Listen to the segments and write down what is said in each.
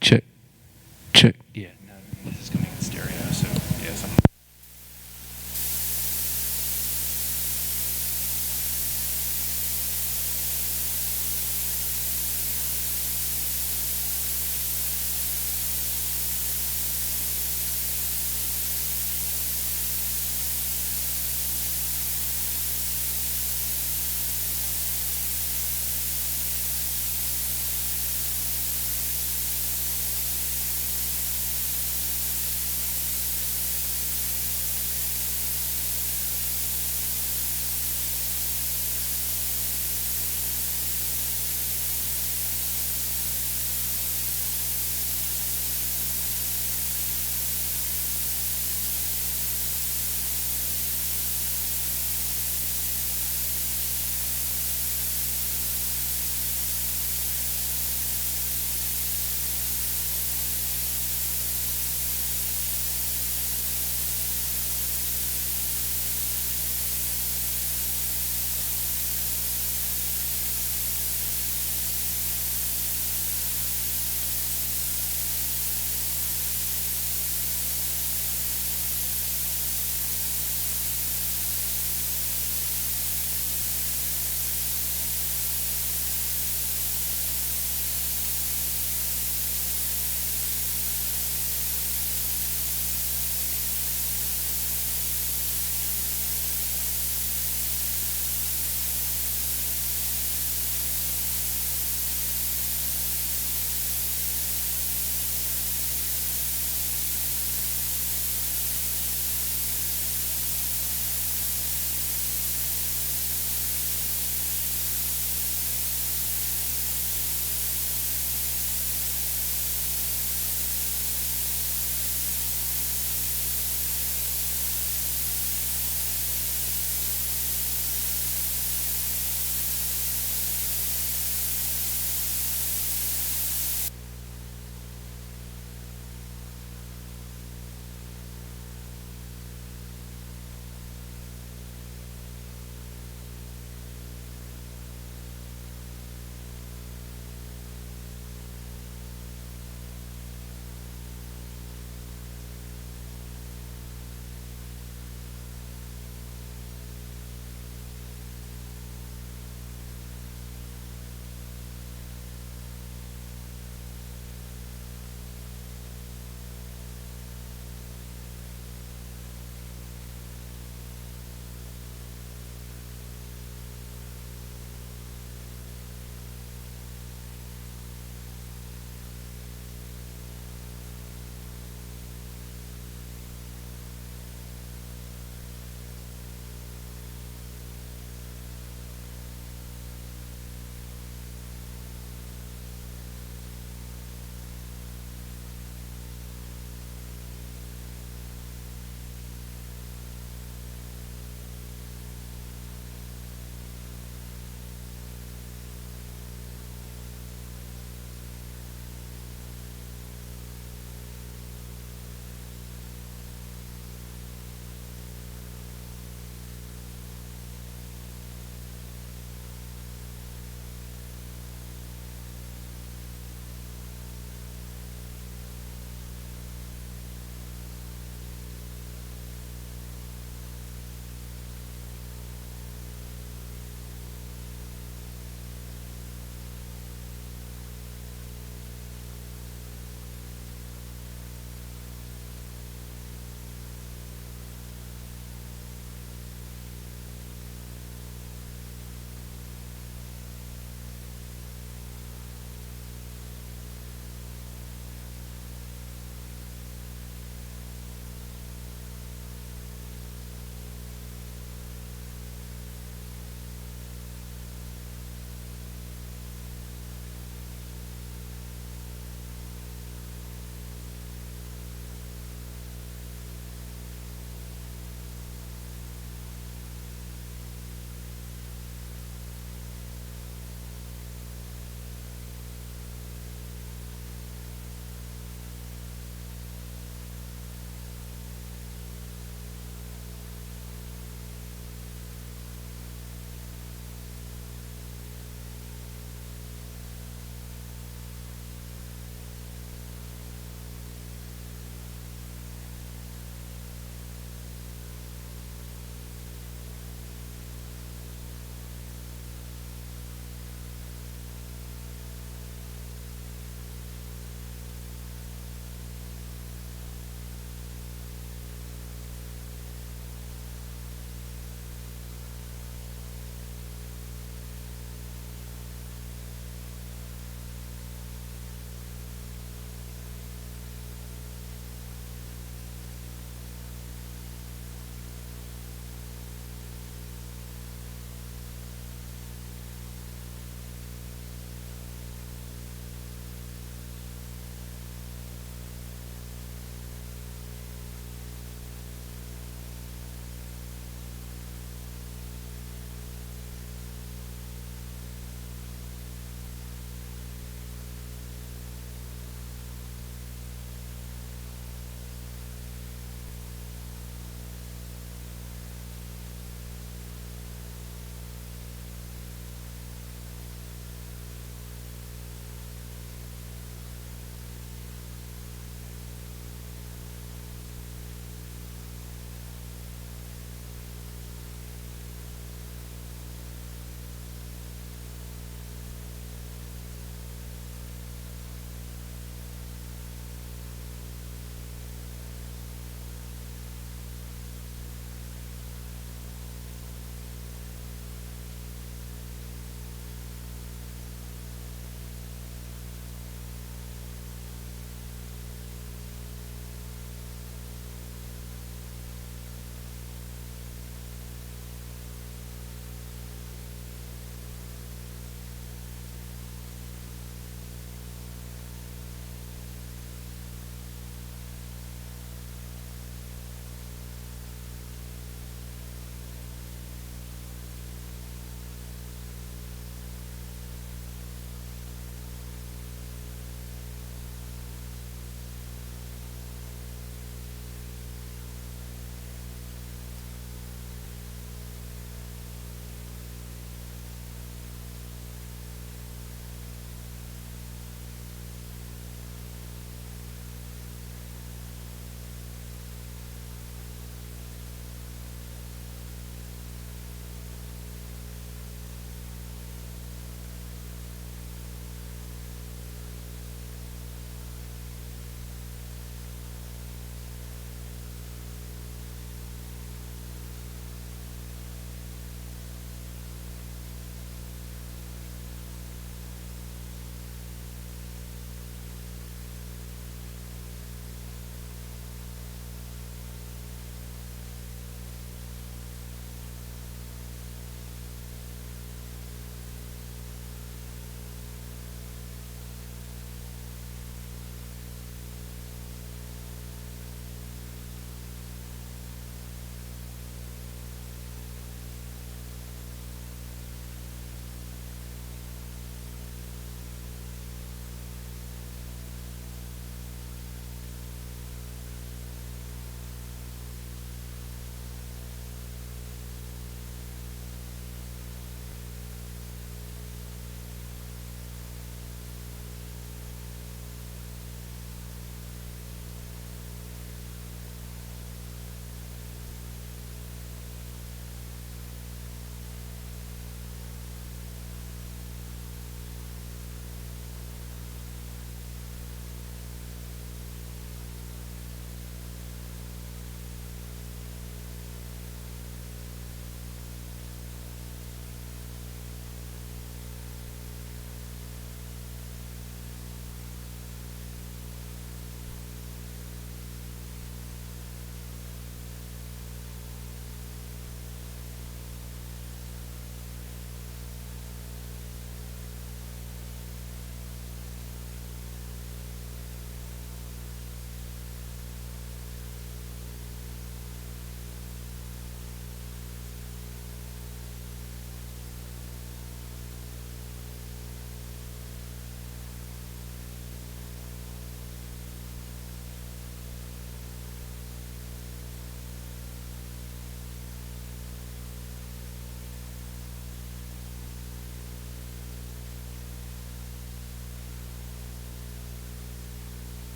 Check. Check. Yeah, no, this is coming in stereo, so yeah,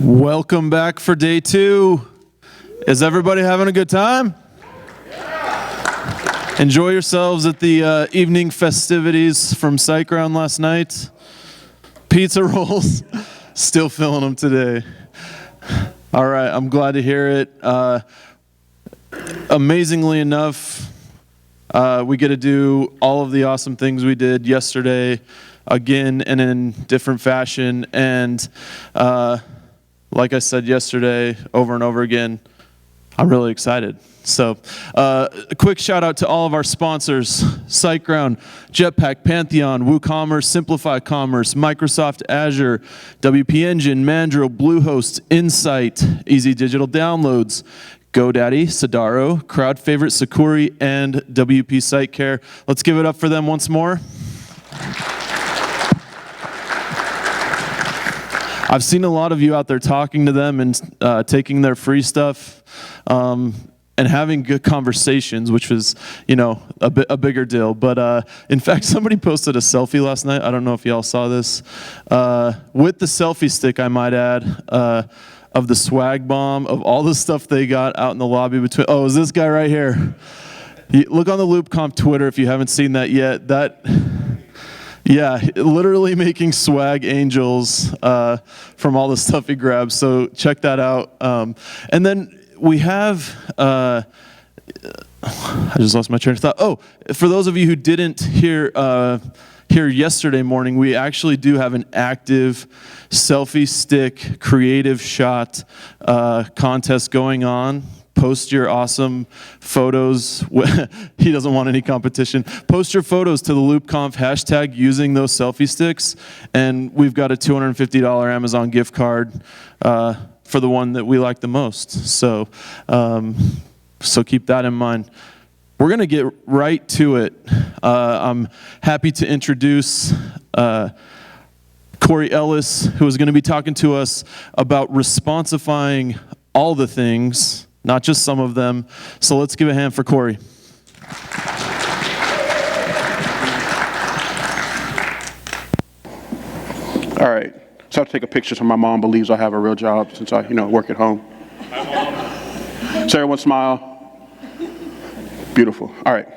Welcome back for day 2. Is everybody having a good time? Enjoy yourselves at the evening festivities from SiteGround last night. Pizza rolls, still feeling them today. All right, I'm glad to hear it. Amazingly enough, we get to do all of the awesome things we did yesterday again and in different fashion. And like I said yesterday, over and over again, I'm really excited. So a quick shout out to all of our sponsors: SiteGround, Jetpack, Pantheon, WooCommerce, Simplify Commerce, Microsoft Azure, WP Engine, Mandrill, Bluehost, Insight, Easy Digital Downloads, GoDaddy, Sadaro, crowd favorite Sakuri, and WP SiteCare. Let's give it up for them once more. I've seen a lot of you out there talking to them and taking their free stuff and having good conversations, which was, a bigger deal. But in fact, somebody posted a selfie last night. I don't know if y'all saw this. With the selfie stick, I might add, of the swag bomb, of all the stuff they got out in the lobby between. Oh, is this guy right here? Look on the LoopConf Twitter if you haven't seen that yet. Yeah, literally making swag angels from all the stuff he grabbed. So check that out. And then we have, I just lost my train of thought. Oh, for those of you who didn't hear yesterday morning, we actually do have an active selfie stick creative shot contest going on. Post your awesome photos. He doesn't want any competition. Post your photos to the LoopConf hashtag using those selfie sticks, and we've got a $250 Amazon gift card for the one that we like the most. So keep that in mind. We're going to get right to it. I'm happy to introduce Corey Ellis, who is going to be talking to us about responsifying all the things, not just some of them. So let's give a hand for Corey. All right. So I have to take a picture so my mom believes I have a real job since I, work at home. So everyone smile. Beautiful. All right.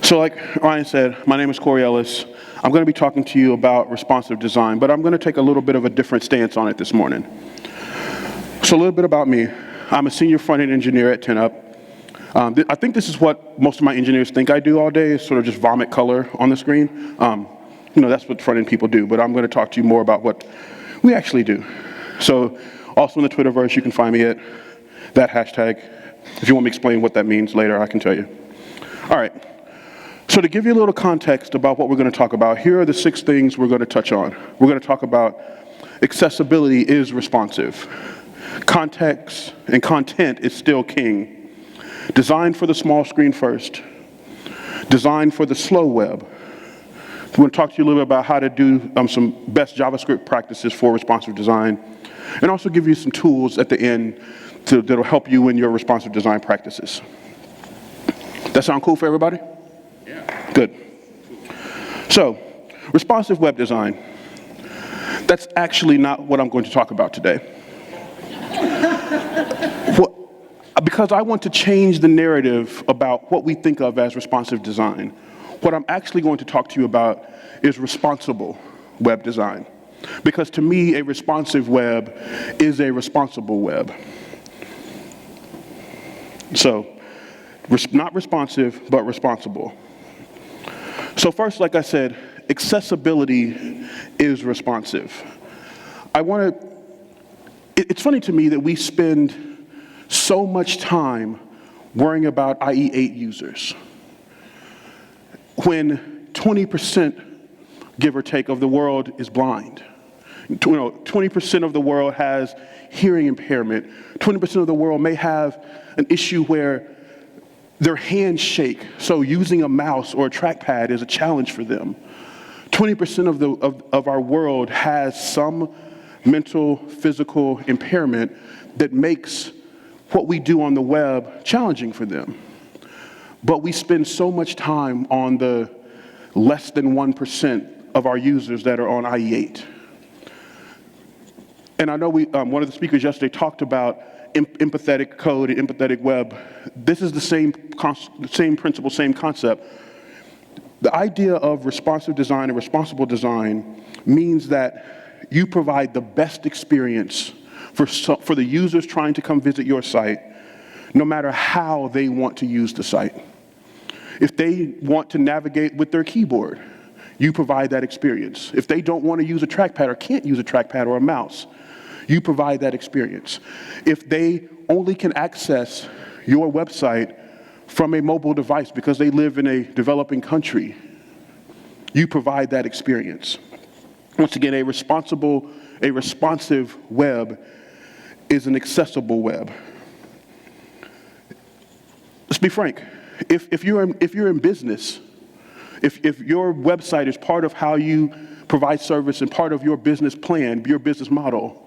So like Ryan said, my name is Corey Ellis. I'm going to be talking to you about responsive design, but I'm going to take a little bit of a different stance on it this morning. So a little bit about me. I'm a senior front-end engineer at 10up. I think this is what most of my engineers think I do all day, is sort of just vomit color on the screen. That's what front-end people do, but I'm going to talk to you more about what we actually do. So also in the Twitterverse, you can find me at that hashtag. If you want me to explain what that means later, I can tell you. All right. So to give you a little context about what we're going to talk about, here are the 6 things we're going to touch on. We're going to talk about accessibility is responsive. Context and content is still king. Design for the small screen first. Design for the slow web. We're going to talk to you a little bit about how to do some best JavaScript practices for responsive design, and also give you some tools at the end that'll help you in your responsive design practices. That sound cool for everybody? Yeah. Good. So, responsive web design. That's actually not what I'm going to talk about today. Because I want to change the narrative about what we think of as responsive design. What I'm actually going to talk to you about is responsible web design. Because to me, a responsive web is a responsible web. So, not responsive, but responsible. So first, like I said, accessibility is responsive. It's funny to me that we spend so much time worrying about IE8 users when 20%, give or take, of the world is blind. 20% of the world has hearing impairment. 20% of the world may have an issue where their hands shake, so using a mouse or a trackpad is a challenge for them. 20% of our world has some mental, physical impairment that makes what we do on the web challenging for them. But we spend so much time on the less than 1% of our users that are on IE8. And I know one of the speakers yesterday talked about empathetic code and empathetic web. This is the same principle, same concept. The idea of responsive design and responsible design means that you provide the best experience for the users trying to come visit your site, no matter how they want to use the site. If they want to navigate with their keyboard, you provide that experience. If they don't want to use a trackpad or can't use a trackpad or a mouse, you provide that experience. If they only can access your website from a mobile device because they live in a developing country, you provide that experience. Once again, a responsive web is an accessible web. Let's be frank. If you're in business, if your website is part of how you provide service and part of your business plan, your business model,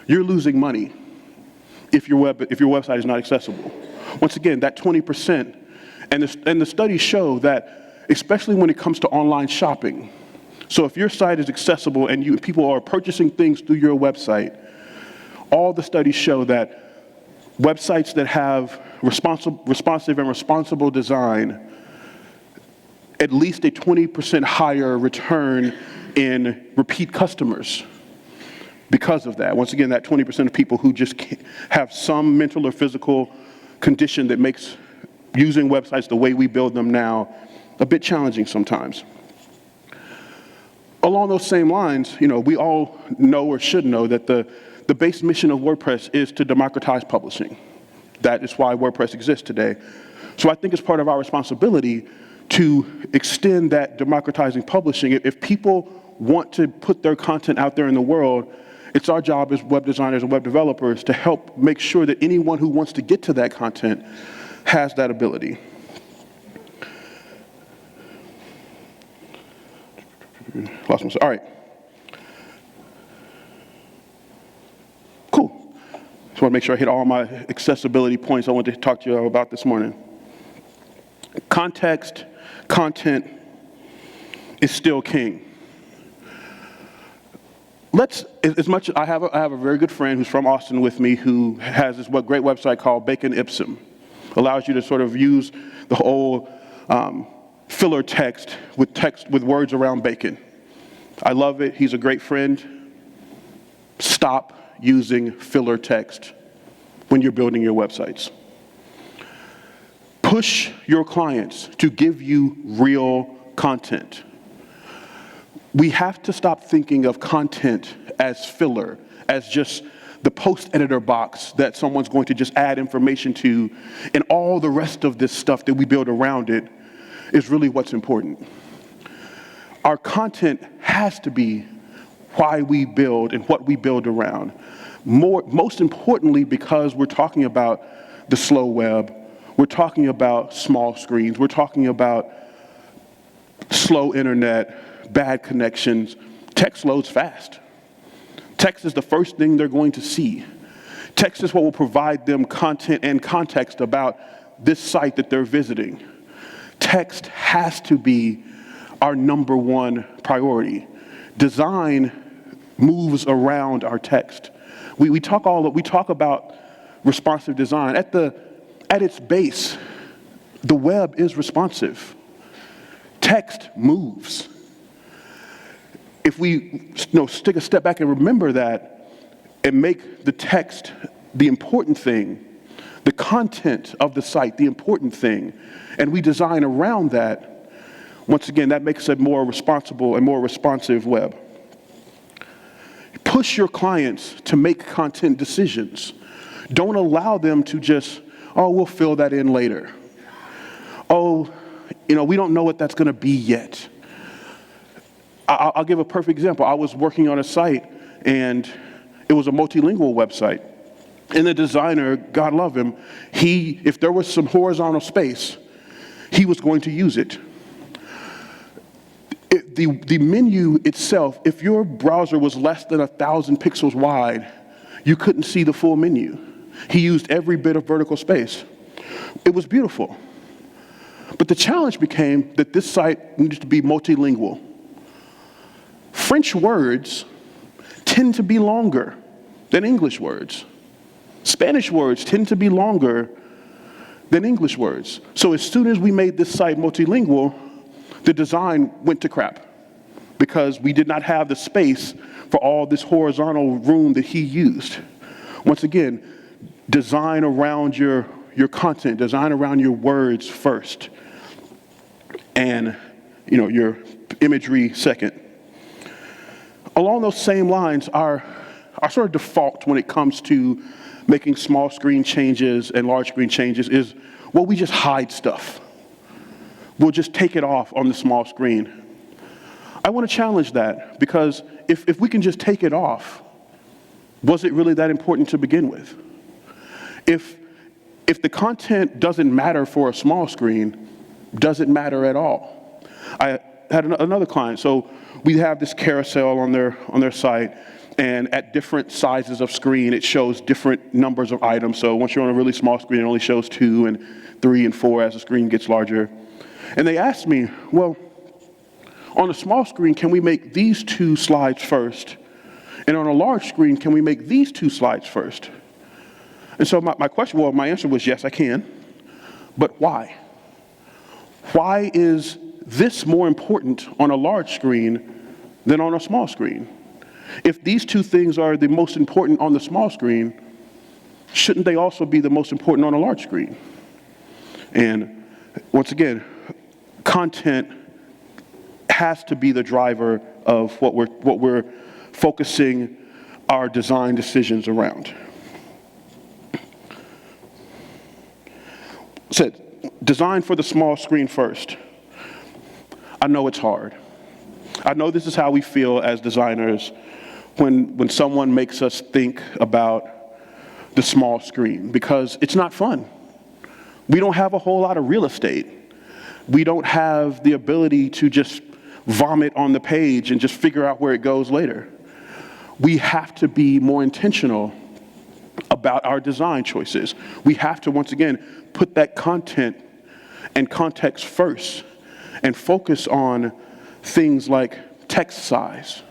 you're losing money if your website is not accessible. Once again, that 20%, and the studies show that, especially when it comes to online shopping, so if your site is accessible and people are purchasing things through your website, all the studies show that websites that have responsive and responsible design, at least a 20% higher return in repeat customers because of that. Once again, that 20% of people who just have some mental or physical condition that makes using websites the way we build them now a bit challenging sometimes. Along those same lines, we all know or should know that the base mission of WordPress is to democratize publishing. That is why WordPress exists today. So I think it's part of our responsibility to extend that democratizing publishing. If people want to put their content out there in the world, it's our job as web designers and web developers to help make sure that anyone who wants to get to that content has that ability. Lost myself. All right. Cool. Just want to make sure I hit all my accessibility points I wanted to talk to you about this morning. Context, content is still king. As much as I have a very good friend who's from Austin with me who has this great website called Bacon Ipsum. Allows you to sort of use the whole filler text with words around bacon. I love it. He's a great friend. Stop using filler text when you're building your websites. Push your clients to give you real content. We have to stop thinking of content as filler, as just the post editor box that someone's going to just add information to, and all the rest of this stuff that we build around it is really what's important. Our content has to be why we build and what we build around. Most importantly, because we're talking about the slow web, we're talking about small screens, we're talking about slow internet, bad connections. Text loads fast. Text is the first thing they're going to see. Text is what will provide them content and context about this site that they're visiting. Text has to be our number one priority. Design moves around our text. We talk about responsive design. At its base, the web is responsive. Text moves. If we take a step back and remember that and make the text the important thing, the content of the site the important thing, and we design around that, once again, that makes a more responsible and more responsive web. Push your clients to make content decisions. Don't allow them to just, we'll fill that in later. We don't know what that's going to be yet. I'll give a perfect example. I was working on a site, and it was a multilingual website. And the designer, God love him, if there was some horizontal space, he was going to use it. The menu itself, if your browser was less than 1,000 pixels wide, you couldn't see the full menu. He used every bit of vertical space. It was beautiful. But the challenge became that this site needed to be multilingual. French words tend to be longer than English words. Spanish words tend to be longer than English words. So as soon as we made this site multilingual, the design went to crap because we did not have the space for all this horizontal room that he used. Once again, design around your content, design around your words first, and your imagery second. Along those same lines, our sort of default when it comes to making small screen changes and large screen changes is, well, we just hide stuff. We'll just take it off on the small screen. I want to challenge that, because if we can just take it off, was it really that important to begin with? If the content doesn't matter for a small screen, does it matter at all? I had another client, so we have this carousel on their site, and at different sizes of screen, it shows different numbers of items. So once you're on a really small screen, it only shows 2 and 3 and 4 as the screen gets larger. And they asked me, well, on a small screen, can we make these 2 slides first? And on a large screen, can we make these 2 slides first? And so my answer was, yes, I can. But why? Why is this more important on a large screen than on a small screen? If these 2 things are the most important on the small screen, shouldn't they also be the most important on a large screen? And once again, content has to be the driver of what we're focusing our design decisions around. Said, design for the small screen first. I know it's hard. I know this is how we feel as designers when someone makes us think about the small screen, because it's not fun. We don't have a whole lot of real estate. We don't have the ability to just vomit on the page and just figure out where it goes later. We have to be more intentional about our design choices. We have to, once again, put that content and context first and focus on things like text size.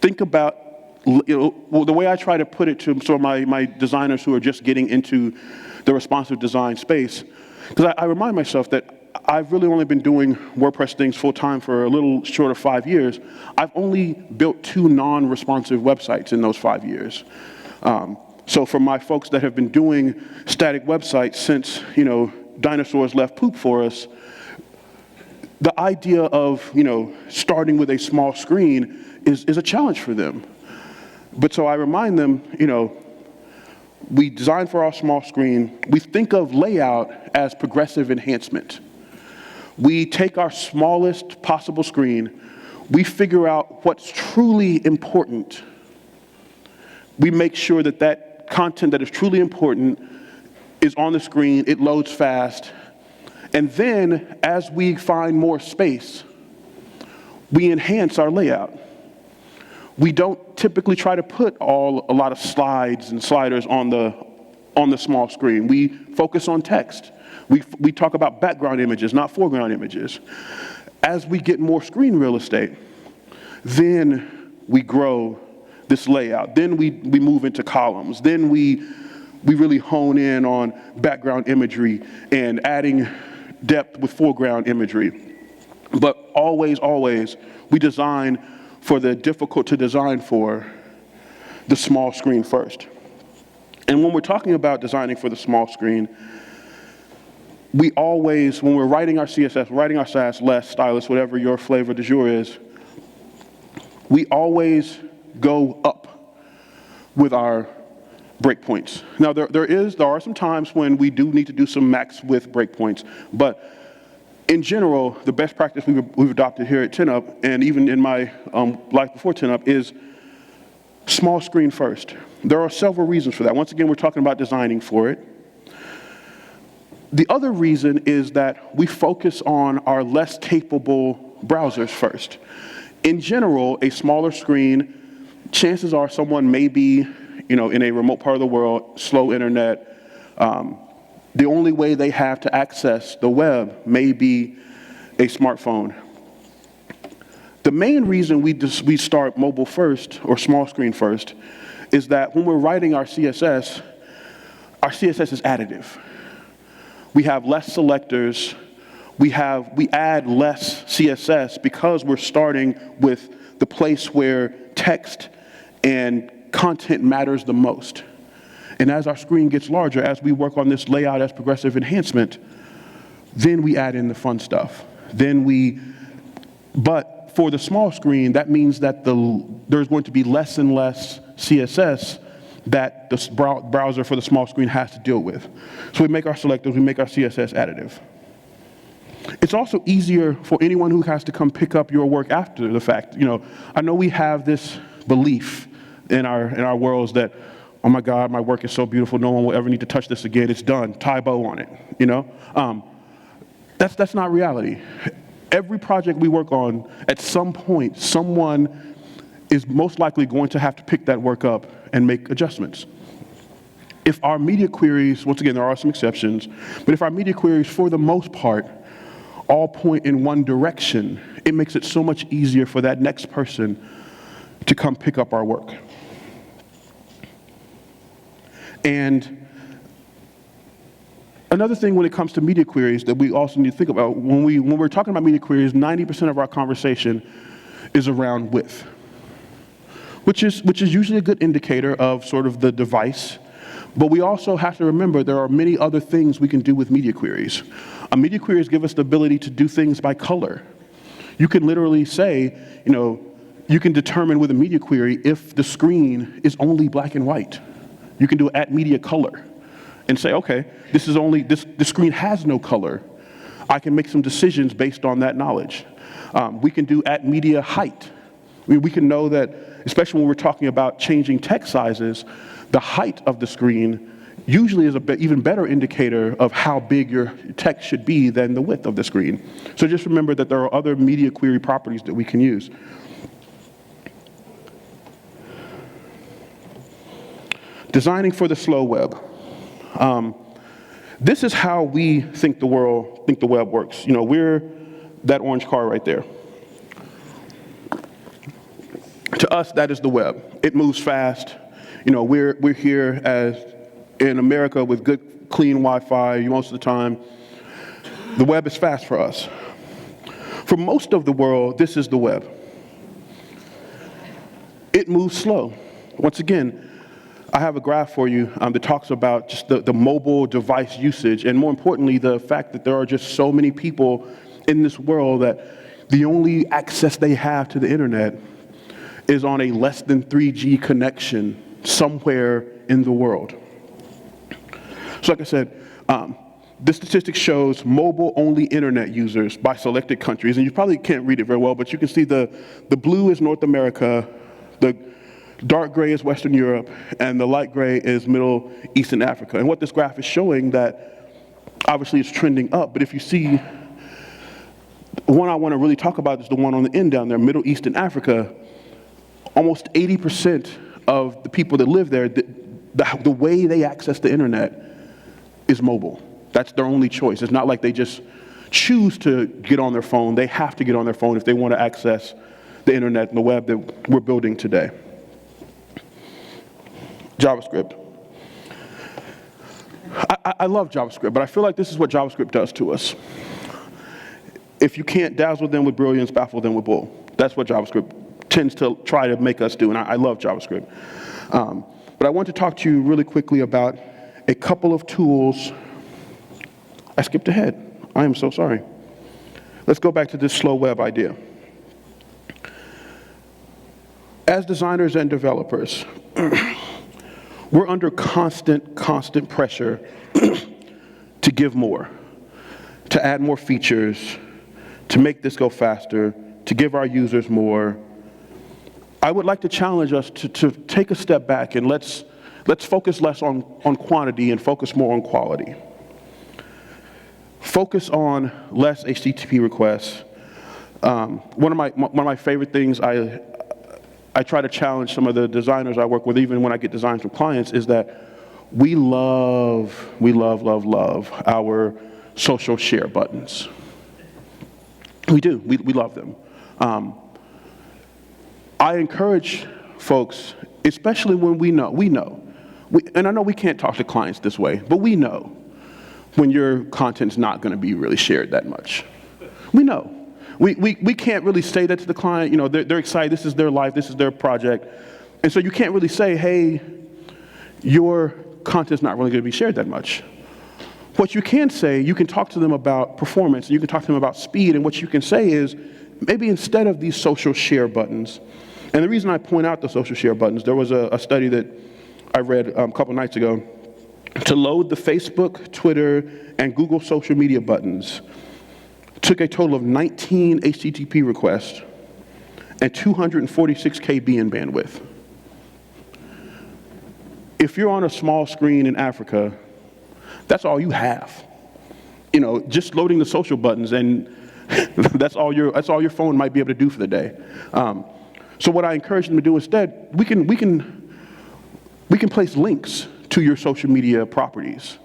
Think about, the way I try to put it to some of my designers who are just getting into the responsive design space, because I remind myself that I've really only been doing WordPress things full-time for a little short of 5 years. I've only built 2 non-responsive websites in those 5 years. So for my folks that have been doing static websites since, dinosaurs left poop for us, the idea of, starting with a small screen is a challenge for them. But so I remind them, we design for our small screen. We think of layout as progressive enhancement. We take our smallest possible screen, we figure out what's truly important. We make sure that that content that is truly important is on the screen, it loads fast, and then as we find more space, we enhance our layout. We don't typically try to put a lot of slides and sliders on the small screen. We focus on text. We talk about background images, not foreground images. As we get more screen real estate, then we grow this layout. Then we move into columns. Then we really hone in on background imagery and adding depth with foreground imagery. But always, we design for the difficult to design for, the small screen first. And when we're talking about designing for the small screen, we always, when we're writing our CSS, writing our Sass, less, stylus, whatever your flavor du jour is, we always go up with our breakpoints. Now, there are some times when we do need to do some max width breakpoints, but in general, the best practice we've adopted here at 10up, and even in my life before 10up, is small screen first. There are several reasons for that. Once again, we're talking about designing for it. The other reason is that we focus on our less capable browsers first. In general, a smaller screen, chances are someone may be, in a remote part of the world, slow internet. The only way they have to access the web may be a smartphone. The main reason we start mobile first or small screen first is that when we're writing our CSS is additive. We have less selectors. We add less CSS because we're starting with the place where text and content matters the most. And as our screen gets larger, as we work on this layout as progressive enhancement, then we add in the fun stuff. But for the small screen, that means that there's going to be less and less CSS that the browser for the small screen has to deal with. So we make our selectors, we make our CSS additive. It's also easier for anyone who has to come pick up your work after the fact. I know we have this belief in our worlds that, oh my God, my work is so beautiful, no one will ever need to touch this again, it's done, tie a bow on it, That's not reality. Every project we work on, at some point, someone is most likely going to have to pick that work up and make adjustments. If our media queries, once again, there are some exceptions, but if our media queries, for the most part, all point in one direction, it makes it so much easier for that next person to come pick up our work. And another thing when it comes to media queries that we also need to think about, when we're talking about media queries, 90% of our conversation is around width, which is usually a good indicator of sort of the device. But we also have to remember there are many other things we can do with media queries. Media queries give us the ability to do things by color. You can literally say, you can determine with a media query if the screen is only black and white. You can do @media color and say, okay, the screen has no color. I can make some decisions based on that knowledge. We can do @media height. We can know that, especially when we're talking about changing text sizes, the height of the screen usually is an even better indicator of how big your text should be than the width of the screen. So just remember that there are other media query properties that we can use. Designing for the slow web. This is how we think the web works. We're that orange car right there. To us, that is the web. It moves fast. We're here in America with good, clean Wi-Fi most of the time. The web is fast for us. For most of the world, this is the web. It moves slow. Once again, I have a graph for you that talks about just the mobile device usage, and more importantly, the fact that there are just so many people in this world that the only access they have to the internet is on a less than 3G connection somewhere in the world. So like I said, this statistic shows mobile-only internet users by selected countries, and you probably can't read it very well, but you can see the blue is North America, the dark gray is Western Europe, and the light gray is Middle East and Africa. And what this graph is showing that obviously it's trending up, but if you see, the one I want to really talk about is the one on the end down there, Middle East and Africa. Almost 80% of the people that live there, the way they access the internet is mobile. That's their only choice. It's not like they just choose to get on their phone. They have to get on their phone if they want to access the internet and the web that we're building today. JavaScript. I love JavaScript, but I feel like this is what JavaScript does to us. If you can't dazzle them with brilliance, baffle them with bull. That's what JavaScript tends to try to make us do, and I love JavaScript. But I want to talk to you really quickly about a couple of tools. I skipped ahead. I am so sorry. Let's go back to this slow web idea. As designers and developers, we're under constant pressure to give more, to add more features, to make this go faster, to give our users more. I would like to challenge us to take a step back and let's focus less on quantity and focus more on quality. Focus on less HTTP requests. One of my favorite things I try to challenge some of the designers I work with, even when I get designs from clients, is that we love our social share buttons. We do. We love them. I encourage folks, especially when we know, and I know we can't talk to clients this way, but we know when your content's not going to be really shared that much. We know. We can't really say that to the client. You know, they're excited. This is their life. This is their project. And so you can't really say, hey, your content's not really going to be shared that much. What you can say, you can talk to them about performance. You can talk to them about speed. And what you can say is, maybe instead of these social share buttons, and the reason I point out the social share buttons, there was a study that I read a couple nights ago. To load the Facebook, Twitter, and Google social media buttons took a total of 19 HTTP requests and 246 KB in bandwidth. If you're on a small screen in Africa, that's all you have. You know, just loading the social buttons, and that's all your phone might be able to do for the day. So what I encourage them to do instead, we can place links to your social media properties.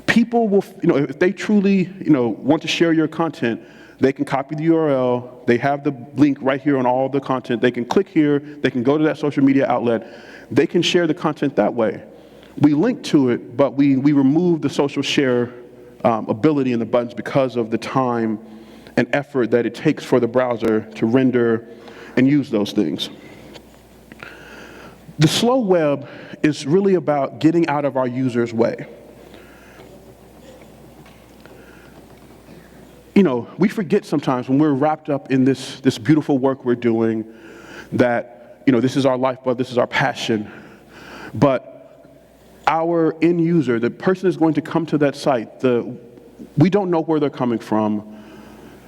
People will, if they truly, want to share your content, they can copy the URL. They have the link right here on all the content. They can click here. They can go to that social media outlet. They can share the content that way. We link to it, but we remove the social share ability in the buttons because of the time and effort that it takes for the browser to render and use those things. The slow web is really about getting out of our users' way. We forget sometimes when we're wrapped up in this beautiful work we're doing that, this is our lifeblood, this is our passion. But our end user, the person is going to come to that site, we don't know where they're coming from.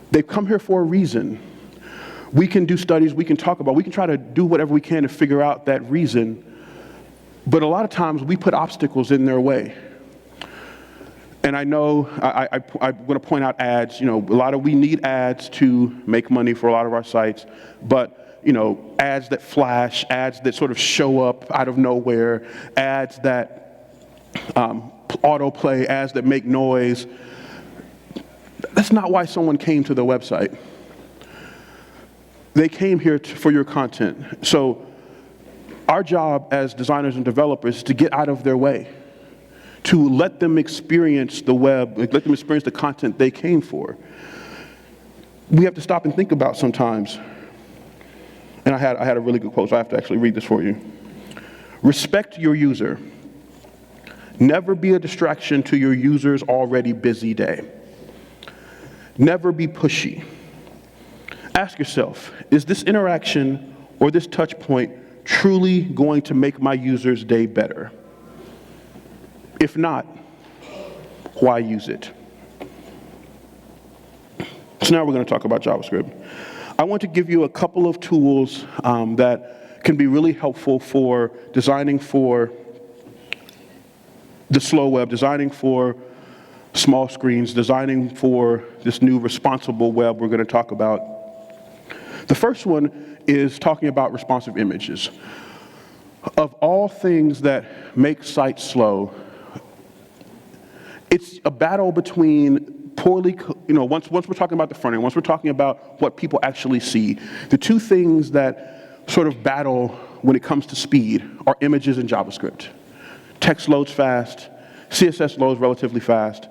They've come here for a reason. We can do studies, we can try to do whatever we can to figure out that reason. But a lot of times we put obstacles in their way. And I know, I want to point out ads. We need ads to make money for a lot of our sites. But, ads that flash, ads that sort of show up out of nowhere, ads that autoplay, ads that make noise. That's not why someone came to the website. They came here for your content. So our job as designers and developers is to get out of their way, to let them experience the web, let them experience the content they came for. We have to stop and think about sometimes. And I had a really good quote, so I have to actually read this for you. Respect your user. Never be a distraction to your user's already busy day. Never be pushy. Ask yourself, is this interaction or this touch point truly going to make my user's day better? If not, why use it? So now we're going to talk about JavaScript. I want to give you a couple of tools that can be really helpful for designing for the slow web, designing for small screens, designing for this new responsible web we're going to talk about. The first one is talking about responsive images. Of all things that make sites slow, it's a battle between poorly, once we're talking about the front end, once we're talking about what people actually see, the two things that sort of battle when it comes to speed are images and JavaScript. Text loads fast, CSS loads relatively fast.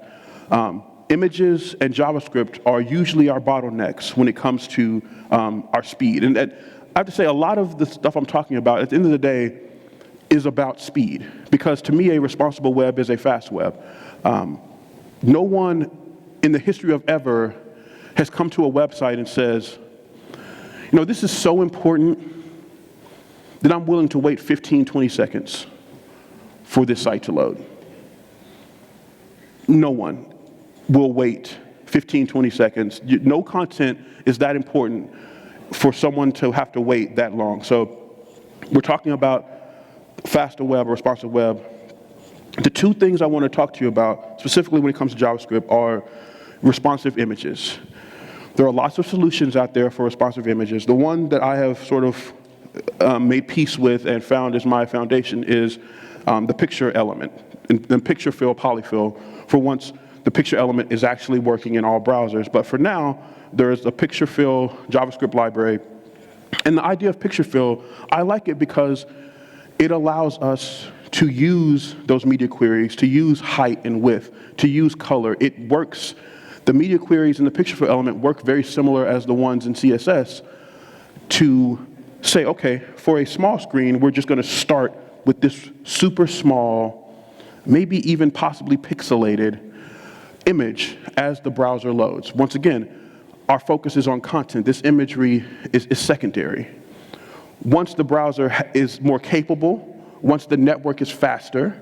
Images and JavaScript are usually our bottlenecks when it comes to our speed. And I have to say, a lot of the stuff I'm talking about, at the end of the day, is about speed. Because to me, a responsible web is a fast web. No one in the history of ever has come to a website and says, this is so important that I'm willing to wait 15, 20 seconds for this site to load. No one will wait 15, 20 seconds. No content is that important for someone to have to wait that long. So we're talking about faster web, responsive web. The two things I want to talk to you about, specifically when it comes to JavaScript, are responsive images. There are lots of solutions out there for responsive images. The one that I have sort of made peace with and found as my foundation is the picture element, and picture fill, polyfill, for once the picture element is actually working in all browsers. But for now, there is a picture fill JavaScript library And the idea of picture fill, I like it because it allows us to use those media queries, to use height and width, to use color. It works. The media queries and the picture fill element work very similar as the ones in CSS to say, okay, for a small screen, we're just going to start with this super small, maybe even possibly pixelated image as the browser loads. Once again, our focus is on content. This imagery is secondary. Once the browser is more capable, once the network is faster,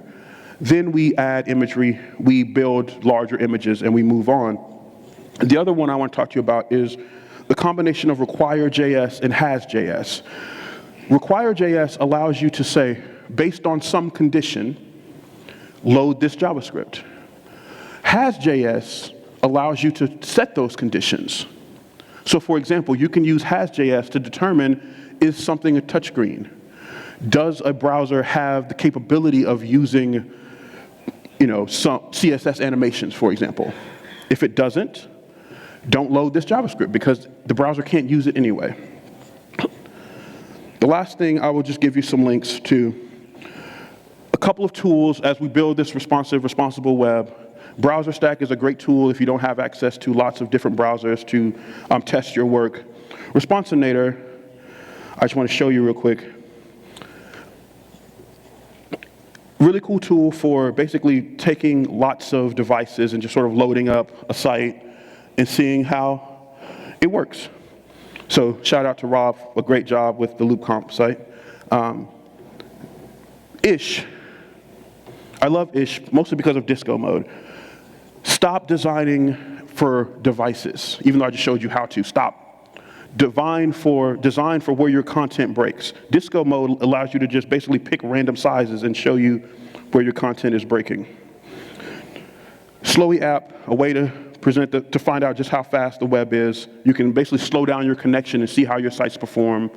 then we add imagery, we build larger images, and we move on. The other one I want to talk to you about is the combination of require.js and has.js. Require.js allows you to say, based on some condition, load this JavaScript. Has.js allows you to set those conditions. So for example, you can use has.js to determine, is something a touchscreen? Does a browser have the capability of using, some CSS animations, for example? If it doesn't, don't load this JavaScript because the browser can't use it anyway. The last thing, I will just give you some links to a couple of tools as we build this responsive, responsible web. Browser Stack is a great tool if you don't have access to lots of different browsers to test your work. Responsinator, I just want to show you real quick. Really cool tool for basically taking lots of devices and just sort of loading up a site and seeing how it works. So shout out to Rob, a great job with the LoopConf site. Ish, I love Ish, mostly because of disco mode. Stop designing for devices, even though I just showed you how to. Stop. Design for where your content breaks. Disco mode allows you to just basically pick random sizes and show you where your content is breaking. Slowy app, a way to to find out just how fast the web is. You can basically slow down your connection and see how your sites perform.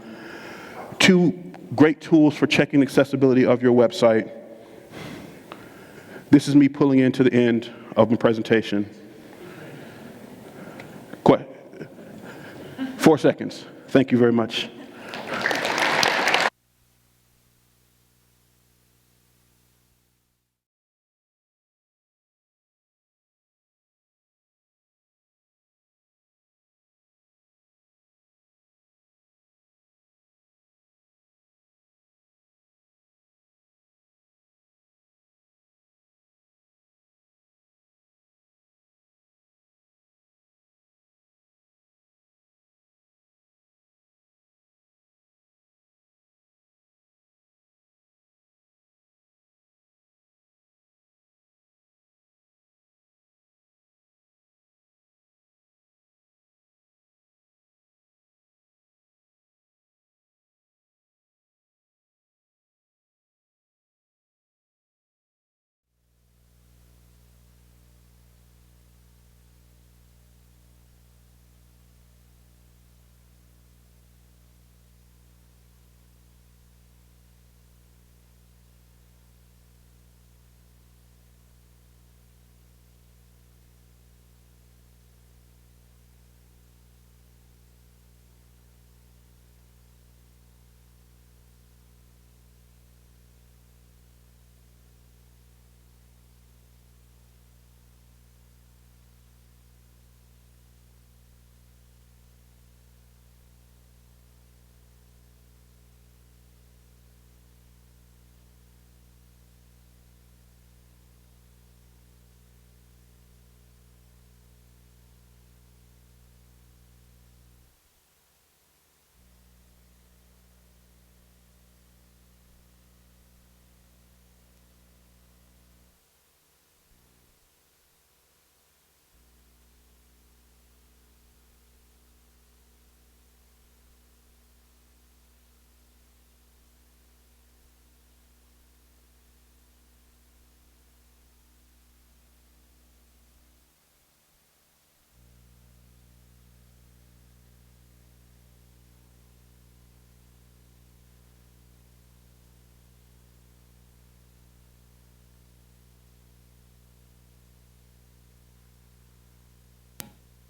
2 great tools for checking accessibility of your website. This is me pulling into the end of my presentation. 4 seconds. Thank you very much.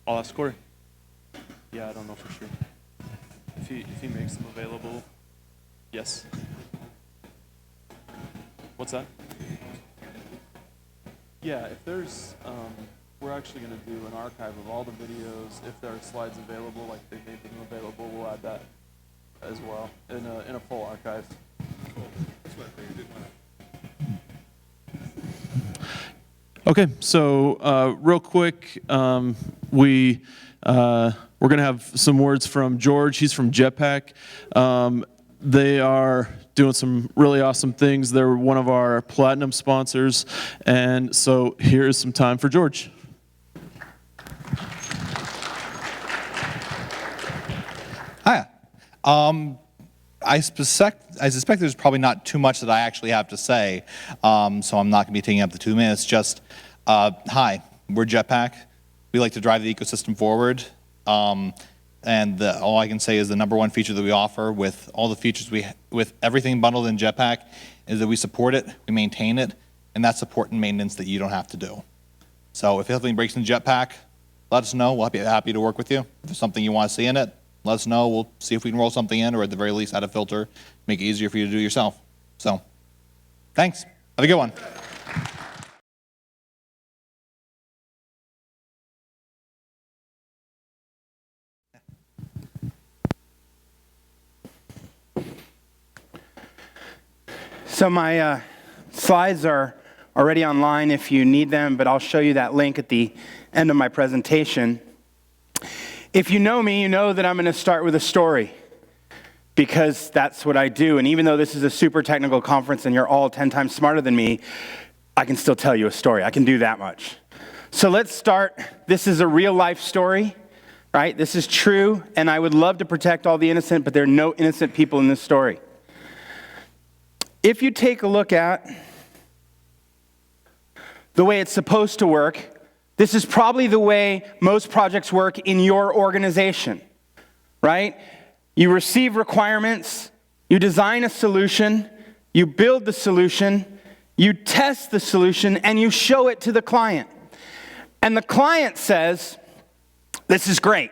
I'll ask Corey. Yeah, I don't know for sure. if he makes them available. Yes. What's that? Yeah, if there's, we're actually going to do an archive of all the videos. If there are slides available, like they made them available, we'll add that as well in a full archive. Cool. That's what I figured. Okay, so real quick, we're going to have some words from George. He's from Jetpack. They are doing some really awesome things. They're one of our platinum sponsors, and so here's some time for George. Hi. I suspect there's probably not too much that I actually have to say, so I'm not going to be taking up the 2 minutes. Just, hi, we're Jetpack. We like to drive the ecosystem forward, and all I can say is the #1 feature that we offer with all the features with everything bundled in Jetpack is that we support it, we maintain it, and that's support and maintenance that you don't have to do. So if something breaks in Jetpack, let us know. We'll be happy to work with you. If there's something you want to see in it, let us know. We'll see if we can roll something in, or at the very least add a filter, make it easier for you to do yourself. So, thanks. Have a good one. So my slides are already online if you need them, but I'll show you that link at the end of my presentation. If you know me, you know that I'm going to start with a story, because that's what I do. And even though this is a super technical conference and you're all 10 times smarter than me, I can still tell you a story. I can do that much. So let's start. This is a real life story, right? This is true, and I would love to protect all the innocent, but there are no innocent people in this story. If you take a look at the way it's supposed to work, this is probably the way most projects work in your organization, right? You receive requirements, you design a solution, you build the solution, you test the solution, and you show it to the client. And the client says, this is great.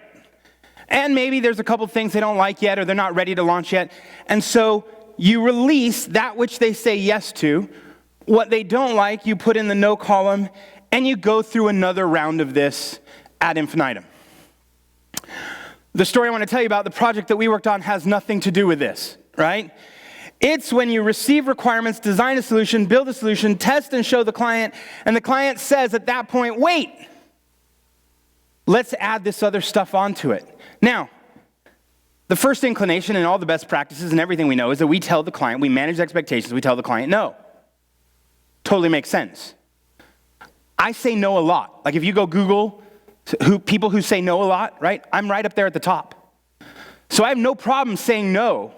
And maybe there's a couple things they don't like yet, or they're not ready to launch yet. And so you release that which they say yes to. What they don't like, you put in the no column, and you go through another round of this ad infinitum. The story I want to tell you about, the project that we worked on, has nothing to do with this, right? It's when you receive requirements, design a solution, build a solution, test and show the client, and the client says at that point, wait, let's add this other stuff onto it. Now, the first inclination in all the best practices and everything we know is that we tell the client, we manage expectations, we tell the client no. Totally makes sense. I say no a lot. Like if you go Google people who say no a lot, right? I'm right up there at the top. So I have no problem saying no.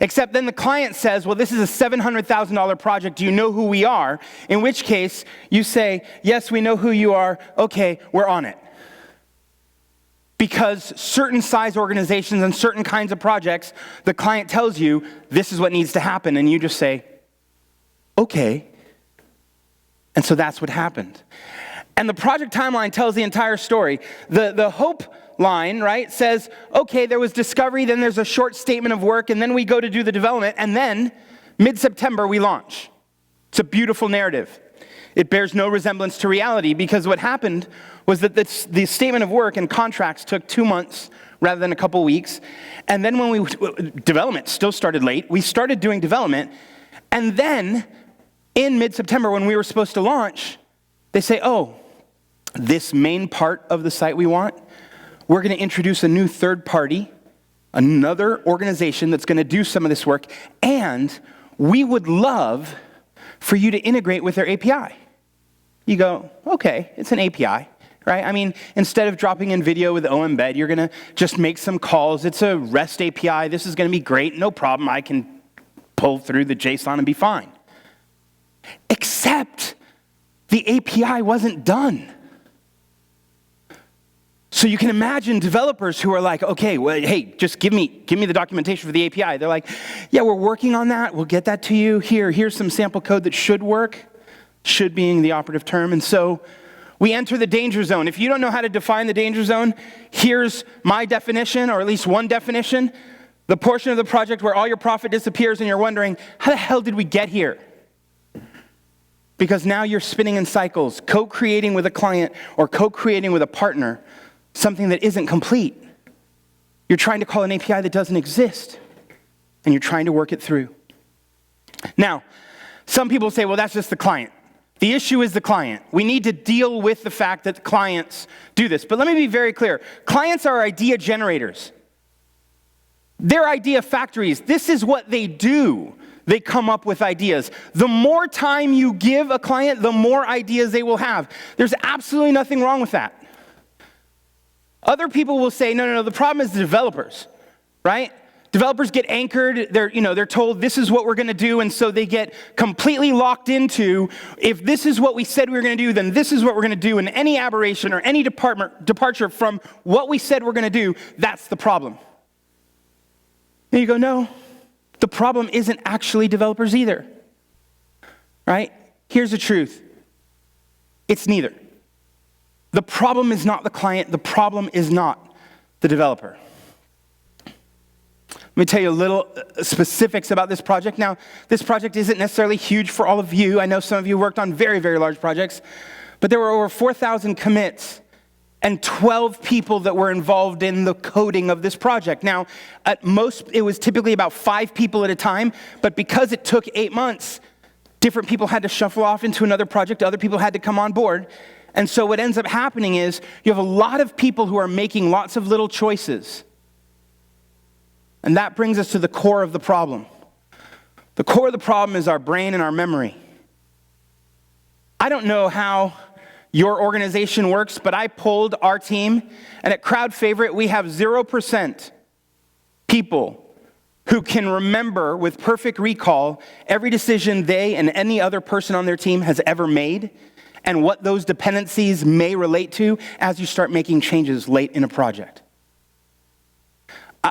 Except then the client says, well, this is a $700,000 project. Do you know who we are? In which case you say, yes, we know who you are. Okay, we're on it. Because certain size organizations and certain kinds of projects, the client tells you, this is what needs to happen, and you just say, okay. And so that's what happened. And the project timeline tells the entire story. The hope line, right, says, okay, there was discovery, then there's a short statement of work, and then we go to do the development, and then mid-September we launch. It's a beautiful narrative. It bears no resemblance to reality, because what happened was that the statement of work and contracts took 2 months rather than a couple weeks. And then when development still started late, we started doing development. And then in mid-September, when we were supposed to launch, they say, oh, this main part of the site we want, we're going to introduce a new third party, another organization that's going to do some of this work, and we would love for you to integrate with their API. You go, okay, it's an API, right? I mean, instead of dropping in video with OEmbed, you're going to just make some calls. It's a REST API. This is going to be great. No problem. I can pull through the JSON and be fine. Except the API wasn't done. So you can imagine developers who are like, okay, well, hey, just give me the documentation for the API. They're like, yeah, we're working on that. We'll get that to you. Here's some sample code that should work. Should being the operative term. And so we enter the danger zone. If you don't know how to define the danger zone, here's my definition, or at least one definition. The portion of the project where all your profit disappears and you're wondering, how the hell did we get here? Because now you're spinning in cycles, co-creating with a client or co-creating with a partner, something that isn't complete. You're trying to call an API that doesn't exist, and you're trying to work it through. Now, some people say, well, that's just the client. The issue is the client. We need to deal with the fact that clients do this. But let me be very clear. Clients are idea generators. They're idea factories. This is what they do. They come up with ideas. The more time you give a client, the more ideas they will have. There's absolutely nothing wrong with that. Other people will say, no, the problem is the developers, right? Developers get anchored, they're told this is what we're gonna do, and so they get completely locked into, if this is what we said we were gonna do, then this is what we're gonna do, and any aberration or any departure from what we said we're gonna do, that's the problem. And you go, no, the problem isn't actually developers either, right? Here's the truth. It's neither. The problem is not the client, the problem is not the developer. Let me tell you a little specifics about this project. Now, this project isn't necessarily huge for all of you. I know some of you worked on very, very large projects, but there were over 4,000 commits and 12 people that were involved in the coding of this project. Now, at most, it was typically about 5 people at a time, but because it took 8 months, different people had to shuffle off into another project, other people had to come on board. And so what ends up happening is you have a lot of people who are making lots of little choices. And that brings us to the core of the problem. The core of the problem is our brain and our memory. I don't know how your organization works, but I polled our team, and at Crowd Favorite, we have 0% people who can remember with perfect recall every decision they and any other person on their team has ever made, and what those dependencies may relate to as you start making changes late in a project.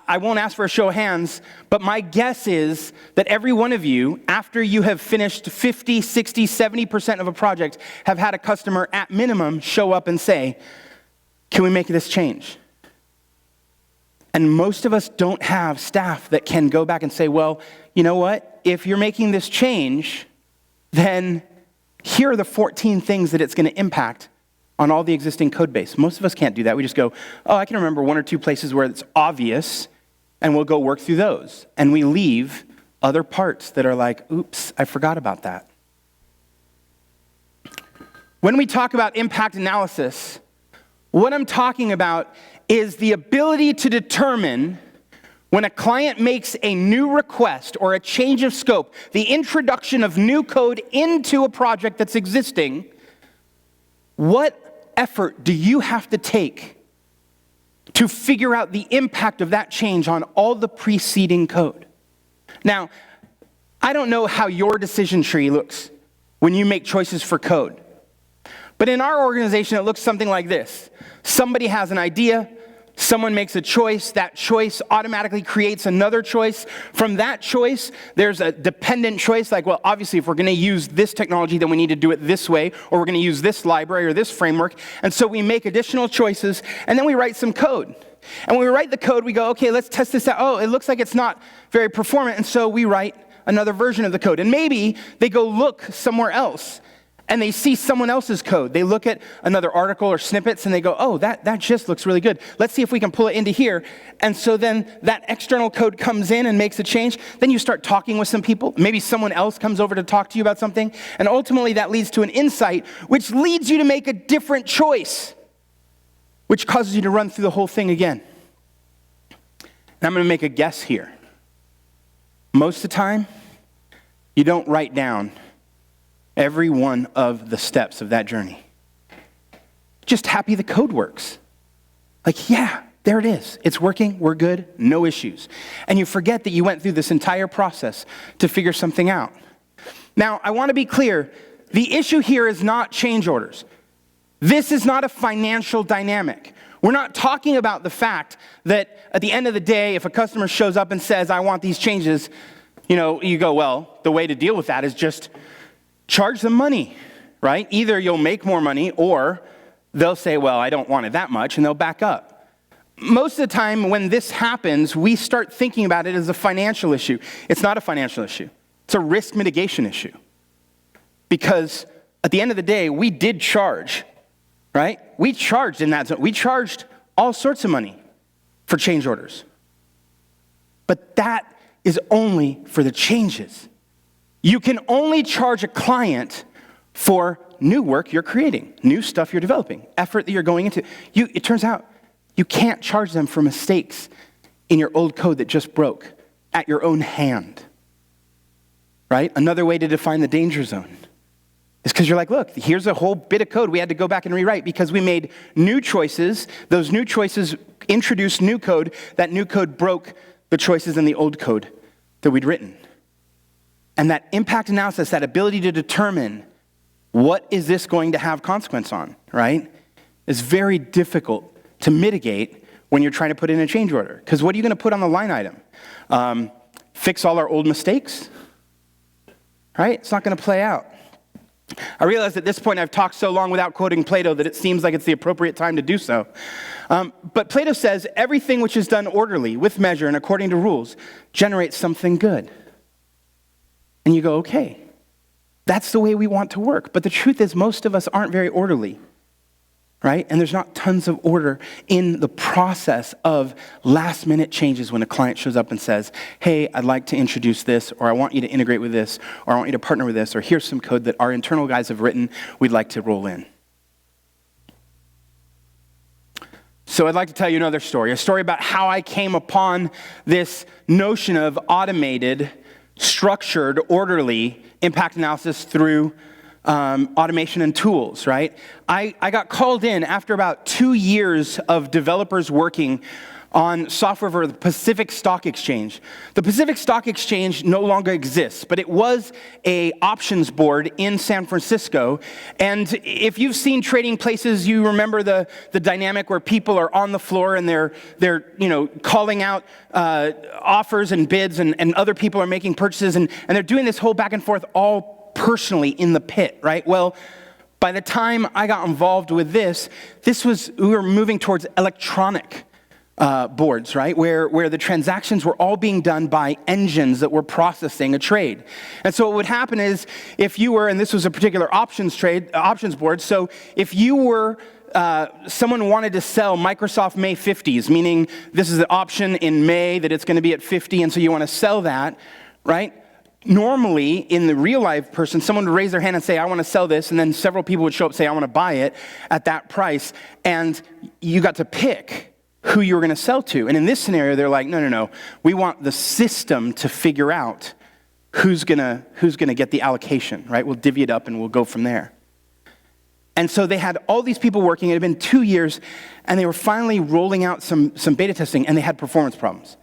I won't ask for a show of hands, but my guess is that every one of you, after you have finished 50, 60, 70% of a project, have had a customer at minimum show up and say, can we make this change? And most of us don't have staff that can go back and say, well, you know what? If you're making this change, then here are the 14 things that it's going to impact on all the existing code base. Most of us can't do that. We just go, oh, I can remember 1 or 2 places where it's obvious, and we'll go work through those. And we leave other parts that are like, oops, I forgot about that. When we talk about impact analysis, what I'm talking about is the ability to determine when a client makes a new request or a change of scope, the introduction of new code into a project that's existing, what effort do you have to take to figure out the impact of that change on all the preceding code? Now, I don't know how your decision tree looks when you make choices for code, but in our organization, it looks something like this. Somebody has an idea, someone makes a choice, that choice automatically creates another choice. From that choice, there's a dependent choice, like, well, obviously, if we're gonna use this technology, then we need to do it this way, or we're gonna use this library or this framework. And so we make additional choices, and then we write some code. And when we write the code, we go, okay, let's test this out. Oh, it looks like it's not very performant, and so we write another version of the code. And maybe they go look somewhere else, and they see someone else's code. They look at another article or snippets and they go, oh, that just looks really good. Let's see if we can pull it into here. And so then that external code comes in and makes a change. Then you start talking with some people. Maybe someone else comes over to talk to you about something. And ultimately that leads to an insight, which leads you to make a different choice, which causes you to run through the whole thing again. And I'm going to make a guess here. Most of the time, you don't write down every one of the steps of that journey. Just happy the code works. Like, yeah, there it is. It's working, we're good, no issues. And you forget that you went through this entire process to figure something out. Now, I want to be clear. The issue here is not change orders. This is not a financial dynamic. We're not talking about the fact that at the end of the day, if a customer shows up and says, I want these changes, you go, well, the way to deal with that is just charge them money, right? Either you'll make more money or they'll say, well, I don't want it that much, and they'll back up. most of the time when this happens, we start thinking about it as a financial issue. It's not a financial issue. It's a risk mitigation issue. Because at the end of the day, we did charge, right? We charged in that zone. We charged all sorts of money for change orders. But that is only for the changes. You can only charge a client for new work you're creating, new stuff you're developing, effort that you're going into. It turns out you can't charge them for mistakes in your old code that just broke at your own hand, right? Another way to define the danger zone is because you're like, look, here's a whole bit of code we had to go back and rewrite because we made new choices. Those new choices introduced new code. That new code broke the choices in the old code that we'd written. And that impact analysis, that ability to determine what is this going to have consequence on, right, is very difficult to mitigate when you're trying to put in a change order. Because what are you going to put on the line item? Fix all our old mistakes? Right? It's not going to play out. I realize at this point I've talked so long without quoting Plato that it seems like it's the appropriate time to do so. But Plato says, everything which is done orderly, with measure, and according to rules, generates something good. And you go, okay, that's the way we want to work. But the truth is most of us aren't very orderly, right? And there's not tons of order in the process of last minute changes when a client shows up and says, hey, I'd like to introduce this, or I want you to integrate with this, or I want you to partner with this, or here's some code that our internal guys have written we'd like to roll in. So I'd like to tell you another story, a story about how I came upon this notion of automated, structured, orderly impact analysis through automation and tools, right? I got called in after about 2 years of developers working on software for the Pacific Stock Exchange. The Pacific Stock Exchange no longer exists, but it was a options board in San Francisco. And if you've seen trading places, you remember the dynamic where people are on the floor and they're calling out offers and bids, and other people are making purchases, and they're doing this whole back and forth all personally in the pit, right? Well, by the time I got involved with this we were moving towards electronic boards, right? Where the transactions were all being done by engines that were processing a trade. And so what would happen is if you were, and this was a particular options board, so if you were someone wanted to sell Microsoft May 50s, meaning this is the option in May that it's going to be at 50, and so you want to sell that, right? Normally, in the real life person, someone would raise their hand and say, I want to sell this, and then several people would show up and say, I want to buy it at that price, and you got to pick who you were going to sell to. And in this scenario, they're like, no, we want the system to figure out who's going to get the allocation, right? We'll divvy it up and we'll go from there. And so they had all these people working. It had been 2 years, and they were finally rolling out some beta testing, and they had performance problems.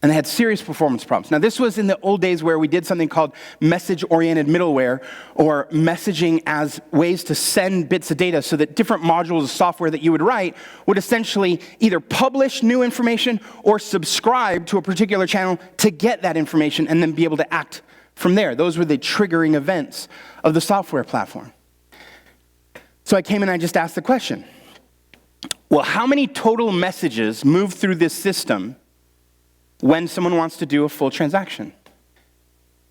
And they had serious performance problems. Now, this was in the old days where we did something called message-oriented middleware, or messaging as ways to send bits of data so that different modules of software that you would write would essentially either publish new information or subscribe to a particular channel to get that information and then be able to act from there. Those were the triggering events of the software platform. So I came and I just asked the question, well, how many total messages move through this system when someone wants to do a full transaction?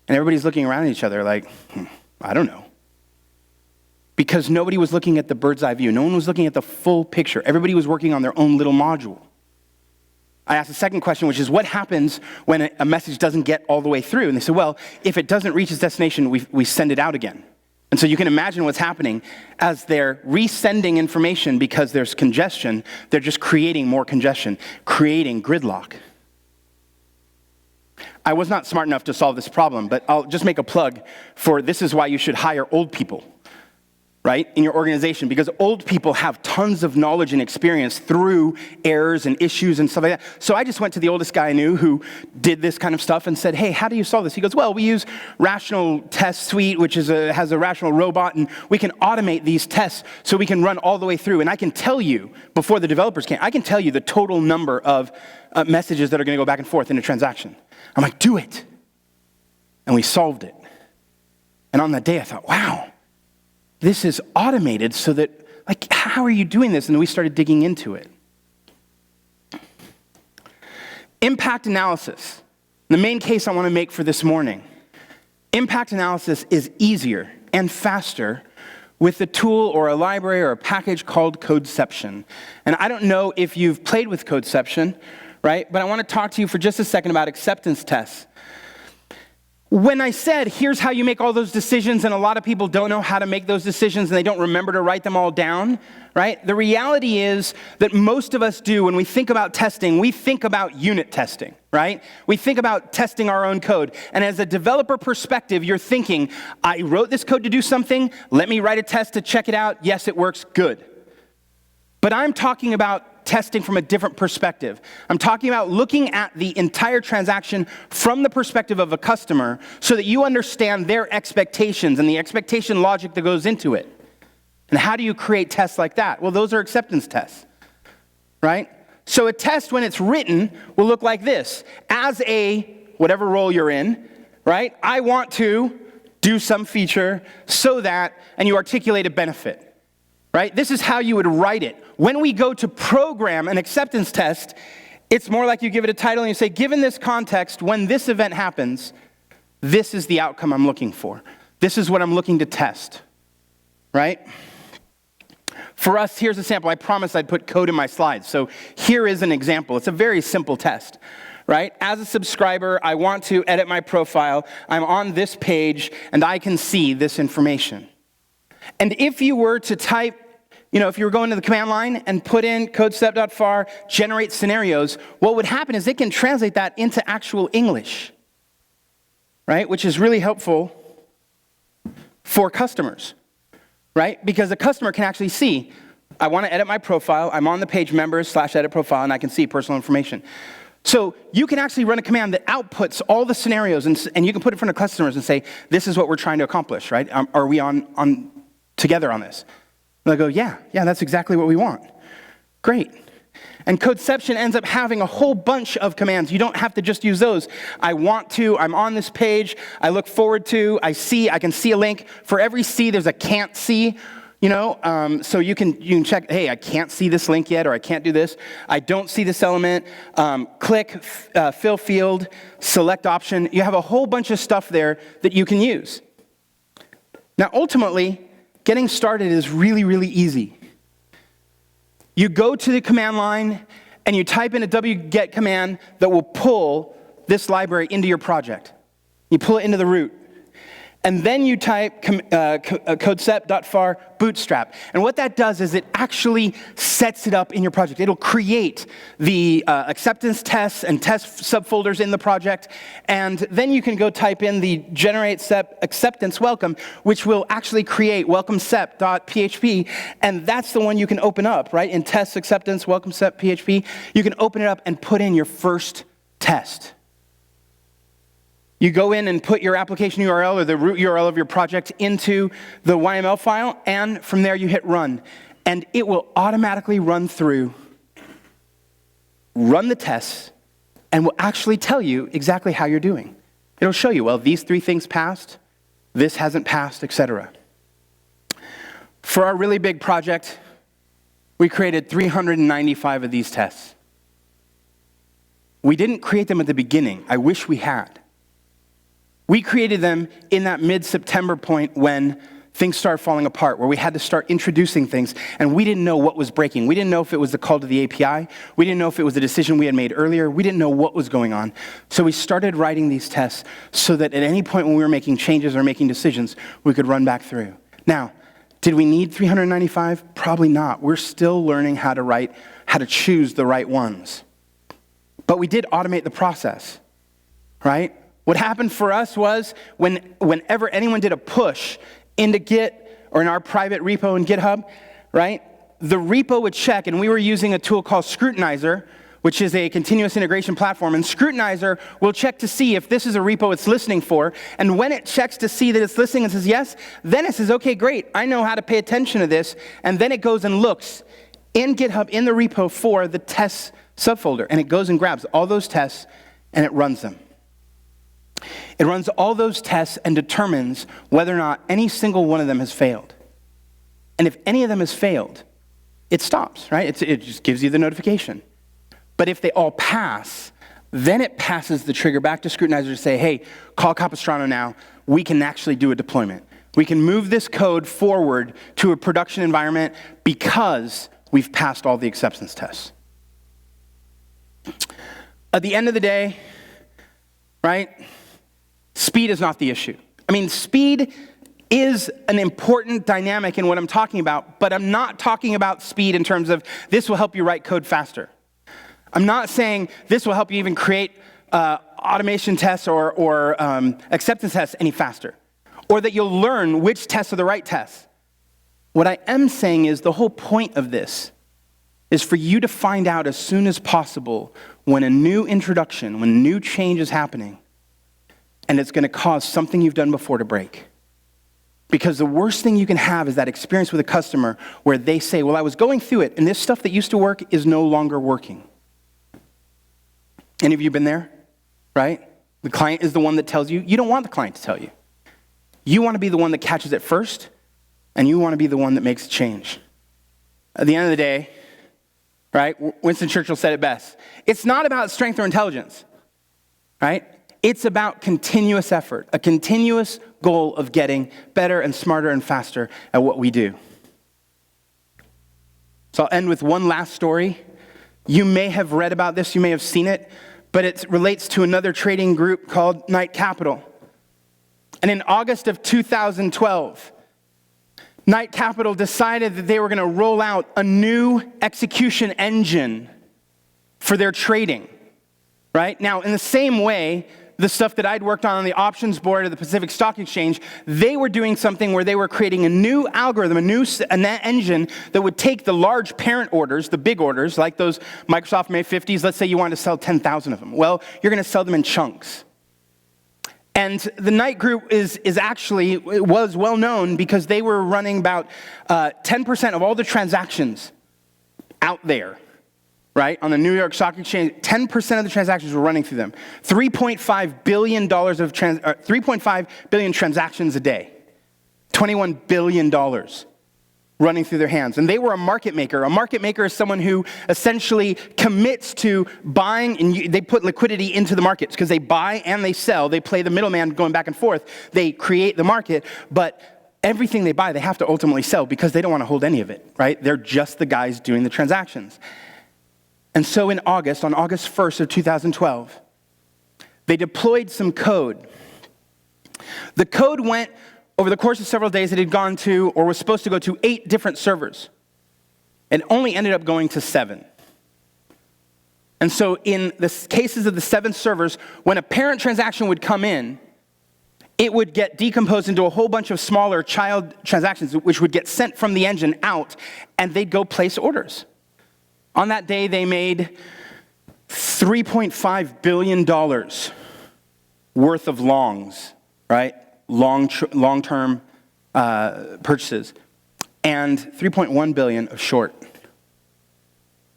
And everybody's looking around at each other like, I don't know. Because nobody was looking at the bird's eye view. No one was looking at the full picture. Everybody was working on their own little module. I asked the second question, which is what happens when a message doesn't get all the way through? And they said, well, if it doesn't reach its destination, we send it out again. And so you can imagine what's happening as they're resending information because there's congestion. They're just creating more congestion, creating gridlock. I was not smart enough to solve this problem, but I'll just make a plug for this is why you should hire old people, right, in your organization, because old people have tons of knowledge and experience through errors and issues and stuff like that. So I just went to the oldest guy I knew who did this kind of stuff and said, hey, how do you solve this? He goes, well, we use Rational Test Suite, which is has a rational robot, and we can automate these tests so we can run all the way through. And I can tell you, before the developers can, I can tell you the total number of messages that are going to go back and forth in a transaction. I'm like, do it. And we solved it. And on that day, I thought, wow, this is automated so that, like, how are you doing this? And we started digging into it. Impact analysis, the main case I want to make for this morning. Impact analysis is easier and faster with a tool or a library or a package called Codeception. And I don't know if you've played with Codeception, right? But I want to talk to you for just a second about acceptance tests. When I said, here's how you make all those decisions, and a lot of people don't know how to make those decisions and they don't remember to write them all down, right? The reality is that most of us do, when we think about testing, we think about unit testing, right? We think about testing our own code. And as a developer perspective, you're thinking, I wrote this code to do something, let me write a test to check it out. Yes, it works, good. But I'm talking about testing from a different perspective. I'm talking about looking at the entire transaction from the perspective of a customer so that you understand their expectations and the expectation logic that goes into it. And how do you create tests like that? Well, those are acceptance tests, right? So a test, when it's written, will look like this. As a, whatever role you're in, right? I want to do some feature so that, and you articulate a benefit. Right? This is how you would write it. When we go to program an acceptance test, it's more like you give it a title and you say, given this context, when this event happens, this is the outcome I'm looking for. This is what I'm looking to test. Right? For us, here's a sample. I promised I'd put code in my slides. So here is an example. It's a very simple test. Right? As a subscriber, I want to edit my profile. I'm on this page and I can see this information. And if you were to type, if you were going to the command line and put in codecep.var, generate scenarios, what would happen is it can translate that into actual English, right? Which is really helpful for customers, right? Because the customer can actually see, I want to edit my profile, I'm on the page members/edit profile, and I can see personal information. So you can actually run a command that outputs all the scenarios, and you can put it in front of customers and say, this is what we're trying to accomplish, right? Are we on together on this? And they'll go, yeah, that's exactly what we want. Great. And Codeception ends up having a whole bunch of commands. You don't have to just use those. I want to, I'm on this page, I look forward to, I can see a link. For every C, there's a can't see, so you can check, hey, I can't see this link yet, or I can't do this. I don't see this element. Click, fill field, select option. You have a whole bunch of stuff there that you can use. Now, ultimately, getting started is really, really easy. You go to the command line and you type in a wget command that will pull this library into your project. You pull it into the root. And then you type codecep.var bootstrap. And what that does is it actually sets it up in your project. It'll create the acceptance tests and test subfolders in the project. And then you can go type in the generate sep acceptance welcome, which will actually create welcomesep.php. And that's the one you can open up, right? In test acceptance welcome sep PHP, you can open it up and put in your first test. You go in and put your application URL or the root URL of your project into the YML file, and from there you hit run. And it will automatically run through, run the tests, and will actually tell you exactly how you're doing. It'll show you, well, these 3 things passed, this hasn't passed, etc. For our really big project, we created 395 of these tests. We didn't create them at the beginning. I wish we had. We created them in that mid-September point when things started falling apart, where we had to start introducing things, and we didn't know what was breaking. We didn't know if it was the call to the API. We didn't know if it was a decision we had made earlier. We didn't know what was going on. So we started writing these tests so that at any point when we were making changes or making decisions, we could run back through. Now, did we need 395? Probably not. We're still learning how to choose the right ones. But we did automate the process, right? What happened for us was whenever anyone did a push into Git or in our private repo in GitHub, right, the repo would check, and we were using a tool called Scrutinizer, which is a continuous integration platform, and Scrutinizer will check to see if this is a repo it's listening for, and when it checks to see that it's listening and says yes, then it says, okay, great, I know how to pay attention to this, and then it goes and looks in GitHub, in the repo for the tests subfolder, and it goes and grabs all those tests, and it runs them. It runs all those tests and determines whether or not any single one of them has failed. And if any of them has failed, it stops, right? It just gives you the notification. But if they all pass, Then it passes the trigger back to scrutinizer to say, hey, call Capistrano now. We can actually do a deployment. We can move this code forward to a production environment because we've passed all the acceptance tests. At the end of the day, right, speed is not the issue. I mean, speed is an important dynamic in what I'm talking about, but I'm not talking about speed in terms of this will help you write code faster. I'm not saying this will help you even create automation tests or acceptance tests any faster, or that you'll learn which tests are the right tests. What I am saying is the whole point of this is for you to find out as soon as possible when a new introduction, when new change is happening, and it's going to cause something you've done before to break. Because the worst thing you can have is that experience with a customer where they say, well, I was going through it, and this stuff that used to work is no longer working. Any of you been there, right? The client is the one that tells you. You don't want the client to tell you. You want to be the one that catches it first, and you want to be the one that makes a change. At the end of the day, right, Winston Churchill said it best. It's not about strength or intelligence, right? It's about continuous effort, a continuous goal of getting better and smarter and faster at what we do. So I'll end with one last story. You may have read about this, you may have seen it, but it relates to another trading group called Knight Capital. And in August of 2012, Knight Capital decided that they were going to roll out a new execution engine for their trading, right? Now, in the same way, the stuff that I'd worked on the options board of the Pacific Stock Exchange, they were doing something where they were creating a new algorithm, an engine that would take the large parent orders, the big orders, like those Microsoft May 50s. Let's say you wanted to sell 10,000 of them. Well, you're going to sell them in chunks. And the Knight Group was well known because they were running about 10% of all the transactions out there, right? On the New York Stock Exchange, 10% of the transactions were running through them. $3.5 billion transactions a day. $21 billion running through their hands. And they were a market maker. A market maker is someone who essentially commits to buying, and they put liquidity into the markets because they buy and they sell. They play the middleman going back and forth. They create the market, but everything they buy, they have to ultimately sell because they don't want to hold any of it, right? They're just the guys doing the transactions. And so in August, on August 1st of 2012, they deployed some code. The code went, over the course of several days, it had gone to, or was supposed to go to, 8 different servers. It only ended up going to 7. And so in the cases of the 7 servers, when a parent transaction would come in, it would get decomposed into a whole bunch of smaller child transactions, which would get sent from the engine out, and they'd go place orders. On that day, they made $3.5 billion worth of longs, right? Long-term purchases, and $3.1 billion of short.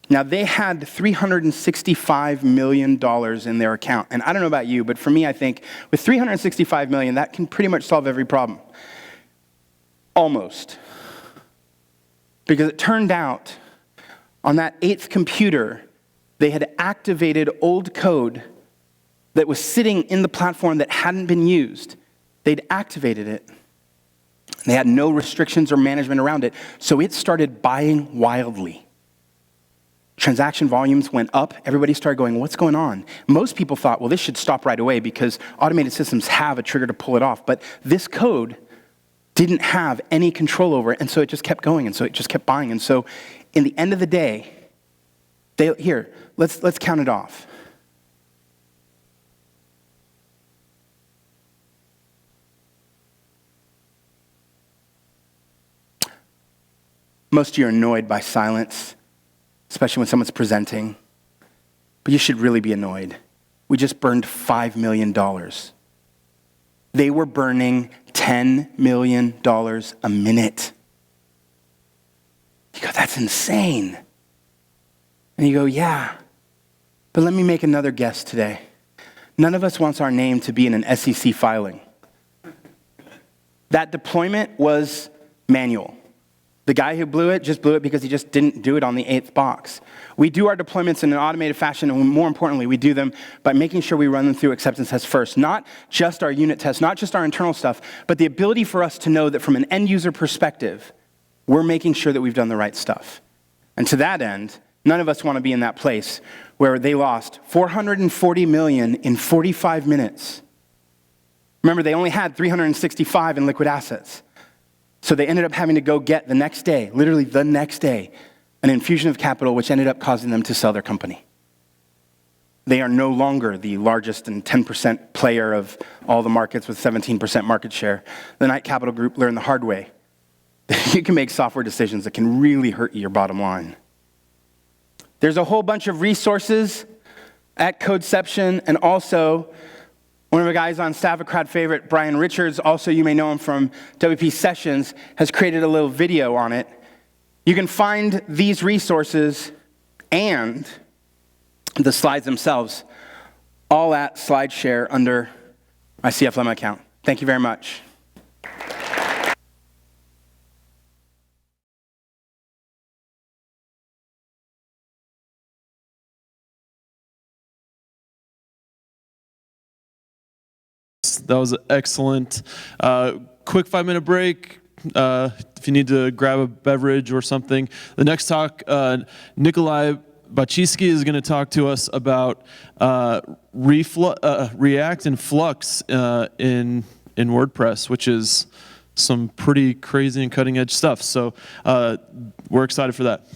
Now, they had $365 million in their account. And I don't know about you, but for me, I think with $365 million, that can pretty much solve every problem. Almost. Because it turned out, on that 8th computer, they had activated old code that was sitting in the platform that hadn't been used. They'd activated it. They had no restrictions or management around it, so it started buying wildly. Transaction volumes went up. Everybody started going, what's going on? Most people thought, well, this should stop right away because automated systems have a trigger to pull it off. But this code didn't have any control over it, and so it just kept going, and so it just kept buying. And so in the end of the day, let's count it off. Most of you are annoyed by silence, especially when someone's presenting. But you should really be annoyed. We just burned $5 million. They were burning $10 million a minute. You go, that's insane. And you go, yeah. But let me make another guess today. None of us wants our name to be in an SEC filing. That deployment was manual. The guy who blew it just blew it because he just didn't do it on the 8th box. We do our deployments in an automated fashion, and more importantly, we do them by making sure we run them through acceptance tests first. Not just our unit tests, not just our internal stuff, but the ability for us to know that from an end user perspective, we're making sure that we've done the right stuff. And to that end, none of us want to be in that place where they lost $440 million in 45 minutes. Remember, they only had 365 in liquid assets. So they ended up having to go get the next day, literally the next day, an infusion of capital which ended up causing them to sell their company. They are no longer the largest and 10% player of all the markets with 17% market share. The Knight Capital Group learned the hard way that you can make software decisions that can really hurt your bottom line. There's a whole bunch of resources at Codeception, and also one of the guys on staff, a crowd favorite, Brian Richards, also you may know him from WP Sessions, has created a little video on it. You can find these resources and the slides themselves all at SlideShare under my CF Lemma account. Thank you very much. That was excellent. Quick 5-minute break. If you need to grab a beverage or something. The next talk, Nikolai Bachiski is going to talk to us about React and Flux in WordPress, which is some pretty crazy and cutting edge stuff. So we're excited for that.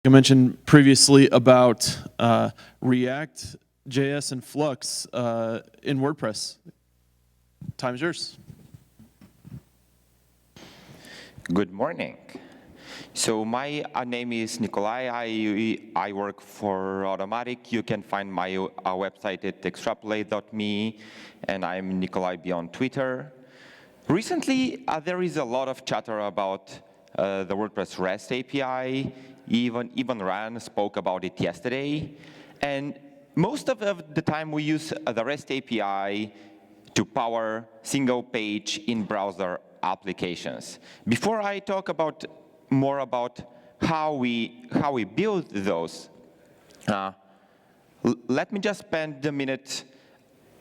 I mentioned previously about React JS and Flux in WordPress. Time's yours. Good morning. So my name is Nikolai. I work for Automatic. You can find my website at extrapolate.me, and I'm Nikolai beyond Twitter. Recently, there is a lot of chatter about the WordPress REST API. Even Ryan spoke about it yesterday. And most of the time, we use the REST API to power single-page in-browser applications. Before I talk more about how we build those, let me just spend a minute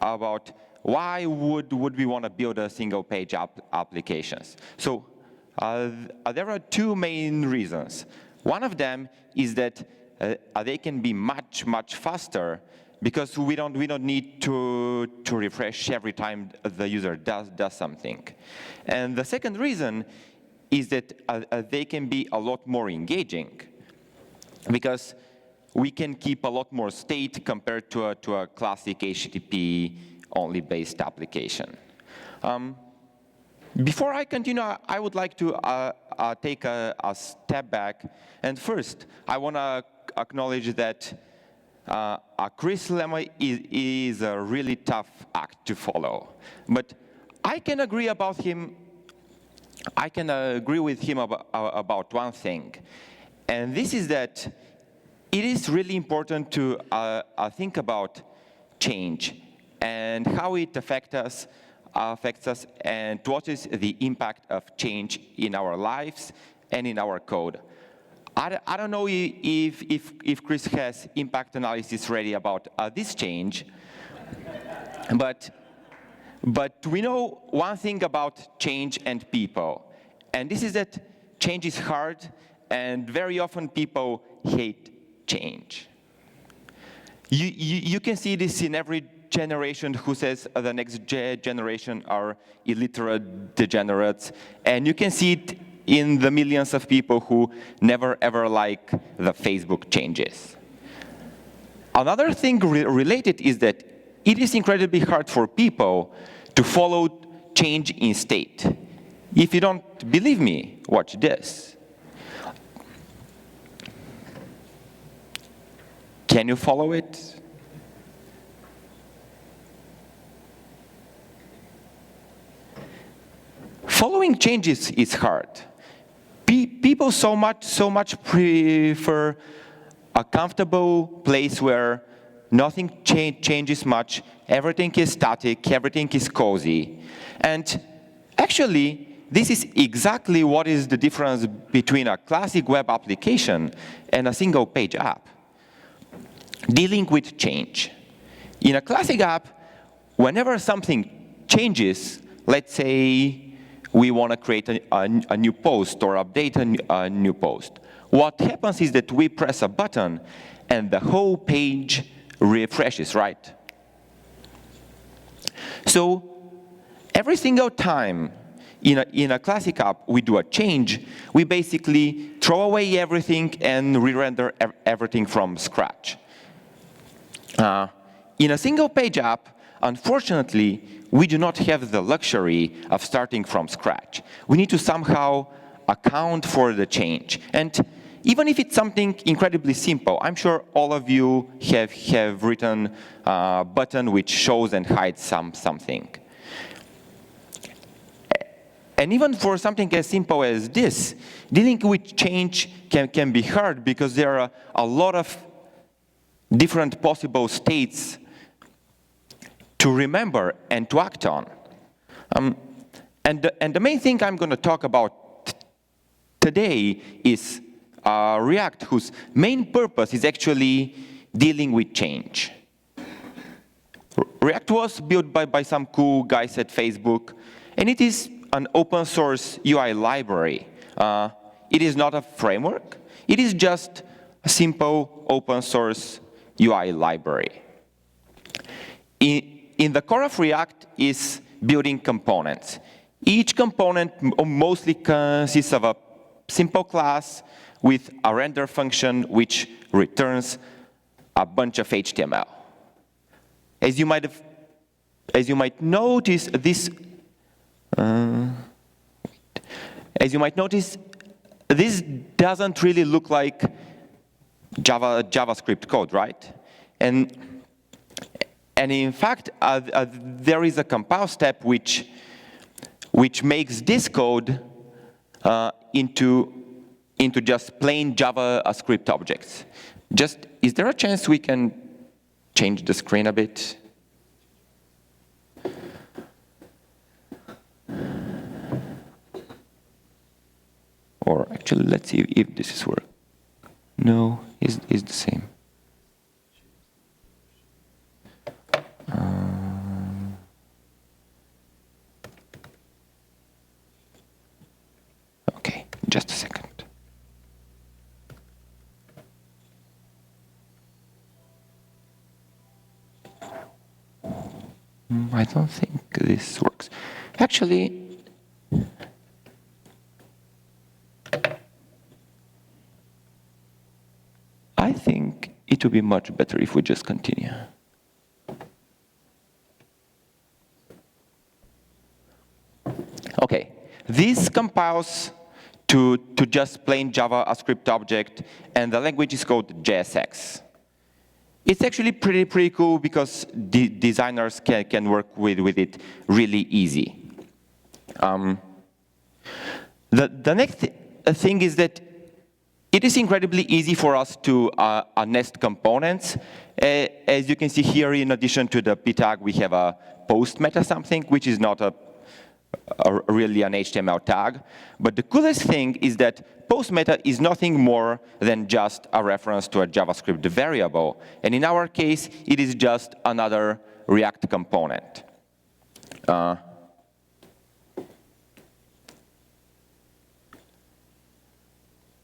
about why would we want to build a single-page applications. So there are two main reasons. One of them is that they can be much faster because we don't need to refresh every time the user does something. And the second reason is that they can be a lot more engaging because we can keep a lot more state compared to a classic HTTP only based application. Before I continue, I would like to take a step back. And first, I want to acknowledge that Chris Lemma is a really tough act to follow. But I can agree with him about one thing. And this is that it is really important to think about change and how it affects us, and what is the impact of change in our lives and in our code. I don't know if Chris has impact analysis ready about this change, but we know one thing about change and people, and this is that change is hard, and very often people hate change. You can see this in every generation who says the next generation are illiterate degenerates, and you can see it in the millions of people who never ever like the Facebook changes. Another thing related is that it is incredibly hard for people to follow change in state. If you don't believe me, watch this. Can you follow it? Following changes is hard. People so much prefer a comfortable place where nothing changes much, everything is static, everything is cozy. And actually, this is exactly what is the difference between a classic web application and a single-page app. Dealing with change. In a classic app, whenever something changes, let's say we want to create a new post or update a new post. What happens is that we press a button and the whole page refreshes, right? So every single time in a classic app we do a change, we basically throw away everything and re-render everything from scratch. In a single-page app, unfortunately, we do not have the luxury of starting from scratch. We need to somehow account for the change. And even if it's something incredibly simple, I'm sure all of you have written a button which shows and hides something. And even for something as simple as this, dealing with change can be hard because there are a lot of different possible states to remember and to act on. And the main thing I'm going to talk about today is React, whose main purpose is actually dealing with change. React was built by some cool guys at Facebook, and it is an open source UI library. It is not a framework. It is just a simple open source UI library. In the core of React is building components. Each component mostly consists of a simple class with a render function which returns a bunch of HTML. as you might notice, this this doesn't really look like JavaScript code, right? And in fact, there is a compile step which makes this code into just plain JavaScript objects. Is there a chance we can change the screen a bit? Or actually, let's see if this is working. No, it's the same. Okay, just a second. I don't think this works. Actually, I think it would be much better if we just continue. Okay, this compiles to just plain JavaScript object, and the language is called JSX. It's actually pretty cool because designers can work with it really easy. The next thing is that it is incredibly easy for us to nest components. As you can see here, in addition to the p tag, we have a post meta something, which is not really an HTML tag. But the coolest thing is that post meta is nothing more than just a reference to a JavaScript variable. And in our case, it is just another React component.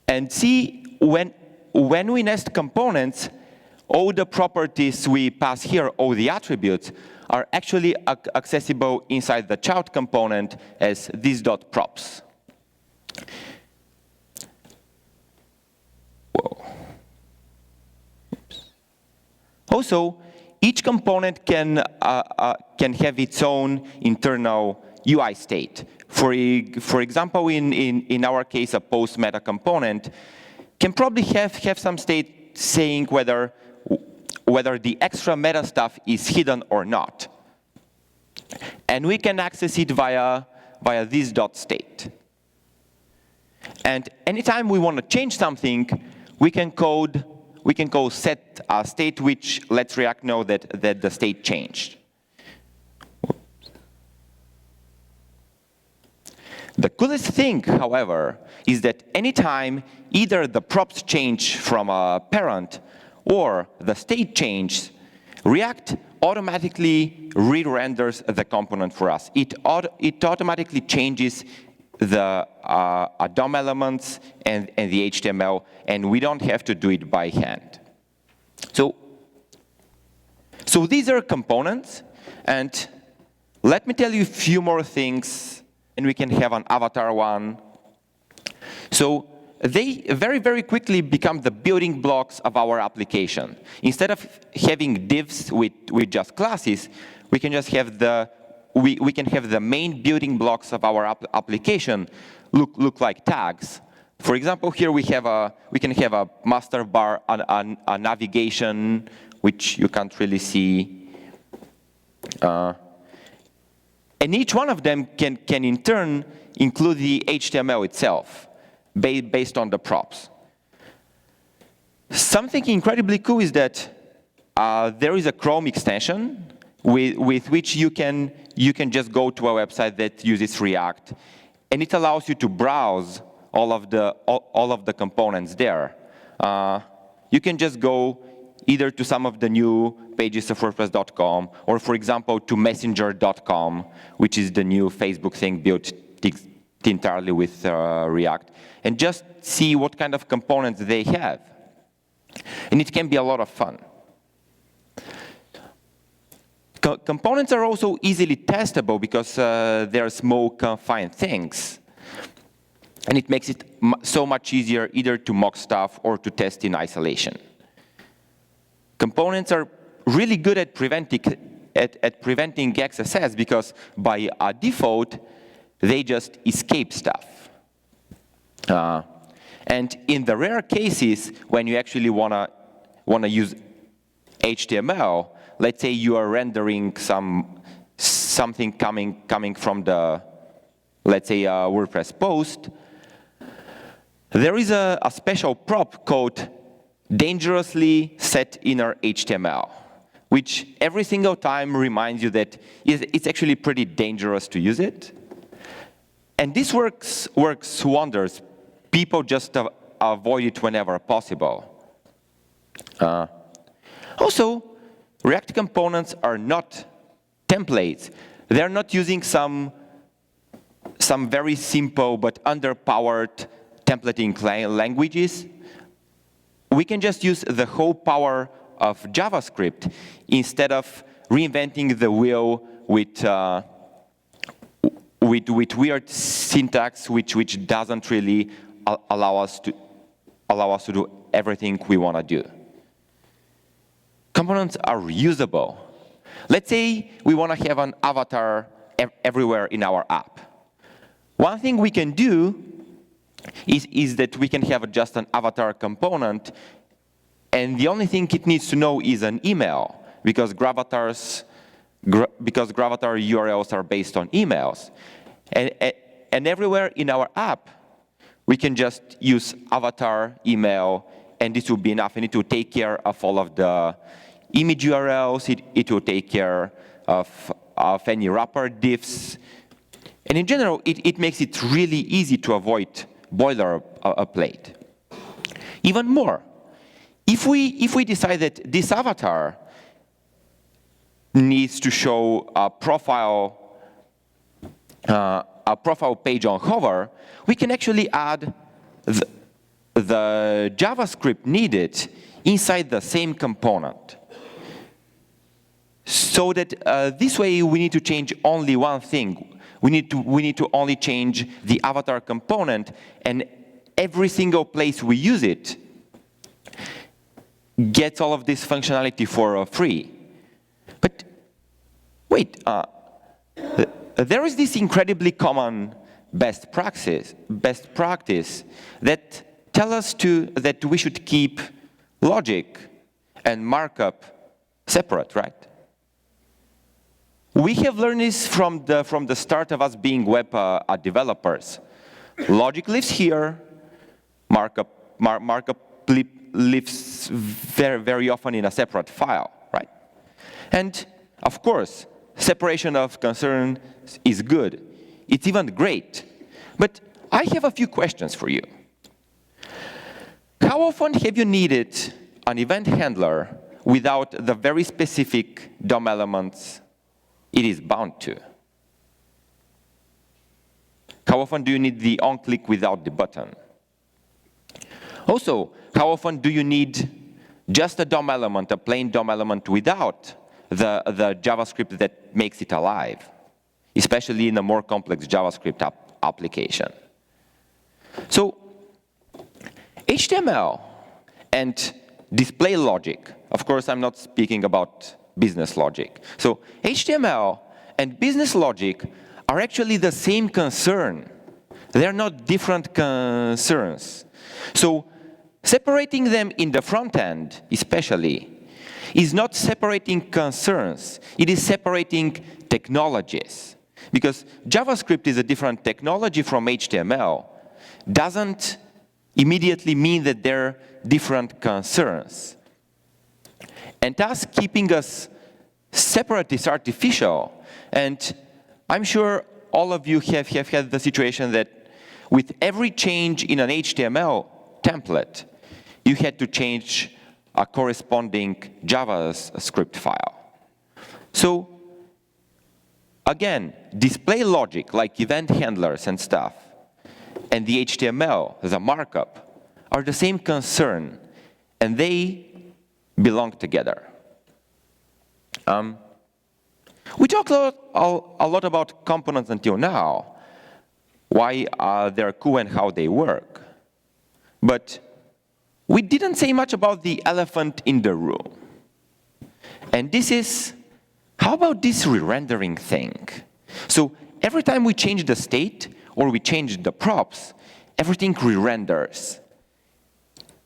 And see, when we nest components, all the properties we pass here, all the attributes, are actually accessible inside the child component as this.props. Whoa. Oops. Also, each component can have its own internal UI state. For example, in our case, a post meta component can probably have some state saying whether the extra meta stuff is hidden or not. And we can access it via this .state. And anytime we want to change something, we can call set a state which lets React know that the state changed. The coolest thing, however, is that anytime either the props change from a parent or the state changes, React automatically re-renders the component for us. It automatically changes the DOM elements and the HTML, and we don't have to do it by hand. So these are components, and let me tell you a few more things, and we can have an avatar one. So they very, very quickly become the building blocks of our application. Instead of having divs with just classes, we can just have the main building blocks of our application look like tags. For example, here we can have a master bar, a navigation, which you can't really see. And each one of them can in turn include the HTML itself, based on the props. Something incredibly cool is that there is a Chrome extension with which you can just go to a website that uses React, and it allows you to browse all of the components there. You can just go either to some of the new pages of WordPress.com, or for example to Messenger.com, which is the new Facebook thing built entirely with React, and just see what kind of components they have. And it can be a lot of fun. Components are also easily testable because they're small, confined things. And it makes it so much easier either to mock stuff or to test in isolation. Components are really good at preventing XSS because by default, they just escape stuff. And in the rare cases when you actually wanna use HTML, let's say you are rendering something coming from the, let's say, a WordPress post, there is a special prop called dangerously set inner HTML, which every single time reminds you that it's actually pretty dangerous to use it. And this works wonders. People just avoid it whenever possible. Also, React components are not templates. They're not using some very simple but underpowered templating languages. We can just use the whole power of JavaScript instead of reinventing the wheel with weird syntax, which doesn't really allow us to do everything we want to do. Components are reusable. Let's say we want to have an avatar everywhere in our app. One thing we can do is that we can have just an avatar component, and the only thing it needs to know is an email, because gravatar URLs are based on emails. And everywhere in our app, we can just use avatar, email, and this will be enough. And it will take care of all of the image URLs. It will take care of any wrapper diffs. And in general, it makes it really easy to avoid boilerplate. Even more, if we decide that this avatar needs to show a profile page on hover, we can actually add the JavaScript needed inside the same component. So that this way we need to change only one thing. We need to only change the avatar component, and every single place we use it gets all of this functionality for free. But wait, there is this incredibly common best practice that tell us that we should keep logic and markup separate, right? We have learned this from the start of us being web developers. Logic lives here, markup lives very, very often in a separate file, right? And of course, separation of concern is good. It's even great. But I have a few questions for you. How often have you needed an event handler without the very specific DOM elements it is bound to? How often do you need the on-click without the button? Also, how often do you need just a DOM element, a plain DOM element without the JavaScript that makes it alive, especially in a more complex JavaScript application? So, HTML and display logic, of course I'm not speaking about business logic. So HTML and business logic are actually the same concern. They're not different concerns. So separating them in the front end, especially, is not separating concerns. It is separating technologies. Because JavaScript is a different technology from HTML. Doesn't immediately mean that they're different concerns. And thus, keeping us separate is artificial. And I'm sure all of you have had the situation that with every change in an HTML template, you had to change a corresponding JavaScript file. So, again, display logic, like event handlers and stuff, and the HTML, the markup, are the same concern, and they belong together. We talked a lot about components until now, why they're cool and how they work. But we didn't say much about the elephant in the room. And this is, how about this re-rendering thing? So every time we change the state or we change the props, everything re-renders.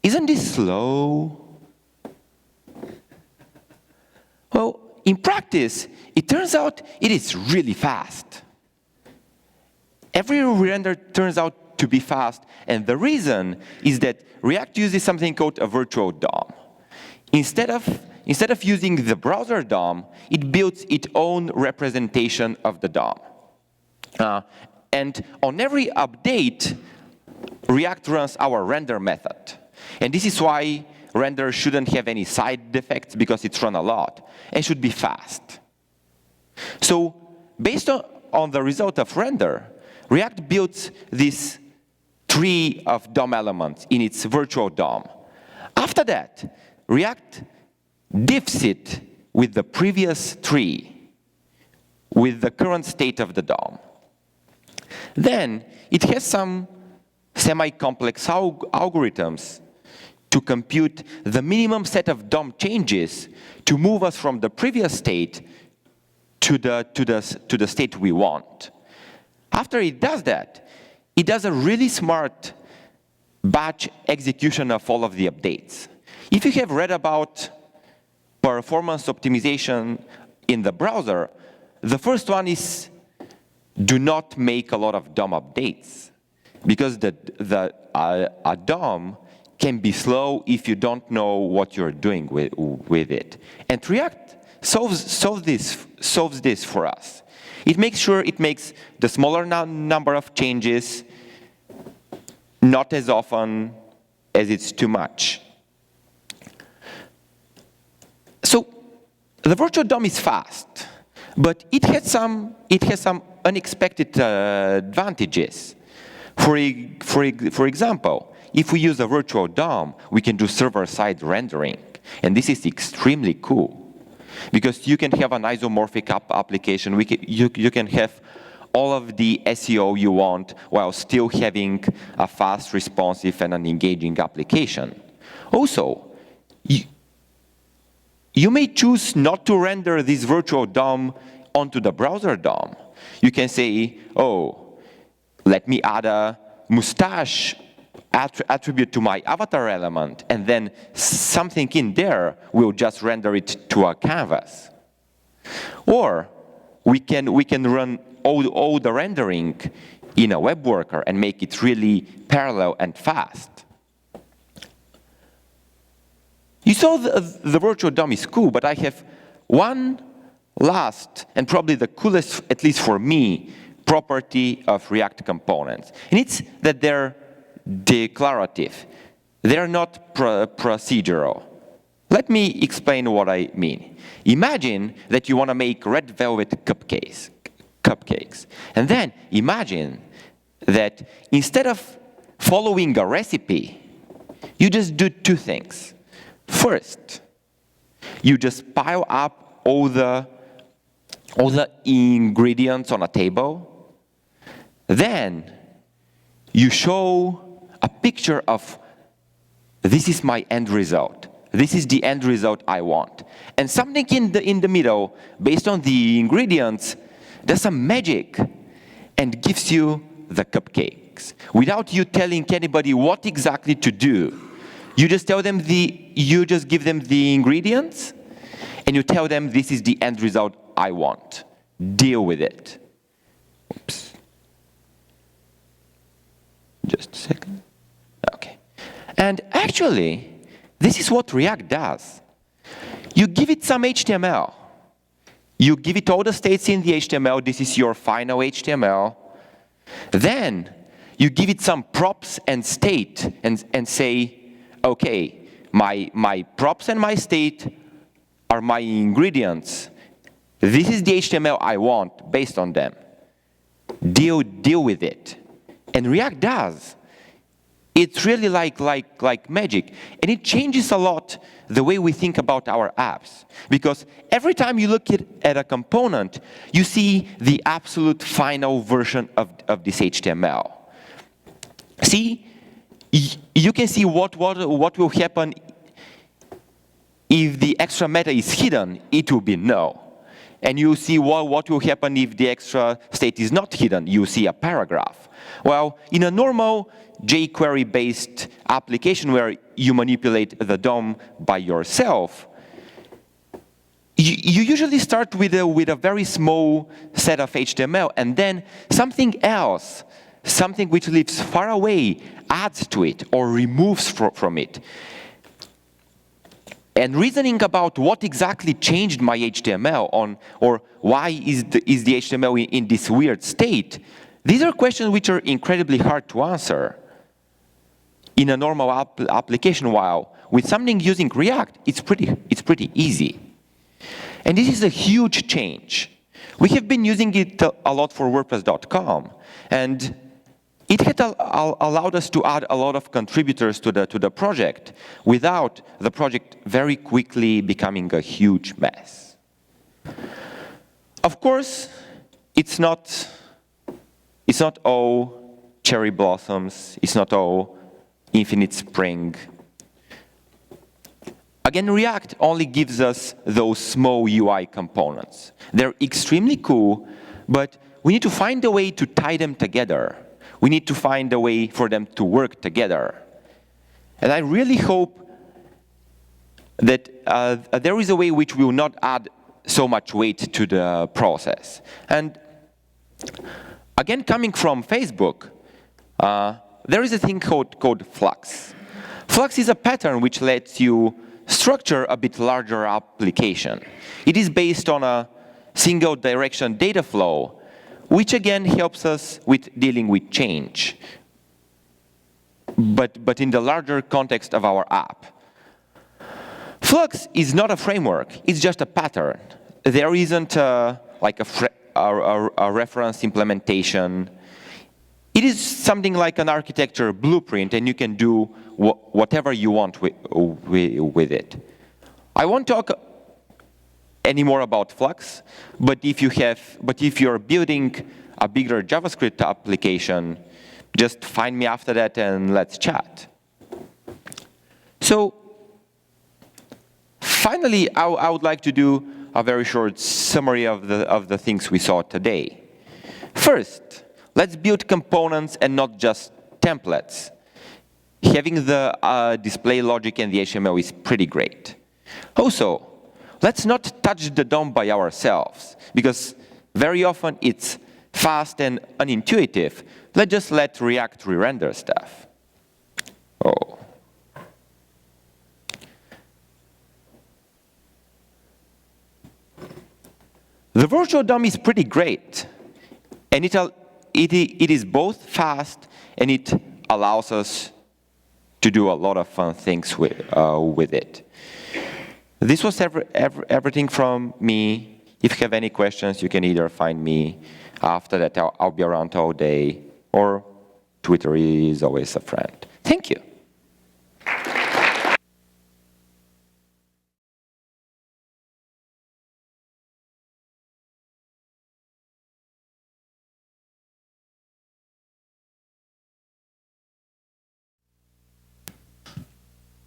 Isn't this slow? Well, in practice, it turns out it is really fast. Every re-render turns out to be fast, and the reason is that React uses something called a virtual DOM. Instead of using the browser DOM, it builds its own representation of the DOM. And on every update, React runs our render method. And this is why render shouldn't have any side effects, because it's run a lot, and should be fast. So based on the result of render, React builds this tree of DOM elements in its virtual DOM. After that, React diffs it with the previous tree, with the current state of the DOM. Then it has some semi-complex algorithms to compute the minimum set of DOM changes to move us from the previous state to the state we want. After it does that, it does a really smart batch execution of all of the updates. If you have read about performance optimization in the browser, the first one is do not make a lot of DOM updates, because a DOM can be slow if you don't know what you're doing with it. And React solves this for us. It makes sure it makes the smaller number of changes not as often as it's too much. So the virtual DOM is fast, but it has some unexpected advantages. For example, if we use a virtual DOM, we can do server-side rendering, and this is extremely cool. Because you can have an isomorphic application, you can have all of the SEO you want while still having a fast, responsive, and an engaging application. Also, you may choose not to render this virtual DOM onto the browser DOM. You can say, oh, let me add a mustache attribute to my avatar element, and then something in there will just render it to a canvas. Or we can run all the rendering in a web worker and make it really parallel and fast. You saw the virtual DOM is cool, but I have one last, and probably the coolest, at least for me, property of React components. And it's that they're declarative. They're not procedural. Let me explain what I mean. Imagine that you want to make red velvet cupcakes. And then imagine that instead of following a recipe, you just do two things. First, you just pile up all the ingredients on a table. Then you show a picture of, this is my end result. This is the end result I want. And something in the middle, based on the ingredients, does some magic and gives you the cupcakes without you telling anybody what exactly to do. You just give them the ingredients, and you tell them this is the end result I want. Deal with it. Oops. Just a second. Okay. And actually, this is what React does. You give it some HTML. You give it all the states in the HTML. This is your final HTML. Then you give it some props and state and say, okay, my props and my state are my ingredients. This is the HTML I want based on them. Deal with it. And React does. It's really like magic. And it changes a lot the way we think about our apps. Because every time you look at a component, you see the absolute final version of this HTML. See, you can see what will happen If the extra meta is hidden, it will be no. And you see what will happen if the extra state is not hidden. You see a paragraph. Well, in a normal jQuery-based application where you manipulate the DOM by yourself, you usually start with a very small set of HTML, and then something else, something which lives far away, adds to it or removes from it. And reasoning about what exactly changed my HTML or why is the HTML in this weird state, these are questions which are incredibly hard to answer in a normal application, while with something using React, it's pretty easy. And this is a huge change. We have been using it a lot for WordPress.com, and it had allowed us to add a lot of contributors to the project without the project very quickly becoming a huge mess. Of course, it's not all cherry blossoms. It's not all infinite spring. Again, React only gives us those small UI components. They're extremely cool, but we need to find a way to tie them together. We need to find a way for them to work together. And I really hope that there is a way which will not add so much weight to the process. And again, coming from Facebook, there is a thing called Flux. Flux is a pattern which lets you structure a bit larger application. It is based on a single direction data flow, which again helps us with dealing with change, but in the larger context of our app. Flux is not a framework, it's just a pattern. There isn't like a reference implementation. It is something like an architecture blueprint, and you can do whatever you want with it. I won't talk any more about Flux, but if you're building a bigger JavaScript application, just find me after that and let's chat. So finally, I would like to do a very short summary of the things we saw today. First, let's build components and not just templates. Having the display logic and the HTML is pretty great. Also, let's not touch the DOM by ourselves, because very often it's fast and unintuitive. Let's just let React re-render stuff. Oh. The virtual DOM is pretty great, and it is both fast and it allows us to do a lot of fun things with it. This was everything from me. If you have any questions, you can either find me. After that, I'll be around all day, or Twitter is always a friend. Thank you.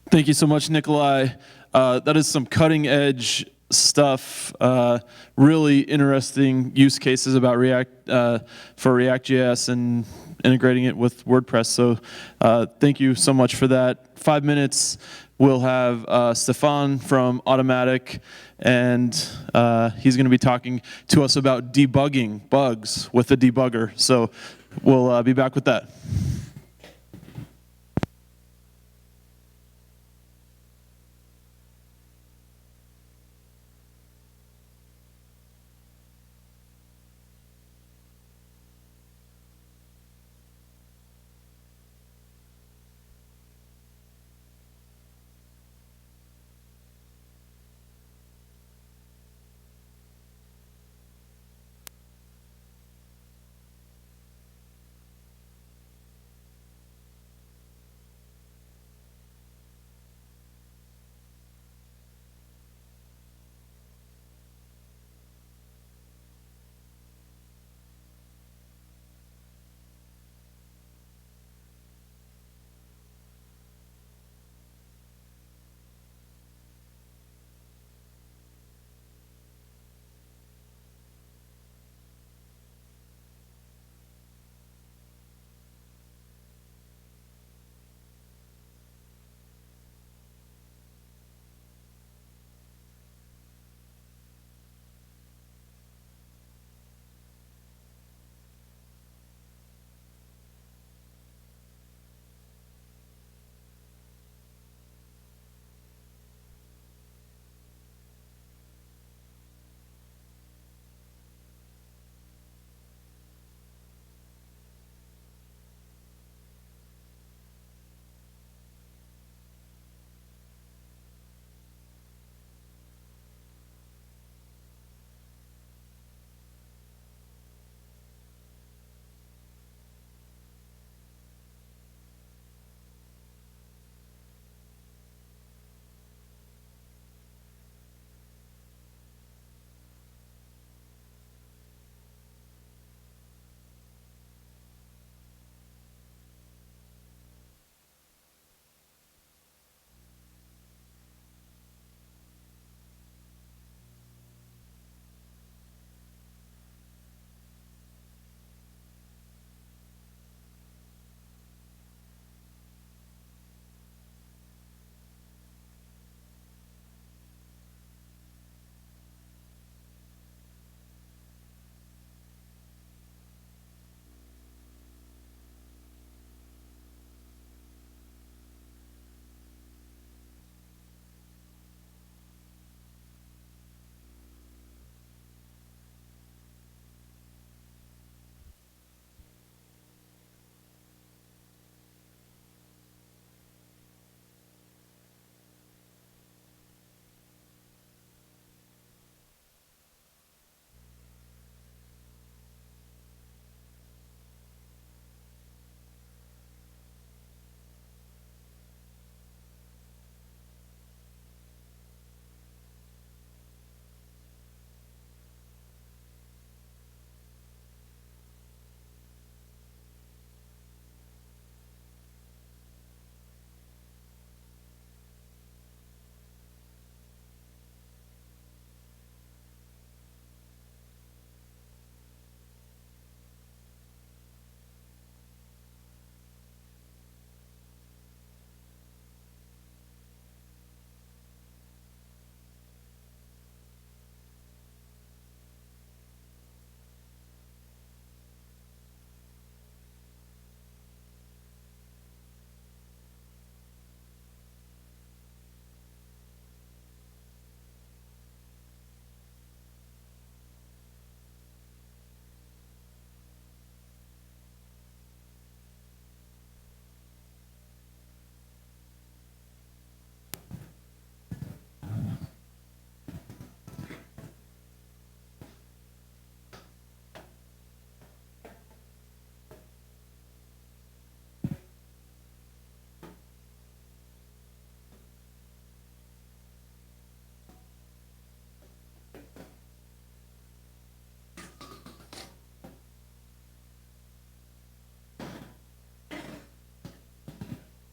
Thank you so much, Nikolai. That is some cutting edge stuff, really interesting use cases about React for React.js and integrating it with WordPress. So thank you so much for that. 5 minutes, we'll have Stefan from Automatic, and he's going to be talking to us about debugging bugs with the debugger. So we'll be back with that.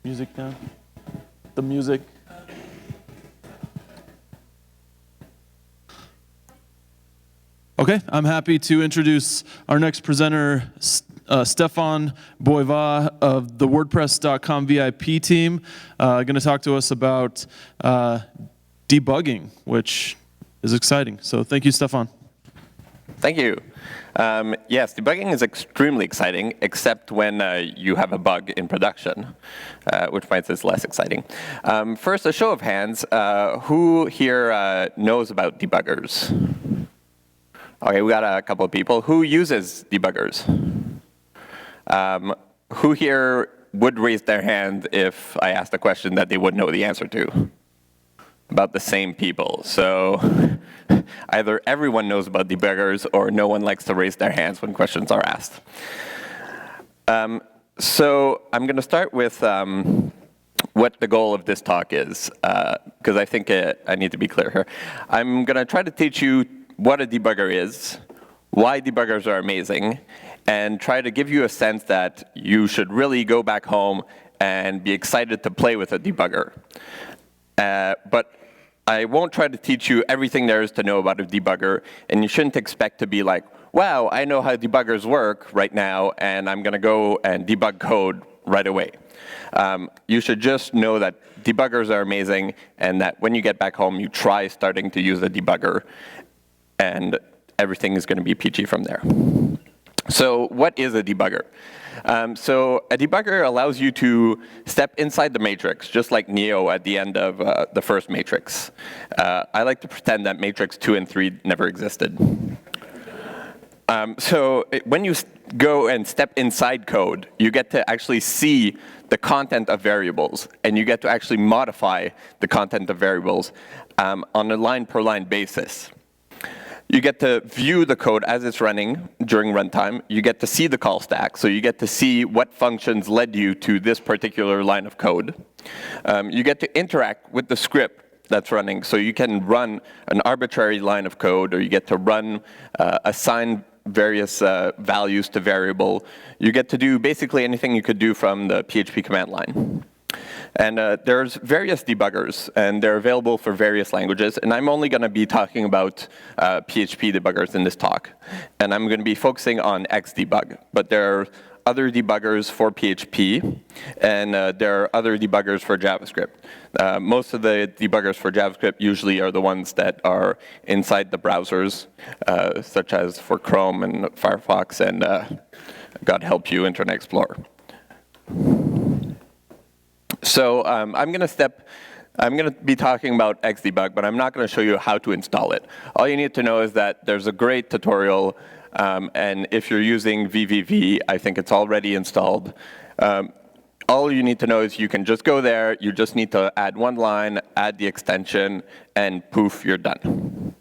Music down. The music. Okay, I'm happy to introduce our next presenter, Stefan Boiva of the WordPress.com VIP team. Going to talk to us about debugging, which is exciting. So thank you, Stefan. Thank you. Yes, debugging is extremely exciting, except when you have a bug in production, which makes it less exciting. First, a show of hands. Who here knows about debuggers? Okay, we got a couple of people. Who uses debuggers? Who here would raise their hand if I asked a question that they would know the answer to? About the same people. So either everyone knows about debuggers or no one likes to raise their hands when questions are asked. So I'm going to start with what the goal of this talk is, because I think I need to be clear here. I'm going to try to teach you what a debugger is, why debuggers are amazing, and try to give you a sense that you should really go back home and be excited to play with a debugger. But I won't try to teach you everything there is to know about a debugger, and you shouldn't expect to be like, wow, I know how debuggers work right now, and I'm going to go and debug code right away. You should just know that debuggers are amazing, and that when you get back home, you try starting to use a debugger, and everything is going to be peachy from there. So what is a debugger? So a debugger allows you to step inside the matrix, just like Neo at the end of the first Matrix. I like to pretend that Matrix 2 and 3 never existed. When you go and step inside code, you get to actually see the content of variables, and you get to actually modify the content of variables on a line-per-line basis. You get to view the code as it's running during runtime. You get to see the call stack, so you get to see what functions led you to this particular line of code. You get to interact with the script that's running, so you can run an arbitrary line of code, or you get to assign various values to variable. You get to do basically anything you could do from the PHP command line. And there's various debuggers, and they're available for various languages. And I'm only going to be talking about PHP debuggers in this talk. And I'm going to be focusing on Xdebug. But there are other debuggers for PHP, and there are other debuggers for JavaScript. Most of the debuggers for JavaScript usually are the ones that are inside the browsers, such as for Chrome and Firefox and, God help you, Internet Explorer. So I'm going to be talking about Xdebug, but I'm not going to show you how to install it. All you need to know is that there's a great tutorial, and if you're using VVV, I think it's already installed. All you need to know is you can just go there, you just need to add one line, add the extension, and poof, you're done.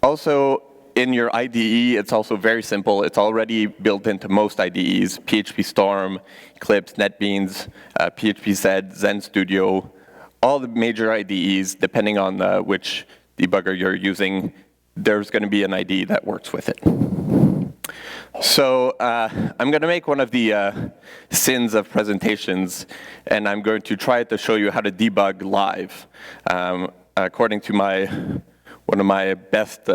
Also, in your IDE, it's also very simple. It's already built into most IDEs, PHP Storm, Eclipse, NetBeans, PHP Zed, Zen Studio, all the major IDEs, depending on which debugger you're using, there's going to be an IDE that works with it. So I'm going to make one of the sins of presentations, and I'm going to try to show you how to debug live, according to one of my best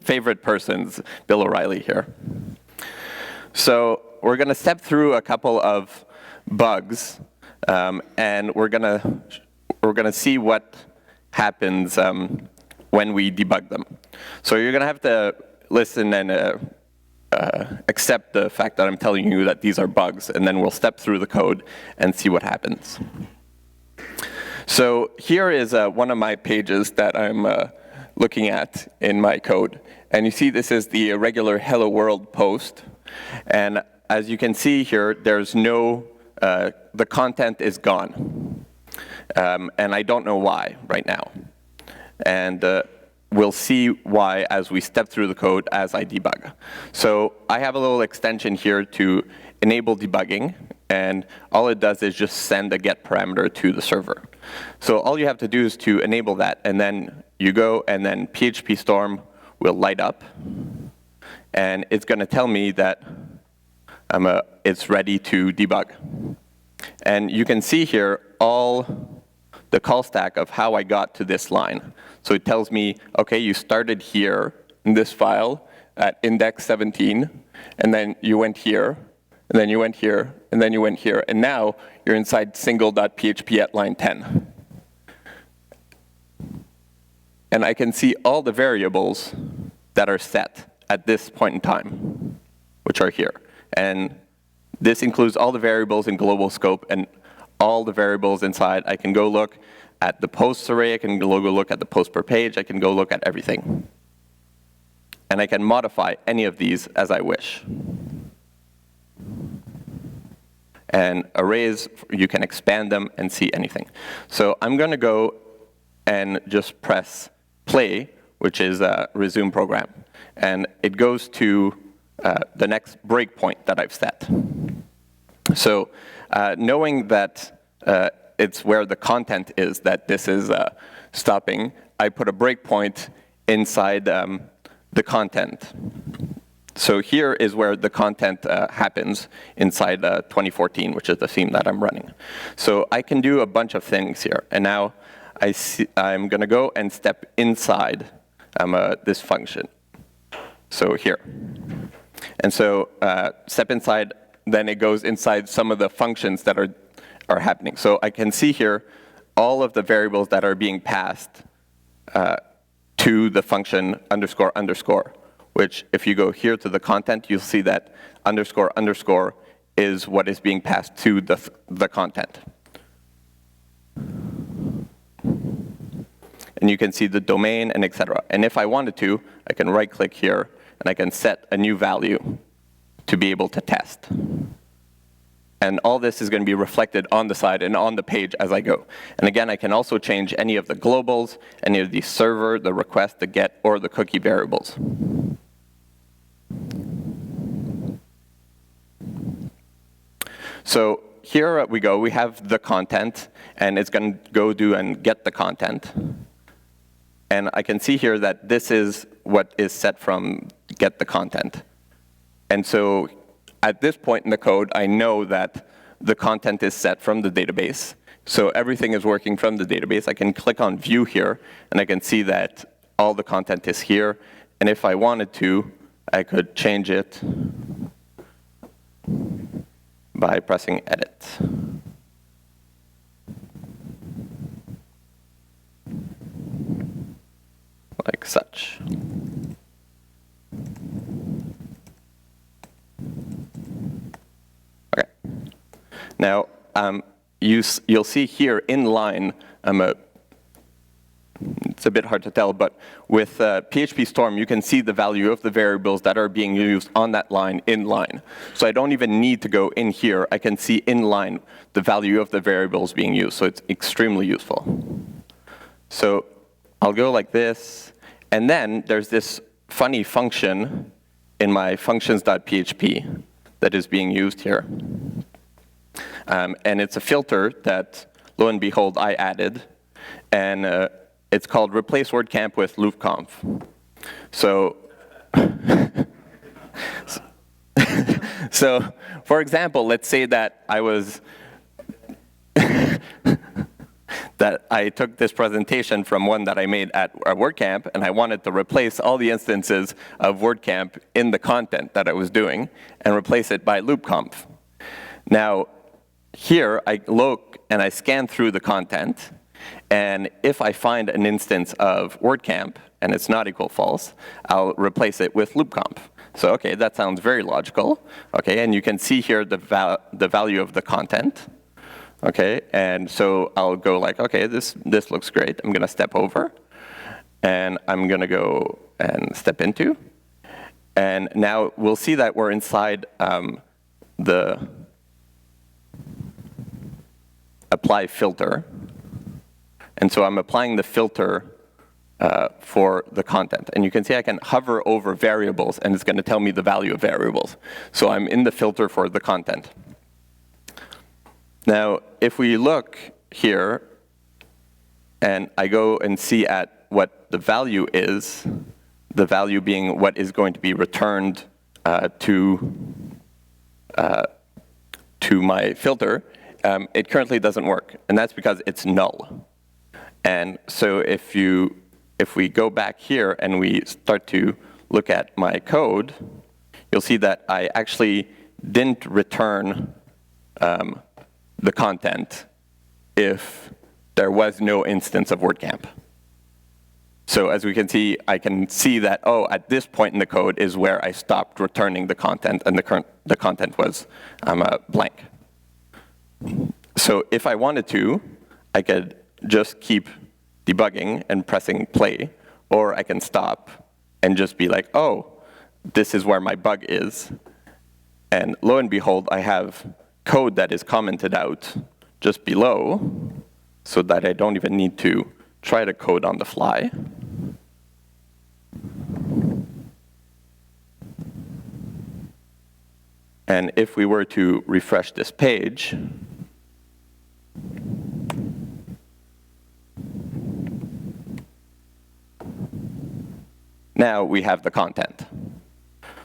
favorite persons, Bill O'Reilly here. So we're going to step through a couple of bugs, and we're going to see what happens when we debug them. So you're going to have to listen and accept the fact that I'm telling you that these are bugs, and then we'll step through the code and see what happens. So here is one of my pages that I'm looking at in my code. And you see this is the regular Hello World post. And as you can see here, there's the content is gone. And I don't know why right now. And we'll see why as we step through the code as I debug. So I have a little extension here to enable debugging. And all it does is just send a get parameter to the server. So all you have to do is to enable that, and then you go, and then PHP Storm will light up, and it's going to tell me that it's ready to debug. And you can see here all the call stack of how I got to this line. So it tells me, okay, you started here in this file at index 17, and then you went here, and then you went here, and then you went here, and now you're inside single.php at line 10. And I can see all the variables that are set at this point in time, which are here. And this includes all the variables in global scope and all the variables inside. I can go look at the posts array, I can go look at the post per page, I can go look at everything. And I can modify any of these as I wish. And arrays, you can expand them and see anything. So I'm going to go and just press play, which is a resume program. And it goes to the next breakpoint that I've set. So knowing that it's where the content is that this is stopping, I put a breakpoint inside the content. So here is where the content happens inside 2014, which is the theme that I'm running. So I can do a bunch of things here. And now I'm going to go and step inside this function. So here. And so step inside, then it goes inside some of the functions that are happening. So I can see here all of the variables that are being passed to the function underscore underscore, which if you go here to the content, you'll see that underscore underscore is what is being passed to the content. And you can see the domain and etc. And if I wanted to, I can right click here and I can set a new value to be able to test. And all this is going to be reflected on the side and on the page as I go. And again, I can also change any of the globals, any of the server, the request, the get, or the cookie variables. So here we go. We have the content, and it's going to go do and get the content. And I can see here that this is what is set from get the content. And so at this point in the code, I know that the content is set from the database. So everything is working from the database. I can click on view here, and I can see that all the content is here. And if I wanted to, I could change it by pressing edit. Like such. Okay. Now, you'll see here in line, it's a bit hard to tell, but with PHP Storm, you can see the value of the variables that are being used on that line in line. So I don't even need to go in here. I can see in line the value of the variables being used. So it's extremely useful. So I'll go like this. And then there's this funny function in my functions.php that is being used here. And it's a filter that, lo and behold, I added. And it's called replace WordCamp with LoopConf. So, so, for example, let's say that I was that I took this presentation from one that I made at WordCamp, and I wanted to replace all the instances of WordCamp in the content that I was doing and replace it by LoopConf. Now, here I look and I scan through the content, and if I find an instance of WordCamp and it's not equal false, I'll replace it with LoopConf. So, okay, that sounds very logical. Okay, and you can see here the value of the content. Okay, and so I'll go like, okay, this looks great. I'm going to step over, and I'm going to go and step into. And now we'll see that we're inside the apply filter. And so I'm applying the filter for the content. And you can see I can hover over variables, and it's going to tell me the value of variables. So I'm in the filter for the content. Now, if we look here, and I go and see at what the value is, the value being what is going to be returned to my filter, it currently doesn't work, and that's because it's null. And so if we go back here and we start to look at my code, you'll see that I actually didn't return the content if there was no instance of WordCamp. So as we can see, I can see that, oh, at this point in the code is where I stopped returning the content, and the content was blank. So if I wanted to, I could just keep debugging and pressing play, or I can stop and just be like, oh, this is where my bug is. And lo and behold, I have code that is commented out just below, so that I don't even need to try to code on the fly. And if we were to refresh this page, now we have the content.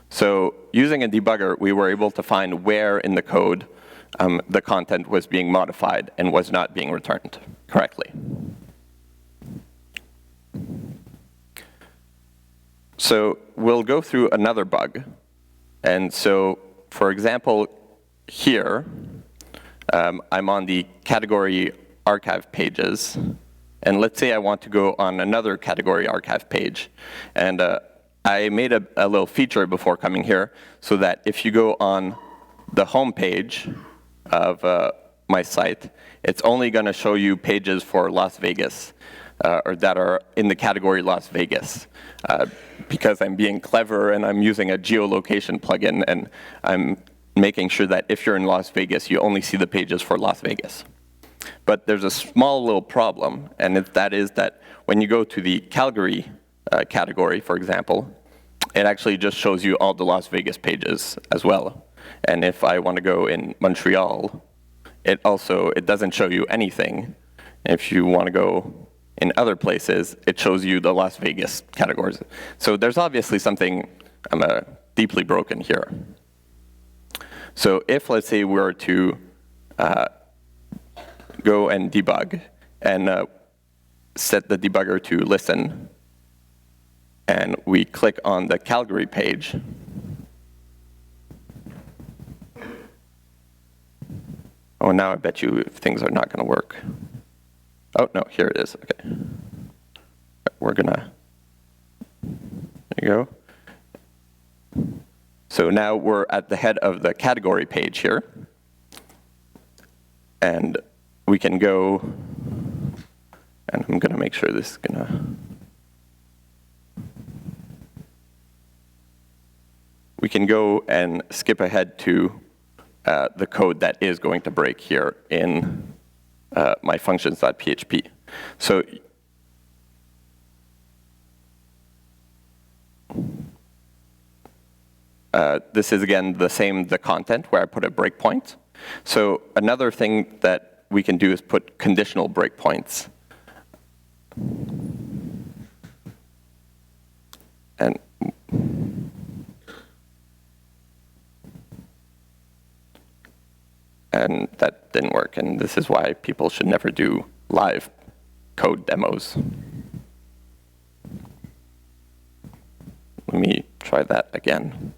So using a debugger, we were able to find where in the code the content was being modified and was not being returned correctly. So we'll go through another bug. And so, for example, here, I'm on the category archive pages. And let's say I want to go on another category archive page. And I made a little feature before coming here so that if you go on the home page of my site, it's only going to show you pages for Las Vegas, or that are in the category Las Vegas. Because I'm being clever and I'm using a geolocation plugin, and I'm making sure that if you're in Las Vegas, you only see the pages for Las Vegas. But there's a small little problem, and that is that when you go to the Calgary category, for example, it actually just shows you all the Las Vegas pages as well. And if I want to go in Montreal, it doesn't show you anything. If you want to go in other places, it shows you the Las Vegas categories. So there's obviously something deeply broken here. So if, let's say, we were to go and debug and set the debugger to listen, and we click on the Calgary page, oh, now I bet you things are not going to work. Oh, no, here it is. Okay. We're going to, there you go. So now we're at the head of the category page here. And we can go, and I'm going to make sure this is going to, we can go and skip ahead to the code that is going to break here in my functions.php. So this is, again, the content where I put a breakpoint. So another thing that we can do is put conditional breakpoints. And that didn't work, and this is why people should never do live code demos. Let me try that again.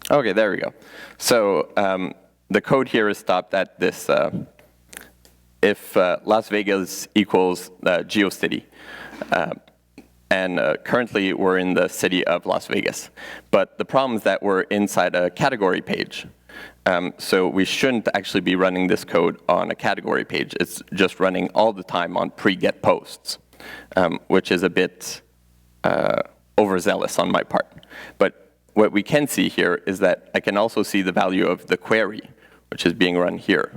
Okay, there we go. So the code here is stopped at this if Las Vegas equals GeoCity. And currently we're in the city of Las Vegas. But the problem is that we're inside a category page. So we shouldn't actually be running this code on a category page. It's just running all the time on pre-get posts, which is a bit overzealous on my part. But what we can see here is that I can also see the value of the query, which is being run here.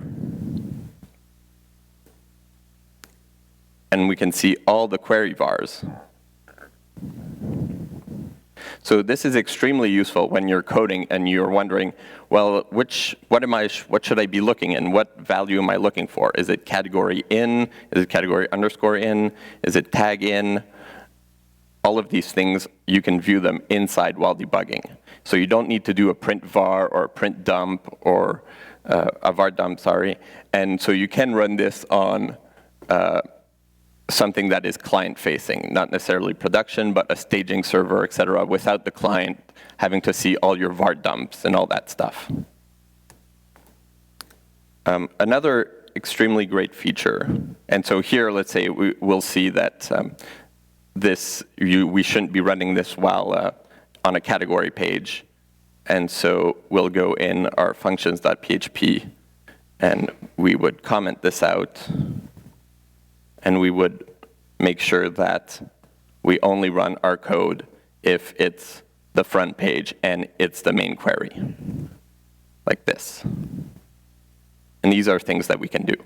And we can see all the query vars. So this is extremely useful when you're coding and you're wondering, well, what should I be looking in? What value am I looking for? Is it category in? Is it category underscore in? Is it tag in? all of these things, you can view them inside while debugging. So you don't need to do a print var or a print dump or a var dump, sorry. And so you can run this on something that is client-facing, not necessarily production, but a staging server, et cetera, without the client having to see all your var dumps and all that stuff. Another extremely great feature, and so here, let's say we'll see that we shouldn't be running this while on a category page. And so we'll go in our functions.php, and we would comment this out, and we would make sure that we only run our code if it's the front page and it's the main query, like this. And these are things that we can do.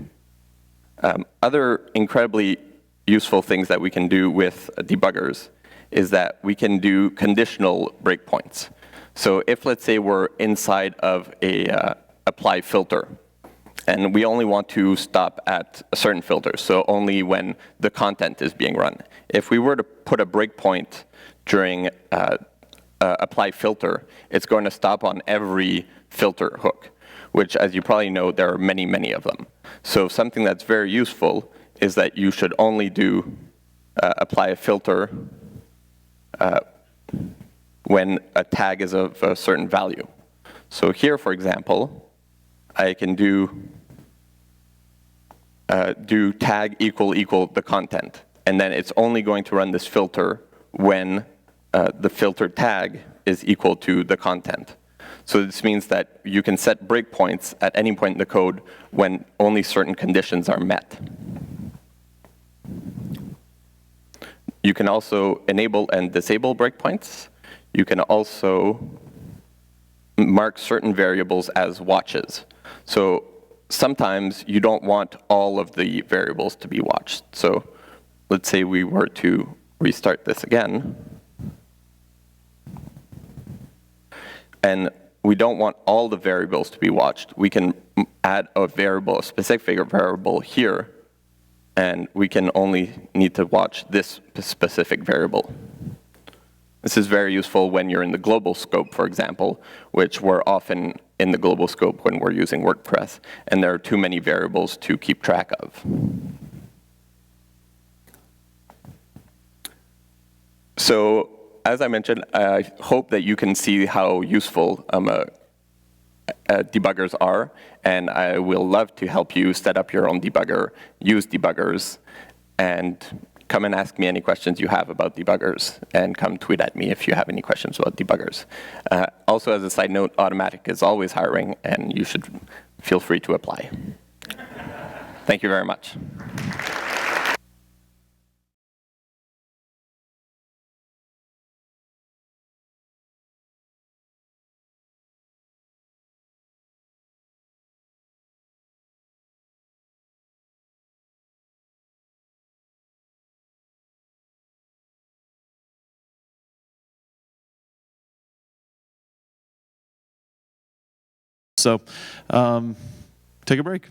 Other incredibly useful things that we can do with debuggers is that we can do conditional breakpoints. So if, let's say, we're inside of a apply filter, and we only want to stop at a certain filter, so only when the content is being run. If we were to put a breakpoint during apply filter, it's going to stop on every filter hook, which, as you probably know, there are many, many of them. So something that's very useful is that you should only do apply a filter when a tag is of a certain value. So here, for example, I can do tag equal the content, and then it's only going to run this filter when the filter tag is equal to the content. So this means that you can set breakpoints at any point in the code when only certain conditions are met. You can also enable and disable breakpoints. You can also mark certain variables as watches. So sometimes you don't want all of the variables to be watched. So let's say we were to restart this again. And we don't want all the variables to be watched. We can add a variable, a specific variable here, and we can only need to watch this specific variable. This is very useful when you're in the global scope, for example, which we're often in the global scope when we're using WordPress, and there are too many variables to keep track of. So, as I mentioned, I hope that you can see how useful debuggers are, and I will love to help you set up your own debugger, use debuggers, and come and ask me any questions you have about debuggers, and come tweet at me if you have any questions about debuggers. Also, as a side note, Automatic is always hiring, and you should feel free to apply. Thank you very much. So take a break.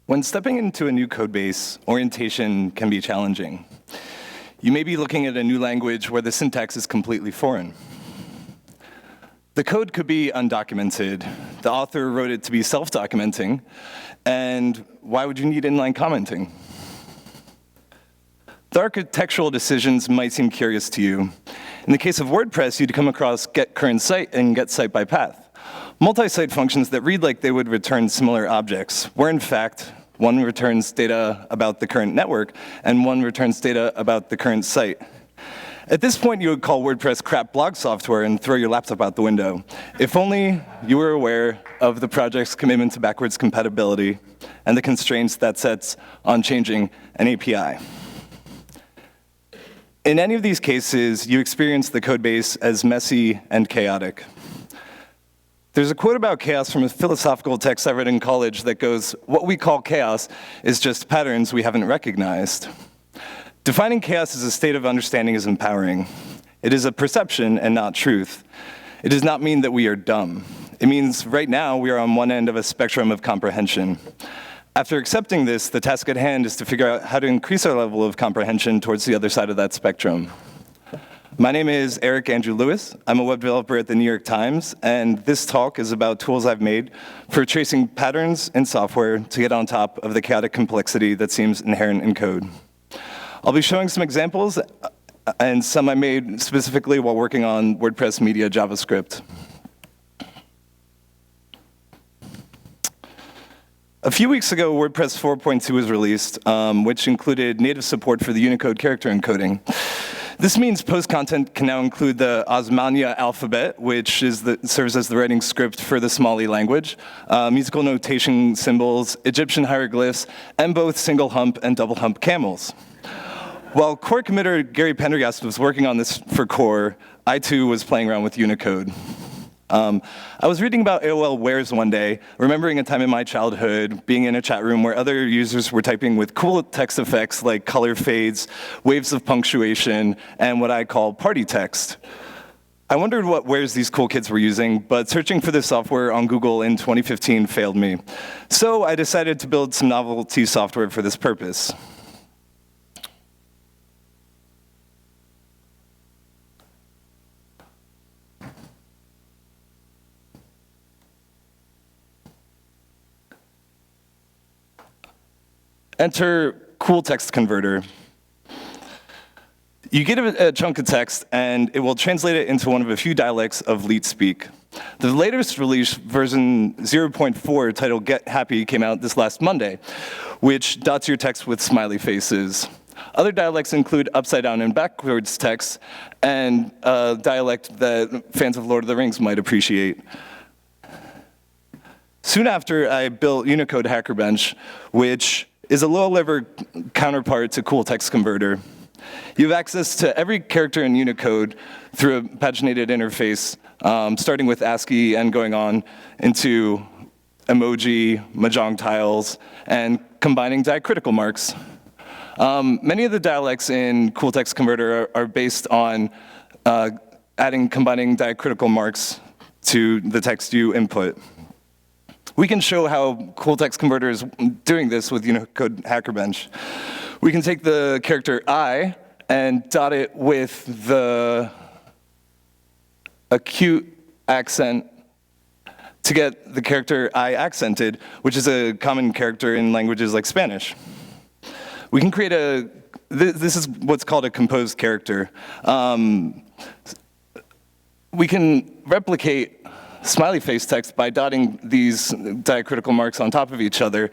When stepping into a new code base, orientation can be challenging. You may be looking at a new language where the syntax is completely foreign. The code could be undocumented. The author wrote it to be self-documenting, and why would you need inline commenting? The architectural decisions might seem curious to you. In the case of WordPress, you'd come across get current site and get site by path. Multi-site functions that read like they would return similar objects, where in fact, one returns data about the current network, and one returns data about the current site. At this point, you would call WordPress crap blog software and throw your laptop out the window. If only you were aware of the project's commitment to backwards compatibility and the constraints that sets on changing an API. In any of these cases, you experience the code base as messy and chaotic. There's a quote about chaos from a philosophical text I read in college that goes, "What we call chaos is just patterns we haven't recognized." Defining chaos as a state of understanding is empowering. It is a perception and not truth. It does not mean that we are dumb. It means right now we are on one end of a spectrum of comprehension. After accepting this, the task at hand is to figure out how to increase our level of comprehension towards the other side of that spectrum. My name is Eric Andrew Lewis. I'm a web developer at the New York Times, and this talk is about tools I've made for tracing patterns in software to get on top of the chaotic complexity that seems inherent in code. I'll be showing some examples, and some I made specifically while working on WordPress Media JavaScript. A few weeks ago, WordPress 4.2 was released, which included native support for the Unicode character encoding. This means post content can now include the Osmania alphabet, which serves as the writing script for the Somali language, musical notation symbols, Egyptian hieroglyphs, and both single hump and double hump camels. While core committer Gary Pendergast was working on this for core, I too was playing around with Unicode. I was reading about AOL Wares one day, remembering a time in my childhood being in a chat room where other users were typing with cool text effects like color fades, waves of punctuation, and what I call party text. I wondered what wares these cool kids were using, but searching for this software on Google in 2015 failed me. So I decided to build some novelty software for this purpose. Enter cool text converter. You get a chunk of text, and it will translate it into one of a few dialects of Leet speak. The latest release, version 0.4, titled Get Happy, came out this last Monday, which dots your text with smiley faces. Other dialects include upside down and backwards text, and a dialect that fans of Lord of the Rings might appreciate. Soon after, I built Unicode HackerBench, which is a low-level counterpart to Cool Text Converter. You have access to every character in Unicode through a paginated interface, starting with ASCII and going on into emoji, mahjong tiles, and combining diacritical marks. Many of the dialects in Cool Text Converter are based on combining diacritical marks to the text you input. We can show how Cool Text Converter is doing this with Unicode HackerBench. We can take the character I and dot it with the acute accent to get the character I accented, which is a common character in languages like Spanish. We can create this is what's called a composed character. We can replicate smiley face text by dotting these diacritical marks on top of each other,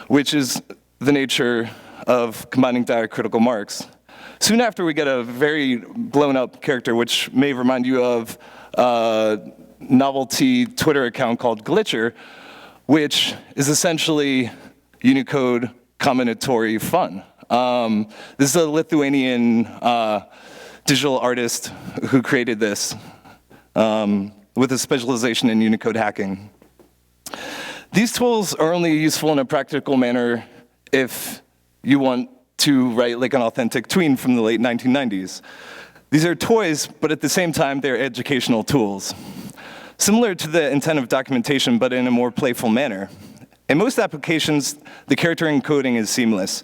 which is the nature of combining diacritical marks. Soon after, we get a very blown up character, which may remind you of a novelty Twitter account called Glitcher, which is essentially Unicode combinatory fun. This is a Lithuanian digital artist who created this. With a specialization in Unicode hacking. These tools are only useful in a practical manner if you want to write like an authentic tween from the late 1990s. These are toys, but at the same time, they're educational tools. Similar to the intent of documentation, but in a more playful manner. In most applications, the character encoding is seamless.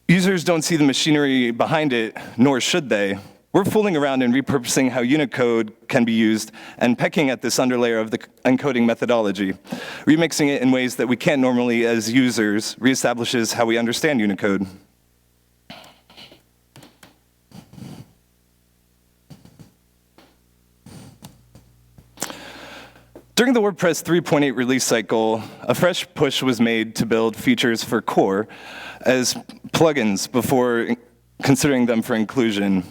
Users don't see the machinery behind it, nor should they. We're fooling around and repurposing how Unicode can be used and pecking at this underlayer of the encoding methodology. Remixing it in ways that we can't normally as users reestablishes how we understand Unicode. During the WordPress 3.8 release cycle, a fresh push was made to build features for core as plugins before considering them for inclusion.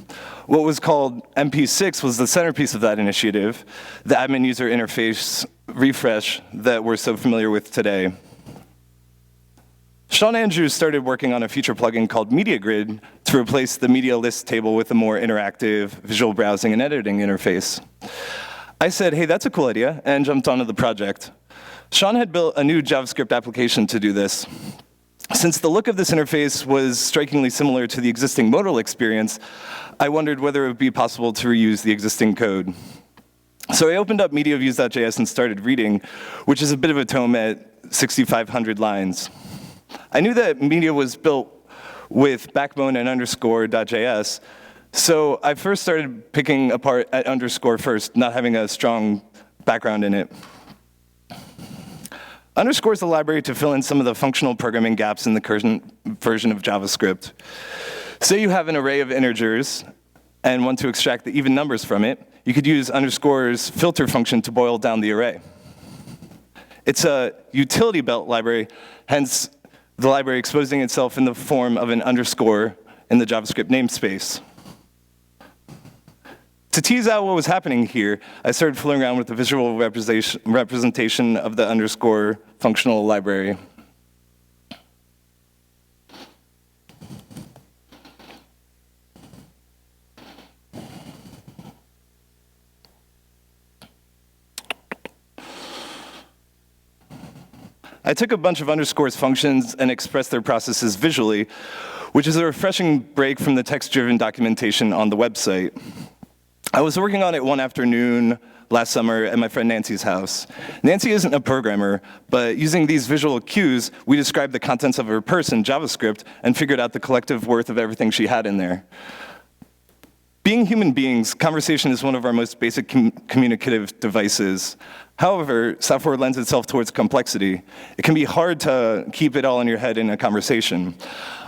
What was called MP6 was the centerpiece of that initiative, the admin user interface refresh that we're so familiar with today. Sean Andrews started working on a feature plugin called Media Grid to replace the media list table with a more interactive visual browsing and editing interface. I said, hey, that's a cool idea, and jumped onto the project. Sean had built a new JavaScript application to do this. Since the look of this interface was strikingly similar to the existing modal experience, I wondered whether it would be possible to reuse the existing code. So I opened up MediaViews.js and started reading, which is a bit of a tome at 6,500 lines. I knew that Media was built with backbone and underscore.js, so I first started picking apart at underscore first, not having a strong background in it. Underscore is a library to fill in some of the functional programming gaps in the current version of JavaScript. Say you have an array of integers and want to extract the even numbers from it, you could use underscore's filter function to boil down the array. It's a utility belt library, hence the library exposing itself in the form of an underscore in the JavaScript namespace. To tease out what was happening here, I started fooling around with the visual representation of the underscore functional library. I took a bunch of underscores functions and expressed their processes visually, which is a refreshing break from the text-driven documentation on the website. I was working on it one afternoon last summer at my friend Nancy's house. Nancy isn't a programmer, but using these visual cues, we described the contents of her purse in JavaScript and figured out the collective worth of everything she had in there. Being human beings, conversation is one of our most basic communicative devices. However, software lends itself towards complexity. It can be hard to keep it all in your head in a conversation.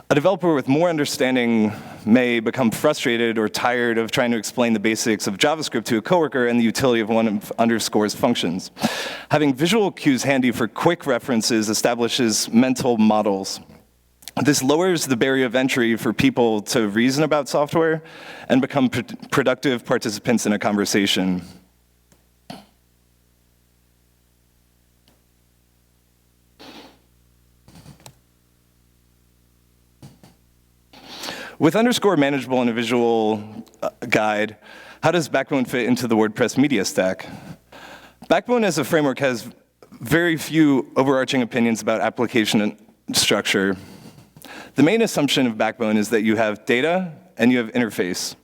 A developer with more understanding may become frustrated or tired of trying to explain the basics of JavaScript to a coworker and the utility of one of underscore's functions. Having visual cues handy for quick references establishes mental models. This lowers the barrier of entry for people to reason about software and become productive participants in a conversation. With underscore manageable in a visual guide, how does Backbone fit into the WordPress media stack? Backbone as a framework has very few overarching opinions about application structure. The main assumption of Backbone is that you have data and you have interface.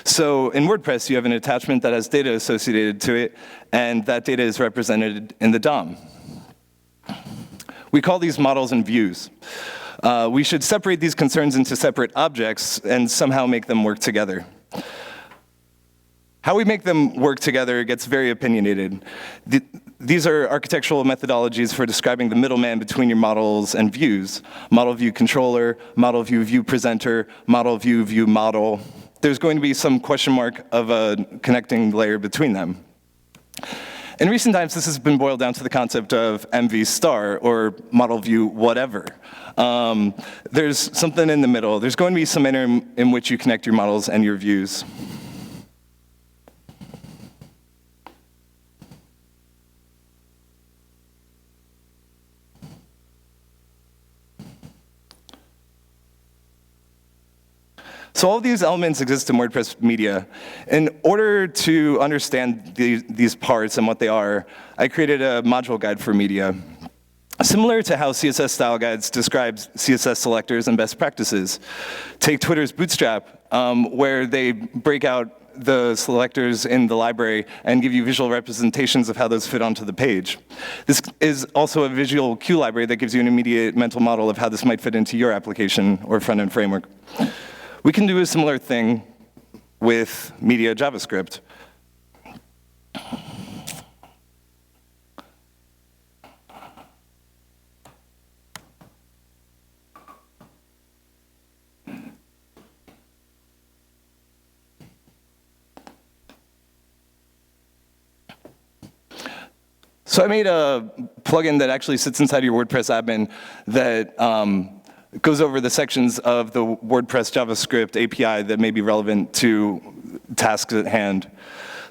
So in WordPress, you have an attachment that has data associated to it, and that data is represented in the DOM. We call these models and views. We should separate these concerns into separate objects and somehow make them work together. How we make them work together gets very opinionated. These are architectural methodologies for describing the middleman between your models and views. Model view controller, model view view presenter, model view view model. There's going to be some question mark of a connecting layer between them. In recent times, this has been boiled down to the concept of MV star, or model view whatever. There's something in the middle. There's going to be some interim in which you connect your models and your views. So all of these elements exist in WordPress media. In order to understand these parts and what they are, I created a module guide for media. Similar to how CSS style guides describe CSS selectors and best practices. Take Twitter's Bootstrap, where they break out the selectors in the library and give you visual representations of how those fit onto the page. This is also a visual cue library that gives you an immediate mental model of how this might fit into your application or front-end framework. We can do a similar thing with media JavaScript. So I made a plugin that actually sits inside your WordPress admin that goes over the sections of the WordPress JavaScript API that may be relevant to tasks at hand.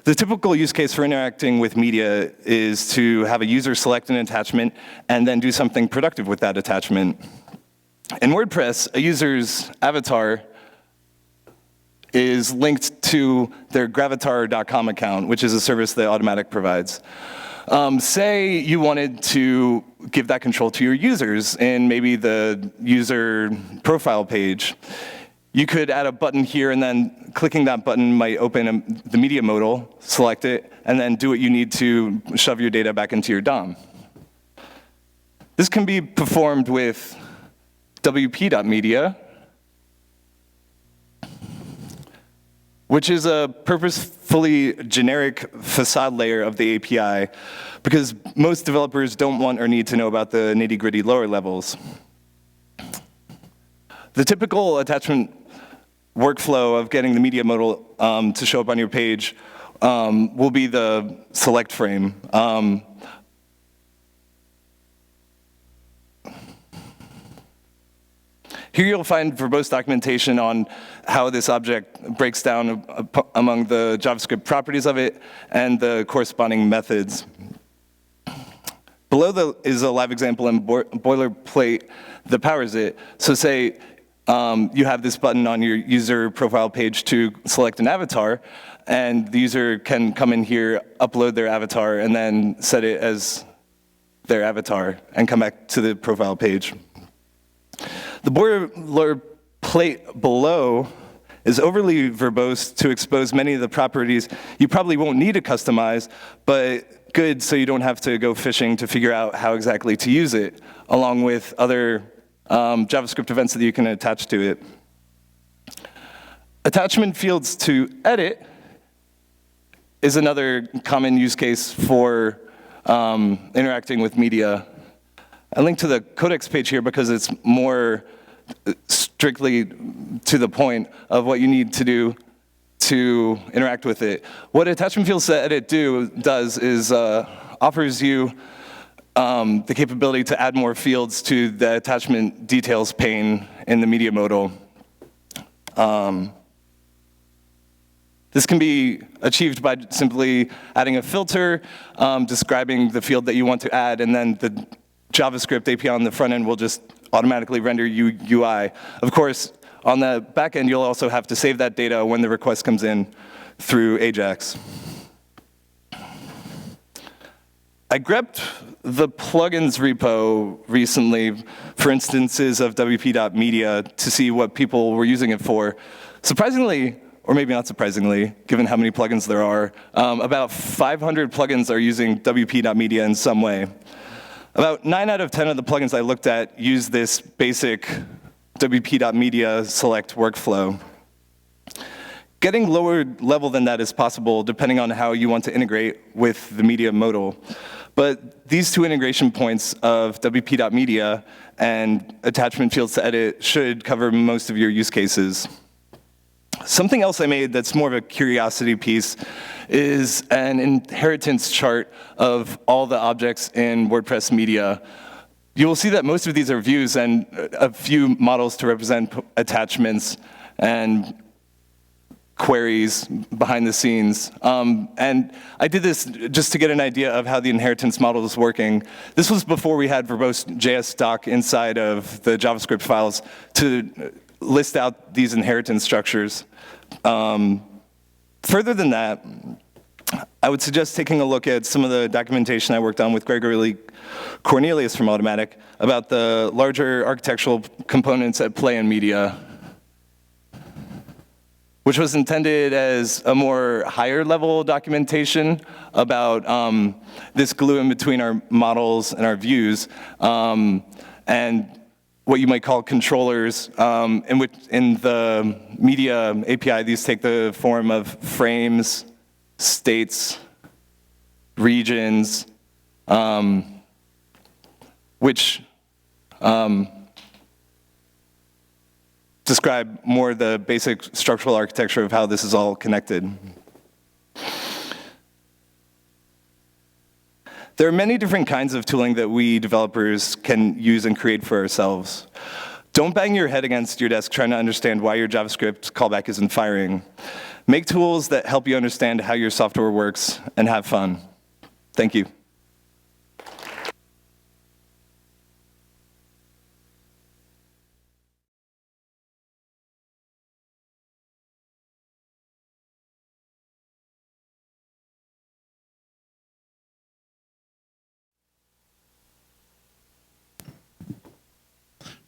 The typical use case for interacting with media is to have a user select an attachment and then do something productive with that attachment. In WordPress, a user's avatar is linked to their gravatar.com account, which is a service that Automatic provides. Say you wanted to give that control to your users in maybe the user profile page. You could add a button here, and then clicking that button might open the media modal, select it, and then do what you need to shove your data back into your DOM. This can be performed with wp.media, which is a purposefully generic facade layer of the API, because most developers don't want or need to know about the nitty-gritty lower levels. The typical attachment workflow of getting the media modal to show up on your page will be the select frame. Here you'll find verbose documentation on how this object breaks down among the JavaScript properties of it and the corresponding methods. Below is a live example in boilerplate that powers it. So say you have this button on your user profile page to select an avatar, and the user can come in here, upload their avatar, and then set it as their avatar and come back to the profile page. The boilerplate below is overly verbose to expose many of the properties you probably won't need to customize, but good so you don't have to go fishing to figure out how exactly to use it, along with other JavaScript events that you can attach to it. Attachment fields to edit is another common use case for interacting with media. I linked to the codex page here because it's more strictly to the point of what you need to do to interact with it. What attachment fields to edit does is offers you the capability to add more fields to the attachment details pane in the media modal. This can be achieved by simply adding a filter, describing the field that you want to add, and then the JavaScript API on the front end will just automatically render you UI. Of course, on the back end, you'll also have to save that data when the request comes in through Ajax. I grepped the plugins repo recently for instances of wp.media to see what people were using it for. Surprisingly, or maybe not surprisingly, given how many plugins there are, about 500 plugins are using wp.media in some way. About 9 out of 10 of the plugins I looked at use this basic wp.media select workflow. Getting lower level than that is possible depending on how you want to integrate with the media modal. But these two integration points of wp.media and attachment fields to edit should cover most of your use cases. Something else I made that's more of a curiosity piece is an inheritance chart of all the objects in WordPress media. You will see that most of these are views and a few models to represent attachments and queries behind the scenes. And I did this just to get an idea of how the inheritance model is working. This was before we had verbose JS doc inside of the JavaScript files to list out these inheritance structures. Further than that, I would suggest taking a look at some of the documentation I worked on with Gregory Cornelius from Automatic about the larger architectural components at play in media. which was intended as a more higher level documentation about this glue in between our models and our views, and what you might call controllers. In the media API, these take the form of frames, states, regions, which describe more the basic structural architecture of how this is all connected. There are many different kinds of tooling that we developers can use and create for ourselves. Don't bang your head against your desk trying to understand why your JavaScript callback isn't firing. Make tools that help you understand how your software works and have fun. Thank you.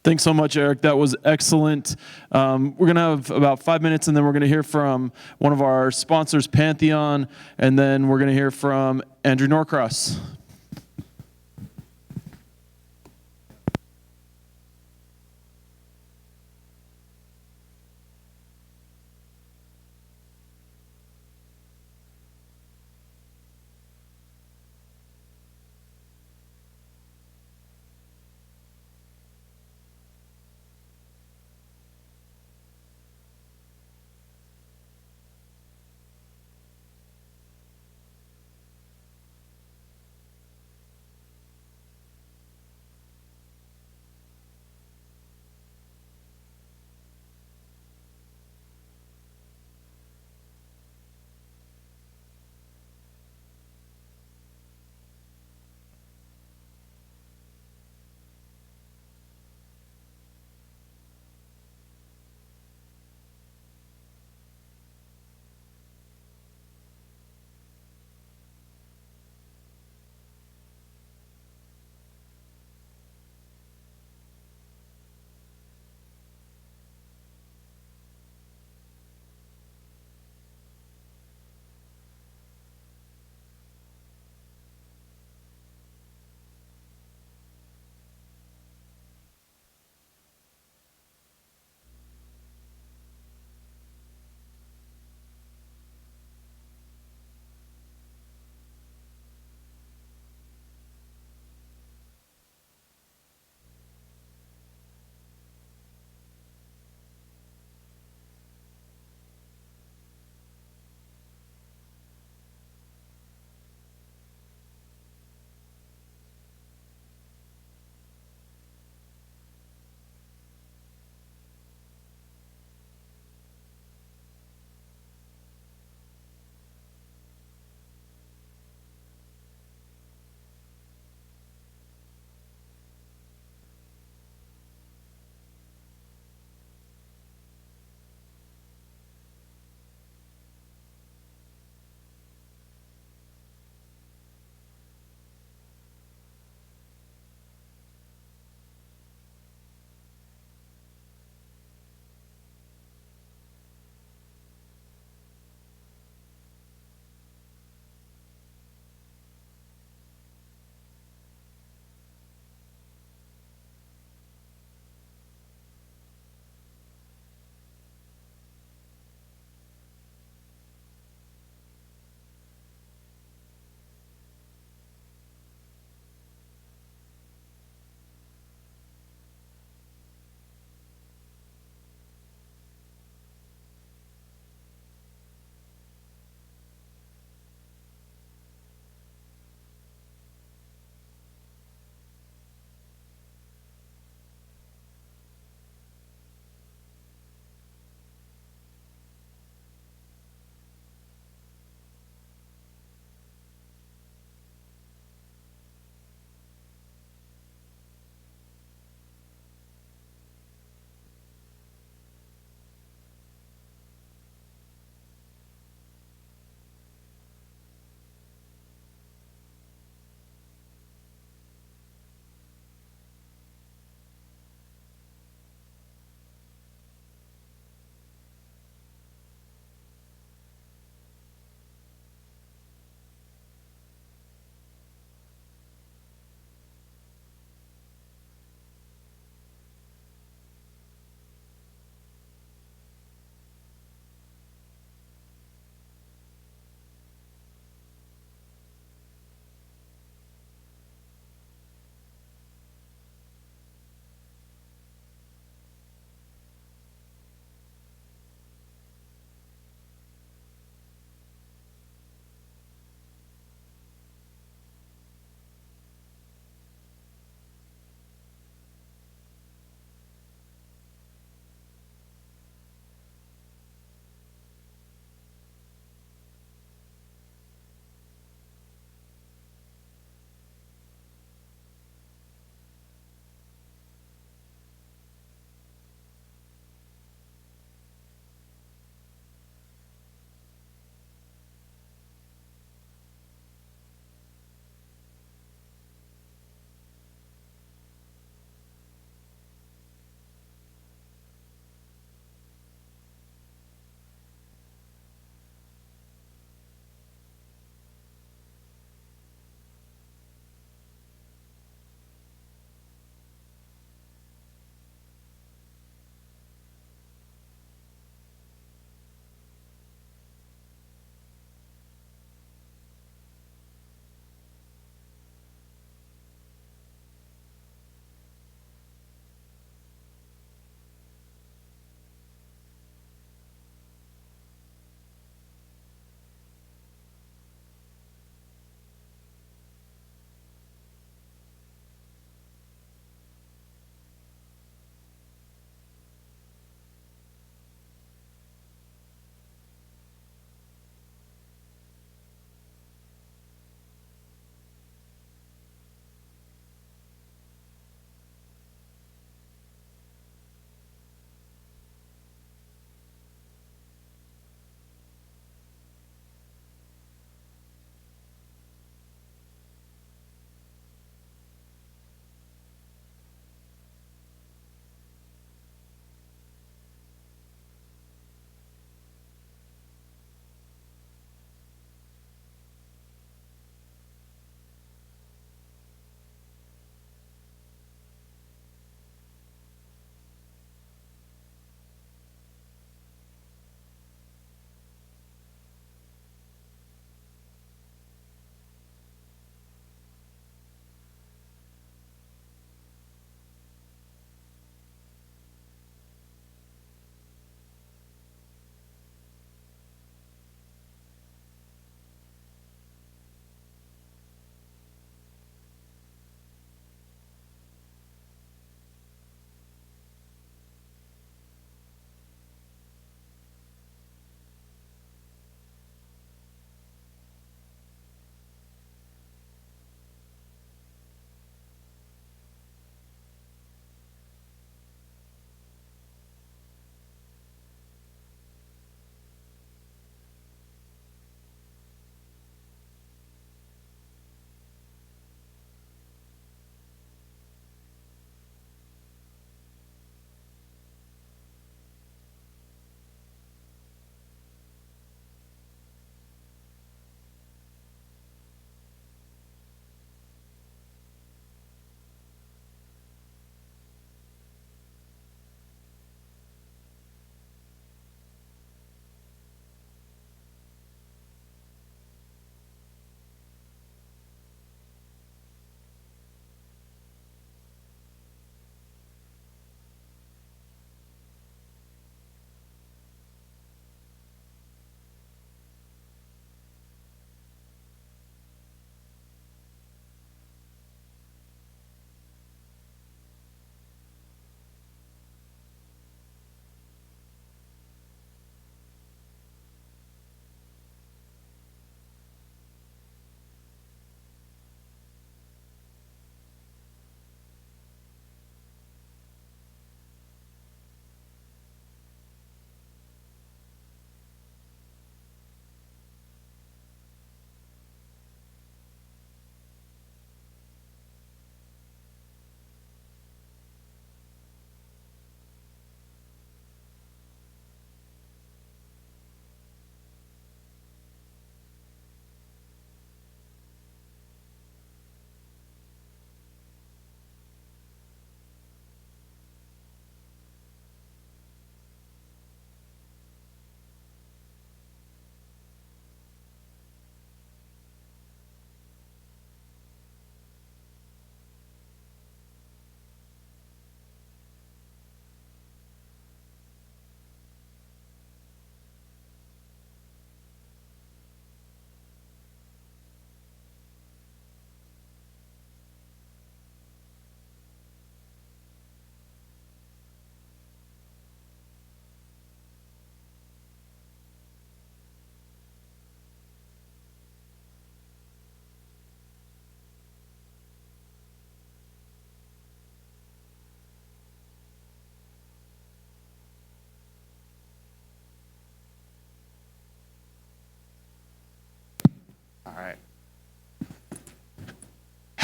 Thanks so much, Eric. That was excellent. We're going to have about 5 minutes, and then we're going to hear from one of our sponsors, Pantheon, and then we're going to hear from Andrew Norcross.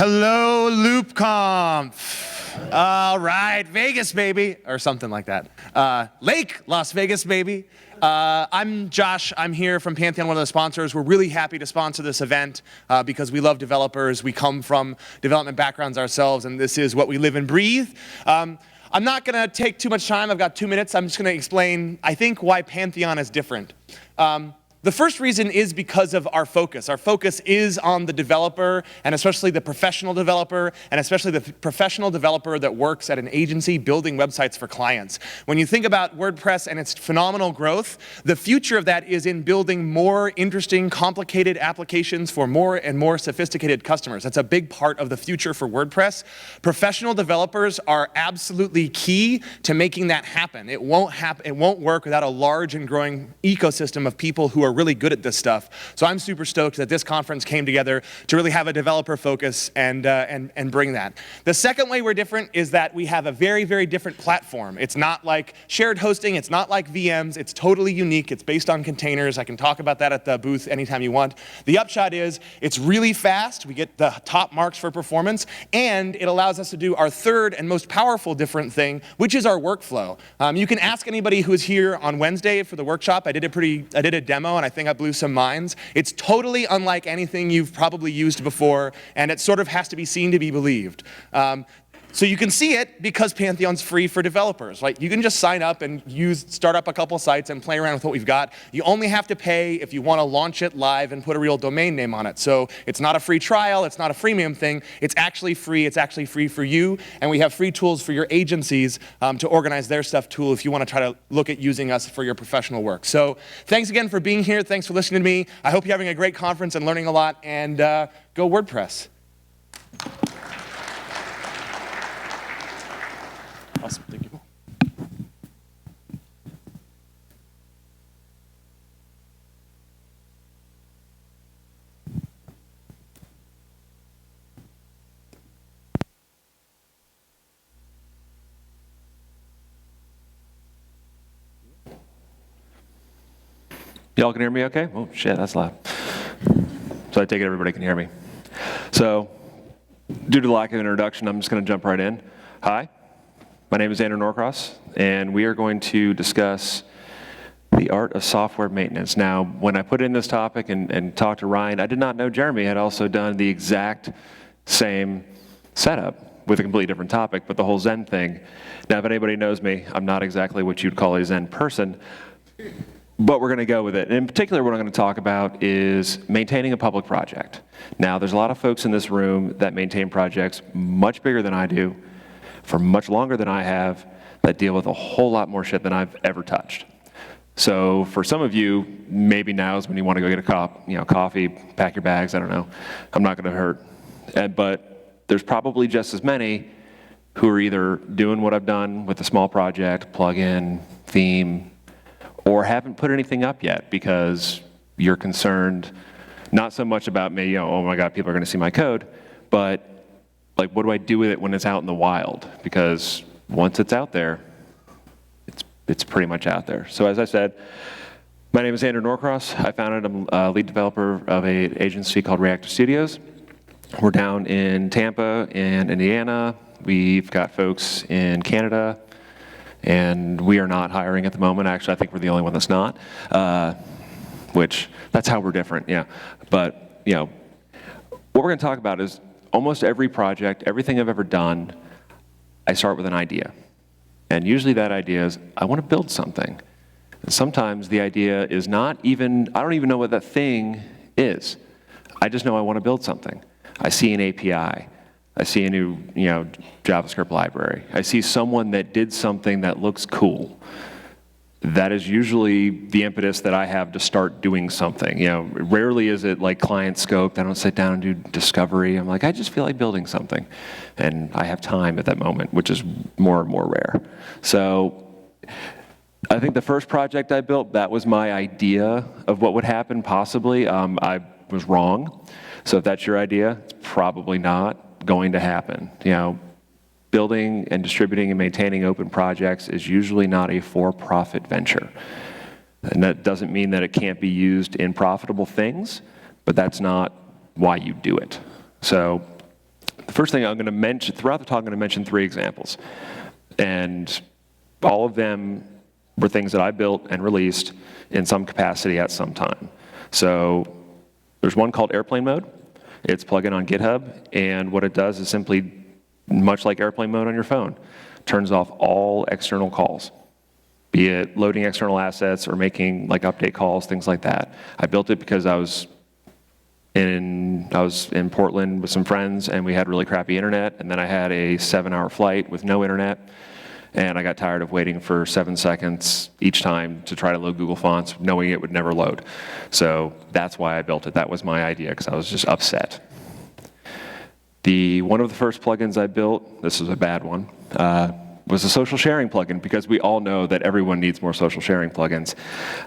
Hello, LoopConf. All right, Vegas, baby, or something like that. Lake Las Vegas, baby. I'm Josh. I'm here from Pantheon, one of the sponsors. We're really happy to sponsor this event because we love developers. We come from development backgrounds ourselves, and this is what we live and breathe. I'm not going to take too much time. I've got 2 minutes. I'm just going to explain, I think, why Pantheon is different. The first reason is because of our focus. Our focus is on the developer, and especially the professional developer, and especially the professional developer that works at an agency building websites for clients. When you think about WordPress and its phenomenal growth, the future of that is in building more interesting, complicated applications for more and more sophisticated customers. That's a big part of the future for WordPress. Professional developers are absolutely key to making that happen. It won't work without a large and growing ecosystem of people who are really good at this stuff. So I'm super stoked that this conference came together to really have a developer focus and bring that. The second way we're different is that we have a very, very different platform. It's not like shared hosting. It's not like VMs. It's totally unique. It's based on containers. I can talk about that at the booth anytime you want. The upshot is it's really fast. We get the top marks for performance, and it allows us to do our third and most powerful different thing, which is our workflow. You can ask anybody who was here on Wednesday for the workshop. I did a demo, and I think I blew some minds. It's totally unlike anything you've probably used before, and it sort of has to be seen to be believed. So you can see it because Pantheon's free for developers. Right? You can just sign up and start up a couple sites and play around with what we've got. You only have to pay if you want to launch it live and put a real domain name on it. So it's not a free trial. It's not a freemium thing. It's actually free. It's actually free for you. And we have free tools for your agencies to organize their stuff too if you want to try to look at using us for your professional work. So thanks again for being here. Thanks for listening to me. I hope you're having a great conference and learning a lot. And go WordPress. Awesome, thank you. Y'all can hear me okay? Oh shit, that's loud. So I take it everybody can hear me. So, due to the lack of introduction, I'm just going to jump right in. Hi. My name is Andrew Norcross, and we are going to discuss the art of software maintenance. Now, when I put in this topic and talked to Ryan, I did not know Jeremy had also done the exact same setup with a completely different topic, but the whole Zen thing. Now, if anybody knows me, I'm not exactly what you'd call a Zen person, but we're going to go with it. And in particular, what I'm going to talk about is maintaining a public project. Now, there's a lot of folks in this room that maintain projects much bigger than I do, for much longer than I have, that deal with a whole lot more shit than I've ever touched. So for some of you, maybe now is when you want to go get a coffee, pack your bags, I don't know. I'm not going to hurt. But there's probably just as many who are either doing what I've done with a small project, plugin, theme, or haven't put anything up yet because you're concerned not so much about me, oh my God, people are going to see my code, but like, what do I do with it when it's out in the wild? Because once it's out there, it's pretty much out there. So as I said, my name is Andrew Norcross. I founded, I'm a lead developer of an agency called Reactive Studios. We're down in Tampa and Indiana. We've got folks in Canada, and we are not hiring at the moment. Actually, I think we're the only one that's not, which that's how we're different, yeah. But, what we're going to talk about is almost every project, everything I've ever done, I start with an idea. And usually that idea is, I want to build something. And sometimes the idea is not even, I don't even know what that thing is. I just know I want to build something. I see an API. I see a new, JavaScript library. I see someone that did something that looks cool. That is usually the impetus that I have to start doing something. Rarely is it like client scoped. I don't sit down and do discovery. I'm like, I just feel like building something. And I have time at that moment, which is more and more rare. So I think the first project I built, that was my idea of what would happen possibly. I was wrong. So if that's your idea, it's probably not going to happen. Building and distributing and maintaining open projects is usually not a for-profit venture. And that doesn't mean that it can't be used in profitable things, but that's not why you do it. So The first thing I'm going to mention, throughout the talk, I'm going to mention 3 examples. And all of them were things that I built and released in some capacity at some time. So there's one called Airplane Mode. It's plugin on GitHub, and what it does is simply, much like airplane mode on your phone, turns off all external calls, be it loading external assets or making like update calls, things like that. I built it because I was in Portland with some friends, and we had really crappy internet, and then I had a 7-hour flight with no internet, and I got tired of waiting for 7 seconds each time to try to load Google Fonts, knowing it would never load. So that's why I built it. That was my idea, because I was just upset. One of the first plugins I built, this was a bad one, was a social sharing plugin, because we all know that everyone needs more social sharing plugins.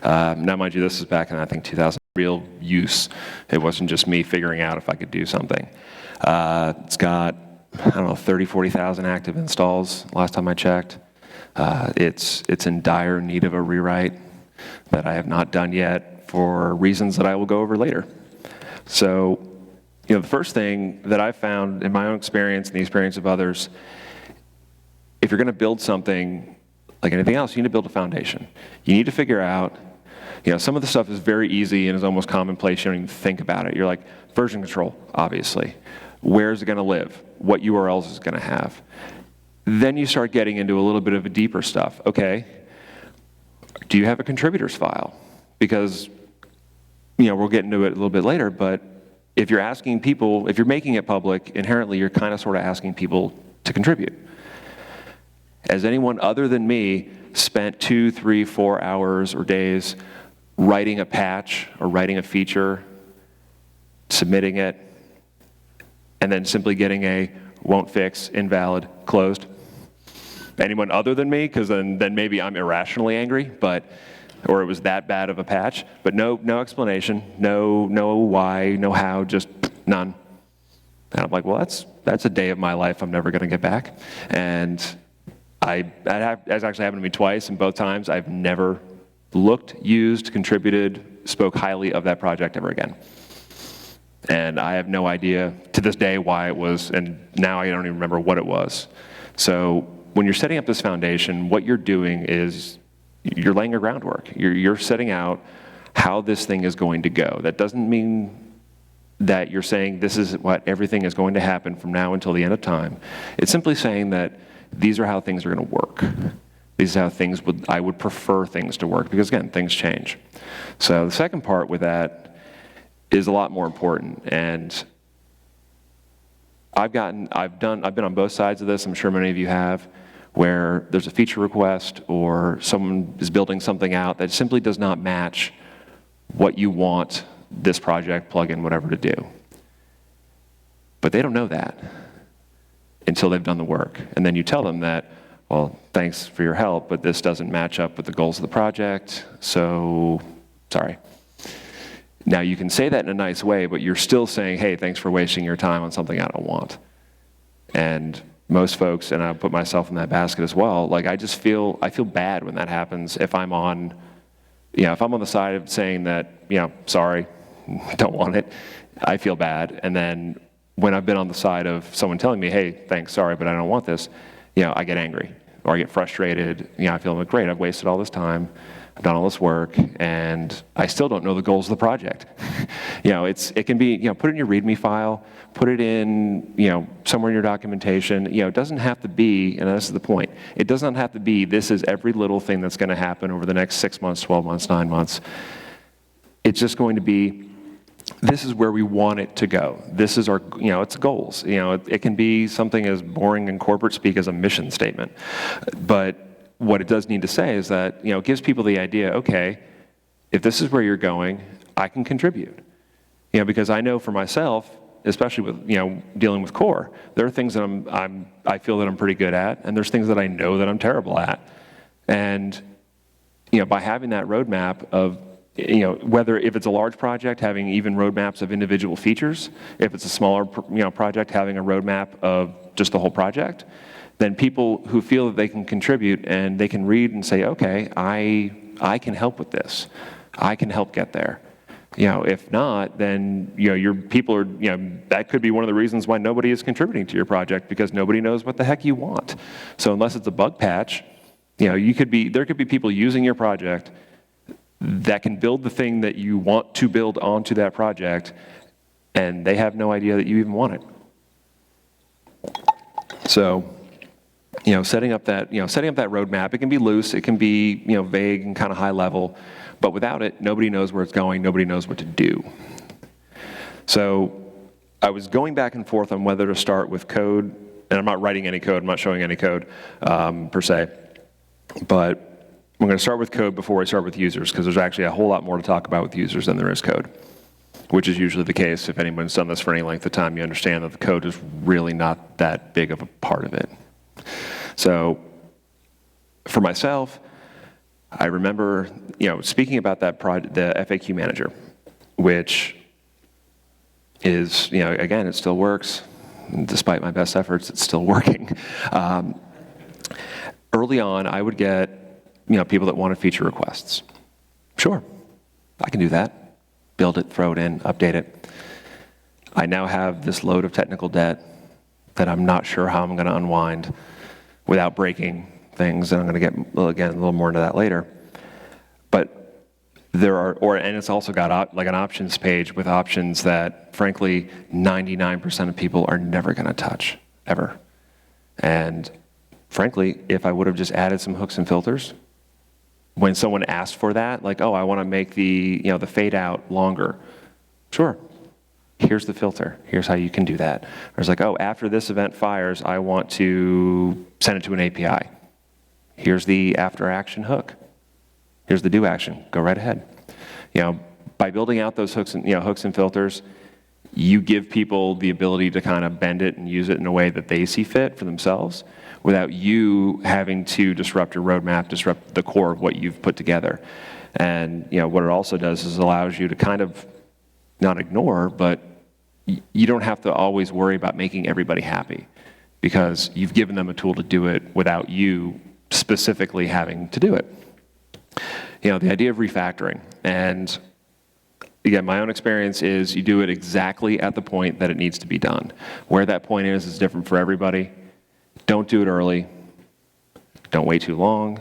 Now, mind you, this is back in, I think, 2000, real use. It wasn't just me figuring out if I could do something. It's got, I don't know, 30, 40,000 active installs last time I checked. It's in dire need of a rewrite that I have not done yet for reasons that I will go over later. So, the first thing that I've found in my own experience and the experience of others, if you're going to build something like anything else, you need to build a foundation. You need to figure out, some of the stuff is very easy and is almost commonplace. You don't even think about it. You're like, version control, obviously. Where is it going to live? What URLs is it going to have? Then you start getting into a little bit of a deeper stuff. Okay, do you have a contributors file? Because, we'll get into it a little bit later, but if you're asking people, if you're making it public, inherently you're kind of sort of asking people to contribute. Has anyone other than me spent 2, 3, 4 hours or days writing a patch or writing a feature, submitting it, and then simply getting a won't fix, invalid, closed? Anyone other than me? Because then maybe I'm irrationally angry, or it was that bad of a patch. But no explanation, no why, no how, just none. And I'm like, well, that's a day of my life I'm never going to get back. And that's actually happened to me twice, and both times I've never looked, used, contributed, spoke highly of that project ever again. And I have no idea to this day why it was, and now I don't even remember what it was. So when you're setting up this foundation, what you're doing is you're laying a groundwork. You're setting out how this thing is going to go. That doesn't mean that you're saying this is what everything is going to happen from now until the end of time. It's simply saying that these are how things are going to work. These are how I would prefer things to work, because again, things change. So the second part with that is a lot more important, and I've been on both sides of this, I'm sure many of you have, where there's a feature request or someone is building something out that simply does not match what you want this project, plugin, whatever to do. But they don't know that until they've done the work. And then you tell them that, well, thanks for your help, but this doesn't match up with the goals of the project, so sorry. Now, you can say that in a nice way, but you're still saying, hey, thanks for wasting your time on something I don't want. And most folks, and I put myself in that basket as well, like I feel bad when that happens. If I'm on the side of saying that, sorry, don't want it, I feel bad. And then when I've been on the side of someone telling me, hey, thanks, sorry, but I don't want this, I get angry or I get frustrated. I feel like, great, I've wasted all this time. I've done all this work, and I still don't know the goals of the project. It can be, put it in your README file, put it in, somewhere in your documentation. It doesn't have to be, and this is the point, it does not have to be, this is every little thing that's going to happen over the next 6 months, 12 months, 9 months. It's just going to be, this is where we want it to go. This is our, it's goals. It can be something as boring in corporate speak as a mission statement, but what it does need to say is that, it gives people the idea, okay, if this is where you're going, I can contribute. Because I know for myself, especially with, dealing with core, there are things that I feel that I'm pretty good at, and there's things that I know that I'm terrible at. And, by having that roadmap of, if it's a large project, having even roadmaps of individual features, if it's a smaller, project, having a roadmap of just the whole project, then people who feel that they can contribute and they can read and say, okay, I can help with this. I can help get there. If not, then your people are, that could be one of the reasons why nobody is contributing to your project, because nobody knows what the heck you want. So unless it's a bug patch, there could be people using your project that can build the thing that you want to build onto that project, and they have no idea that you even want it. So, setting up that roadmap, it can be loose, it can be, vague and kind of high level, but without it, nobody knows where it's going, nobody knows what to do. So, I was going back and forth on whether to start with code, and I'm not writing any code, I'm not showing any code per se, but I'm going to start with code before I start with users, because there's actually a whole lot more to talk about with users than there is code, which is usually the case. If anyone's done this for any length of time, you understand that the code is really not that big of a part of it. So for myself, I remember, speaking about that project, the FAQ manager, which is, again, it still works. Despite my best efforts, it's still working. Early on, I would get people that wanted feature requests. Sure, I can do that. Build it, throw it in, update it. I now have this load of technical debt that I'm not sure how I'm going to unwind without breaking things, and I'm going to get, again, a little more into that later. But and it's also got like an options page with options that, frankly, 99% of people are never going to touch, ever. And frankly, if I would have just added some hooks and filters, when someone asked for that, like, oh, I want to make the fade out longer. Sure, here's the filter. Here's how you can do that. Or it's like, oh, after this event fires, I want to send it to an API. Here's the after action hook. Here's the do action. Go right ahead. By building out those hooks and filters, you give people the ability to kind of bend it and use it in a way that they see fit for themselves, without you having to disrupt your roadmap, disrupt the core of what you've put together. And what it also does is allows you to kind of not ignore, but you don't have to always worry about making everybody happy, because you've given them a tool to do it without you specifically having to do it. The idea of refactoring, and again, my own experience is you do it exactly at the point that it needs to be done. Where that point is different for everybody. Don't do it early. Don't wait too long.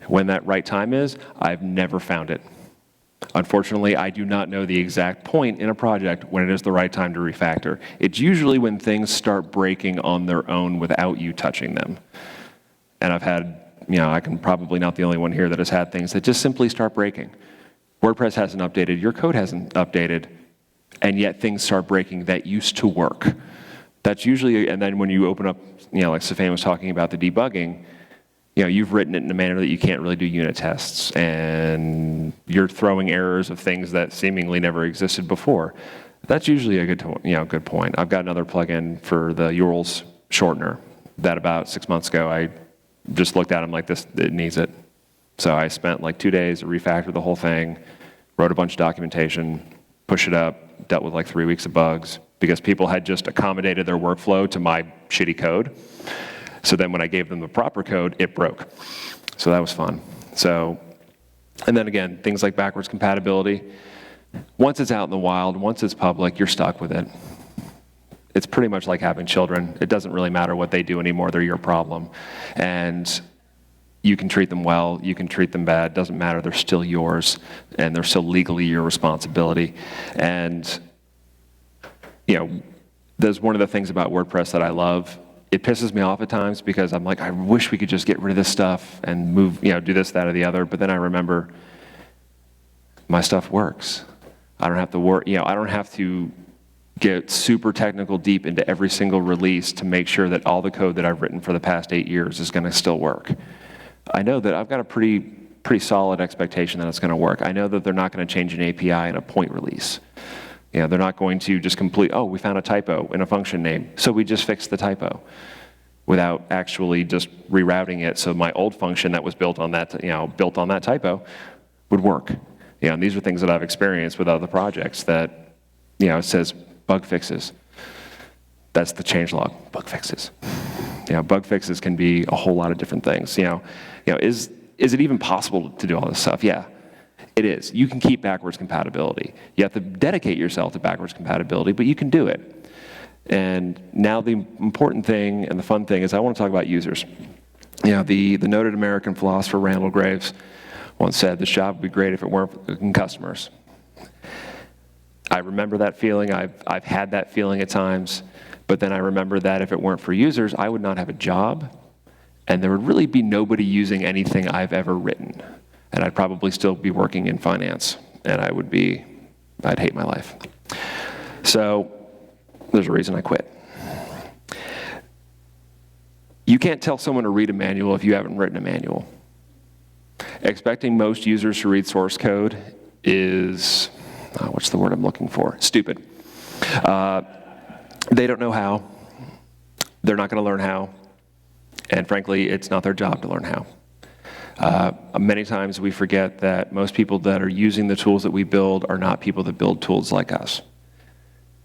When that right time is, I've never found it. Unfortunately, I do not know the exact point in a project when it is the right time to refactor. It's usually when things start breaking on their own without you touching them. And I've had, I can probably not the only one here that has had things that just simply start breaking. WordPress hasn't updated, your code hasn't updated, and yet things start breaking that used to work. That's usually, and then when you open up, like Safan was talking about the debugging, you've written it in a manner that you can't really do unit tests, and you're throwing errors of things that seemingly never existed before. That's usually a good point. I've got another plugin for the URLs shortener that about 6 months ago I just looked at them like this, it needs it. So I spent like 2 days to refactor the whole thing, wrote a bunch of documentation, pushed it up, dealt with like 3 weeks of bugs, because people had just accommodated their workflow to my shitty code. So then when I gave them the proper code, it broke. So that was fun. So, and then again, things like backwards compatibility. Once it's out in the wild, once it's public, you're stuck with it. It's pretty much like having children. It doesn't really matter what they do anymore, they're your problem. And you can treat them well, you can treat them bad, doesn't matter, they're still yours, and they're still legally your responsibility. And there's one of the things about WordPress that I love. It pisses me off at times because I'm like, I wish we could just get rid of this stuff and move, do this, that, or the other. But then I remember my stuff works. I don't have to worry, I don't have to get super technical deep into every single release to make sure that all the code that I've written for the past 8 years is going to still work. I know that I've got a pretty solid expectation that it's going to work. I know that they're not going to change an API in a point release. They're not going to just we found a typo in a function name, so we just fixed the typo without actually just rerouting it so my old function that was built on that typo would work. And these are things that I've experienced with other projects that, it says bug fixes. That's the changelog, bug fixes. Bug fixes can be a whole lot of different things. Is it even possible to do all this stuff? Yeah. It is. You can keep backwards compatibility. You have to dedicate yourself to backwards compatibility, but you can do it. And now the important thing and the fun thing is I want to talk about users. You know, the noted American philosopher Randall Graves once said, "This job would be great if it weren't for customers." I remember that feeling. I've had that feeling at times, but then I remember that if it weren't for users, I would not have a job, and there would really be nobody using anything I've ever written. And I'd probably still be working in finance, and I'd hate my life. So there's a reason I quit. You can't tell someone to read a manual if you haven't written a manual. Expecting most users to read source code is, what's the word I'm looking for? Stupid. They don't know how. They're not going to learn how. And frankly, it's not their job to learn how. Many times we forget that most people that are using the tools that we build are not people that build tools like us.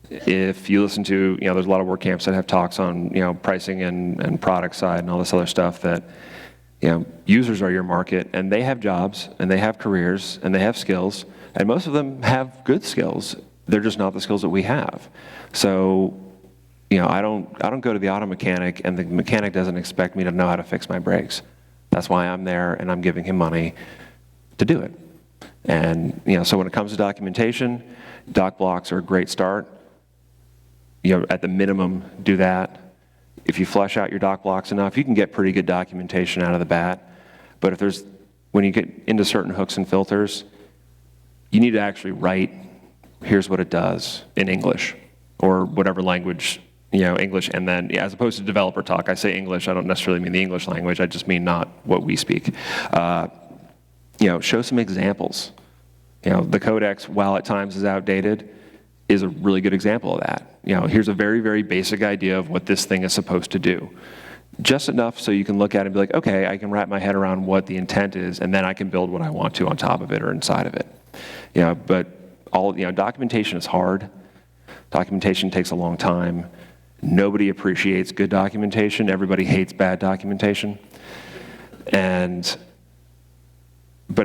If you listen to, there's a lot of WordCamps that have talks on, pricing and product side and all this other stuff that, users are your market, and they have jobs, and they have careers, and they have skills, and most of them have good skills. They're just not the skills that we have. So, I don't go to the auto mechanic, and the mechanic doesn't expect me to know how to fix my brakes. That's why I'm there, and I'm giving him money to do it. And so when it comes to documentation, doc blocks are a great start. At the minimum, do that. If you flesh out your doc blocks enough, you can get pretty good documentation out of the bat. But when you get into certain hooks and filters, you need to actually write, here's what it does in English, or whatever language, English, and then, as opposed to developer talk, I say English, I don't necessarily mean the English language, I just mean not what we speak. Show some examples. The codex, while at times is outdated, is a really good example of that. Here's a very, very basic idea of what this thing is supposed to do. Just enough so you can look at it and be like, okay, I can wrap my head around what the intent is, and then I can build what I want to on top of it or inside of it. But documentation is hard. Documentation takes a long time. Nobody appreciates good documentation. Everybody hates bad documentation. But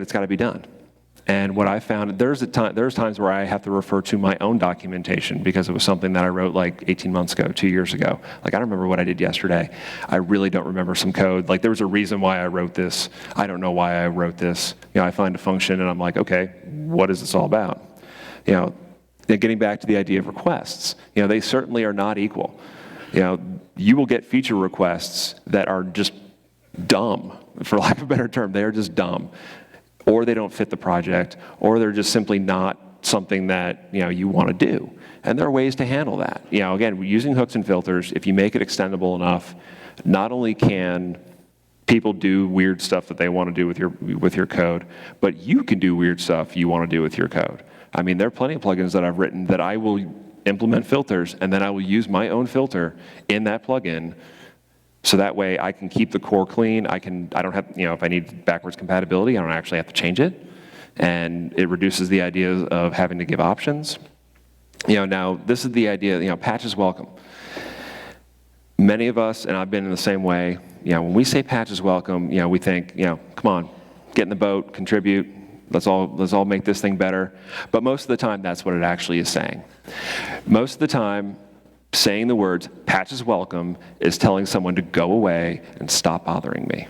it's got to be done. And what I found, there's times where I have to refer to my own documentation because it was something that I wrote like 18 months ago, 2 years ago. Like, I don't remember what I did yesterday. I really don't remember some code. Like, there was a reason why I wrote this. I don't know why I wrote this. I find a function and I'm like, okay, what is this all about? Getting back to the idea of requests, they certainly are not equal. You will get feature requests that are just dumb, for lack of a better term. They are just dumb. Or they don't fit the project, or they're just simply not something that you want to do. And there are ways to handle that. Again, using hooks and filters, if you make it extendable enough, not only can people do weird stuff that they want to do with your code, but you can do weird stuff you want to do with your code. I mean, there are plenty of plugins that I've written that I will implement filters, and then I will use my own filter in that plugin. So that way I can keep the core clean. I don't have, if I need backwards compatibility, I don't actually have to change it. And it reduces the idea of having to give options. Now this is the idea, patch is welcome. Many of us, and I've been in the same way, when we say patch is welcome, we think, come on, get in the boat, contribute, let's all make this thing better. But most of the time, that's what it actually is saying. Most of the time, saying the words, patch is welcome, is telling someone to go away and stop bothering me.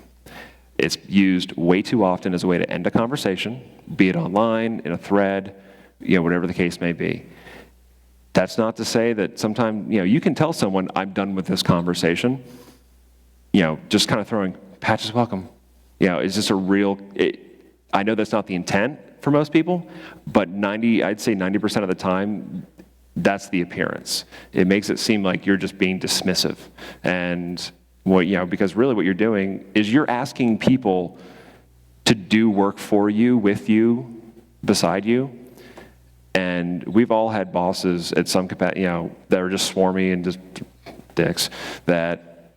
It's used way too often as a way to end a conversation, be it online, in a thread, whatever the case may be. That's not to say that sometimes, you can tell someone, I'm done with this conversation, just kind of throwing, patch is welcome. It's just a real, I know that's not the intent for most people, but I'd say 90% of the time, that's the appearance. It makes it seem like you're just being dismissive. And because really what you're doing is you're asking people to do work for you, with you, beside you. And we've all had bosses at some capacity, that are just swarmy and just dicks that,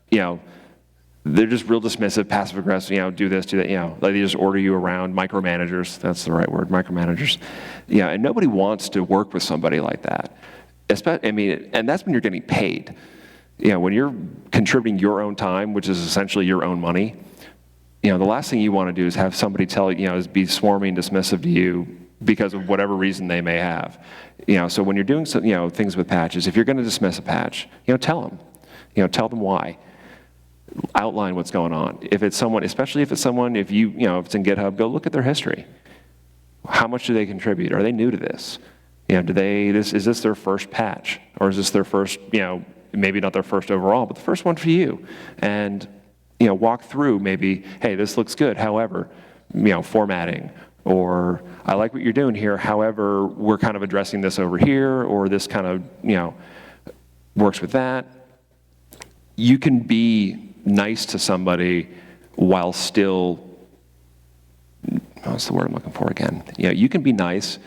they're just real dismissive, passive aggressive, do this, do that, like they just order you around, micromanagers, that's the right word, micromanagers. And nobody wants to work with somebody like that. And that's when you're getting paid. When you're contributing your own time, which is essentially your own money, the last thing you want to do is have somebody tell you, is be swarming, dismissive to you because of whatever reason they may have. So when you're doing things with patches, if you're going to dismiss a patch, tell them. Tell them why. Outline what's going on. If it's someone, especially if it's someone, if it's in GitHub, go look at their history. How much do they contribute? Are they new to this? Is this their first patch? Or is this their first, maybe not their first overall, but the first one for you? And, walk through maybe, hey, this looks good. However, formatting, or I like what you're doing here. However, we're kind of addressing this over here, or this kind of, works with that. You can be nice to somebody while still, what's the word I'm looking for again? You can be nice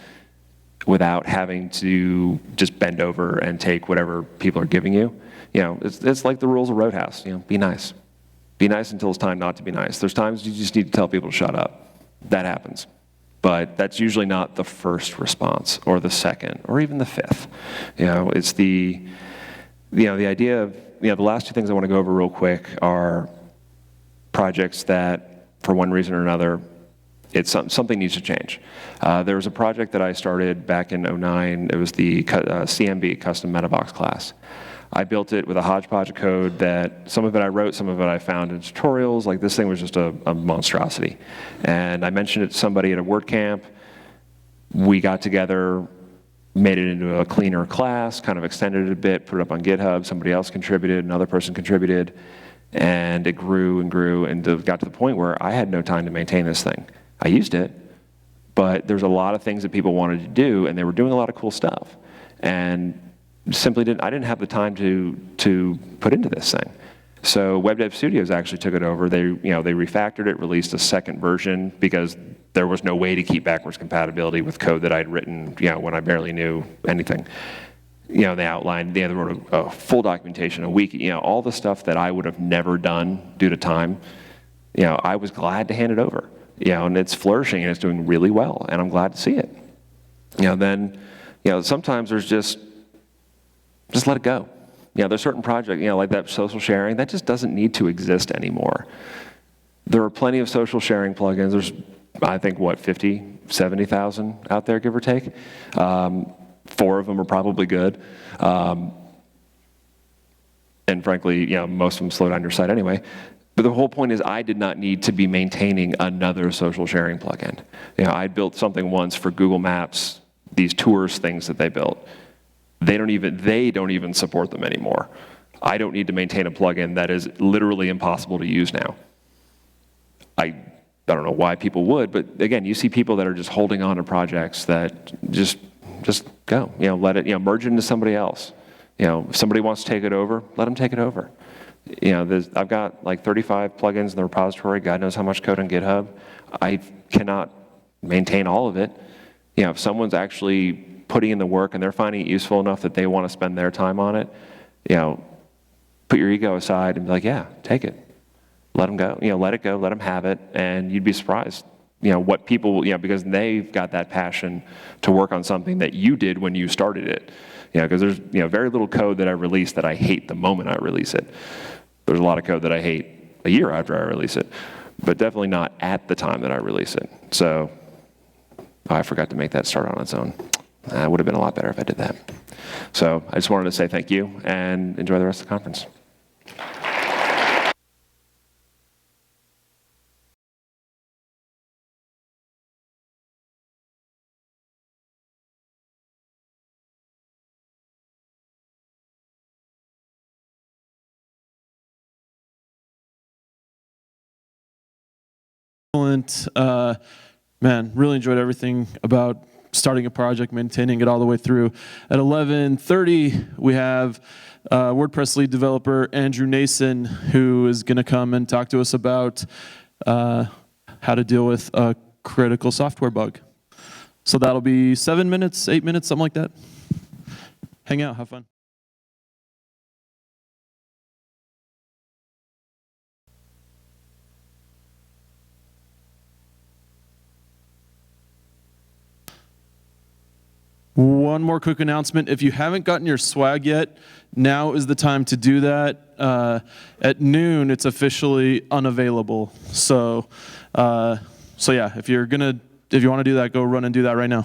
without having to just bend over and take whatever people are giving you. It's like the rules of Roadhouse. Be nice. Be nice until it's time not to be nice. There's times you just need to tell people to shut up. That happens. But that's usually not the first response, or the second, or even the fifth. It's the idea of, the last two things I want to go over real quick are projects that, for one reason or another, something needs to change. There was a project that I started back in '09. It was the CMB, Custom Metabox class. I built it with a hodgepodge of code that some of it I wrote, some of it I found in tutorials. Like, this thing was just a monstrosity. And I mentioned it to somebody at a WordCamp. We got together, made it into a cleaner class, kind of extended it a bit, put it up on GitHub. Somebody else contributed, another person contributed, and it grew and grew, and got to the point where I had no time to maintain this thing. I used it, but there's a lot of things that people wanted to do, and they were doing a lot of cool stuff. And simply I didn't have the time to put into this thing. So Web Dev Studios actually took it over. They refactored it, released a second version, because there was no way to keep backwards compatibility with code that I'd written, when I barely knew anything. They outlined, they wrote a full documentation, a wiki, all the stuff that I would have never done due to time. I was glad to hand it over. And it's flourishing, and it's doing really well, and I'm glad to see it. Then, sometimes there's just let it go. There's certain projects, like that social sharing, that just doesn't need to exist anymore. There are plenty of social sharing plugins. There's, I think, 50, 70,000 out there, give or take. 4 of them are probably good. And frankly, most of them slow down your site anyway. But the whole point is, I did not need to be maintaining another social sharing plugin. I built something once for Google Maps, these tours things that they built. They don't even support them anymore. I don't need to maintain a plugin that is literally impossible to use now. I don't know why people would, but again, you see people that are just holding on to projects that just go. Let it, merge it into somebody else. If somebody wants to take it over, let them take it over. I've got like 35 plugins in the repository. God knows how much code on GitHub. I cannot maintain all of it. If someone's actually putting in the work and they're finding it useful enough that they want to spend their time on it, put your ego aside and be like, yeah, take it. Let them go. Let it go. Let them have it. And you'd be surprised, what people, because they've got that passion to work on something that you did when you started it. Because there's, very little code that I release that I hate the moment I release it. There's a lot of code that I hate a year after I release it, but definitely not at the time that I release it. So I forgot to make that start on its own. It would have been a lot better if I did that. So I just wanted to say thank you and enjoy the rest of the conference. Excellent. Man, really enjoyed everything about starting a project, maintaining it all the way through. At 11:30, we have WordPress lead developer Andrew Nason, who is going to come and talk to us about how to deal with a critical software bug. So that'll be 7 minutes, 8 minutes, something like that. Hang out, have fun. One more quick announcement. If you haven't gotten your swag yet, now is the time to do that. At noon, it's officially unavailable. So yeah, if you want to do that, go run and do that right now.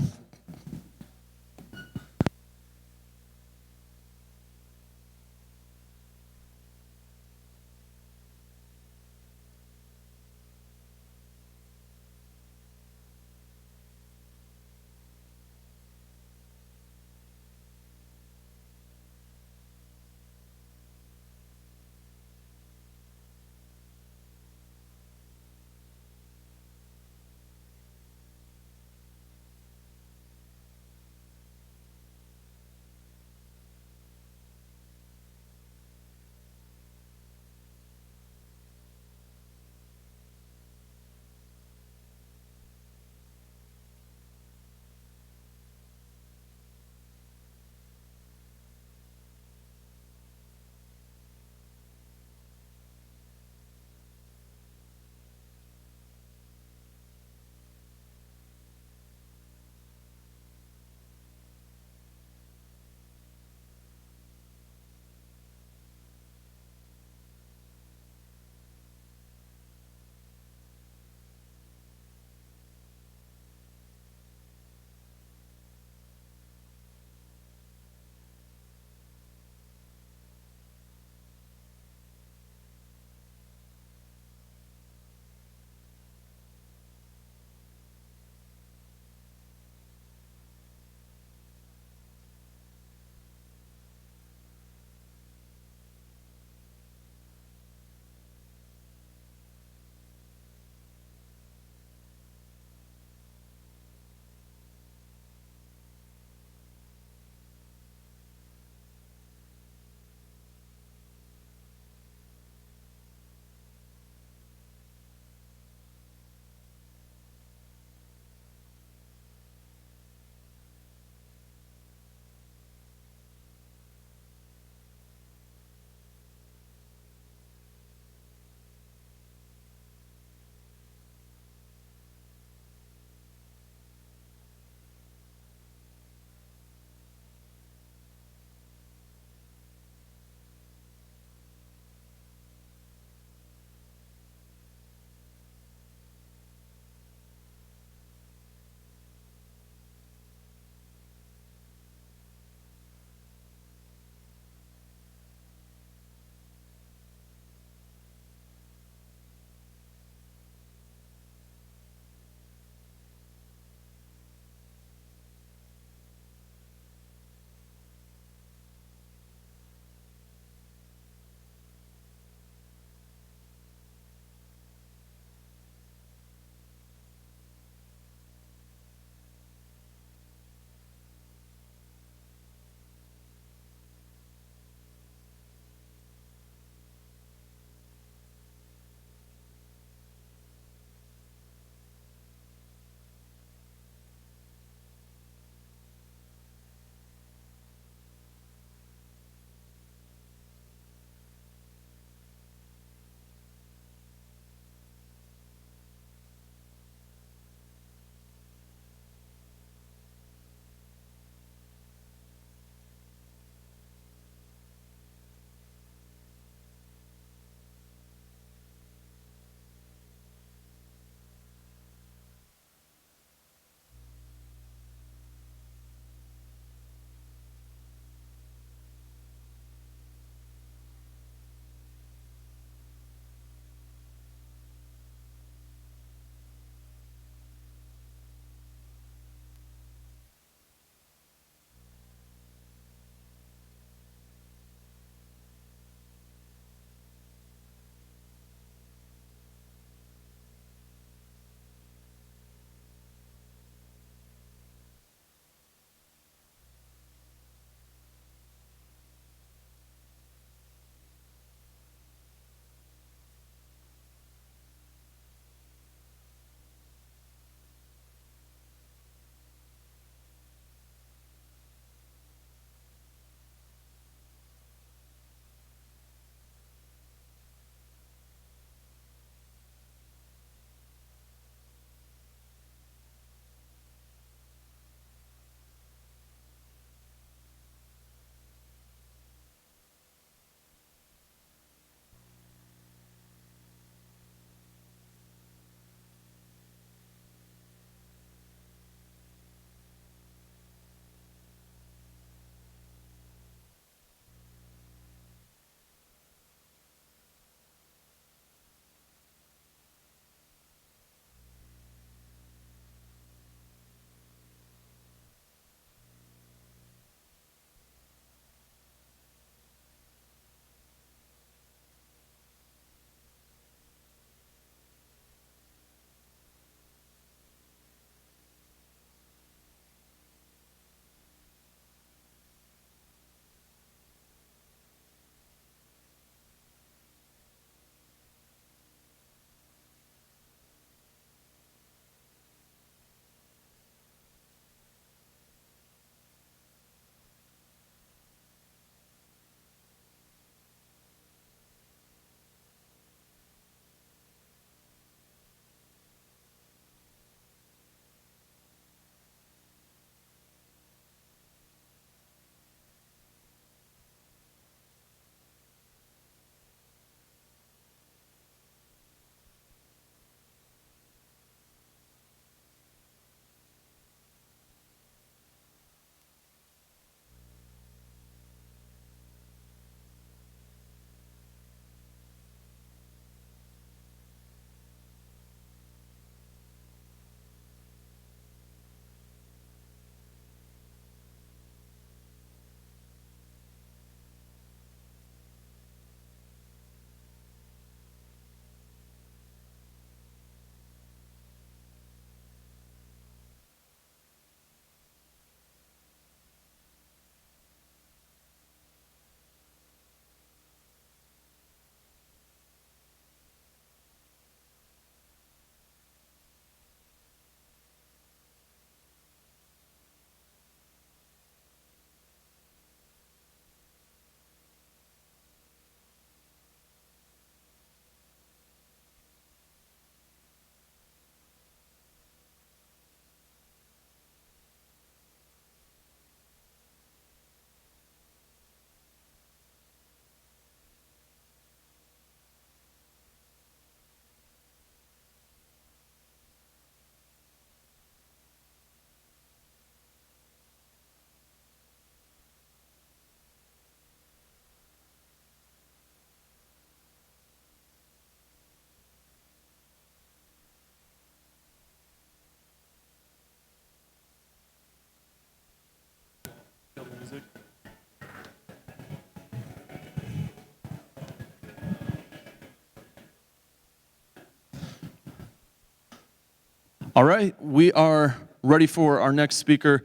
All right, we are ready for our next speaker.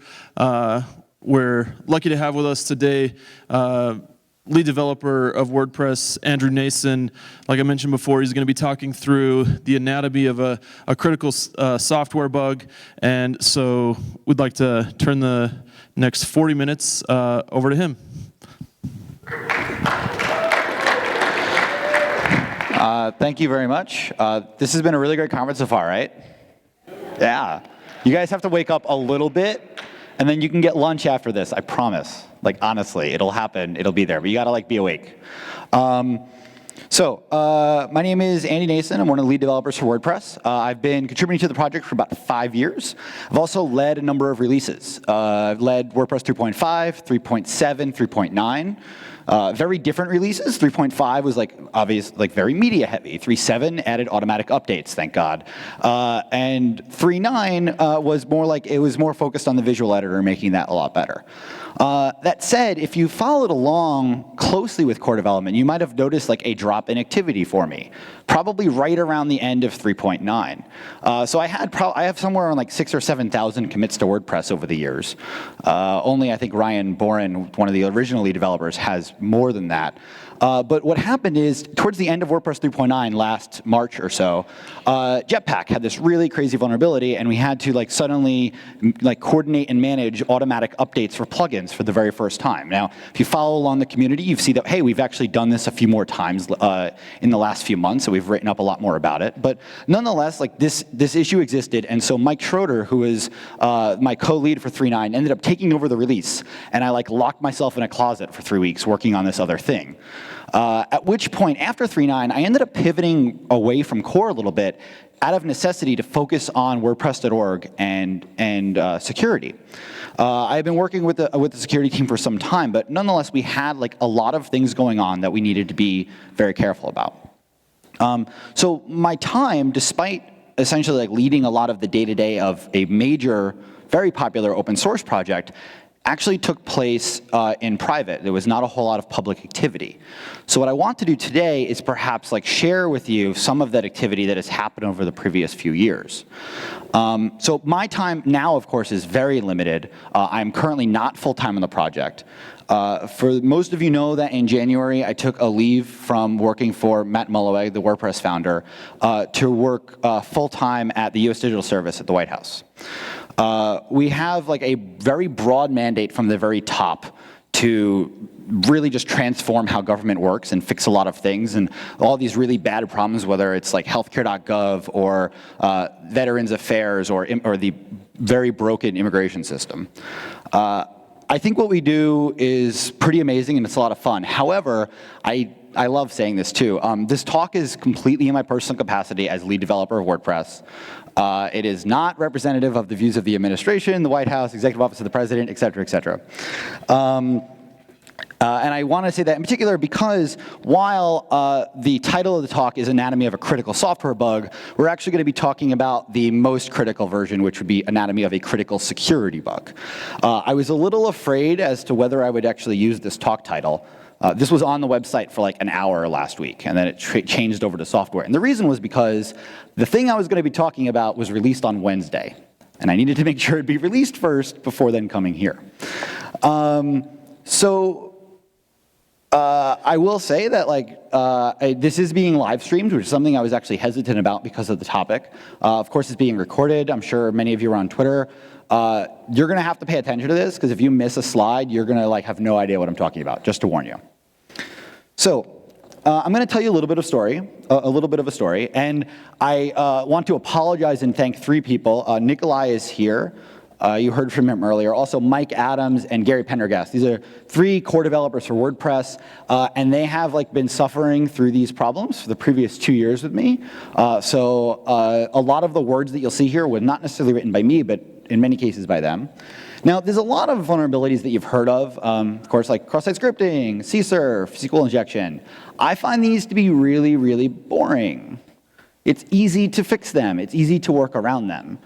We're lucky to have with us today lead developer of WordPress, Andrew Nason. Like I mentioned before, he's going to be talking through the anatomy of a critical software bug. And so we'd like to turn the next 40 minutes over to him. Thank you very much. This has been a really great conference so far, right? Yeah. You guys have to wake up a little bit, and then you can get lunch after this, I promise. Like, honestly, it'll happen. It'll be there. But you got to, like, be awake. My name is Andy Nason. I'm one of the lead developers for WordPress. I've been contributing to the project for about 5 years. I've also led a number of releases. I've led WordPress 3.5, 3.7, 3.9. Very different releases. 3.5 was very media heavy. 3.7 added automatic updates, thank God. And 3.9 was more focused on the visual editor, making that a lot better. That said, if you followed along closely with core development, you might have noticed like a drop in activity for me, probably right around the end of 3.9. So I have somewhere around like 6,000 or 7,000 commits to WordPress over the years. Only I think Ryan Boren, one of the original lead developers, has more than that. But what happened is, towards the end of WordPress 3.9 last March or so, Jetpack had this really crazy vulnerability, and we had to suddenly coordinate and manage automatic updates for plugins for the very first time. Now, if you follow along the community, you see that, hey, we've actually done this a few more times in the last few months, so we've written up a lot more about it. But nonetheless, this issue existed, and so Mike Schroeder, who is my co-lead for 3.9, ended up taking over the release, and I locked myself in a closet for 3 weeks working on this other thing. At which point, after 3.9, I ended up pivoting away from core a little bit out of necessity to focus on WordPress.org and security. I've been working with the security team for some time, but nonetheless, we had a lot of things going on that we needed to be very careful about. So my time, despite essentially leading a lot of the day-to-day of a major, very popular open source project, actually took place in private. There was not a whole lot of public activity. So what I want to do today is perhaps share with you some of that activity that has happened over the previous few years. So my time now, of course, is very limited. I'm currently not full-time on the project. For most of you know that in January, I took a leave from working for Matt Mullenweg, the WordPress founder, to work full-time at the U.S. Digital Service at the White House. We have a very broad mandate from the very top to really just transform how government works and fix a lot of things and all these really bad problems, whether it's healthcare.gov or Veterans Affairs or the very broken immigration system. I think what we do is pretty amazing and it's a lot of fun. However, I love saying this too. This talk is completely in my personal capacity as lead developer of WordPress. It is not representative of the views of the administration, the White House, Executive Office of the President, et cetera, et cetera. And I want to say that in particular because while the title of the talk is Anatomy of a Critical Software Bug, we're actually going to be talking about the most critical version, which would be Anatomy of a Critical Security Bug. I was a little afraid as to whether I would actually use this talk title. This was on the website for an hour last week, and then it changed over to software. And the reason was because the thing I was going to be talking about was released on Wednesday, and I needed to make sure it'd be released first before then coming here. I will say that this is being live streamed, which is something I was actually hesitant about because of the topic. Of course, it's being recorded. I'm sure many of you are on Twitter. You're going to have to pay attention to this, because if you miss a slide, you're going to have no idea what I'm talking about, just to warn you. So I'm going to tell you a little bit of a story, and I want to apologize and thank 3 people. Nikolai is here. You heard from him earlier. Also, Mike Adams and Gary Pendergast. These are 3 core developers for WordPress, and they have been suffering through these problems for the previous 2 years with me. So a lot of the words that you'll see here were not necessarily written by me, but in many cases by them. Now, there's a lot of vulnerabilities that you've heard of course, like cross-site scripting, CSRF, SQL injection. I find these to be really, really boring. It's easy to fix them. It's easy to work around them.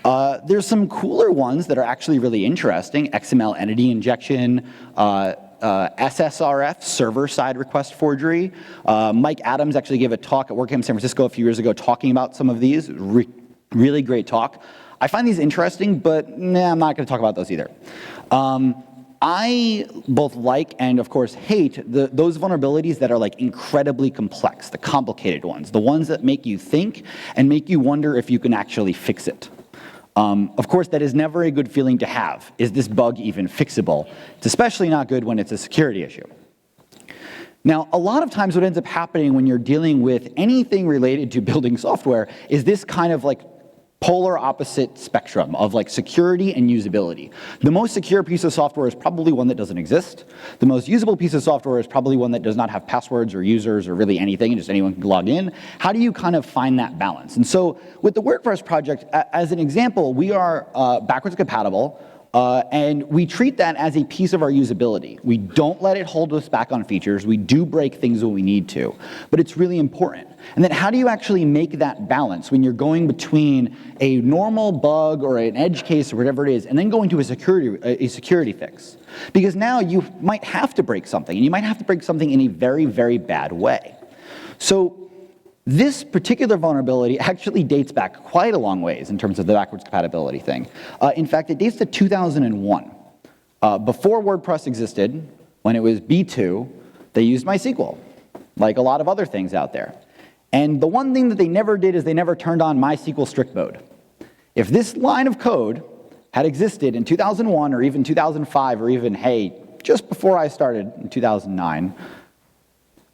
There's some cooler ones that are actually really interesting. XML entity injection, SSRF, server-side request forgery. Mike Adams actually gave a talk at WordCamp San Francisco a few years ago talking about some of these. Really great talk. I find these interesting, but I'm not going to talk about those either. I both like and, of course, hate those vulnerabilities that are like incredibly complex, the complicated ones, the ones that make you think and make you wonder if you can actually fix it. Of course, that is never a good feeling to have. Is this bug even fixable? It's especially not good when it's a security issue. Now, a lot of times what ends up happening when you're dealing with anything related to building software is this kind of like polar opposite spectrum of like security and usability. The most secure piece of software is probably one that doesn't exist. The most usable piece of software is probably one that does not have passwords or users or really anything, and just anyone can log in. How do you kind of find that balance? And so with the WordPress project, as an example, we are backwards compatible. And we treat that as a piece of our usability. We don't let it hold us back on features. We do break things when we need to, but it's really important. And then how do you actually make that balance when you're going between a normal bug or an edge case or whatever it is, and then going to a security fix? Because now you might have to break something, and you might have to break something in a very, very bad way. So this particular vulnerability actually dates back quite a long ways in terms of the backwards compatibility thing. In fact, it dates to 2001. Before WordPress existed, when it was B2, they used MySQL, like a lot of other things out there. And the one thing that they never did is they never turned on MySQL strict mode. If this line of code had existed in 2001 or even 2005 or even, hey, just before I started in 2009,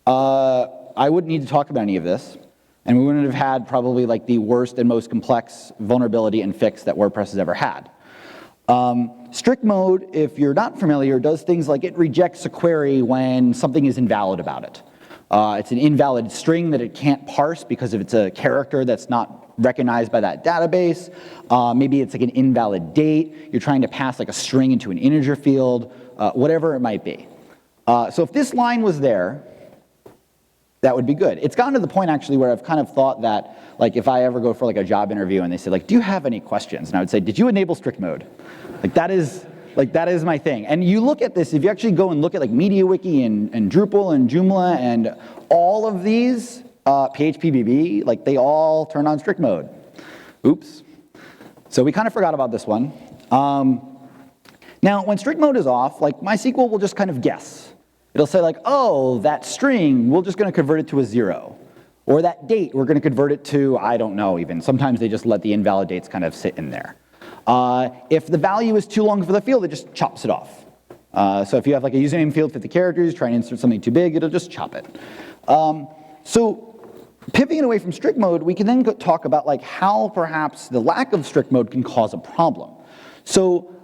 I wouldn't need to talk about any of this, and we wouldn't have had probably like the worst and most complex vulnerability and fix that WordPress has ever had. Strict mode, if you're not familiar, does things like it rejects a query when something is invalid about it. It's an invalid string that it can't parse because if it's a character that's not recognized by that database. Maybe it's like an invalid date. You're trying to pass like a string into an integer field, whatever it might be. So if this line was there, that would be good. It's gotten to the point actually where I've kind of thought that like if I ever go for like a job interview and they say like, do you have any questions? And I would say, did you enable strict mode? That is my thing. And you look at this, if you actually go and look at like MediaWiki and Drupal and Joomla and all of these, PHPBB, like they all turn on strict mode. Oops. So we kind of forgot about this one. Now, when strict mode is off, like MySQL will just kind of guess. It'll say like, oh, that string, we're just going to convert it to a 0. Or that date, we're going to convert it to, I don't know even. Sometimes they just let the invalid dates kind of sit in there. If the value is too long for the field, it just chops it off. So if you have like a username field, 50 characters, try and insert something too big, it'll just chop it. So pivoting away from strict mode, we can then talk about like how perhaps the lack of strict mode can cause a problem. So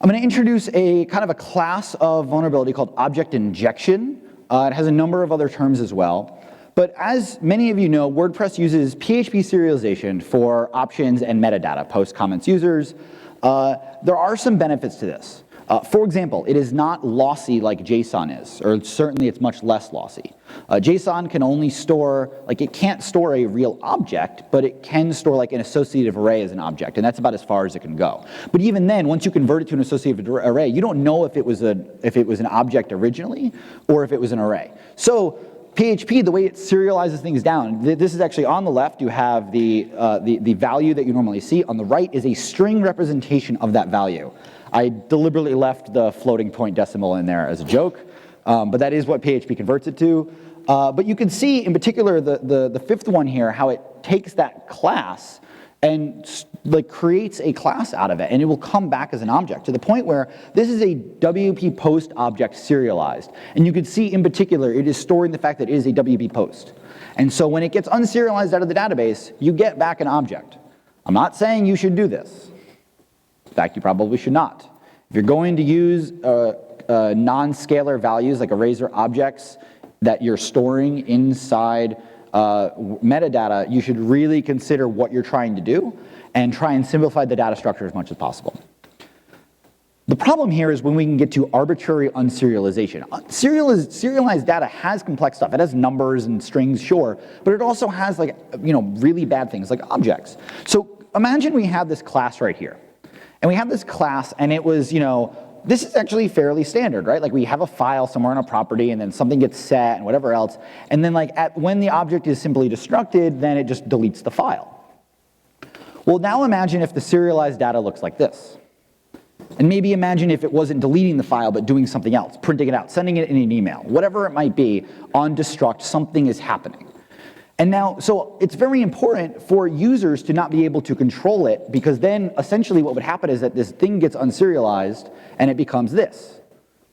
I'm going to introduce a kind of a class of vulnerability called object injection. It has a number of other terms as well. But as many of you know, WordPress uses PHP serialization for options and metadata, posts, comments, users. There are some benefits to this. For example, it is not lossy like JSON is, or certainly it's much less lossy. JSON can only store, like it can't store a real object, but it can store like an associative array as an object, and that's about as far as it can go. But even then, once you convert it to an associative array, you don't know if it was an object originally, or if it was an array. So PHP, the way it serializes things down, this is actually on the left, you have the value that you normally see. On the right is a string representation of that value. I deliberately left the floating point decimal in there as a joke, but that is what PHP converts it to. But you can see, in particular, the fifth one here, how it takes that class and like creates a class out of it, and it will come back as an object, to the point where this is a WP post object serialized. And you can see, in particular, it is storing the fact that it is a WP post. And so when it gets unserialized out of the database, you get back an object. I'm not saying you should do this. In fact, you probably should not. If you're going to use non-scalar values like arrays or objects that you're storing inside metadata, you should really consider what you're trying to do and try and simplify the data structure as much as possible. The problem here is when we can get to arbitrary unserialization. Serialized data has complex stuff. It has numbers and strings, sure, but it also has like really bad things like objects. So imagine we have this class right here. And we have this class, and it was, this is actually fairly standard, right? Like we have a file somewhere on a property, and then something gets set and whatever else. And then when the object is simply destructed, then it just deletes the file. Well, now imagine if the serialized data looks like this. And maybe imagine if it wasn't deleting the file, but doing something else, printing it out, sending it in an email, whatever it might be, on destruct, something is happening. And now, so it's very important for users to not be able to control it, because then essentially what would happen is that this thing gets unserialized and it becomes this.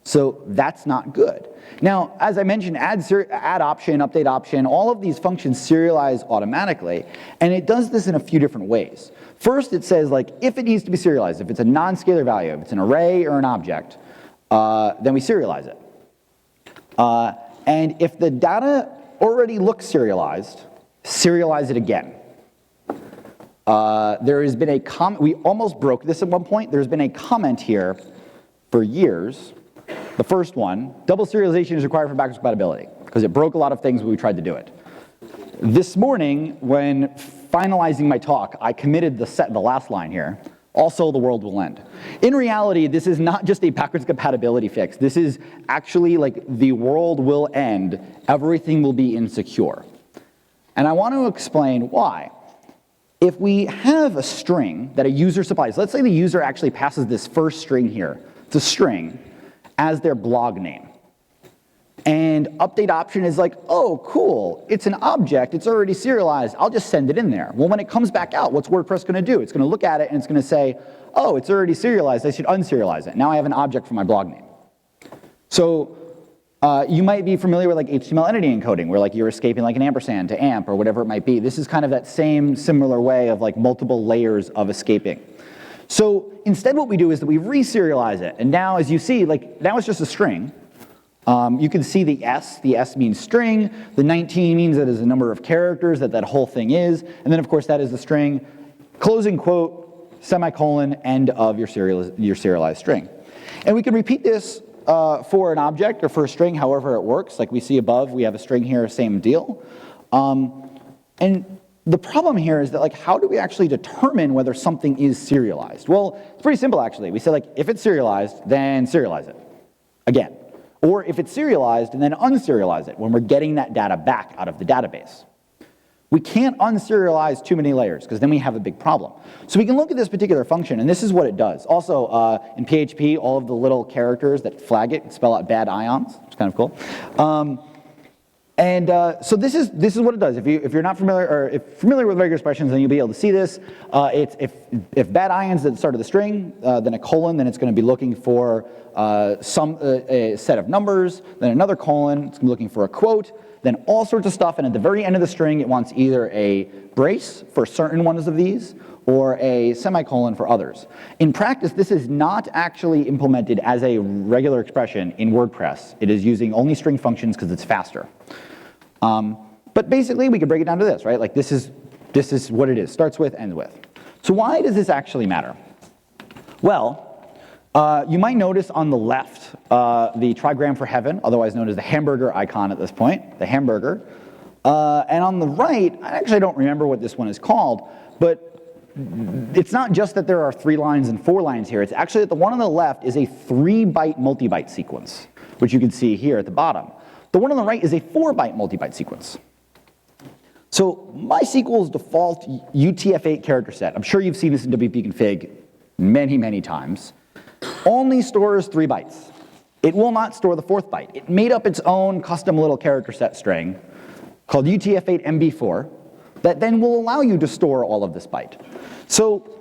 So that's not good. Now, as I mentioned, add option, update option, all of these functions serialize automatically, and it does this in a few different ways. First, it says if it needs to be serialized, if it's a non-scalar value, if it's an array or an object, then we serialize it. And if the data already looks serialized, serialize it again. There has been a comment, we almost broke this at one point, there's been a comment here for years. The first one, double serialization is required for backwards compatibility, because it broke a lot of things when we tried to do it. This morning, when finalizing my talk, I committed the last line here, also the world will end. In reality, this is not just a backwards compatibility fix. This is actually the world will end, everything will be insecure. And I want to explain why. If we have a string that a user supplies, let's say the user actually passes this first string here, it's a string, as their blog name. And update option is oh, cool, it's an object, it's already serialized, I'll just send it in there. Well, when it comes back out, what's WordPress going to do? It's going to look at it and it's going to say, oh, it's already serialized, I should unserialize it. Now I have an object for my blog name. So you might be familiar with HTML entity encoding, where you're escaping an ampersand to amp or whatever it might be. This is kind of that same similar way of multiple layers of escaping. So instead what we do is that we reserialize it. And now as you see, now it's just a string. You can see the S means string, the 19 means that is the number of characters that whole thing is, and then of course that is the string, closing quote, semicolon, end of your serialized string. And we can repeat this for an object or for a string, however it works. Like we see above, we have a string here, same deal. And the problem here is that how do we actually determine whether something is serialized? Well, it's pretty simple actually. We say if it's serialized, then serialize it again. Or if it's serialized, and then unserialize it when we're getting that data back out of the database. We can't unserialize too many layers, because then we have a big problem. So we can look at this particular function, and this is what it does. Also, in PHP, all of the little characters that flag it spell out bad ions, which is kind of cool. So this is what it does. If you're not familiar, or if familiar with regular expressions, then you'll be able to see this. If bad ions at the start of the string, then a colon, then it's going to be looking for a set of numbers, then another colon, it's going to be looking for a quote, then all sorts of stuff, and at the very end of the string, it wants either a brace for certain ones of these, or a semicolon for others. In practice, this is not actually implemented as a regular expression in WordPress. It is using only string functions because it's faster. But basically, we can break it down to this, right? This is what it is, starts with, ends with. So why does this actually matter? Well, you might notice on the left the trigram for heaven, otherwise known as the hamburger icon at this point, the hamburger. And on the right, I actually don't remember what this one is called, but it's not just that there are 3 lines and 4 lines here. It's actually that the one on the left is a 3-byte multi-byte sequence, which you can see here at the bottom. The one on the right is a 4-byte multi-byte sequence. So MySQL's default UTF-8 character set, I'm sure you've seen this in wp-config many, many times, only stores 3 bytes. It will not store the 4th byte. It made up its own custom little character set string called UTF-8 MB4 that then will allow you to store all of this byte. So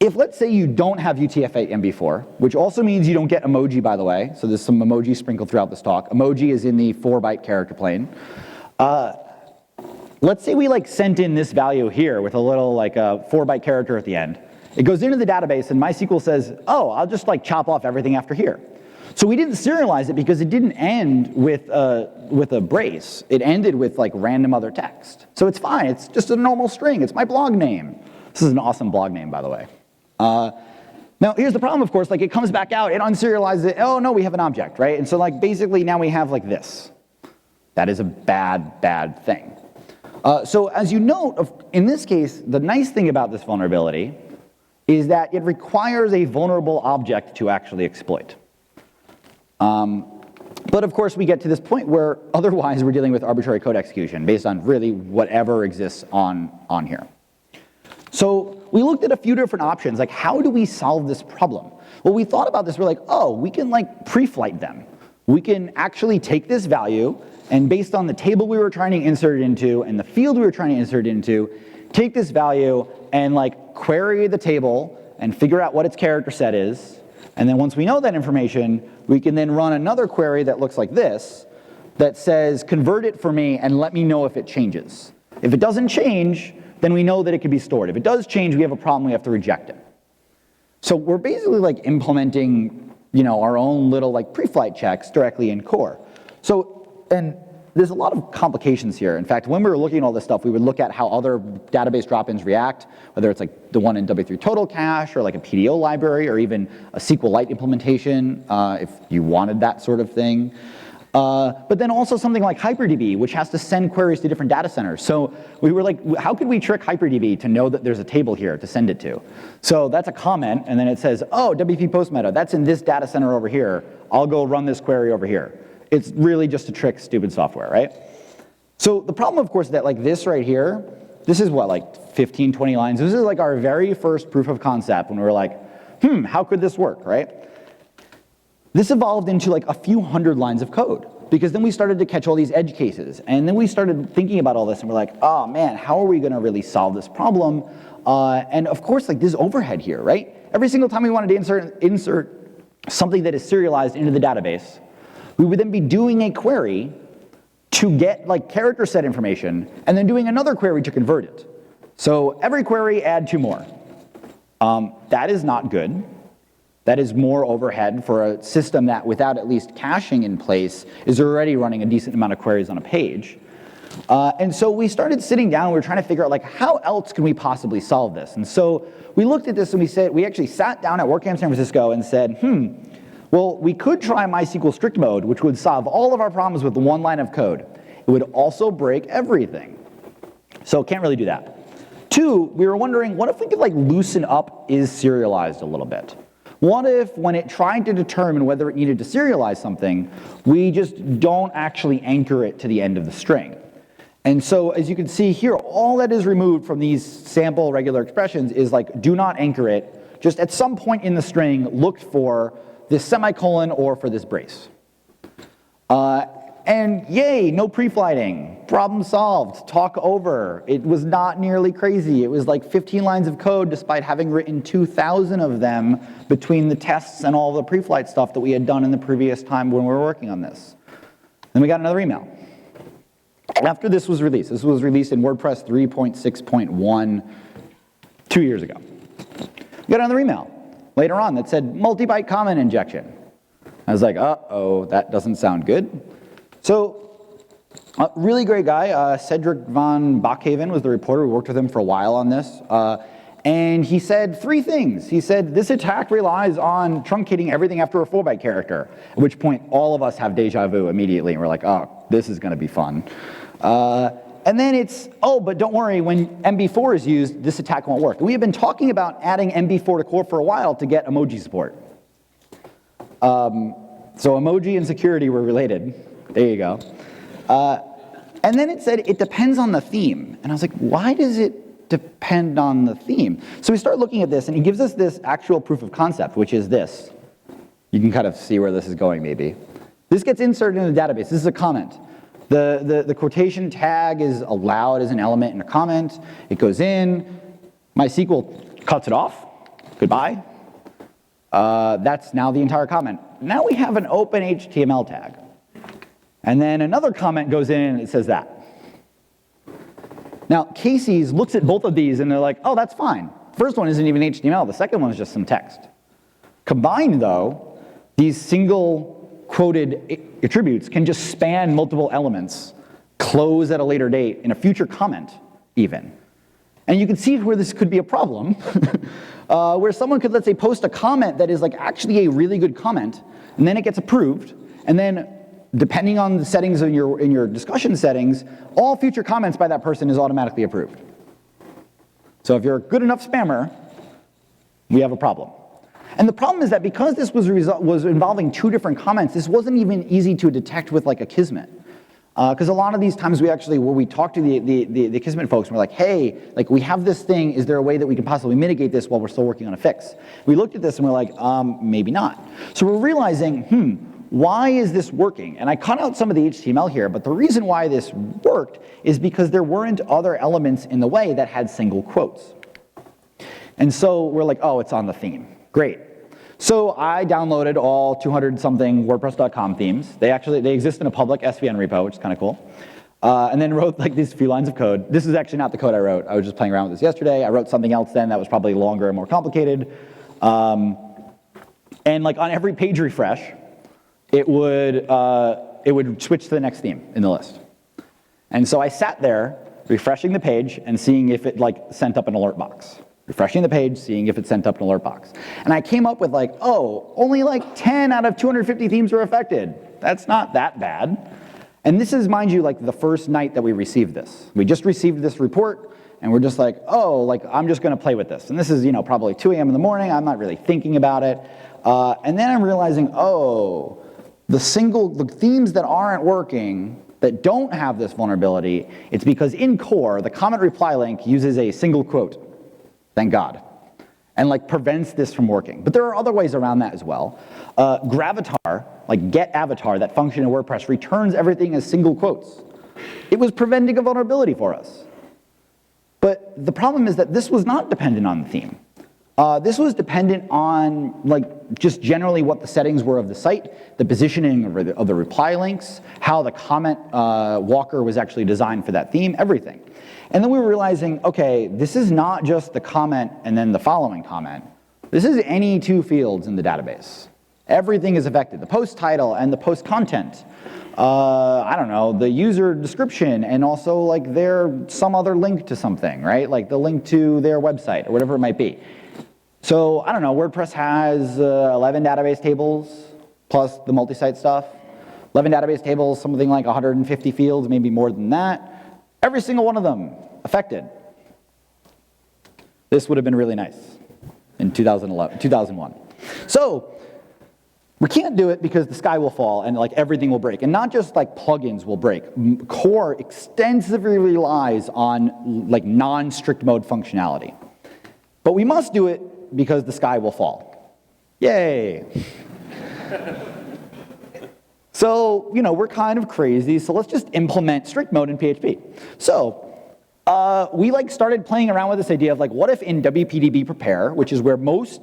if, let's say, you don't have UTF-8 MB4, which also means you don't get emoji, by the way, so there's some emoji sprinkled throughout this talk. Emoji is in the 4-byte character plane. Let's say we sent in this value here with a little a 4-byte character at the end. It goes into the database and MySQL says, oh, I'll just chop off everything after here. So we didn't serialize it because it didn't end with a brace. It ended with random other text. So it's fine, it's just a normal string, it's my blog name. This is an awesome blog name, by the way. Now here's the problem, of course, it comes back out, it unserializes it, oh no, we have an object, right? And so basically now we have this. That is a bad, bad thing. So as you note, in this case, the nice thing about this vulnerability is that it requires a vulnerable object to actually exploit. But of course, we get to this point where otherwise we're dealing with arbitrary code execution based on really whatever exists on here. So we looked at a few different options, like how do we solve this problem? Well, we thought about this, we're like, oh, we can like pre-flight them. We can actually take this value, and based on the table we were trying to insert it into and the field we were trying to insert it into, take this value and like query the table and figure out what its character set is. And then once we know that information, we can then run another query that looks like this, that says, convert it for me and let me know if it changes. If it doesn't change, then we know that it can be stored. If it does change, we have a problem, we have to reject it. So we're basically like implementing, our own little like pre-flight checks directly in core. So, and there's a lot of complications here. In fact, when we were looking at all this stuff, we would look at how other database drop-ins react, whether it's like the one in W3 Total Cache or like a PDO library or even a SQLite implementation if you wanted that sort of thing. But then also something like HyperDB, which has to send queries to different data centers. So we were like, how could we trick HyperDB to know that there's a table here to send it to? So that's a comment, and then it says, oh, WP post meta, that's in this data center over here. I'll go run this query over here. It's really just to trick stupid software, right? So the problem, of course, is that like this right here, this is what, like 15, 20 lines. This is like our very first proof of concept when we were like, how could this work, right? This evolved into like a few hundred lines of code, because then we started to catch all these edge cases, and then we started thinking about all this, and we're like, oh man, how are we gonna really solve this problem? And of course, like this overhead here, right? Every single time we wanted to insert something that is serialized into the database, we would then be doing a query to get like character set information, and then doing another query to convert it. So every query, add 2 more. That is not good. That is more overhead for a system that, without at least caching in place, is already running a decent amount of queries on a page. And so we started sitting down and we were trying to figure out like, how else can we possibly solve this? And so we looked at this and we actually sat down at WordCamp San Francisco and said, well, we could try MySQL strict mode, which would solve all of our problems with 1 line of code. It would also break everything. So can't really do that. 2, we were wondering, what if we could like loosen up is serialized a little bit? What if, when it tried to determine whether it needed to serialize something, we just don't actually anchor it to the end of the string? And so, as you can see here, all that is removed from these sample regular expressions is like, do not anchor it. Just at some point in the string, look for this semicolon or for this brace. And yay, no pre-flighting. Problem solved, talk over. It was not nearly crazy. It was like 15 lines of code despite having written 2,000 of them between the tests and all the pre-flight stuff that we had done in the previous time when we were working on this. Then we got another email. After this was released in WordPress 3.6.1 2 years ago. We got another email later on that said multi-byte comment injection. I was like, uh-oh, that doesn't sound good. So, a really great guy, Cedric van Bachhaven was the reporter. We worked with him for a while on this. And he said 3 things. He said, this attack relies on truncating everything after a 4-byte character, at which point all of us have deja vu immediately, and we're like, oh, this is going to be fun. And then it's, oh, but don't worry, when MB4 is used, this attack won't work. We have been talking about adding MB4 to core for a while to get emoji support. So emoji and security were related. There you go. And then it said it depends on the theme. And I was like, why does it depend on the theme? So we start looking at this, and he gives us this actual proof of concept, which is this. You can kind of see where this is going, maybe. This gets inserted in the database. This is a comment. The quotation tag is allowed as an element in a comment. It goes in. MySQL cuts it off. Goodbye. That's now the entire comment. Now we have an open HTML tag. And then another comment goes in and it says that. Now, Casey's looks at both of these and they're like, oh, that's fine. First one isn't even HTML. The second one is just some text. Combined, though, these single quoted attributes can just span multiple elements, close at a later date, in a future comment, even. And you can see where this could be a problem, where someone could, let's say, post a comment that is like actually a really good comment, and then it gets approved, and then depending on the settings in your discussion settings, all future comments by that person is automatically approved. So if you're a good enough spammer, we have a problem. And the problem is that because this was involving 2 different comments, this wasn't even easy to detect with like a Kismet. Because a lot of these times when we talk to the Kismet folks, and we're like, hey, like we have this thing, is there a way that we can possibly mitigate this while we're still working on a fix? We looked at this and we're like, maybe not. So we're realizing, why is this working? And I cut out some of the HTML here, but the reason why this worked is because there weren't other elements in the way that had single quotes. And so we're like, oh, it's on the theme. Great. So I downloaded all 200-something WordPress.com themes. They exist in a public SVN repo, which is kind of cool. And then wrote like these few lines of code. This is actually not the code I wrote. I was just playing around with this yesterday. I wrote something else then that was probably longer and more complicated. And like on every page refresh, it would switch to the next theme in the list. And so I sat there refreshing the page and seeing if it like sent up an alert box. Refreshing the page, seeing if it sent up an alert box. And I came up with like, oh, only like 10 out of 250 themes were affected. That's not that bad. And this is, mind you, like the first night that we received this. We just received this report, and we're just like, oh, like I'm just gonna play with this. And this is, probably 2 a.m. in the morning. I'm not really thinking about it. And then I'm realizing, oh, the themes that aren't working, that don't have this vulnerability, it's because in core, the comment reply link uses a single quote. Thank God. And like prevents this from working. But there are other ways around that as well. Gravatar, like get avatar, that function in WordPress, returns everything as single quotes. It was preventing a vulnerability for us. But the problem is that this was not dependent on the theme. This was dependent on like just generally what the settings were of the site, the positioning of the reply links, how the comment walker was actually designed for that theme, everything. And then we were realizing, okay, this is not just the comment and then the following comment. This is any 2 fields in the database. Everything is affected. The post title and the post content. I don't know, the user description and also like some other link to something, right? Like the link to their website or whatever it might be. So I don't know, WordPress has 11 database tables plus the multi-site stuff. 11 database tables, something like 150 fields, maybe more than that. Every single one of them affected. This would have been really nice in 2001. So we can't do it because the sky will fall and like everything will break. And not just like plugins will break. Core extensively relies on like non-strict mode functionality. But we must do it because the sky will fall. Yay. So, we're kind of crazy, so let's just implement strict mode in PHP. So, we like started playing around with this idea of like, what if in WPDB prepare, which is where most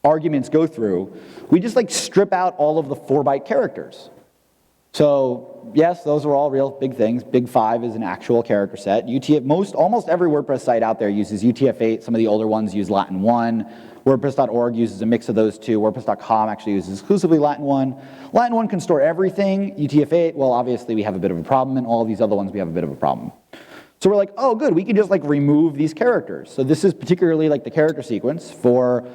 arguments go through, we just like strip out all of the 4-byte characters. So, yes, those are all real big things. Big 5 is an actual character set. Almost every WordPress site out there uses UTF-8. Some of the older ones use Latin 1. WordPress.org uses a mix of those 2. WordPress.com actually uses exclusively Latin 1. Latin 1 can store everything. UTF-8, well, obviously we have a bit of a problem, and all of these other ones we have a bit of a problem. So we're like, oh, good, we can just like remove these characters. So this is particularly like the character sequence for,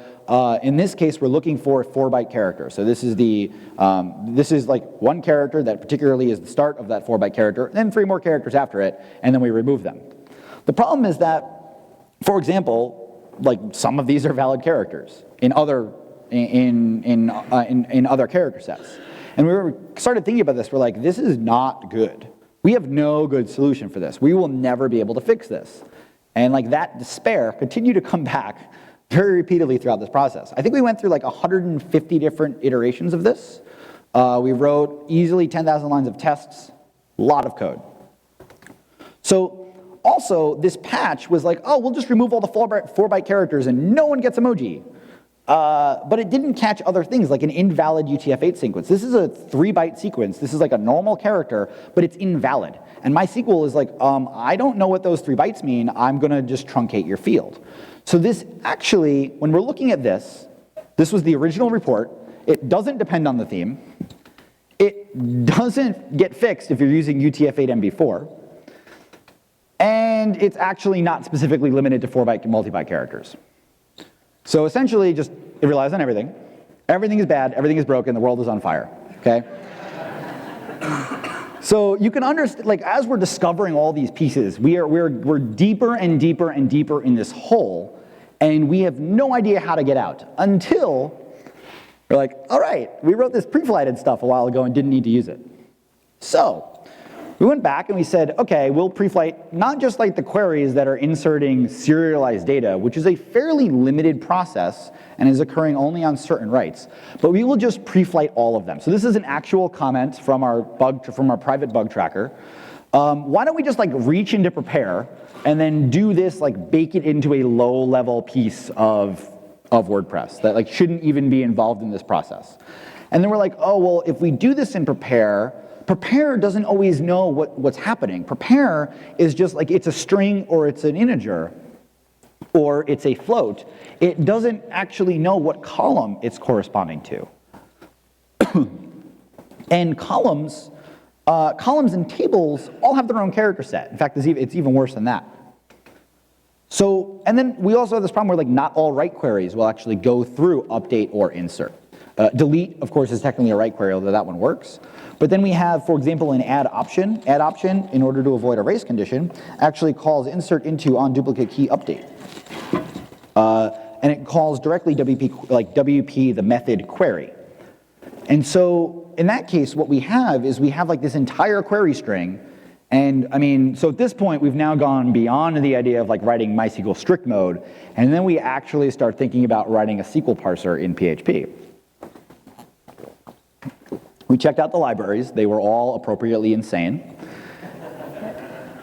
in this case, we're looking for a 4-byte character. So this is like one character that particularly is the start of that 4-byte character, and then 3 more characters after it, and then we remove them. The problem is that, for example, like some of these are valid characters in other character sets. And we started thinking about this, we're like, this is not good. We have no good solution for this. We will never be able to fix this. And like that despair continued to come back very repeatedly throughout this process. I think we went through like 150 different iterations of this. We wrote easily 10,000 lines of tests, a lot of code. So also, this patch was like, oh, we'll just remove all the 4-byte characters and no one gets emoji. But it didn't catch other things like an invalid UTF-8 sequence. This is a 3-byte sequence. This is like a normal character, but it's invalid. And MySQL is like, I don't know what those 3 bytes mean. I'm going to just truncate your field. So this actually, when we're looking at this was the original report. It doesn't depend on the theme. It doesn't get fixed if you're using UTF-8 MB4. And it's actually not specifically limited to 4-byte and multi-byte characters. So essentially, it relies on everything. Everything is bad, everything is broken, the world is on fire. okay? So you can understand, like, as we're discovering all these pieces, we're deeper and deeper and deeper in this hole, and we have no idea how to get out until we're like, all right, we wrote this pre-flighted stuff a while ago and didn't need to use it. So we went back and we said, okay, we'll pre-flight not just like the queries that are inserting serialized data, which is a fairly limited process and is occurring only on certain writes, but we will just pre-flight all of them. So this is an actual comment from our private bug tracker. Why don't we just like reach into prepare and then do this, like bake it into a low-level piece of WordPress that like shouldn't even be involved in this process. And then we're like, oh, well, if we do this in prepare doesn't always know what's happening. Prepare is just like it's a string or it's an integer or it's a float. It doesn't actually know what column it's corresponding to. And columns and tables all have their own character set. In fact, it's even worse than that. So, and then we also have this problem where like not all write queries will actually go through update or insert. Delete, of course, is technically a write query, although that one works. But then we have, for example, an add option. Add option, in order to avoid a race condition, actually calls insert into on duplicate key update. And it calls directly WP, the method query. And so in that case, what we have is we have like this entire query string. And I mean, so at this point, we've now gone beyond the idea of like writing MySQL strict mode. And then we actually start thinking about writing a SQL parser in PHP. We checked out the libraries. They were all appropriately insane.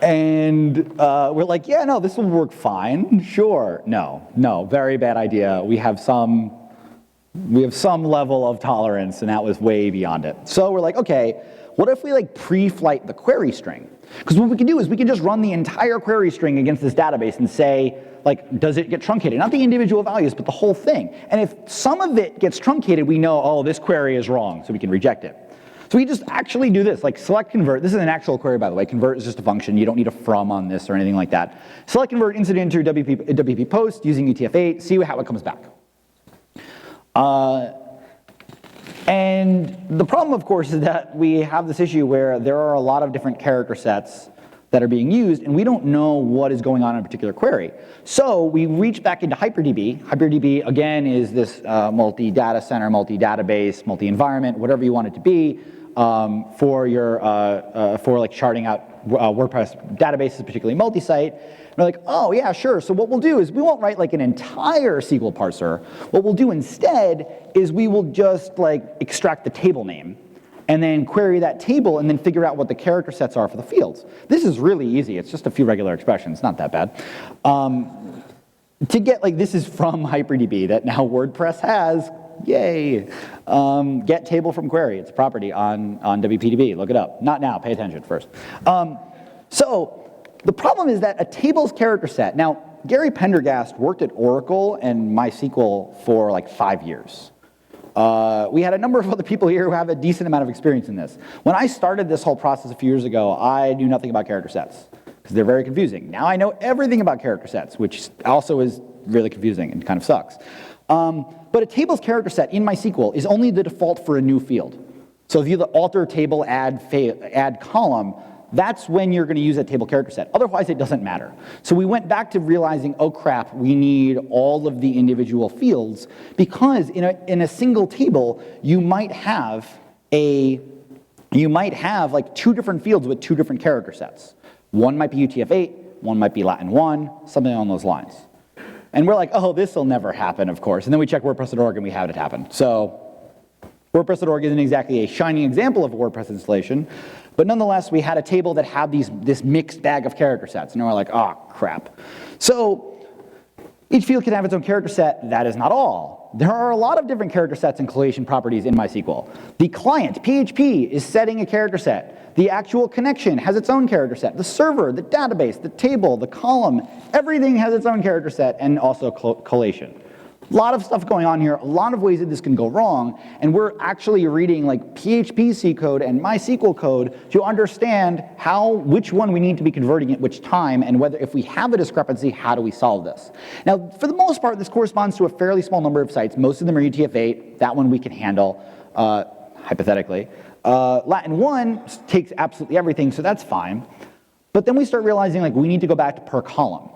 And we're like, yeah, no, this will work fine. Sure. No, very bad idea. We have some level of tolerance, and that was way beyond it. So we're like, okay, what if we like pre-flight the query string? Because what we can do is we can just run the entire query string against this database and say, like, does it get truncated? Not the individual values, but the whole thing. And if some of it gets truncated, we know, oh, this query is wrong, so we can reject it. So we just actually do this, like select convert. This is an actual query, by the way. Convert is just a function. You don't need a from on this or anything like that. Select convert incident into WP post using UTF-8, see how it comes back. And the problem, of course, is that we have this issue where there are a lot of different character sets that are being used, and we don't know what is going on in a particular query. So we reach back into HyperDB. HyperDB, again, is this multi-data center, multi-database, multi-environment, whatever you want it to be, for like charting out WordPress databases, particularly multi-site. We're like, oh yeah, sure. So what we'll do is we won't write like an entire SQL parser. What we'll do instead is we will just like extract the table name and then query that table and then figure out what the character sets are for the fields. This is really easy. It's just a few regular expressions, not that bad. To get, like, this is from HyperDB that now WordPress has, yay. Get table from query, it's a property on WPDB, look it up. Not now, pay attention first. So the problem is that a table's character set, now Gary Pendergast worked at Oracle and MySQL for like 5 years. We had a number of other people here who have a decent amount of experience in this. When I started this whole process a few years ago, I knew nothing about character sets because they're very confusing. Now I know everything about character sets, which also is really confusing and kind of sucks. But a table's character set in MySQL is only the default for a new field. So if you the alter table add column, that's when you're going to use that table character set. Otherwise, it doesn't matter. So we went back to realizing, oh crap, we need all of the individual fields because in a single table, you might have like 2 different fields with 2 different character sets. One might be UTF-8, one might be Latin 1, something along those lines. And we're like, oh, this will never happen, of course. And then we check WordPress.org and we have it happen. So WordPress.org isn't exactly a shining example of a WordPress installation, but nonetheless, we had a table that had this mixed bag of character sets. And we're like, oh, crap. So each field can have its own character set. That is not all. There are a lot of different character sets and collation properties in MySQL. The client, PHP, is setting a character set. The actual connection has its own character set. The server, the database, the table, the column, everything has its own character set and also collation. A lot of stuff going on here, a lot of ways that this can go wrong, and we're actually reading like PHP C code and MySQL code to understand which one we need to be converting at which time, and whether if we have a discrepancy, how do we solve this? Now, for the most part, this corresponds to a fairly small number of sites. Most of them are UTF-8. That one we can handle. hypothetically. Latin 1 takes absolutely everything, so that's fine. But then we start realizing like we need to go back to per column.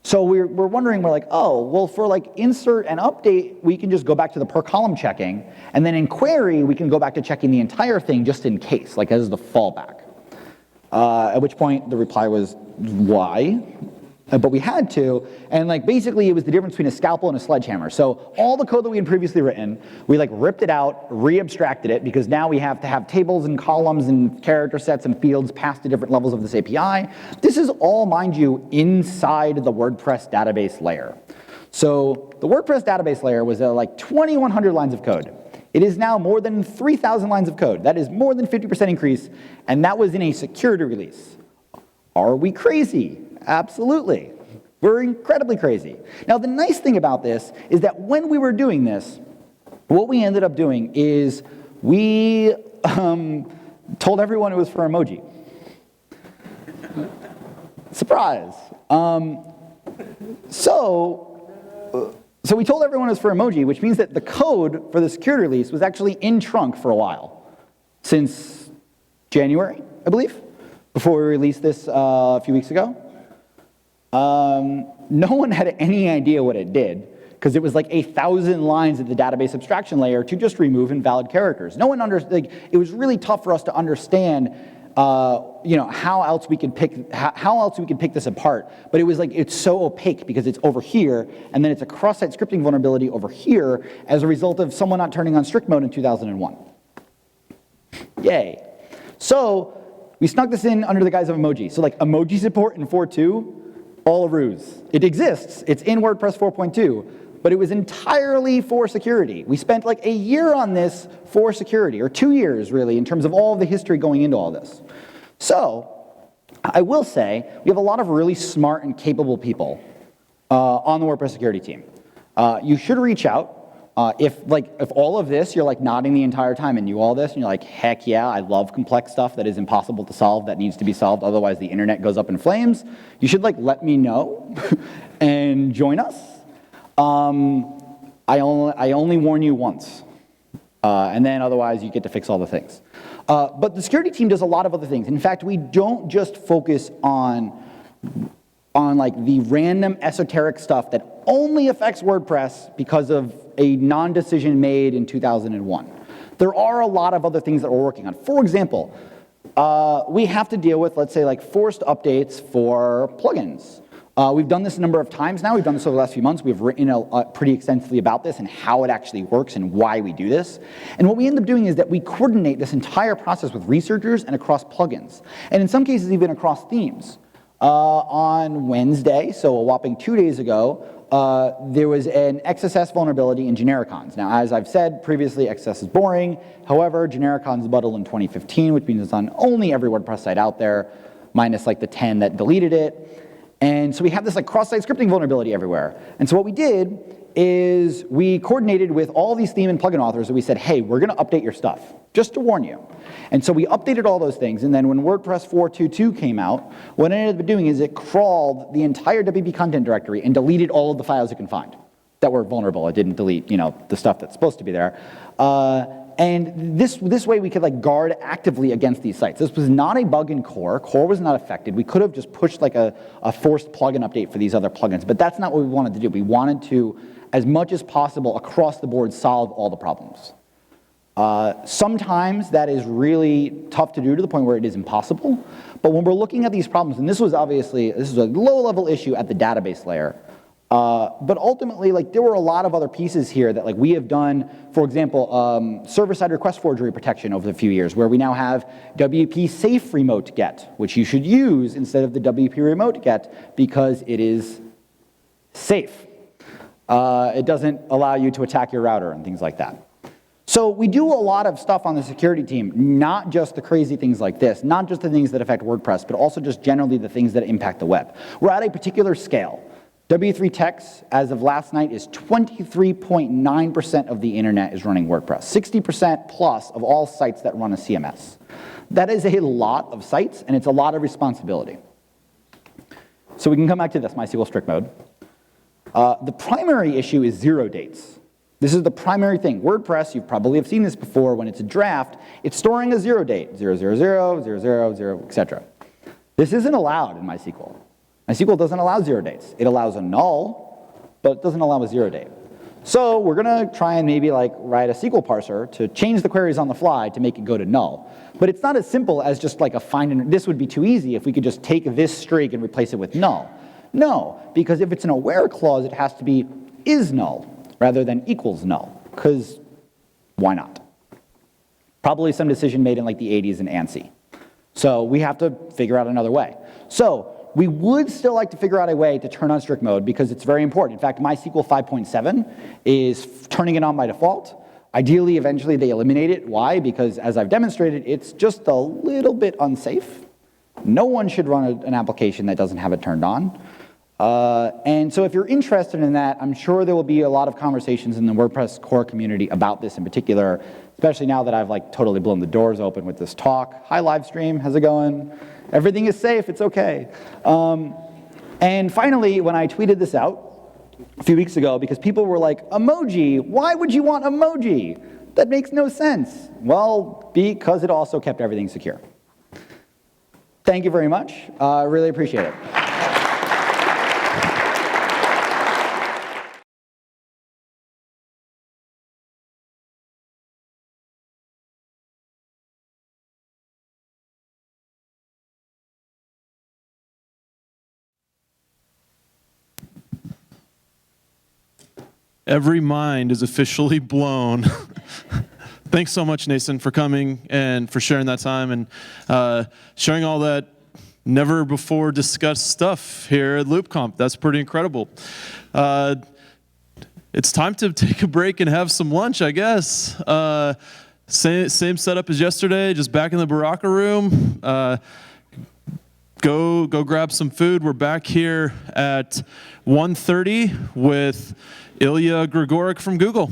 So we're wondering, we're like, oh, well, for like insert and update, we can just go back to the per column checking, and then in query, we can go back to checking the entire thing just in case, like as the fallback. At which point the reply was, why? But we had to, and like basically it was the difference between a scalpel and a sledgehammer. So all the code that we had previously written, we like ripped it out, re-abstracted it, because now we have to have tables and columns and character sets and fields passed to different levels of this API. This is all, mind you, inside the WordPress database layer. So the WordPress database layer was like 2,100 lines of code. It is now more than 3,000 lines of code. That is more than 50% increase, and that was in a security release. Are we crazy? Absolutely. We're incredibly crazy. Now, the nice thing about this is that when we were doing this, what we ended up doing is we told everyone it was for emoji. Surprise. So we told everyone it was for emoji, which means that the code for the security release was actually in trunk for a while, since January, I believe, before we released this a few weeks ago. No one had any idea what it did, because it was like 1,000 lines at the database abstraction layer to just remove invalid characters. No one like, it was really tough for us to understand, how else we could pick this apart. But it was like it's so opaque because it's over here, and then it's a cross-site scripting vulnerability over here as a result of someone not turning on strict mode in 2001. Yay! So we snuck this in under the guise of emoji. So like emoji support in 4.2. All a ruse. It exists. It's in WordPress 4.2, but it was entirely for security. We spent like a year on this for security, or 2 years really, in terms of all the history going into all this. So I will say we have a lot of really smart and capable people on the WordPress security team. You should reach out. If all of this, you're like nodding the entire time and you all this, and you're like, heck yeah, I love complex stuff that is impossible to solve, that needs to be solved, otherwise the internet goes up in flames, you should like let me know and join us. I only warn you once, and then otherwise you get to fix all the things. But the security team does a lot of other things. In fact, we don't just focus on like the random esoteric stuff that only affects WordPress because of a non-decision made in 2001. There are a lot of other things that we're working on. For example, we have to deal with, let's say, like forced updates for plugins. We've done this a number of times now. We've done this over the last few months. We've written pretty extensively about this and how it actually works and why we do this. And what we end up doing is that we coordinate this entire process with researchers and across plugins, and in some cases even across themes. On Wednesday, so a whopping 2 days ago, there was an XSS vulnerability in Genericons. Now, as I've said previously, XSS is boring. However, Genericons bundled in 2015, which means it's on only every WordPress site out there, minus like the 10 that deleted it. And so we have this like cross-site scripting vulnerability everywhere. And so what we did is we coordinated with all these theme and plugin authors, and we said, hey, we're going to update your stuff, just to warn you. And so we updated all those things, and then when WordPress 4.2.2 came out, what it ended up doing is it crawled the entire WP content directory and deleted all of the files it can find that were vulnerable. It didn't delete, the stuff that's supposed to be there. And this way we could like guard actively against these sites. This was not a bug in core. Core was not affected. We could have just pushed like a forced plugin update for these other plugins, but that's not what we wanted to do. We wanted to, as much as possible across the board, solve all the problems. Sometimes that is really tough to do to the point where it is impossible, but when we're looking at these problems, and this was a low-level issue at the database layer, but ultimately, like, there were a lot of other pieces here that, like, we have done, for example, server-side request forgery protection over the few years, where we now have WP safe remote get, which you should use instead of the WP remote get because it is safe. It doesn't allow you to attack your router and things like that. So we do a lot of stuff on the security team, not just the crazy things like this, not just the things that affect WordPress, but also just generally the things that impact the web. We're at a particular scale. W3 Techs, as of last night, is 23.9% of the internet is running WordPress. 60% plus of all sites that run a CMS. That is a lot of sites, and it's a lot of responsibility. So we can come back to this, MySQL strict mode. The primary issue is zero dates. This is the primary thing. WordPress, you probably have seen this before, when it's a draft, it's storing a 0 date, 000, 000, etc. This isn't allowed in MySQL. MySQL doesn't allow 0 dates. It allows a null, but it doesn't allow a 0 date. So we're gonna try and maybe like write a SQL parser to change the queries on the fly to make it go to null. But it's not as simple as just like a find and, this would be too easy if we could just take this string and replace it with null. No, because if it's an aware clause, it has to be is null rather than equals null, because why not? Probably some decision made in like the 80s in ANSI. So we have to figure out another way. So we would still like to figure out a way to turn on strict mode because it's very important. In fact, MySQL 5.7 is turning it on by default. Ideally, eventually they eliminate it. Why? Because as I've demonstrated, it's just a little bit unsafe. No one should run an application that doesn't have it turned on. And so if you're interested in that, I'm sure there will be a lot of conversations in the WordPress core community about this in particular, especially now that I've like totally blown the doors open with this talk. Hi, live stream, how's it going? Everything is safe, it's okay. And finally, when I tweeted this out a few weeks ago, because people were like, emoji, why would you want emoji? That makes no sense. Well, because it also kept everything secure. Thank you very much, I really appreciate it. Every mind is officially blown. Thanks so much, Nathan, for coming and for sharing that time and sharing all that never before discussed stuff here at LoopConf. That's pretty incredible. It's time to take a break and have some lunch, I guess. Same setup as yesterday, just back in the Baraka room. Go grab some food. We're back here at 1:30 with Ilya Grigorik from Google.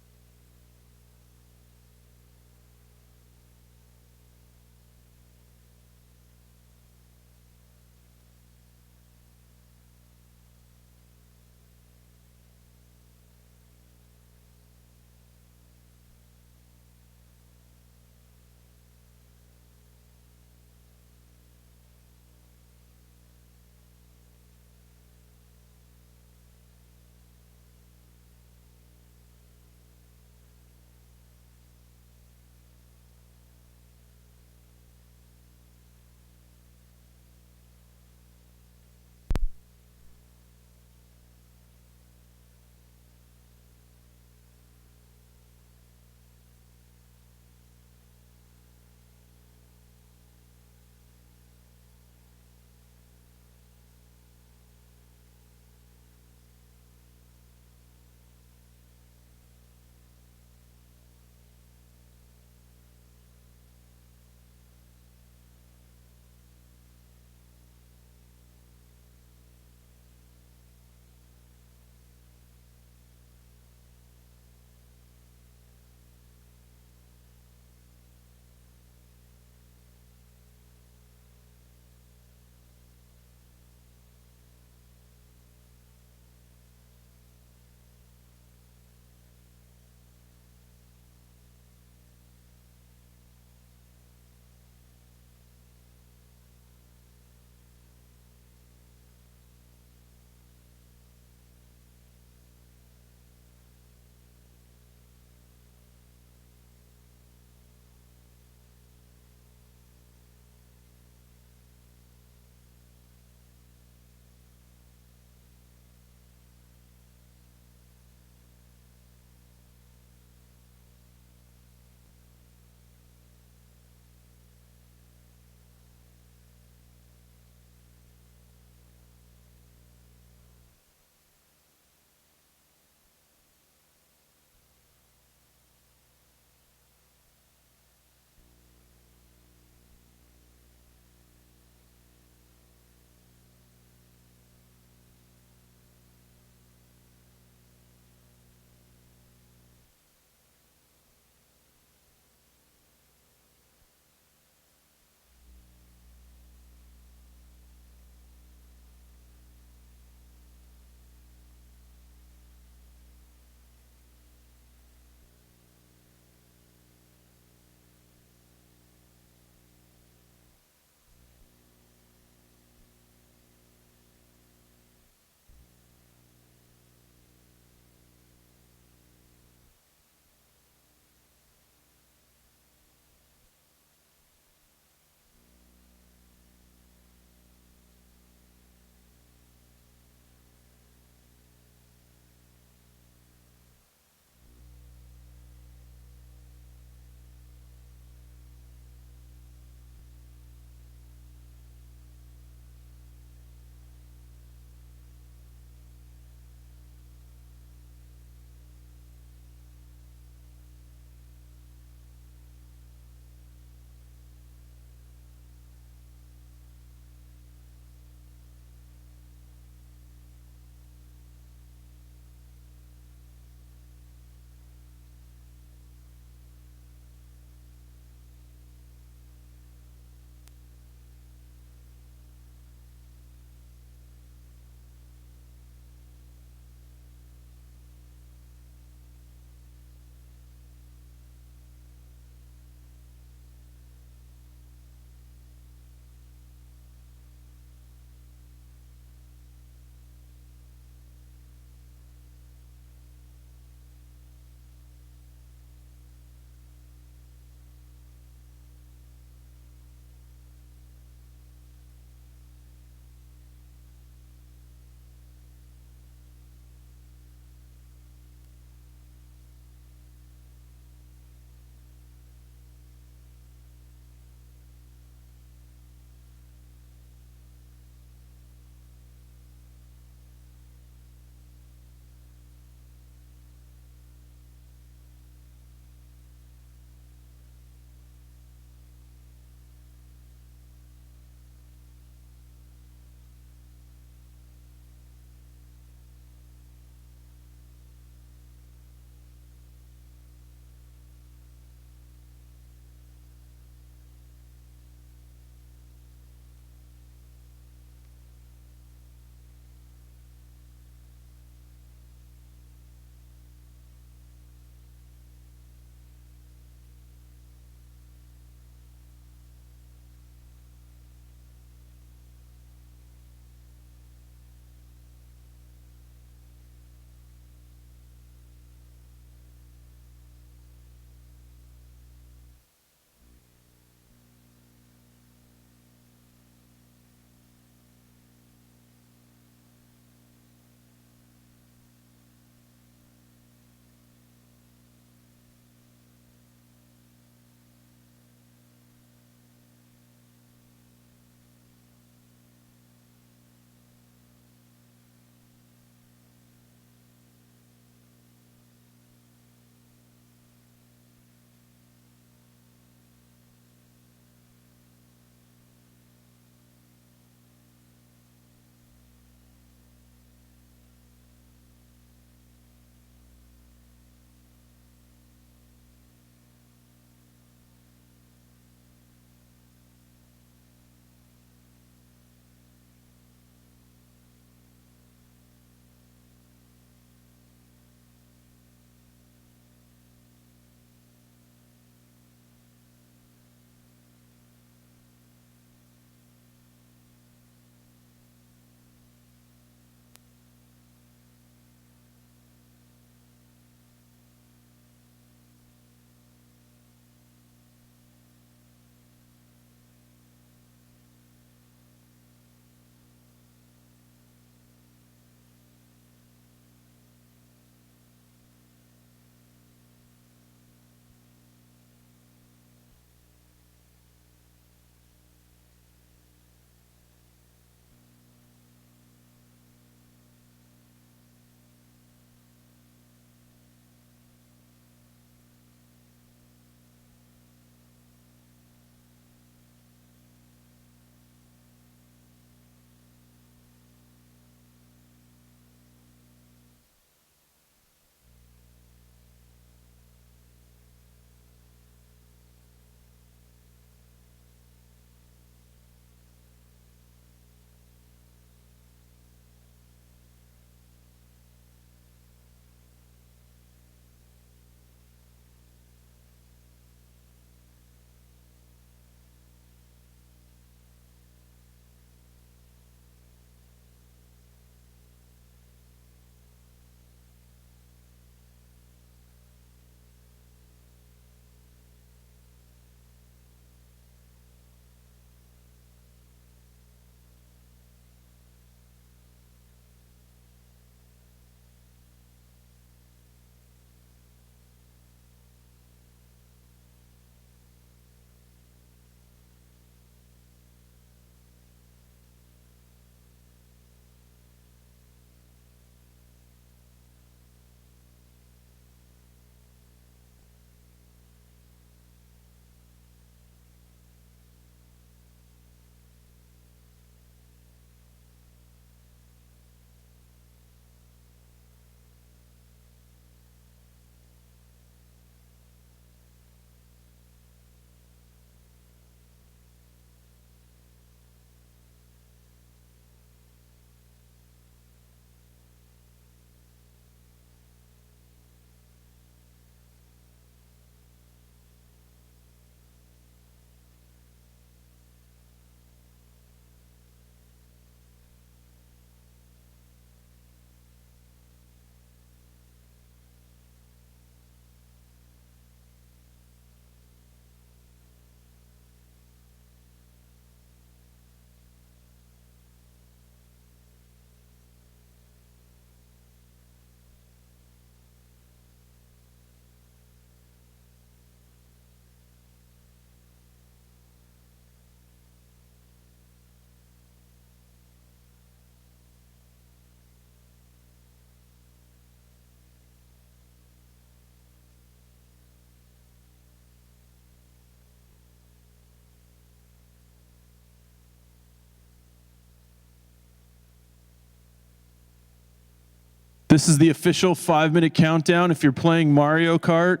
This is the official 5-minute countdown. If you're playing Mario Kart,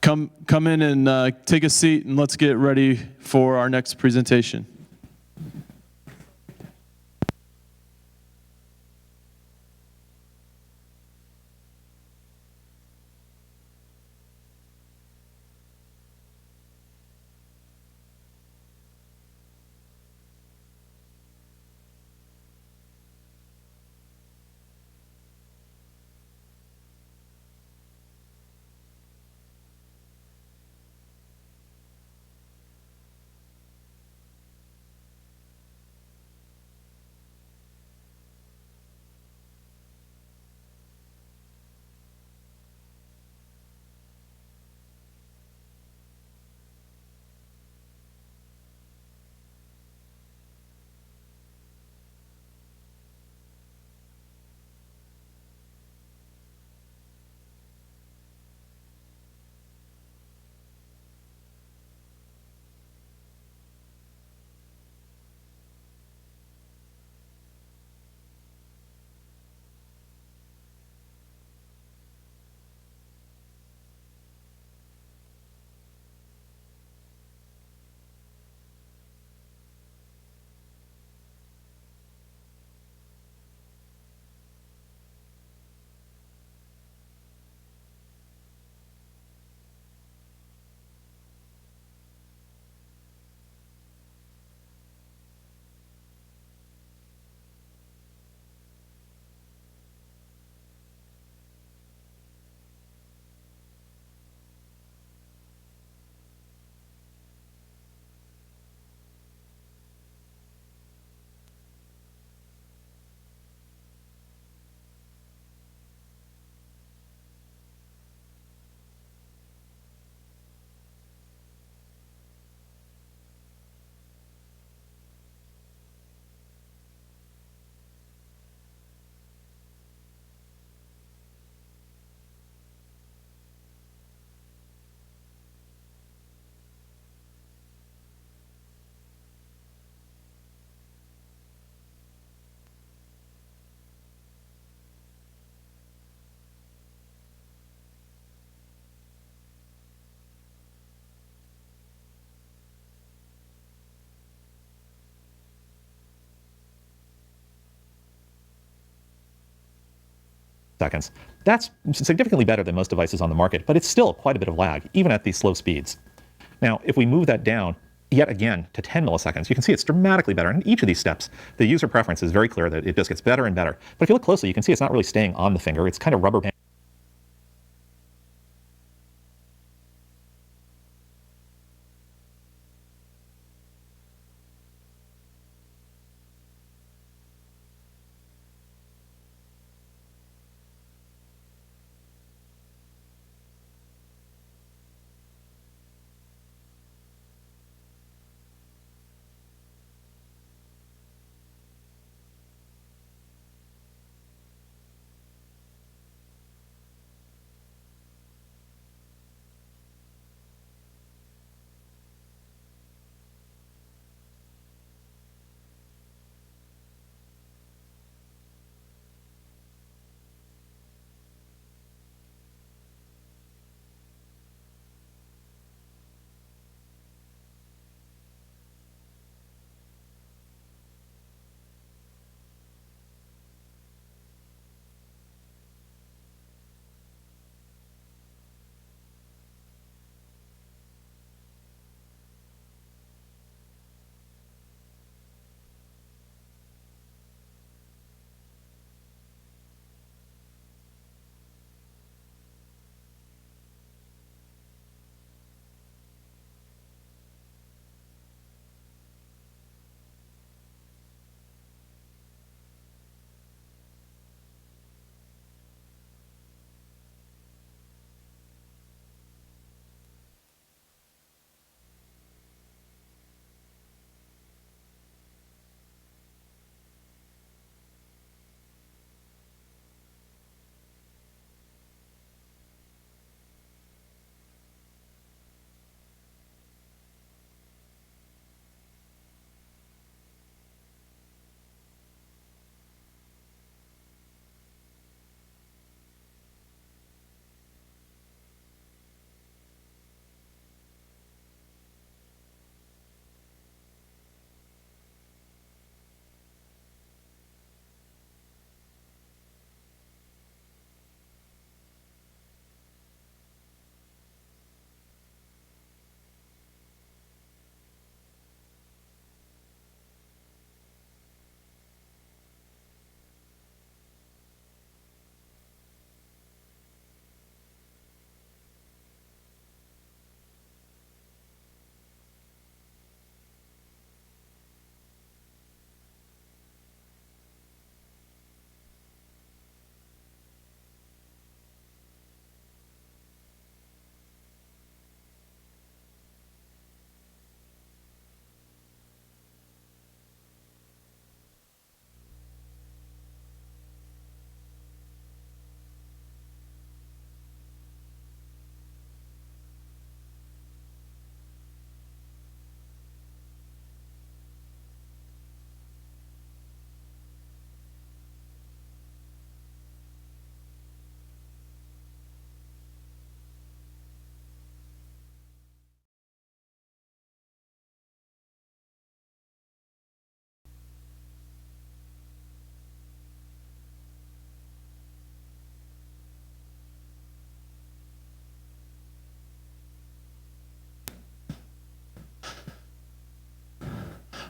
come in and take a seat, and let's get ready for our next presentation. Seconds. That's significantly better than most devices on the market, but it's still quite a bit of lag, even at these slow speeds. Now, if we move that down yet again to 10 milliseconds, you can see it's dramatically better. In each of these steps, the user preference is very clear that it just gets better and better. But if you look closely, you can see it's not really staying on the finger. It's kind of rubber band.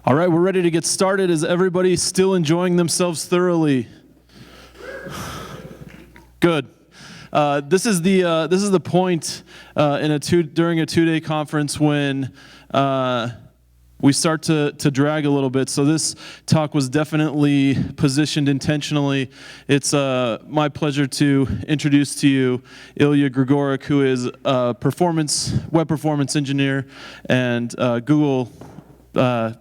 All right, we're ready to get started. Is everybody still enjoying themselves thoroughly? Good. This is the point during a two-day conference when we start to drag a little bit. So this talk was definitely positioned intentionally. It's my pleasure to introduce to you Ilya Grigorik, who is a web performance engineer and Google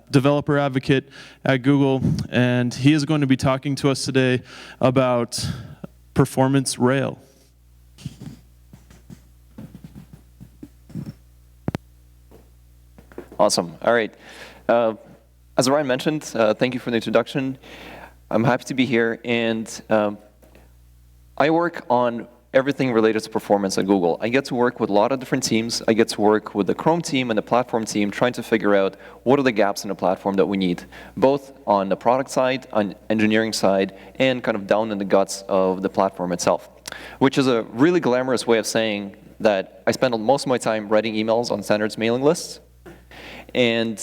developer advocate at Google, and he is going to be talking to us today about performance rail. Awesome. All right. As Ryan mentioned, thank you for the introduction. I'm happy to be here, and I work on everything related to performance at Google. I get to work with a lot of different teams. I get to work with the Chrome team and the platform team, trying to figure out what are the gaps in the platform that we need, both on the product side, on engineering side, and kind of down in the guts of the platform itself, which is a really glamorous way of saying that I spend most of my time writing emails on standards mailing lists and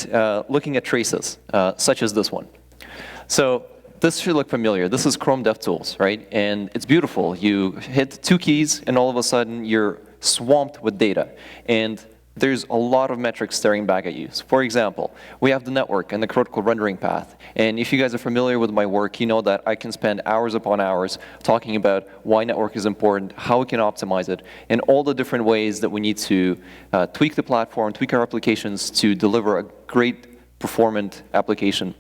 looking at traces, such as this one. So this should look familiar. This is Chrome DevTools, right? And it's beautiful. You hit 2 keys, and all of a sudden, you're swamped with data. And there's a lot of metrics staring back at you. So for example, we have the network and the critical rendering path. And if you guys are familiar with my work, you know that I can spend hours upon hours talking about why network is important, how we can optimize it, and all the different ways that we need to tweak the platform, tweak our applications to deliver a great performant application.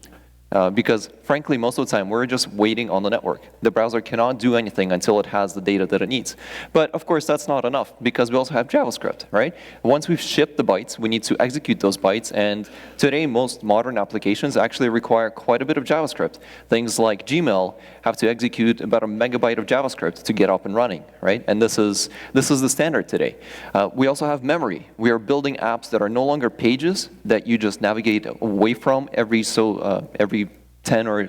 Because frankly, most of the time, we're just waiting on the network. The browser cannot do anything until it has the data that it needs. But of course, that's not enough, because we also have JavaScript, right? Once we've shipped the bytes, we need to execute those bytes. And today, most modern applications actually require quite a bit of JavaScript. Things like Gmail have to execute about 1 megabyte of JavaScript to get up and running, right? And this is the standard today. We also have memory. We are building apps that are no longer pages that you just navigate away from every 10 or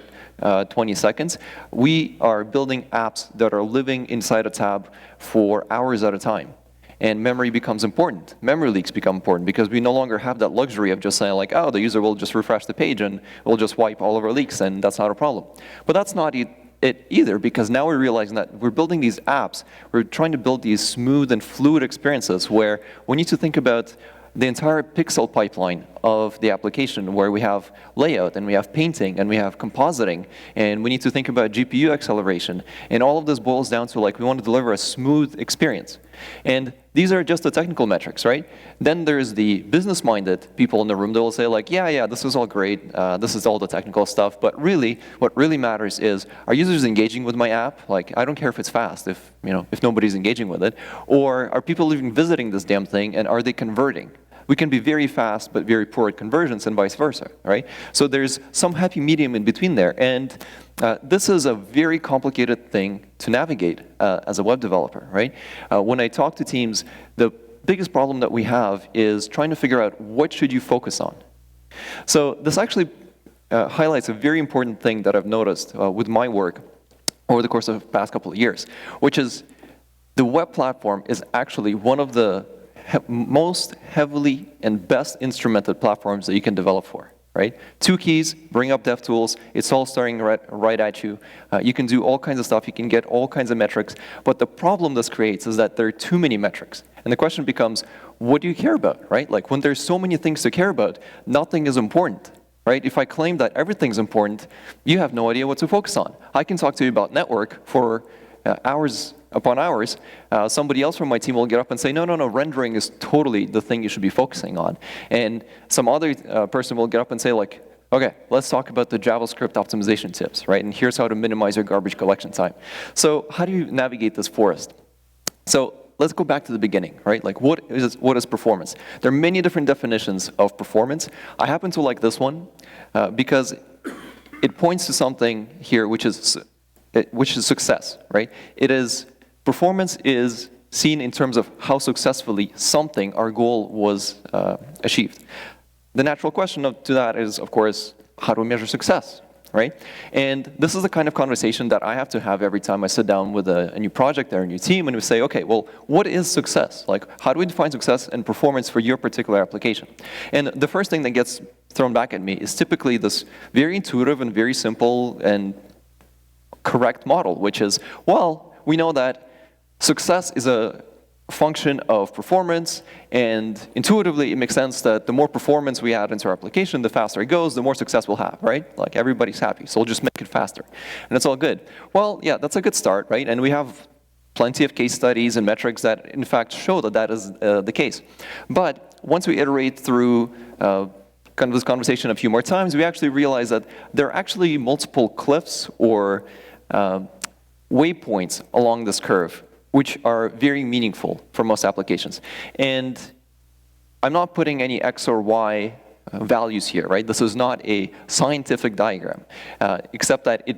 20 seconds. We are building apps that are living inside a tab for hours at a time. And memory becomes important. Memory leaks become important because we no longer have that luxury of just saying like, oh, the user will just refresh the page and we'll just wipe all of our leaks, and that's not a problem. But that's not it either, because now we're realizing that we're building these apps, we're trying to build these smooth and fluid experiences where we need to think about the entire pixel pipeline of the application, where we have layout, and we have painting, and we have compositing, and we need to think about GPU acceleration. And all of this boils down to, like, we want to deliver a smooth experience. And these are just the technical metrics, right? Then there's the business-minded people in the room that will say, like, yeah, this is all great, this is all the technical stuff, but really, what really matters is, are users engaging with my app? Like, I don't care if it's fast, if nobody's engaging with it. Or are people even visiting this damn thing, and are they converting? We can be very fast, but very poor at conversions, and vice versa, right? So there's some happy medium in between there, and this is a very complicated thing to navigate as a web developer, right? When I talk to teams, the biggest problem that we have is trying to figure out what should you focus on. So this actually highlights a very important thing that I've noticed with my work over the course of the past couple of years, which is the web platform is actually one of the most heavily and best instrumented platforms that you can develop for, right? 2 keys, bring up DevTools, it's all staring right at you. You can do all kinds of stuff, you can get all kinds of metrics, but the problem this creates is that there are too many metrics. And the question becomes, what do you care about, right? Like, when there's so many things to care about, nothing is important, right? If I claim that everything's important, you have no idea what to focus on. I can talk to you about network for hours upon hours. Somebody else from my team will get up and say, no, rendering is totally the thing you should be focusing on. And some other person will get up and say, like, okay, let's talk about the JavaScript optimization tips, right? And here's how to minimize your garbage collection time. So how do you navigate this forest? So let's go back to the beginning, right? Like, what is performance? There are many different definitions of performance. I happen to like this one because it points to something here which is success, right? Performance is seen in terms of how successfully something, our goal, was achieved. The natural question to that is, of course, how do we measure success, right? And this is the kind of conversation that I have to have every time I sit down with a new project or a new team, and we say, okay, well, what is success? Like, how do we define success and performance for your particular application? And the first thing that gets thrown back at me is typically this very intuitive and very simple and correct model, which is, well, we know that success is a function of performance, and intuitively it makes sense that the more performance we add into our application, the faster it goes, the more success we'll have, right? Like everybody's happy, so we'll just make it faster. And it's all good. Well, yeah, that's a good start, right? And we have plenty of case studies and metrics that in fact show that that is the case. But once we iterate through kind of this conversation a few more times, we actually realize that there are actually multiple cliffs or waypoints along this curve, which are very meaningful for most applications. And I'm not putting any X or Y values here, right? This is not a scientific diagram, except that it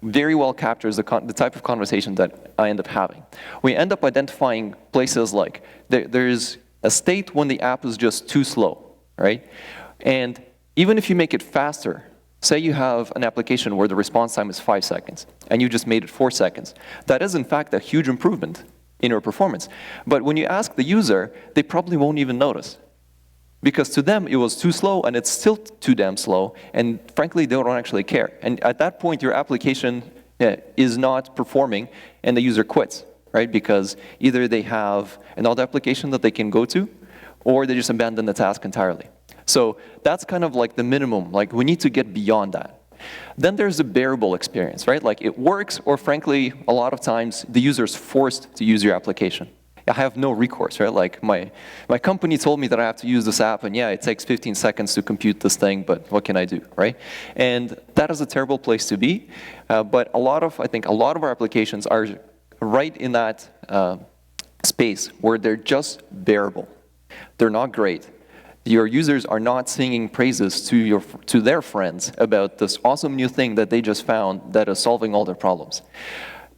very well captures the type of conversation that I end up having. We end up identifying places like there's a state when the app is just too slow, right? And even if you make it faster, say you have an application where the response time is 5 seconds, and you just made it 4 seconds. That is, in fact, a huge improvement in your performance. But when you ask the user, they probably won't even notice. Because to them, it was too slow, and it's still too damn slow, and frankly, they don't actually care. And at that point, your application is not performing, and the user quits, right? Because either they have another application that they can go to, or they just abandon the task entirely. So that's kind of like the minimum. Like, we need to get beyond that. Then there's the bearable experience, right? Like, it works, or frankly, a lot of times, the user is forced to use your application. I have no recourse, right? Like, my company told me that I have to use this app, and yeah, it takes 15 seconds to compute this thing, but what can I do, right? And that is a terrible place to be. But I think a lot of our applications are right in that space where they're just bearable. They're not great. Your users are not singing praises to their friends about this awesome new thing that they just found that is solving all their problems.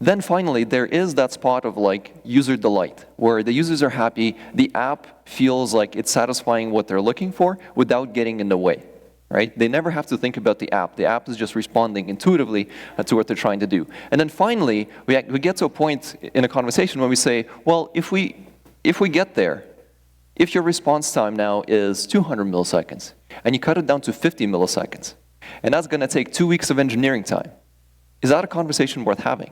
Then finally, there is that spot of like user delight, where the users are happy, the app feels like it's satisfying what they're looking for without getting in the way, right? They never have to think about the app is just responding intuitively to what they're trying to do. And then finally, we get to a point in a conversation where we say, well, if we get there, if your response time now is 200 milliseconds, and you cut it down to 50 milliseconds, and that's going to take 2 weeks of engineering time, is that a conversation worth having?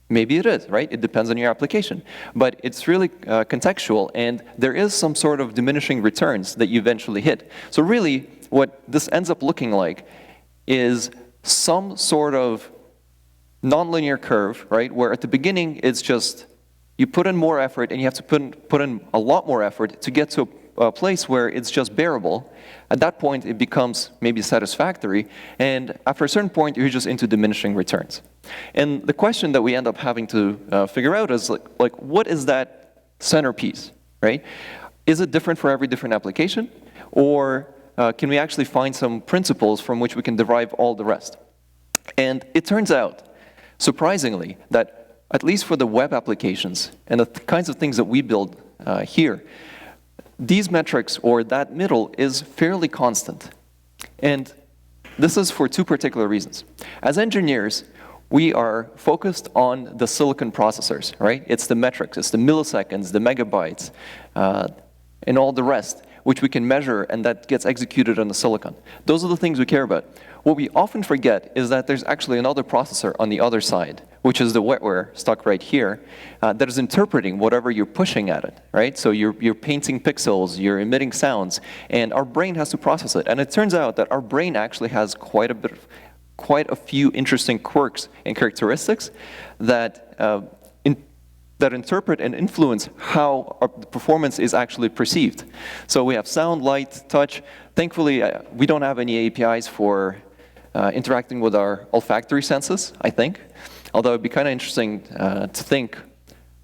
Maybe it is, right? It depends on your application. But it's really contextual, and there is some sort of diminishing returns that you eventually hit. So really, what this ends up looking like is some sort of nonlinear curve, right? Where at the beginning, it's just you put in more effort, and you have to put in a lot more effort to get to a place where it's just bearable. At that point, it becomes maybe satisfactory, and after a certain point, you're just into diminishing returns. And the question that we end up having to figure out is like, what is that centerpiece, right? Is it different for every different application, or can we actually find some principles from which we can derive all the rest? And it turns out, surprisingly, that at least for the web applications and the kinds of things that we build here, these metrics, or that middle, is fairly constant. And this is for two particular reasons. As engineers, we are focused on the silicon processors, right? It's the metrics, it's the milliseconds, the megabytes, and all the rest, which we can measure, and that gets executed on the silicon. Those are the things we care about. What we often forget is that there's actually another processor on the other side, which is the wetware stuck right here, that is interpreting whatever you're pushing at it, right? So you're painting pixels, you're emitting sounds, and our brain has to process it. And it turns out that our brain actually has quite a few interesting quirks and characteristics that that interpret and influence how our performance is actually perceived. So we have sound, light, touch. Thankfully, we don't have any APIs for interacting with our olfactory senses, I think. Although it'd be kind of interesting to think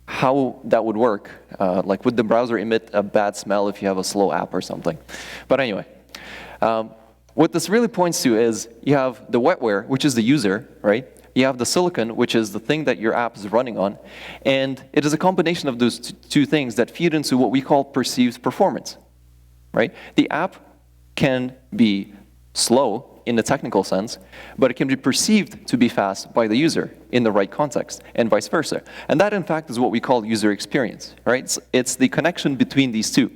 how that would work. Like, would the browser emit a bad smell if you have a slow app or something? But anyway, what this really points to is you have the wetware, which is the user, right? You have the silicon, which is the thing that your app is running on. And it is a combination of those two things that feed into what we call perceived performance, right? The app can be slow in the technical sense, but it can be perceived to be fast by the user in the right context, and vice versa. And that, in fact, is what we call user experience, right? It's the connection between these two.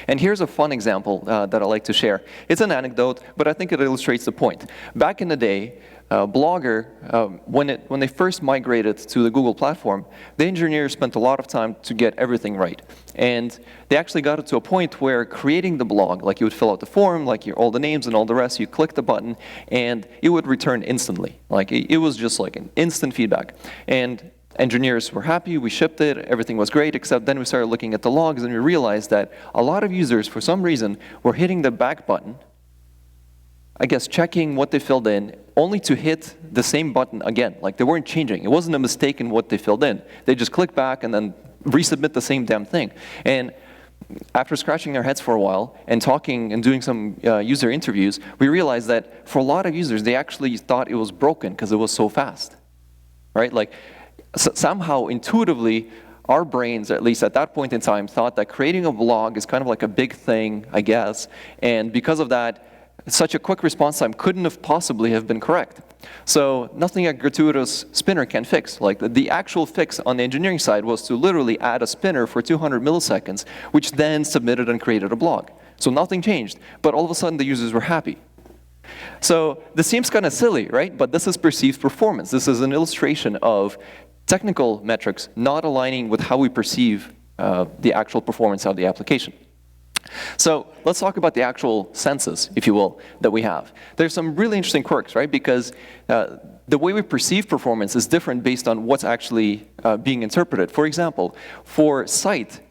And here's a fun example that I like to share. It's an anecdote, but I think it illustrates the point. Back in the day, Blogger, when they first migrated to the Google platform, the engineers spent a lot of time to get everything right. And they actually got it to a point where creating the blog, like you would fill out the form, like all the names and all the rest, you click the button, and it would return instantly. Like it was just like an instant feedback. And engineers were happy, we shipped it, everything was great, except then we started looking at the logs and we realized that a lot of users, for some reason, were hitting the back button, I guess checking what they filled in, only to hit the same button again. Like they weren't changing. It wasn't a mistake in what they filled in. They just click back and then resubmit the same damn thing. And after scratching their heads for a while and talking and doing some user interviews, we realized that for a lot of users, they actually thought it was broken because it was so fast, right? Like somehow intuitively, our brains, at least at that point in time, thought that creating a blog is kind of like a big thing, I guess. And because of that, such a quick response time couldn't have possibly have been correct. So nothing a gratuitous spinner can fix. Like the actual fix on the engineering side was to literally add a spinner for 200 milliseconds, which then submitted and created a blog. So nothing changed, but all of a sudden the users were happy. So this seems kind of silly, right? But this is perceived performance. This is an illustration of technical metrics not aligning with how we perceive the actual performance of the application. So let's talk about the actual senses, if you will, that we have. There's some really interesting quirks, right? Because the way we perceive performance is different based on what's actually being interpreted. For example, for sight,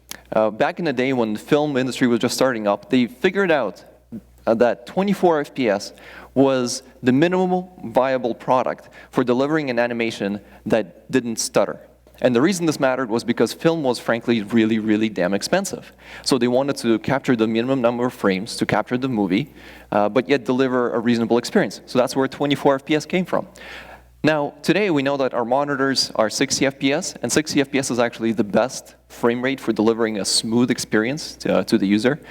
back in the day when the film industry was just starting up, they figured out that 24 FPS was the minimum viable product for delivering an animation that didn't stutter. And the reason this mattered was because film was frankly really, really damn expensive. So they wanted to capture the minimum number of frames to capture the movie, but yet deliver a reasonable experience. So that's where 24 FPS came from. Now, today we know that our monitors are 60 FPS, and 60 FPS is actually the best frame rate for delivering a smooth experience to the user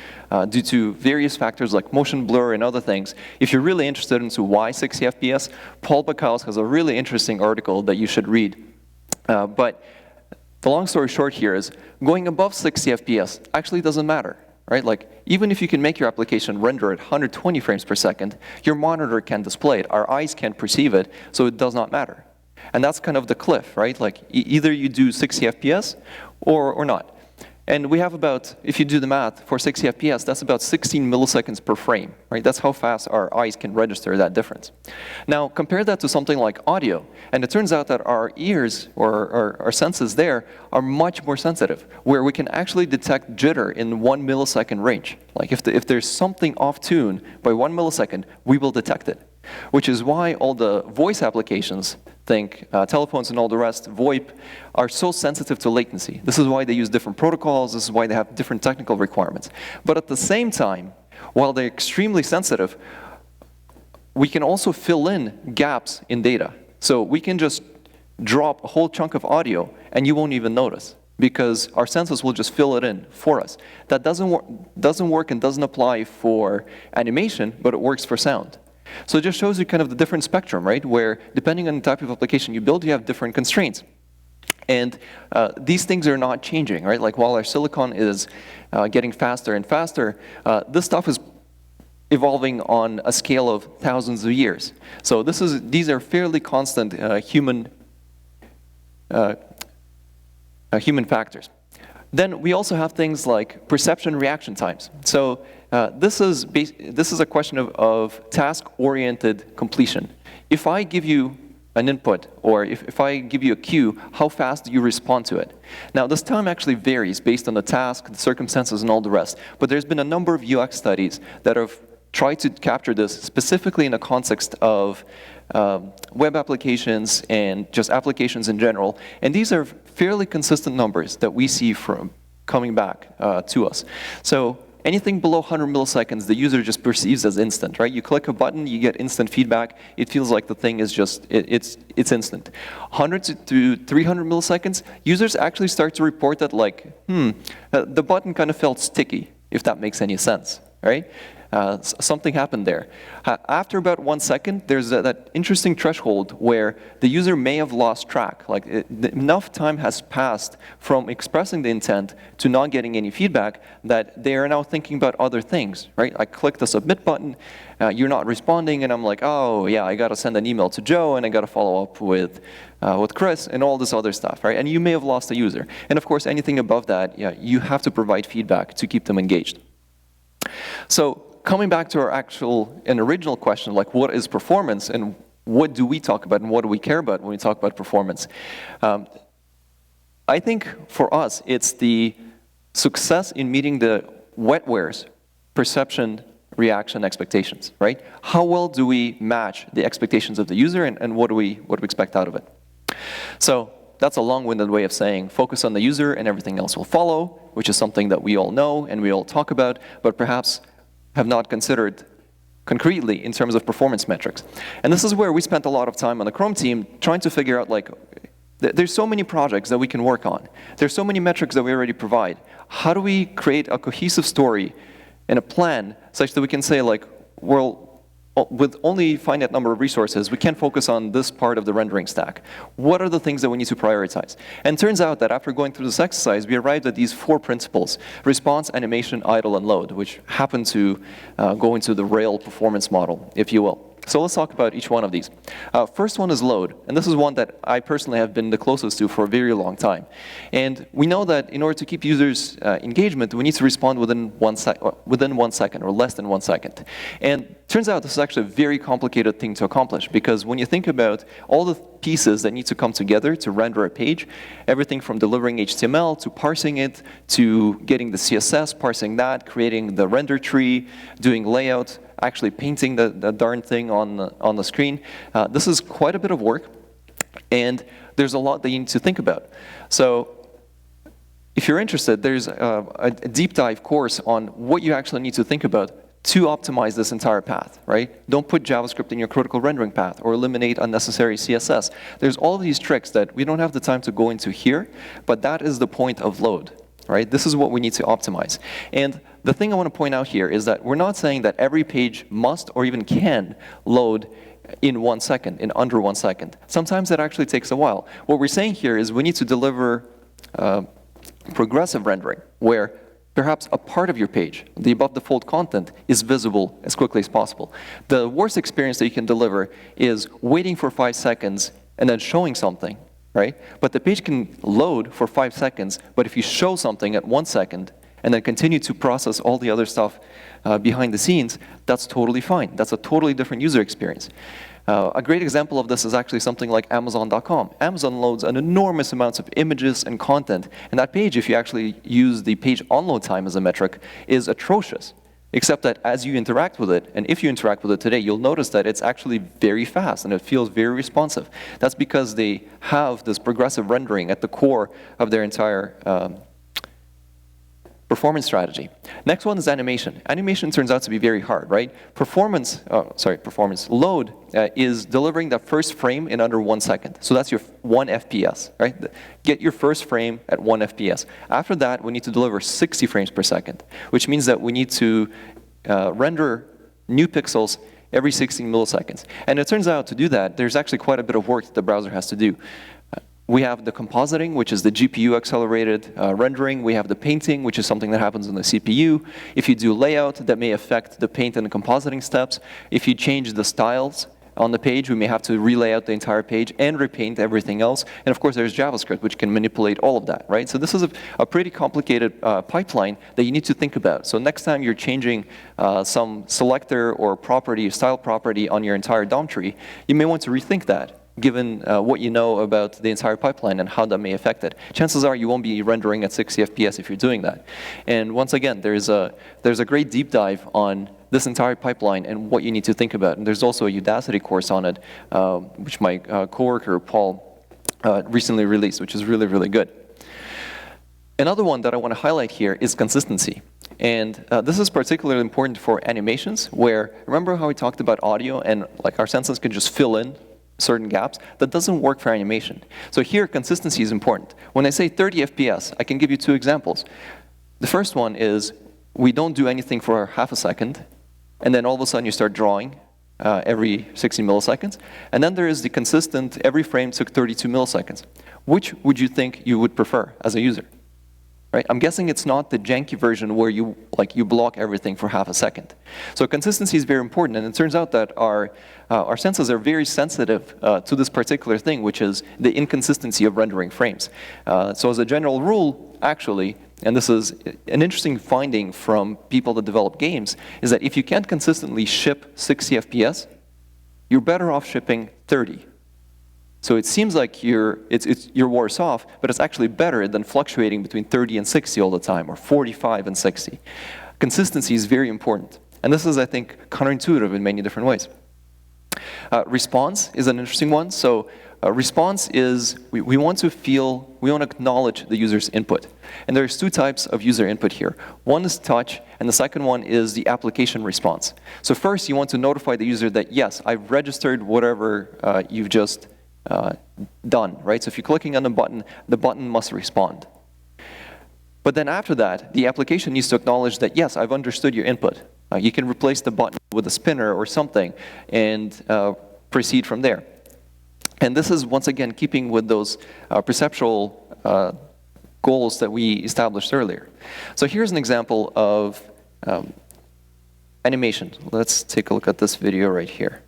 due to various factors like motion blur and other things. If you're really interested into why 60 FPS, Paul Bacall's has a really interesting article that you should read. But the long story short here is going above 60 FPS actually doesn't matter, right? Like even if you can make your application render at 120 frames per second, your monitor can't display it. Our eyes can't perceive it, so it does not matter. And that's kind of the cliff, right? Like either you do 60 FPS or not. And we have about, if you do the math, for 60 FPS, that's about 16 milliseconds per frame, right? That's how fast our eyes can register that difference. Now, compare that to something like audio, and it turns out that our ears, or our senses there, are much more sensitive, where we can actually detect jitter in 1 millisecond range. Like if there's something off tune by 1 millisecond, we will detect it. Which is why all the voice applications, think telephones and all the rest, VoIP, are so sensitive to latency. This is why they use different protocols, this is why they have different technical requirements. But at the same time, while they're extremely sensitive, we can also fill in gaps in data. So we can just drop a whole chunk of audio and you won't even notice, because our sensors will just fill it in for us. That doesn't work and doesn't apply for animation, but it works for sound. So it just shows you kind of the different spectrum, right? Where depending on the type of application you build, you have different constraints. And these things are not changing, right? Like while our silicon is getting faster and faster, this stuff is evolving on a scale of thousands of years. So these are fairly constant human factors. Then we also have things like perception reaction times. So this is a question of task-oriented completion. If I give you an input, or if I give you a cue, how fast do you respond to it? Now, this time actually varies based on the task, the circumstances, and all the rest. But there's been a number of UX studies that have tried to capture this specifically in the context of web applications and just applications in general. And these are fairly consistent numbers that we see from coming back to us. So anything below 100 milliseconds, the user just perceives as instant, right? You click a button, you get instant feedback. It feels like the thing is just, it's instant. 100 to 300 milliseconds, users actually start to report that like, the button kind of felt sticky, if that makes any sense, right? Something happened there. After about 1 second, there's that interesting threshold where the user may have lost track. Like enough time has passed from expressing the intent to not getting any feedback that they are now thinking about other things, right? I click the submit button, you're not responding, and I'm like, oh yeah, I got to send an email to Joe, and I got to follow up with Chris, and all this other stuff, right? And you may have lost a user. And of course, anything above that, yeah, you have to provide feedback to keep them engaged. So coming back to our actual and original question, like what is performance and what do we talk about and what do we care about when we talk about performance? I think for us, it's the success in meeting the wetware's perception, reaction, expectations, right? How well do we match the expectations of the user and what do we expect out of it? So that's a long-winded way of saying focus on the user and everything else will follow, which is something that we all know and we all talk about, but perhaps have not considered concretely in terms of performance metrics. And this is where we spent a lot of time on the Chrome team trying to figure out, like, there's so many projects that we can work on. There's so many metrics that we already provide. How do we create a cohesive story and a plan such that we can say, like, well, with only finite number of resources, we can't focus on this part of the rendering stack. What are the things that we need to prioritize? And it turns out that after going through this exercise, we arrived at these 4 principles: response, animation, idle, and load, which happen to go into the Rail performance model, if you will. So let's talk about each one of these. First one is load, and this is one that I personally have been the closest to for a very long time. And we know that in order to keep users' engagement, we need to respond within 1 second or less than 1 second. And turns out this is actually a very complicated thing to accomplish, because when you think about all the pieces that need to come together to render a page, everything from delivering HTML to parsing it, to getting the CSS, parsing that, creating the render tree, doing layout, actually painting the darn thing on the screen. This is quite a bit of work, and there's a lot that you need to think about. So if you're interested, there's a deep dive course on what you actually need to think about to optimize this entire path, right? Don't put JavaScript in your critical rendering path or eliminate unnecessary CSS. There's all of these tricks that we don't have the time to go into here, but that is the point of load, right? This is what we need to optimize. And the thing I want to point out here is that we're not saying that every page must or even can load in 1 second, in under 1 second. Sometimes that actually takes a while. What we're saying here is we need to deliver progressive rendering, where perhaps a part of your page, the above default content, is visible as quickly as possible. The worst experience that you can deliver is waiting for 5 seconds and then showing something, right? But the page can load for 5 seconds, but if you show something at 1 second and then continue to process all the other stuff behind the scenes, that's totally fine. That's a totally different user experience. A great example of this is actually something like Amazon.com. Amazon loads an enormous amounts of images and content, and that page, if you actually use the page onload time as a metric, is atrocious. Except that as you interact with it, and if you interact with it today, you'll notice that it's actually very fast and it feels very responsive. That's because they have this progressive rendering at the core of their entire performance strategy. Next one is animation. Animation turns out to be very hard, right? Performance load is delivering that first frame in under 1 second. So that's your 1 FPS, right? Get your first frame at 1 FPS. After that, we need to deliver 60 frames per second, which means that we need to render new pixels every 16 milliseconds. And it turns out to do that, there's actually quite a bit of work that the browser has to do. We have the compositing, which is the GPU-accelerated rendering. We have the painting, which is something that happens on the CPU. If you do layout, that may affect the paint and the compositing steps. If you change the styles on the page, we may have to relay out the entire page and repaint everything else. And of course, there's JavaScript, which can manipulate all of that, right? So this is a pretty complicated pipeline that you need to think about. So next time you're changing some selector or property, style property on your entire DOM tree, you may want to rethink that, given what you know about the entire pipeline and how that may affect it. Chances are you won't be rendering at 60 FPS if you're doing that. And once again, there's a great deep dive on this entire pipeline and what you need to think about. And there's also a Udacity course on it, which my coworker Paul recently released, which is really, really good. Another one that I want to highlight here is consistency. And this is particularly important for animations, where, remember how we talked about audio and like our senses can just fill in certain gaps? That doesn't work for animation. So here, consistency is important. When I say 30 FPS, I can give you 2 examples. The first one is we don't do anything for half a second, and then all of a sudden you start drawing every 60 milliseconds. And then there is the consistent, every frame took 32 milliseconds. Which would you think you would prefer as a user? Right? I'm guessing it's not the janky version where you block everything for half a second. So consistency is very important, and it turns out that our senses are very sensitive to this particular thing, which is the inconsistency of rendering frames. So as a general rule, actually, and this is an interesting finding from people that develop games, is that if you can't consistently ship 60 FPS, you're better off shipping 30. So it seems like you're worse off, but it's actually better than fluctuating between 30 and 60 all the time, or 45 and 60. Consistency is very important. And this is, I think, counterintuitive in many different ways. Response is an interesting one. So response is, we want to acknowledge the user's input. And there's two types of user input here. One is touch, and the second one is the application response. So first, you want to notify the user that, yes, I've registered whatever you've just done, right? So if you're clicking on the button must respond. But then after that, the application needs to acknowledge that, yes, I've understood your input. You can replace the button with a spinner or something and proceed from there. And this is, once again, keeping with those perceptual goals that we established earlier. So here's an example of animation. Let's take a look at this video right here.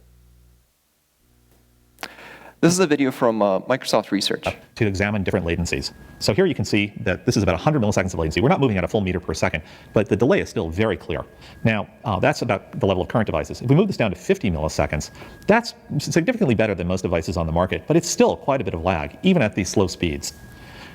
This is a video from Microsoft Research. To examine different latencies. So here you can see that this is about 100 milliseconds of latency. We're not moving at a full meter per second, but the delay is still very clear. Now, that's about the level of current devices. If we move this down to 50 milliseconds, that's significantly better than most devices on the market, but it's still quite a bit of lag, even at these slow speeds.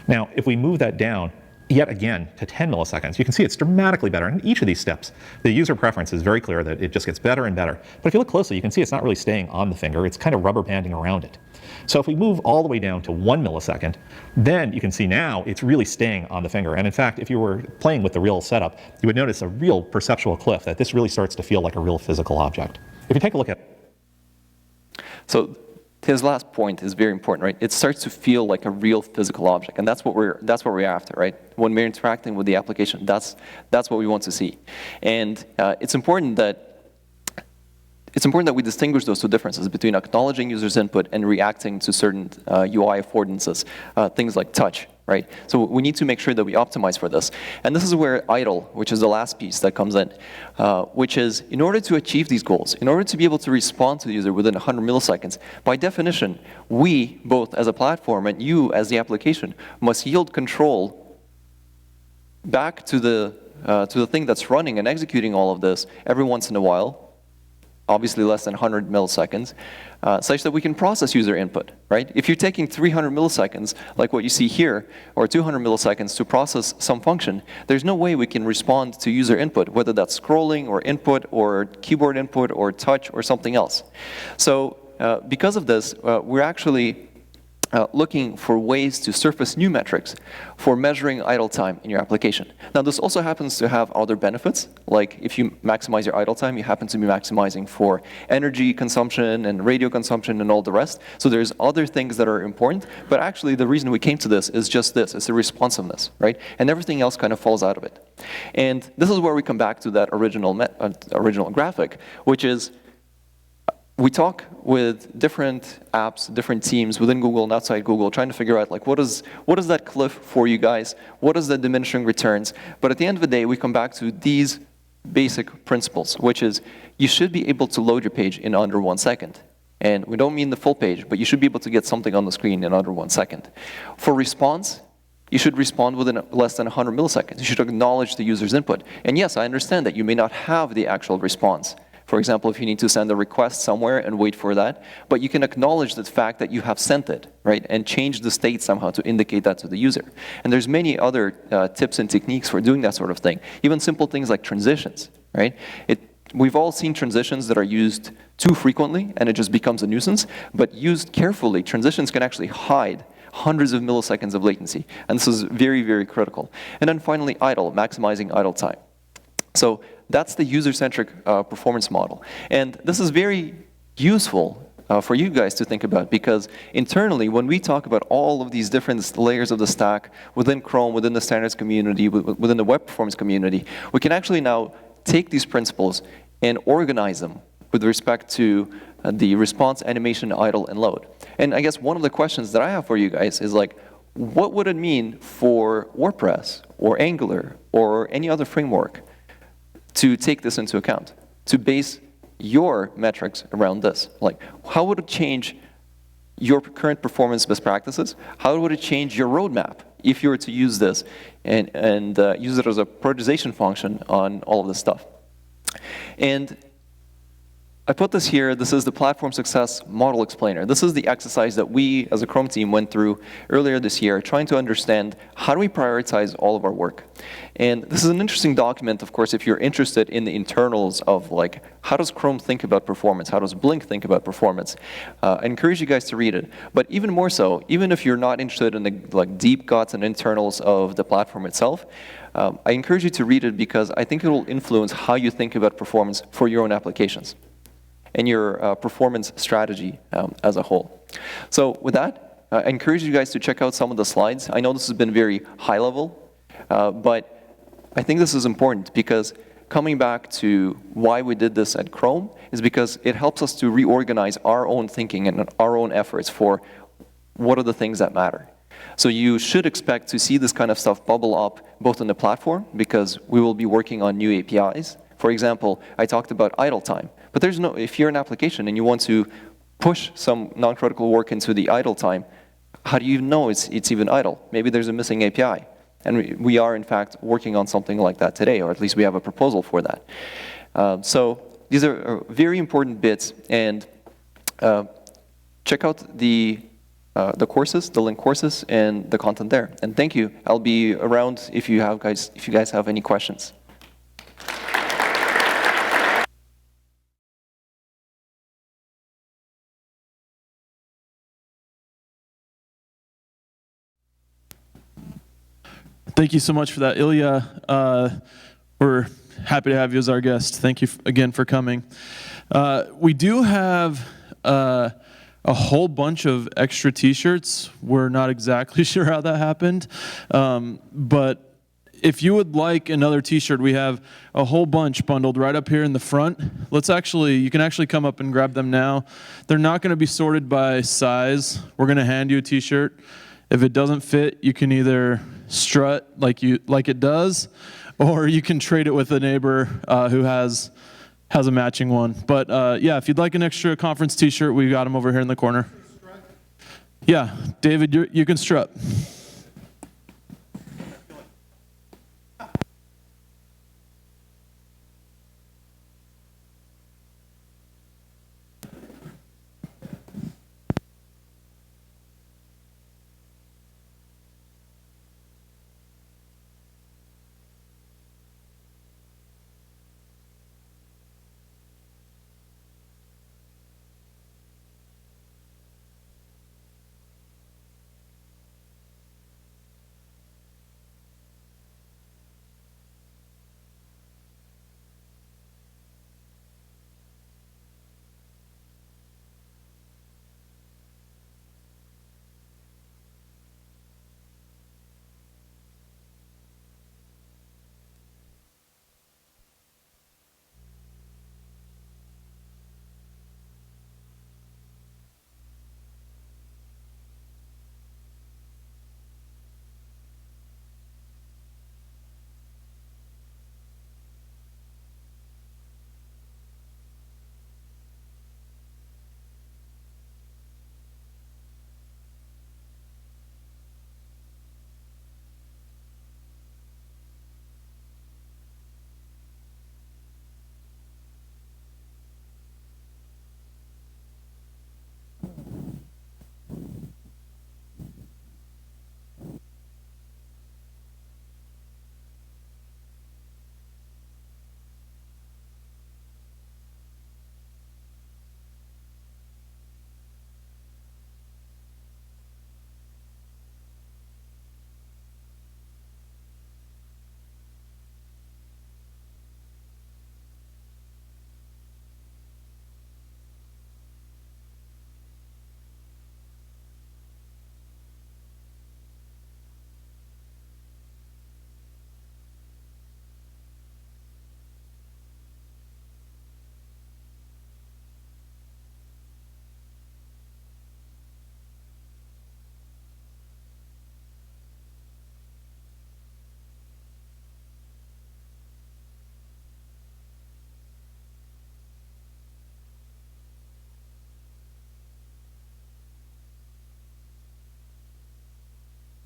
Now, if we move that down, yet again, to 10 milliseconds, you can see it's dramatically better in each of these steps. The user preference is very clear that it just gets better and better. But if you look closely, you can see it's not really staying on the finger. It's kind of rubber banding around it. So if we move all the way down to 1 millisecond, then you can see now it's really staying on the finger. And in fact, if you were playing with the real setup, you would notice a real perceptual cliff, that this really starts to feel like a real physical object. If you take a look at... So his last point is very important, right? It starts to feel like a real physical object, and that's what we're after, right? When we're interacting with the application, that's what we want to see. And it's important that we distinguish those two differences between acknowledging users' input and reacting to certain UI affordances, things like touch, right? So we need to make sure that we optimize for this. And this is where idle, which is the last piece that comes in, which is, in order to achieve these goals, in order to be able to respond to the user within 100 milliseconds, by definition, we, both as a platform and you as the application, must yield control back to the thing that's running and executing all of this every once in a while, obviously less than 100 milliseconds, such that we can process user input, right? If you're taking 300 milliseconds, like what you see here, or 200 milliseconds to process some function, there's no way we can respond to user input, whether that's scrolling or input or keyboard input or touch or something else. So because of this, we're actually looking for ways to surface new metrics for measuring idle time in your application. Now, this also happens to have other benefits, like if you maximize your idle time, you happen to be maximizing for energy consumption and radio consumption and all the rest. So there's other things that are important, but actually the reason we came to this is just this, it's the responsiveness, right? And everything else kind of falls out of it. And this is where we come back to that original graphic, which is, we talk with different apps, different teams within Google and outside Google, trying to figure out, like, what is that cliff for you guys? What is the diminishing returns? But at the end of the day, we come back to these basic principles, which is you should be able to load your page in under 1 second. And we don't mean the full page, but you should be able to get something on the screen in under 1 second. For response, you should respond within less than 100 milliseconds. You should acknowledge the user's input. And yes, I understand that you may not have the actual response. For example, if you need to send a request somewhere and wait for that, but you can acknowledge the fact that you have sent it, right, and change the state somehow to indicate that to the user. And there's many other tips and techniques for doing that sort of thing. Even simple things like transitions, right? We've all seen transitions that are used too frequently, and it just becomes a nuisance. But used carefully, transitions can actually hide hundreds of milliseconds of latency. And this is very, very critical. And then finally, idle, maximizing idle time. So that's the user-centric performance model. And this is very useful for you guys to think about, because internally, when we talk about all of these different layers of the stack within Chrome, within the standards community, within the web performance community, we can actually now take these principles and organize them with respect to the response, animation, idle, and load. And I guess one of the questions that I have for you guys is like, what would it mean for WordPress or Angular or any other framework to take this into account, to base your metrics around this? Like, how would it change your current performance best practices? How would it change your roadmap if you were to use this and use it as a prioritization function on all of this stuff? And I put this here. This is the Platform Success Model Explainer. This is the exercise that we, as a Chrome team, went through earlier this year, trying to understand how do we prioritize all of our work. And this is an interesting document, of course, if you're interested in the internals of, like, how does Chrome think about performance? How does Blink think about performance? I encourage you guys to read it. But even more so, even if you're not interested in the deep guts and internals of the platform itself, I encourage you to read it because I think it will influence how you think about performance for your own applications and your performance strategy as a whole. So with that, I encourage you guys to check out some of the slides. I know this has been very high level, but I think this is important because coming back to why we did this at Chrome is because it helps us to reorganize our own thinking and our own efforts for what are the things that matter. So you should expect to see this kind of stuff bubble up both on the platform because we will be working on new APIs. For example, I talked about idle time. But there's no, if you're an application and you want to push some non-critical work into the idle time, how do you even know it's even idle? Maybe there's a missing API. And we are, in fact, working on something like that today, or at least we have a proposal for that. So these are very important bits. And check out the courses, the link courses, and the content there. And thank you. I'll be around if you guys have any questions. Thank you so much for that, Ilya. We're happy to have you as our guest. Thank you again for coming. We do have a whole bunch of extra t-shirts. We're not exactly sure how that happened, but if you would like another t-shirt, we have a whole bunch bundled right up here in the front. You can actually come up and grab them now. They're not going to be sorted by size. We're going to hand you a t-shirt. If it doesn't fit, you can either strut like it does, or you can trade it with a neighbor who has a matching one. But yeah, if you'd like an extra conference t-shirt, we've got them over here in the corner. Yeah, David, you can strut.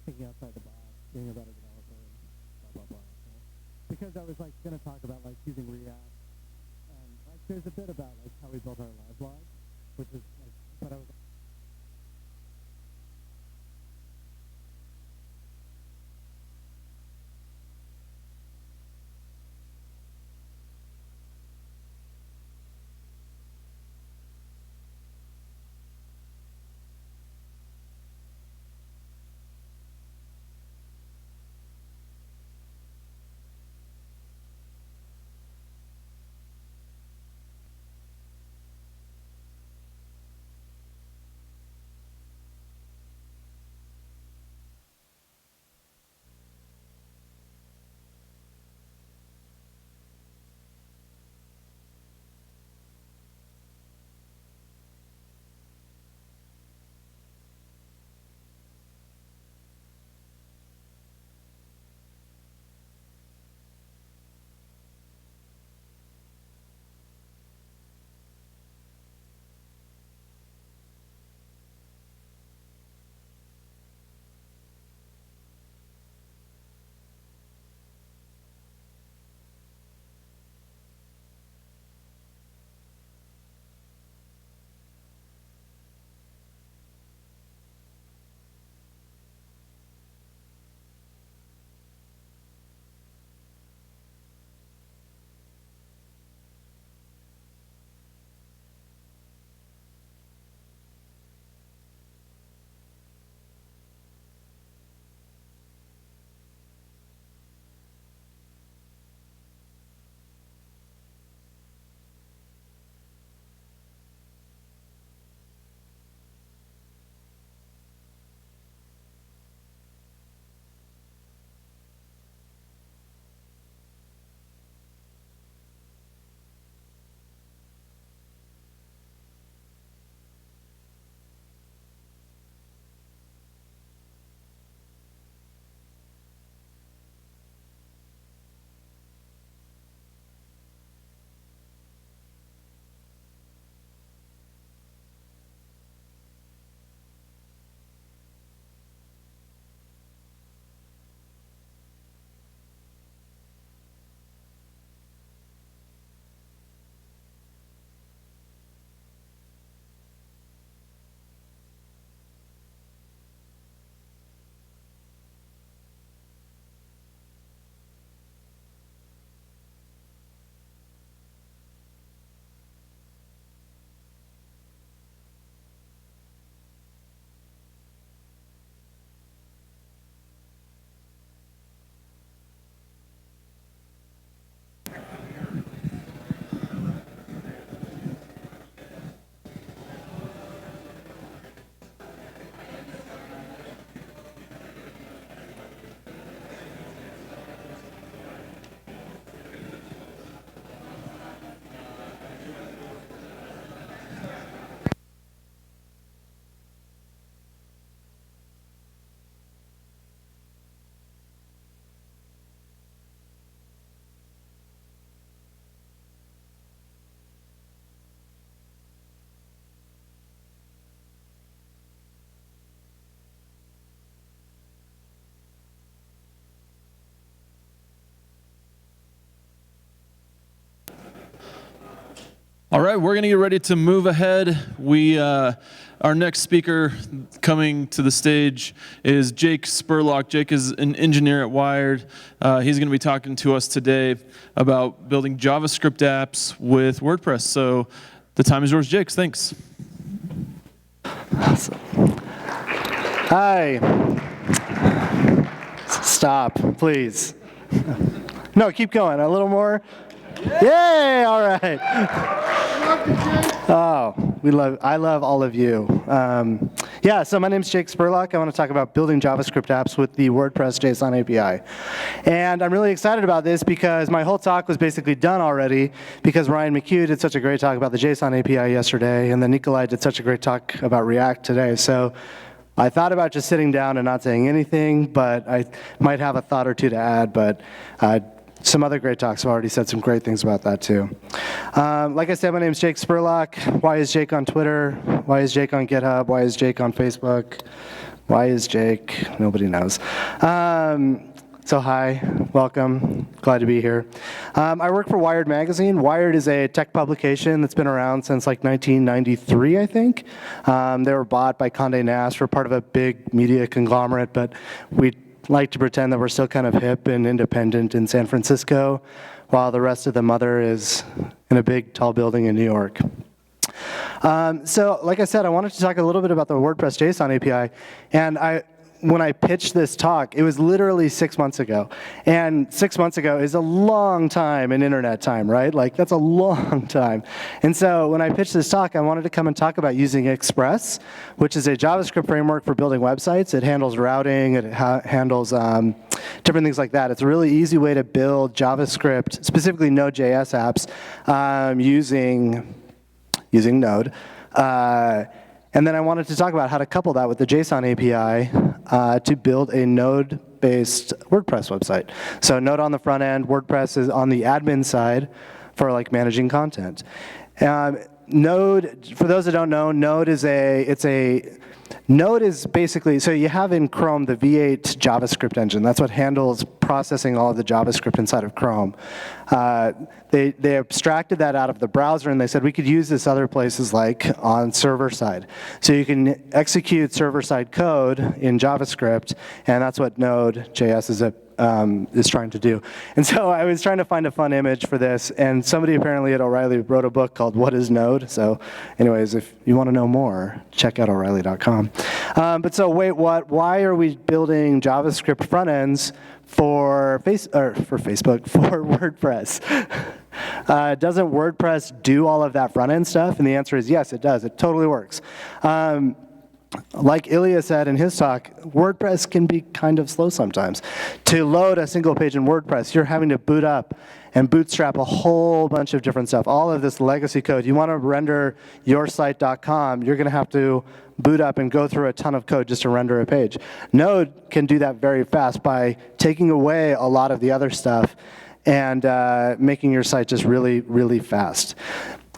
thinking outside the box, being a better developer, blah, blah, blah. So, because I was like going to talk about like using React, and like there's a bit about like how we built our live blog, which is like, but I was All right, we're going to get ready to move ahead. Our next speaker coming to the stage is Jake Spurlock. Jake is an engineer at Wired. He's going to be talking to us today about building JavaScript apps with WordPress. So the time is yours, Jake. Thanks. Awesome. Hi. Stop, please. No, keep going. A little more. Yay! All right. Oh, I love all of you. Yeah, so my name's Jake Spurlock. I want to talk about building JavaScript apps with the WordPress JSON API. And I'm really excited about this because my whole talk was basically done already because Ryan McHugh did such a great talk about the JSON API yesterday, and then Nikolai did such a great talk about React today. So I thought about just sitting down and not saying anything, but I might have a thought or two to add, but some other great talks have already said some great things about that too. Like I said, my name is Jake Spurlock. Why is Jake on Twitter? Why is Jake on GitHub? Why is Jake on Facebook? Why is Jake? Nobody knows. So hi, welcome, glad to be here. I work for Wired Magazine. Wired is a tech publication that's been around since like 1993, I think. They were bought by Condé Nast. We're part of a big media conglomerate, but we like to pretend that we're still kind of hip and independent in San Francisco, while the rest of the mother is in a big, tall building in New York. So like I said, I wanted to talk a little bit about the WordPress JSON API, and when I pitched this talk, it was literally 6 months ago. And 6 months ago is a long time in internet time, right? Like, that's a long time. And so when I pitched this talk, I wanted to come and talk about using Express, which is a JavaScript framework for building websites. It handles routing, it handles different things like that. It's a really easy way to build JavaScript, specifically Node.js apps, using Node. And then I wanted to talk about how to couple that with the JSON API to build a Node-based WordPress website. So Node on the front end, WordPress is on the admin side for like managing content. Node, for those that don't know, Node is basically, so you have in Chrome the V8 JavaScript engine. That's what handles processing all of the JavaScript inside of Chrome. They abstracted that out of the browser, and they said we could use this other places like on server side. So you can execute server-side code in JavaScript, and that's what Node.js is trying to do. And so I was trying to find a fun image for this, and somebody apparently at O'Reilly wrote a book called What is Node? So anyways, if you want to know more, check out O'Reilly.com. But so wait, what? Why are we building JavaScript front ends for Facebook, for WordPress? Doesn't WordPress do all of that front end stuff? And the answer is yes, it does. It totally works. Like Ilya said in his talk, WordPress can be kind of slow sometimes. To load a single page in WordPress, you're having to boot up and bootstrap a whole bunch of different stuff. All of this legacy code. You want to render yoursite.com, you're going to have to boot up and go through a ton of code just to render a page. Node can do that very fast by taking away a lot of the other stuff and making your site just really, really fast.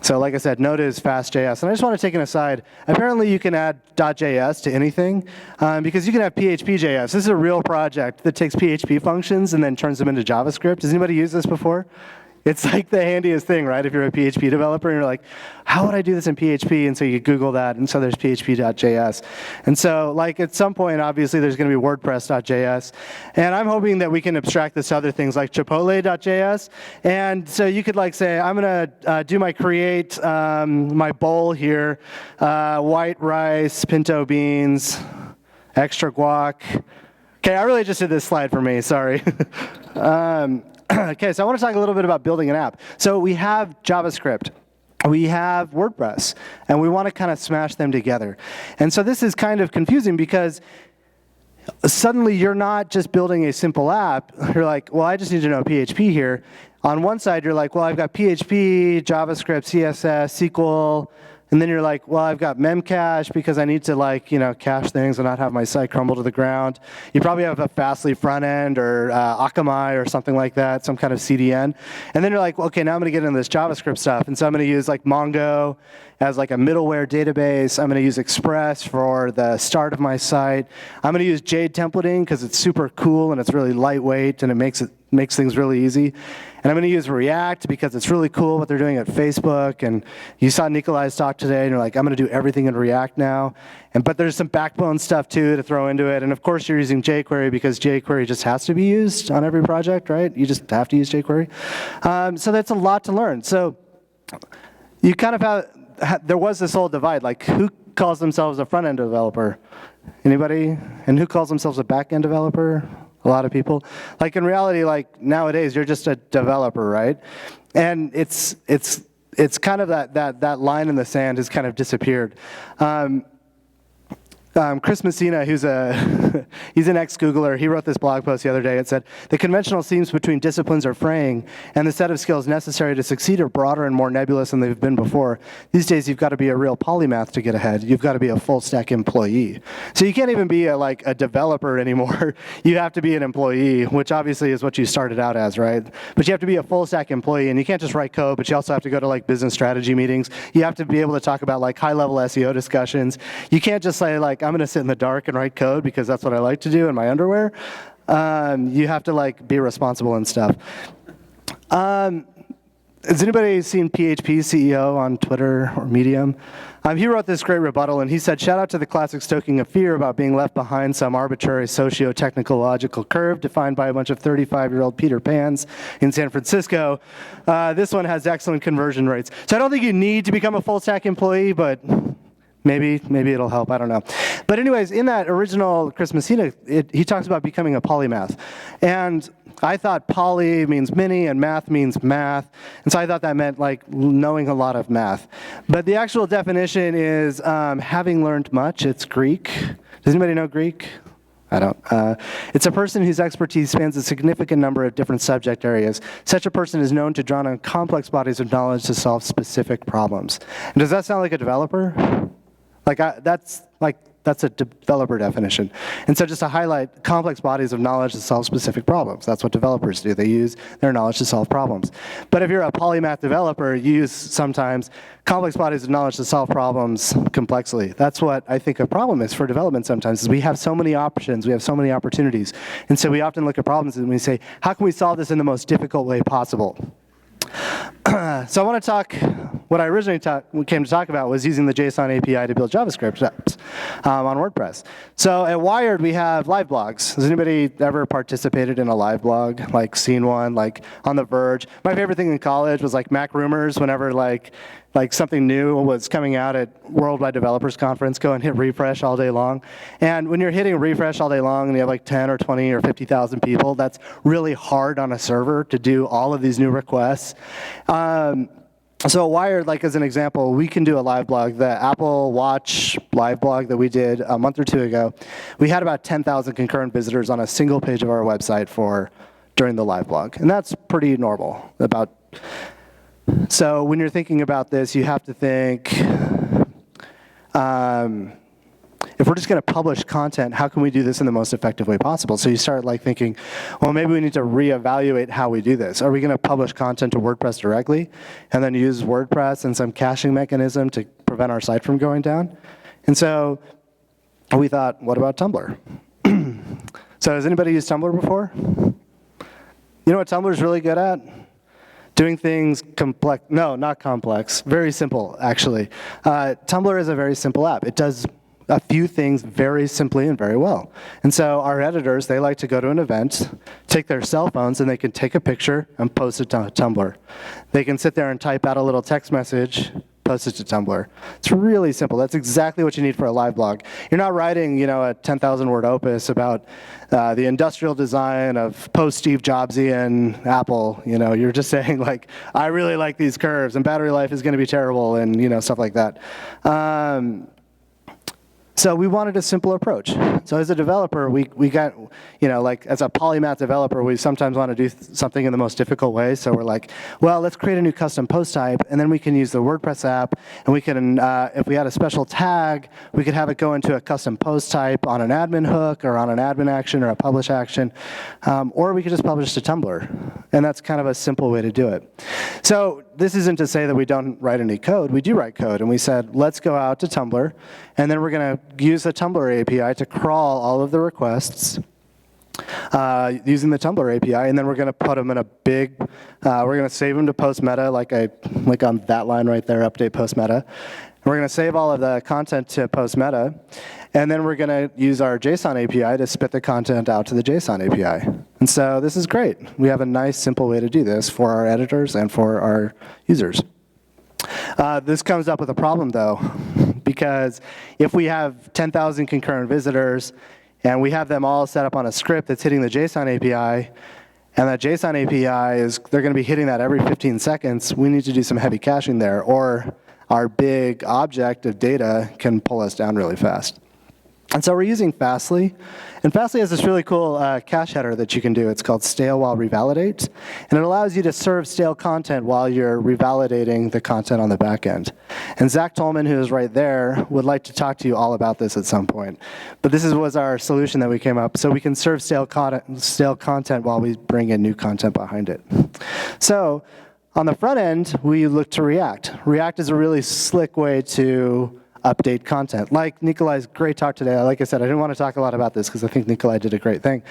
So like I said, Node is fast.js. And I just want to take an aside. Apparently you can add .js to anything because you can have PHP.js. This is a real project that takes PHP functions and then turns them into JavaScript. Has anybody used this before? It's like the handiest thing, right? If you're a PHP developer and you're like, how would I do this in PHP? And so you Google that, and so there's PHP.js. And so like at some point, obviously, there's going to be WordPress.js. And I'm hoping that we can abstract this to other things like Chipotle.js. And so you could like say, I'm going to do my create, my bowl here, white rice, pinto beans, extra guac. Okay, I really just did this slide for me, sorry. Okay, so I want to talk a little bit about building an app. So we have JavaScript, we have WordPress, and we want to kind of smash them together. And so this is kind of confusing because suddenly you're not just building a simple app. You're like, well, I just need to know PHP here. On one side, you're like, well, I've got PHP, JavaScript, CSS, SQL. And then you're like, well, I've got memcache because I need to like, cache things and not have my site crumble to the ground. You probably have a Fastly front end or Akamai or something like that, some kind of CDN. And then you're like, well, okay, now I'm going to get into this JavaScript stuff. And so I'm going to use like Mongo as like a middleware database. I'm going to use Express for the start of my site. I'm going to use Jade templating because it's super cool and it's really lightweight and it makes things really easy. And I'm going to use React because it's really cool what they're doing at Facebook. And you saw Nikolai's talk today, and you're like, I'm going to do everything in React now. But there's some backbone stuff, too, to throw into it. And, of course, you're using jQuery because jQuery just has to be used on every project, right? You just have to use jQuery. So that's a lot to learn. So you kind of have, there was this whole divide, like who calls themselves a front-end developer? Anybody? And who calls themselves a back-end developer? A lot of people. Like in reality, like nowadays, you're just a developer, right? And it's kind of that line in the sand has kind of disappeared. Chris Messina, he's an ex-Googler, he wrote this blog post the other day. It said, the conventional seams between disciplines are fraying, and the set of skills necessary to succeed are broader and more nebulous than they've been before. These days, you've got to be a real polymath to get ahead. You've got to be a full-stack employee. So you can't even be a developer anymore. You have to be an employee, which obviously is what you started out as, right? But you have to be a full-stack employee, and you can't just write code, but you also have to go to business strategy meetings. You have to be able to talk about high-level SEO discussions. You can't just say I'm going to sit in the dark and write code because that's what I like to do in my underwear. You have to like be responsible and stuff. Has anybody seen PHP CEO on Twitter or Medium? He wrote this great rebuttal, and he said, shout out to the classic stoking of fear about being left behind some arbitrary socio-technological curve defined by a bunch of 35-year-old Peter Pans in San Francisco. This one has excellent conversion rates. So I don't think you need to become a full-stack employee, but maybe it'll help, I don't know. But anyways, in that original Chris Messina, he talks about becoming a polymath. And I thought poly means many and math means math. And so I thought that meant like knowing a lot of math. But the actual definition is having learned much. It's Greek. Does anybody know Greek? I don't. It's a person whose expertise spans a significant number of different subject areas. Such a person is known to draw on complex bodies of knowledge to solve specific problems. And does that sound like a developer? That's a developer definition. And so just to highlight complex bodies of knowledge to solve specific problems. That's what developers do. They use their knowledge to solve problems. But if you're a polymath developer, you use sometimes complex bodies of knowledge to solve problems complexly. That's what I think a problem is for development sometimes, is we have so many options, we have so many opportunities. And so we often look at problems and we say, how can we solve this in the most difficult way possible? So I want to talk, what I originally came to talk about was using the JSON API to build JavaScript apps on WordPress. So at Wired, we have live blogs. Has anybody ever participated in a live blog, like seen one, like on The Verge? My favorite thing in college was like Mac Rumors, whenever like something new was coming out at Worldwide Developers Conference, go and hit refresh all day long. And when you're hitting refresh all day long and you have like 10 or 20 or 50,000 people, that's really hard on a server to do all of these new requests. So at Wired, like as an example, we can do a live blog. The Apple Watch live blog that we did a month or two ago, we had about 10,000 concurrent visitors on a single page of our website during the live blog. And that's pretty normal. So when you're thinking about this, you have to think, if we're just going to publish content, how can we do this in the most effective way possible? So you start like thinking, well, maybe we need to reevaluate how we do this. Are we going to publish content to WordPress directly and then use WordPress and some caching mechanism to prevent our site from going down? And so we thought, what about Tumblr? So has anybody used Tumblr before? You know what Tumblr is really good at? Doing things complex. No, not complex. Very simple, actually. Tumblr is a very simple app. It does a few things very simply and very well. And so our editors, they like to go to an event, take their cell phones, and they can take a picture and post it to Tumblr. They can sit there and type out a little text message, post it to Tumblr. It's really simple. That's exactly what you need for a live blog. You're not writing, a 10,000-word opus about the industrial design of post-Steve Jobsian Apple. You're just saying, like, I really like these curves, and battery life is going to be terrible, and stuff like that. So we wanted a simple approach. So as a developer, we got, as a polymath developer, we sometimes want to do something in the most difficult way. So we're like, well, let's create a new custom post type, and then we can use the WordPress app, and we can, if we had a special tag, we could have it go into a custom post type on an admin hook or on an admin action or a publish action, or we could just publish to Tumblr. And that's kind of a simple way to do it. So this isn't to say that we don't write any code. We do write code, and we said, let's go out to Tumblr, and then we're going to use the Tumblr API to crawl all of the requests using the Tumblr API, and then we're going to put them in a big, we're going to save them to post meta, like on that line right there, update post meta. We're going to save all of the content to post meta, and then we're going to use our JSON API to spit the content out to the JSON API. And so this is great. We have a nice, simple way to do this for our editors and for our users. This comes up with a problem, though, because if we have 10,000 concurrent visitors and we have them all set up on a script that's hitting the JSON API, and that JSON API they're going to be hitting that every 15 seconds, we need to do some heavy caching there, or our big object of data can pull us down really fast. And so we're using Fastly. And Fastly has this really cool cache header that you can do. It's called stale while revalidate. And it allows you to serve stale content while you're revalidating the content on the back end. And Zach Tolman, who is right there, would like to talk to you all about this at some point. But this was our solution that we came up. So we can serve stale content while we bring in new content behind it. So on the front end, we look to React. React is a really slick way to update content. Like Nikolai's great talk today. Like I said, I didn't want to talk a lot about this because I think Nikolai did a great thing.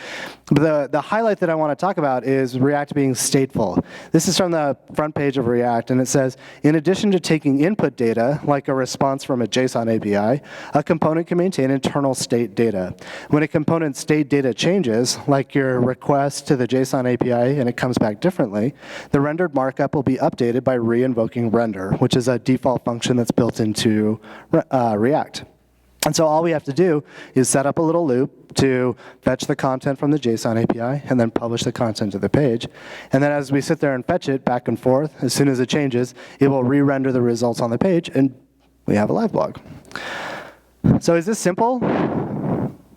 But the highlight that I want to talk about is React being stateful. This is from the front page of React, and it says, in addition to taking input data, like a response from a JSON API, a component can maintain internal state data. When a component state data changes, like your request to the JSON API and it comes back differently, the rendered markup will be updated by re-invoking render, which is a default function that's built into React. And so all we have to do is set up a little loop to fetch the content from the JSON API and then publish the content to the page. And then as we sit there and fetch it back and forth, as soon as it changes, it will re-render the results on the page, and we have a live blog. So is this simple?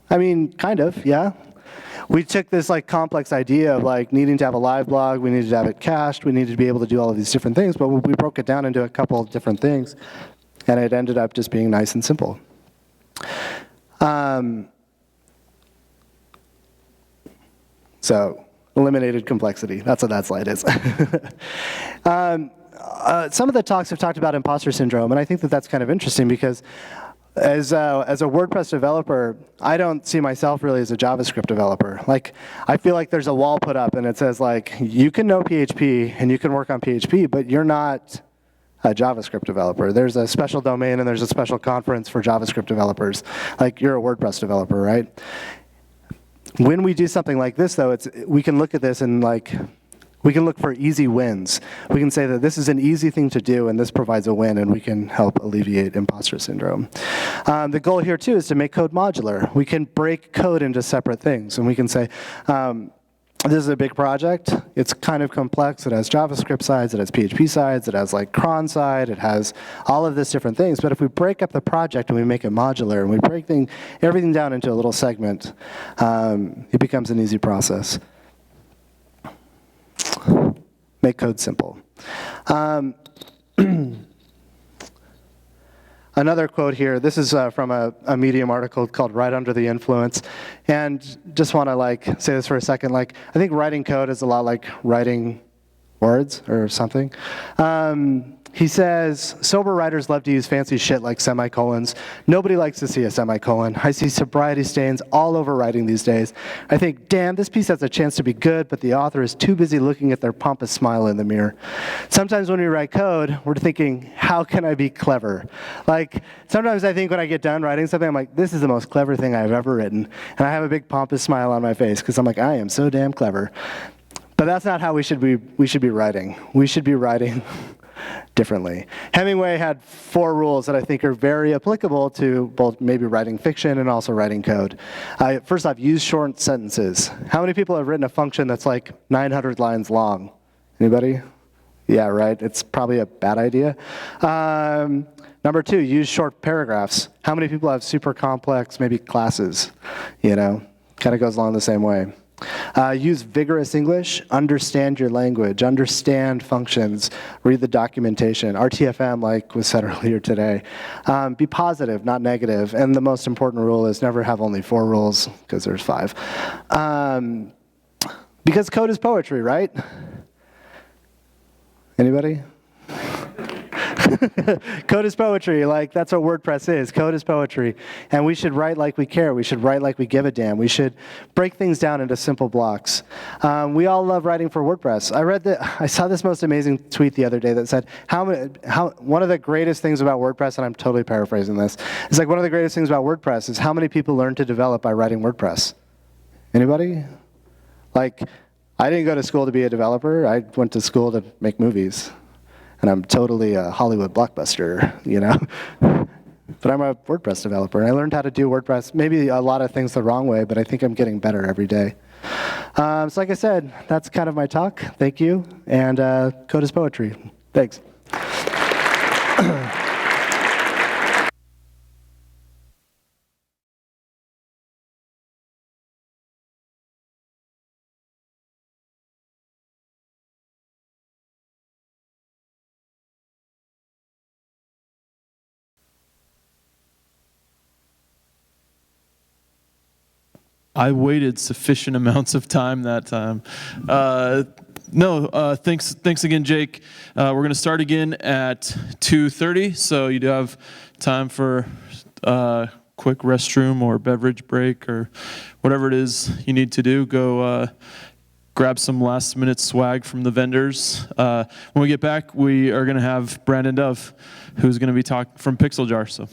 I mean, kind of, yeah. We took this like complex idea of like needing to have a live blog, we needed to have it cached, we needed to be able to do all of these different things, but we broke it down into a couple of different things, and it ended up just being nice and simple. So eliminated complexity. That's what that slide is. Some of the talks have talked about imposter syndrome, and I think that that's kind of interesting because as a WordPress developer, I don't see myself really as a JavaScript developer. Like, I feel like there's a wall put up and it says like, you can know PHP and you can work on PHP, but you're not a JavaScript developer. There's a special domain and there's a special conference for JavaScript developers. Like, you're a WordPress developer, right? When we do something like this, though, we can look at this and like, we can look for easy wins. We can say that this is an easy thing to do and this provides a win, and we can help alleviate imposter syndrome. The goal here, too, is to make code modular. We can break code into separate things, and we can say, this is a big project. It's kind of complex. It has JavaScript sides. It has PHP sides. It has like cron side. It has all of these different things. But if we break up the project and we make it modular and we break everything down into a little segment, it becomes an easy process. Make code simple. Another quote here. This is from a Medium article called "Right Under the Influence," and just want to like say this for a second. Like, I think writing code is a lot like writing words or something. He says, sober writers love to use fancy shit like semicolons. Nobody likes to see a semicolon. I see sobriety stains all over writing these days. I think, damn, this piece has a chance to be good, but the author is too busy looking at their pompous smile in the mirror. Sometimes when we write code, we're thinking, how can I be clever? Like, sometimes I think when I get done writing something, I'm like, this is the most clever thing I've ever written. And I have a big pompous smile on my face because I'm like, I am so damn clever. But that's not how we should be writing. We should be writing differently. Hemingway had 4 rules that I think are very applicable to both maybe writing fiction and also writing code. First off, use short sentences. How many people have written a function that's like 900 lines long? Anybody? Yeah, right. It's probably a bad idea. Number 2, use short paragraphs. How many people have super complex, maybe classes? You know, kind of goes along the same way. Use vigorous English, understand your language, understand functions, read the documentation. RTFM, like was said earlier today. Be positive, not negative. And the most important rule is never have only 4 rules, because there's 5. Because code is poetry, right? Anybody? Code is poetry. Like, that's what WordPress is. Code is poetry. And we should write like we care. We should write like we give a damn. We should break things down into simple blocks. We all love writing for WordPress. I saw this most amazing tweet the other day that said, one of the greatest things about WordPress, and I'm totally paraphrasing this, it's like one of the greatest things about WordPress is how many people learn to develop by writing WordPress. Anybody? Like, I didn't go to school to be a developer. I went to school to make movies. And I'm totally a Hollywood blockbuster, you know. But I'm a WordPress developer, and I learned how to do WordPress, maybe a lot of things the wrong way, but I think I'm getting better every day. So like I said, that's kind of my talk. Thank you, and code is poetry. Thanks. I waited sufficient amounts of time that time. Thanks again, Jake. We're going to start again at 2:30, so you do have time for a quick restroom or beverage break or whatever it is you need to do, go grab some last-minute swag from the vendors. When we get back, we are going to have Brandon Dove, who's going to be talking from Pixel Jar. So.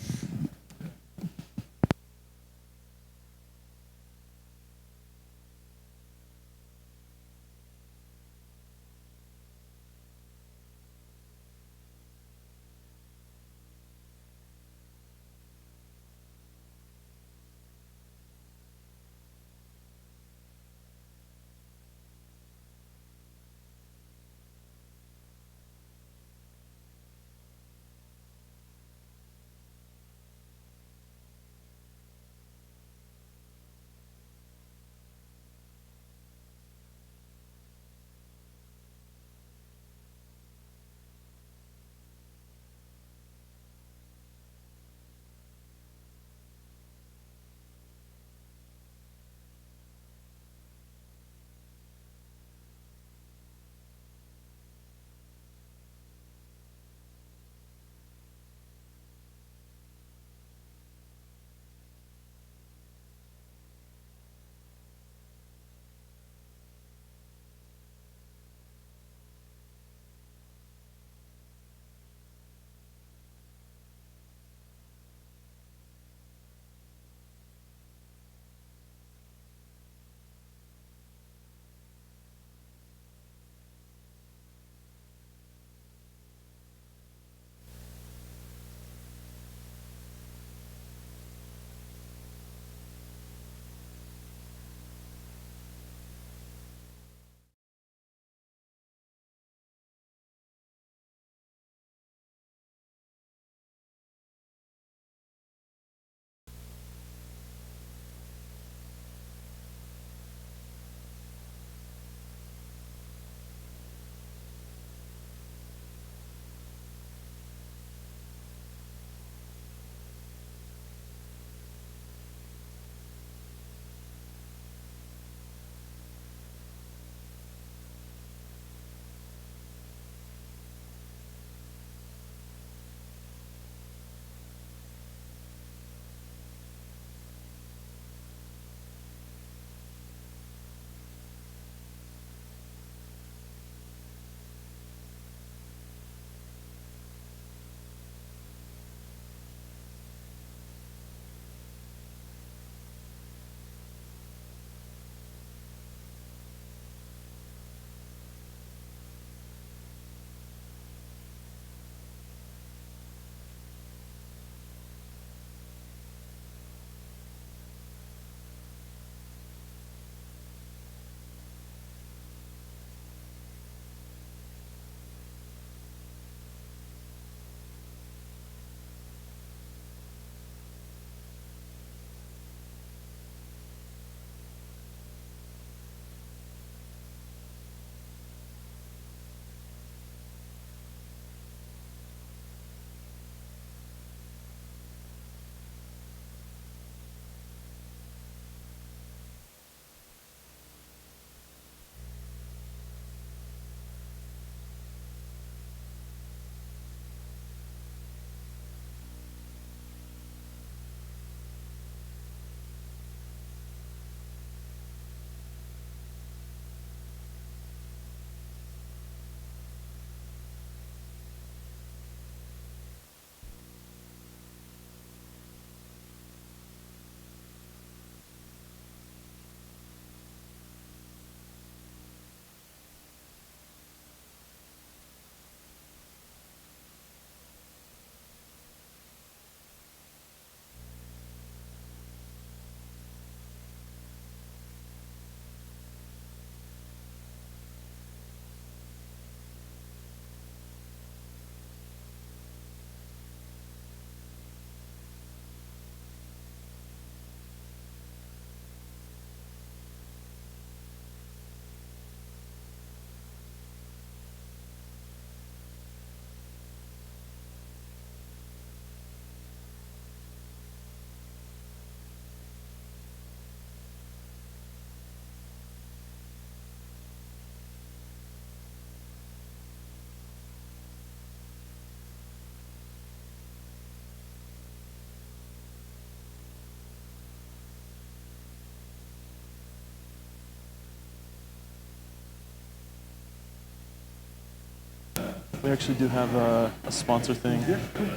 We actually do have a sponsor thing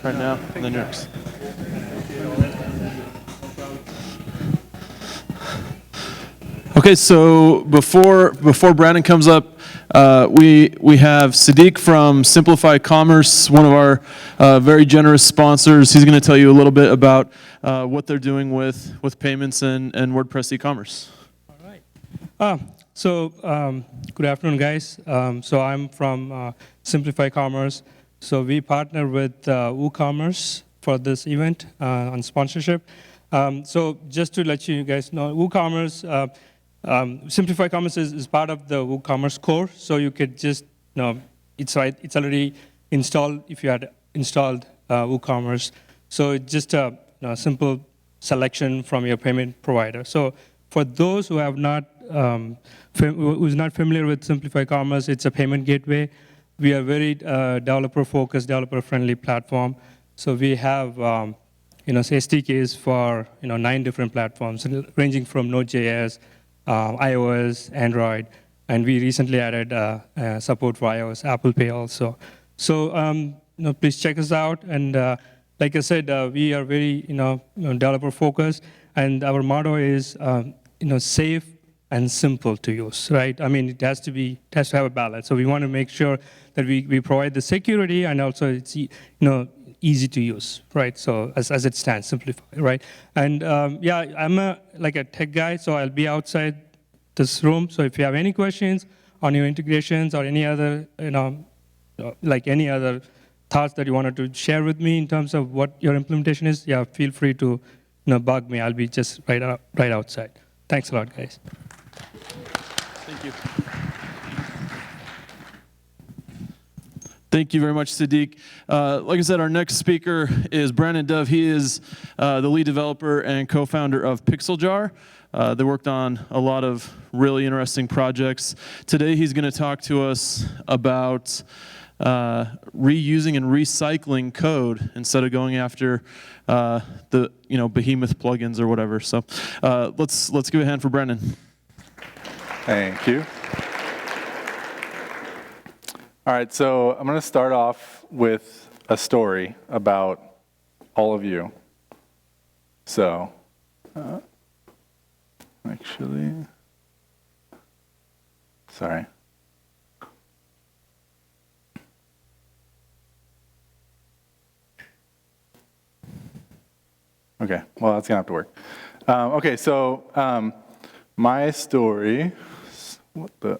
right now, and then next. Okay, so before Brandon comes up, we have Sadiq from Simplify Commerce, one of our very generous sponsors. He's going to tell you a little bit about what they're doing with payments and WordPress e-commerce. Good afternoon, guys. So I'm from Simplify Commerce. So we partner with WooCommerce for this event on sponsorship. So just to let you guys know, WooCommerce, Simplify Commerce is part of the WooCommerce core. So you could just, it's already installed if you had installed WooCommerce. So it's just a simple selection from your payment provider. So for those who have not who's not familiar with Simplify Commerce, it's a payment gateway. We are very developer-focused, developer-friendly platform. So we have SDKs for 9 different platforms, ranging from Node.js, iOS, Android, and we recently added support for iOS, Apple Pay also. So please check us out. And like I said, we are very developer-focused, and our motto is safe and simple to use, right? I mean, it has to have a balance. So we want to make sure that we provide the security and also it's easy to use, right? So as it stands, simplify, right? And yeah, I'm like a tech guy, so I'll be outside this room. So if you have any questions on your integrations or any other, like any other thoughts that you wanted to share with me in terms of what your implementation is, yeah, feel free to bug me. I'll be just right outside. Thanks a lot, guys. Thank you. Thank you very much, Sadiq. Like I said, our next speaker is Brandon Dove. He is the lead developer and co-founder of PixelJar. They worked on a lot of really interesting projects. Today, he's going to talk to us about reusing and recycling code instead of going after the behemoth plugins or whatever. So let's give a hand for Brandon. Thank you. All right, so I'm going to start off with a story about all of you. So, actually, sorry. Okay, well, that's going to have to work. Okay, so my story, what the?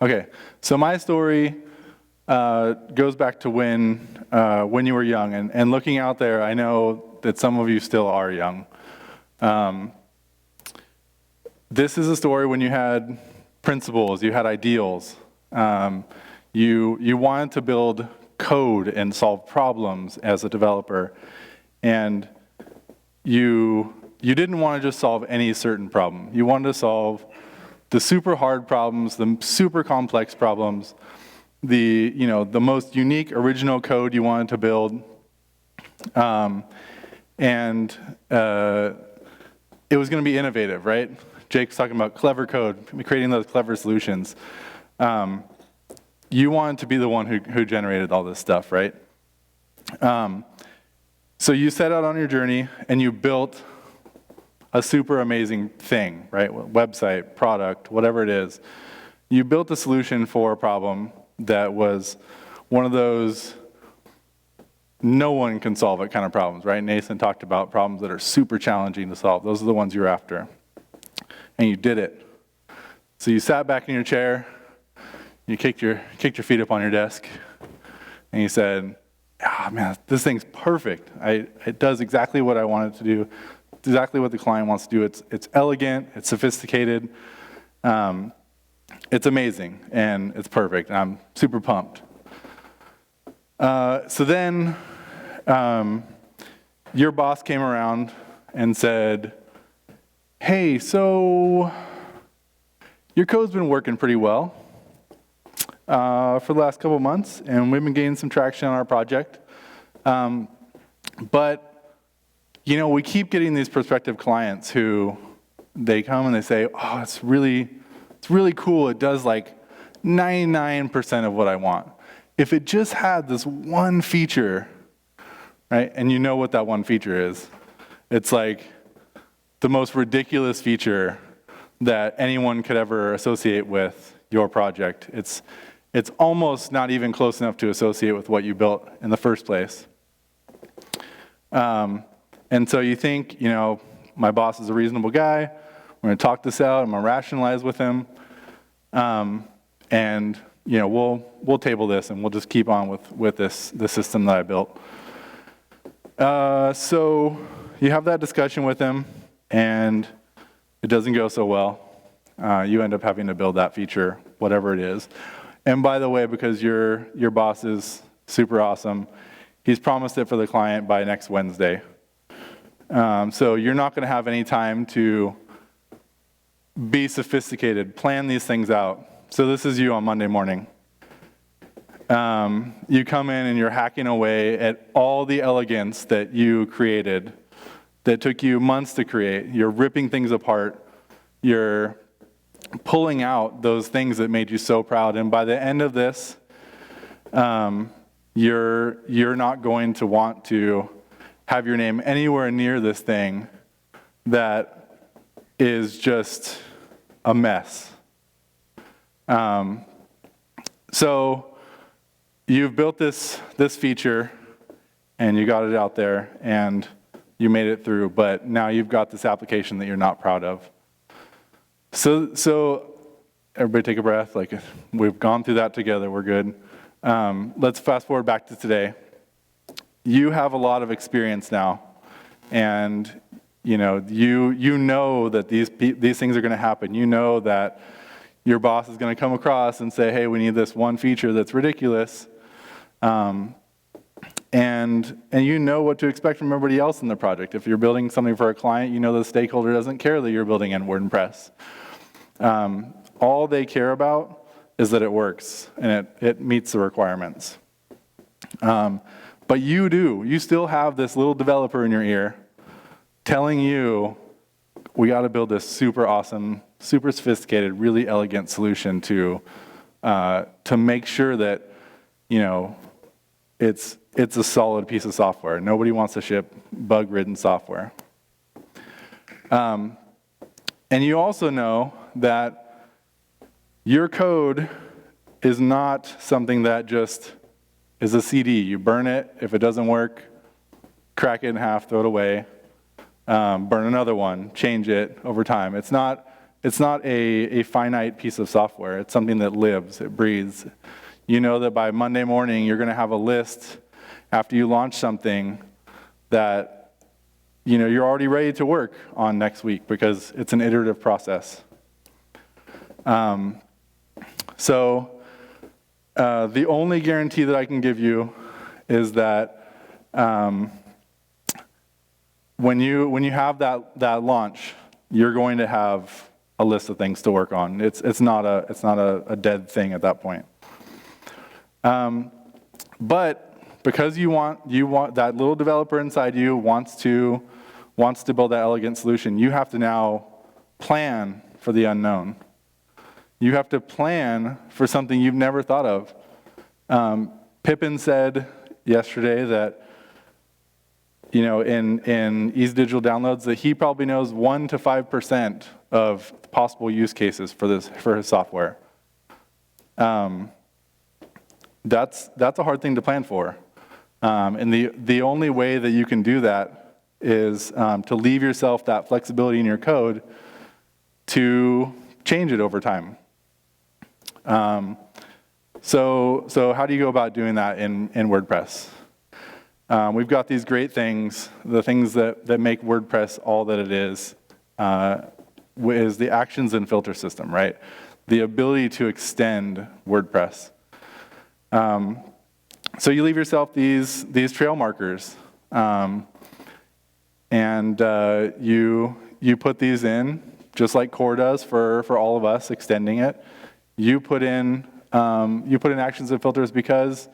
Okay, so my story goes back to when you were young, and looking out there, I know that some of you still are young. This is a story when you had principles, you had ideals. You wanted to build code and solve problems as a developer, and you didn't want to just solve any certain problem. You wanted to solve the super hard problems, the super complex problems, the most unique original code you wanted to build, and it was going to be innovative, right? Jake's talking about clever code, creating those clever solutions. You wanted to be the one who generated all this stuff, right? So you set out on your journey and you built a super amazing thing, right? Website, product, whatever it is. You built a solution for a problem that was one of those no one can solve it kind of problems, right? Nathan talked about problems that are super challenging to solve. Those are the ones you're after. And you did it. So you sat back in your chair, you kicked your feet up on your desk, and you said, "Ah, man, this thing's perfect. It does exactly what I want it to do. It's exactly what the client wants to do. It's elegant, it's sophisticated, it's amazing, and it's perfect. And I'm super pumped." So then your boss came around and said, "Hey, so your code's been working pretty well for the last couple months, and we've been gaining some traction on our project. But we keep getting these prospective clients who they come and they say, 'Oh, it's really It's really cool. It does like 99% of what I want. If it just had this one feature, right, and you know what that one feature is, it's like the most ridiculous feature that anyone could ever associate with your project. It's almost not even close enough to associate with what you built in the first place. And so you think, you know, my boss is a reasonable guy. We're going to talk this out. I'm going to rationalize with him. And, you know, we'll table this and we'll just keep on with this system that I built. So you have that discussion with him, and it doesn't go so well. You end up having to build that feature, whatever it is. And by the way, because your boss is super awesome, he's promised it for the client by next Wednesday. So you're not going to have any time to be sophisticated, plan these things out. So this is you on Monday morning. You come in and you're hacking away at all the elegance that you created that took you months to create. You're ripping things apart. You're pulling out those things that made you so proud. And by the end of this, you're not going to want to have your name anywhere near this thing that is just a mess. So you've built this feature, and you got it out there, and you made it through, but now you've got this application that you're not proud of. So everybody take a breath. Like, we've gone through that together. We're good. Let's fast forward back to today. You have a lot of experience now, and you know that these things are going to happen. You know that your boss is going to come across and say, "Hey, we need this one feature that's ridiculous," and you know what to expect from everybody else in the project. If you're building something for a client, you know the stakeholder doesn't care that you're building in WordPress. All they care about is that it works and it meets the requirements. But you do. You still have this little developer in your ear telling you, we got to build this super awesome, super sophisticated, really elegant solution to make sure that, you know, it's a solid piece of software. Nobody wants to ship bug-ridden software. And you also know that your code is not something that just is a CD. You burn it. If it doesn't work, crack it in half, throw it away, burn another one, change it over time. It's not a finite piece of software. It's something that lives, it breathes. You know that by Monday morning, you're going to have a list after you launch something that, you know, you're already ready to work on next week because it's an iterative process. The only guarantee that I can give you is that when you have that launch, you're going to have a list of things to work on. It's not a dead thing at that point. But because you want that little developer inside you wants to build that elegant solution, you have to now plan for the unknown. You have to plan for something you've never thought of. Pippin said yesterday that, you know, in Easy Digital Downloads, that he probably knows 1 to 5% of possible use cases for his software. That's a hard thing to plan for. And the only way that you can do that is to leave yourself that flexibility in your code to change it over time. So how do you go about doing that in WordPress? We've got these great things, the things that make WordPress all that it is the actions and filter system, right? The ability to extend WordPress. So you leave yourself these trail markers, and you put these in, just like Core does for all of us, extending it. You put in actions and filters because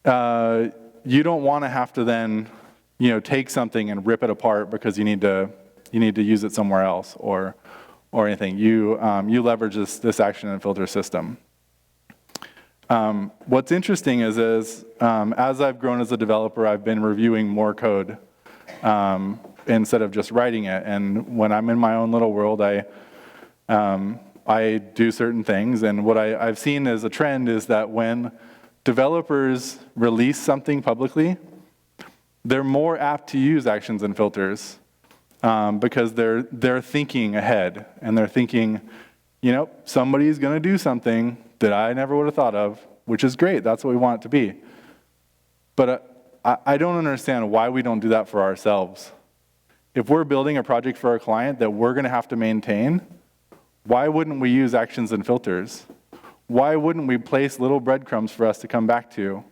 you don't want to have to then, you know, take something and rip it apart because you need to use it somewhere else, or or anything. You leverage this action and filter system. What's interesting is as I've grown as a developer, I've been reviewing more code instead of just writing it. And when I'm in my own little world, I do certain things. And what I've seen as a trend is that when developers release something publicly, they're more apt to use actions and filters because they're thinking ahead, and they're thinking, you know, somebody's going to do something that I never would have thought of, which is great. That's what we want it to be. But I don't understand why we don't do that for ourselves. If we're building a project for our client that we're going to have to maintain, why wouldn't we use actions and filters? Why wouldn't we place little breadcrumbs for us to come back to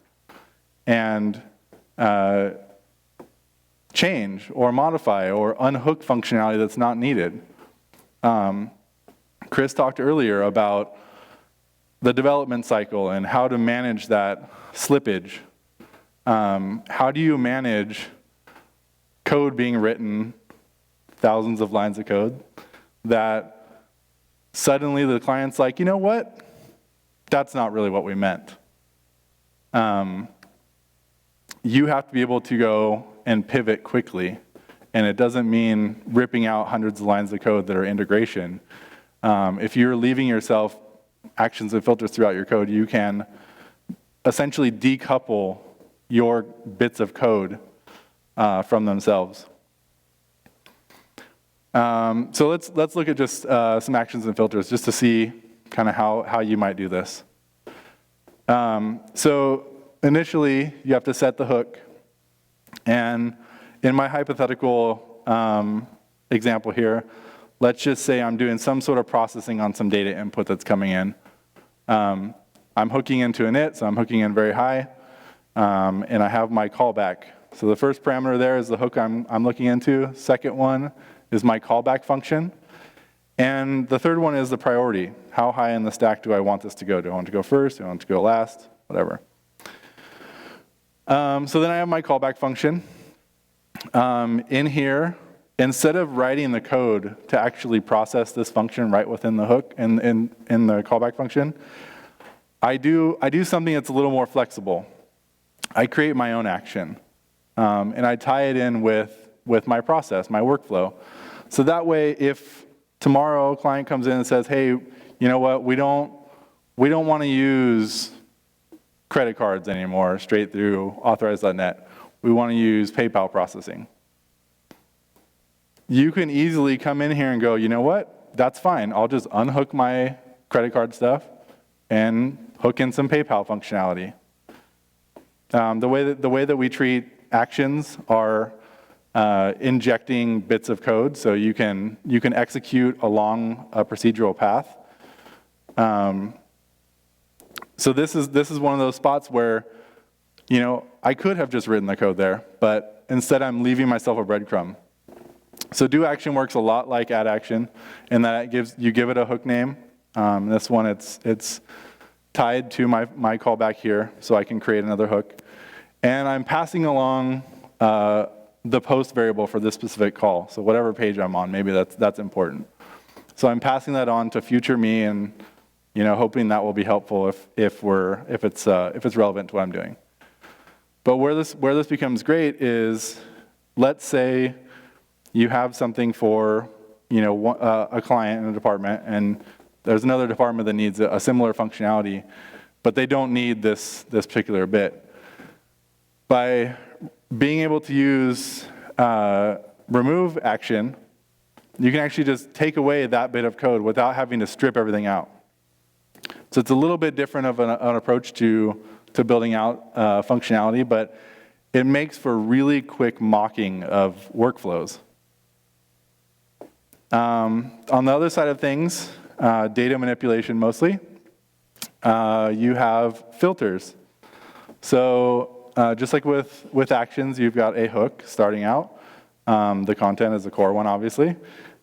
and change or modify or unhook functionality that's not needed? Chris talked earlier about the development cycle and how to manage that slippage. How do you manage code being written, thousands of lines of code, that suddenly the client's like, you know what? That's not really what we meant. You have to be able to go and pivot quickly. And it doesn't mean ripping out hundreds of lines of code that are integration. If you're leaving yourself actions and filters throughout your code, you can essentially decouple your bits of code from themselves. So let's look at just some actions and filters just to see kind of how you might do this. So initially, you have to set the hook. And in my hypothetical example here, let's just say I'm doing some sort of processing on some data input that's coming in. I'm hooking into init, so I'm hooking in very high, and I have my callback. So the first parameter there is the hook I'm looking into. Second one is my callback function. And the third one is the priority. How high in the stack do I want this to go? Do I want it to go first? Do I want it to go last? Whatever. So then I have my callback function. In here, instead of writing the code to actually process this function right within the hook in the callback function, I do something that's a little more flexible. I create my own action, and I tie it in with my process, my workflow. So that way, if tomorrow a client comes in and says, hey, you know what, we don't want to use credit cards anymore straight through authorize.net. We want to use PayPal processing. You can easily come in here and go, you know what, that's fine. I'll just unhook my credit card stuff and hook in some PayPal functionality. The way that we treat actions are injecting bits of code, so you can execute along a procedural path. So this is one of those spots where, you know, I could have just written the code there, but instead I'm leaving myself a breadcrumb. So do action works a lot like add action in that you give it a hook name. This one it's tied to my callback here, so I can create another hook. And I'm passing along the post variable for this specific call. So whatever page I'm on, maybe that's important. So I'm passing that on to future me, and you know, hoping that will be helpful if it's relevant to what I'm doing. But where this becomes great is, let's say you have something for, you know, a client in a department, and there's another department that needs a similar functionality, but they don't need this particular bit. By being able to use remove action, you can actually just take away that bit of code without having to strip everything out. So it's a little bit different of an approach to building out functionality, but it makes for really quick mocking of workflows. On the other side of things, data manipulation mostly, you have filters. So just like with actions, you've got a hook starting out. The content is the core one, obviously.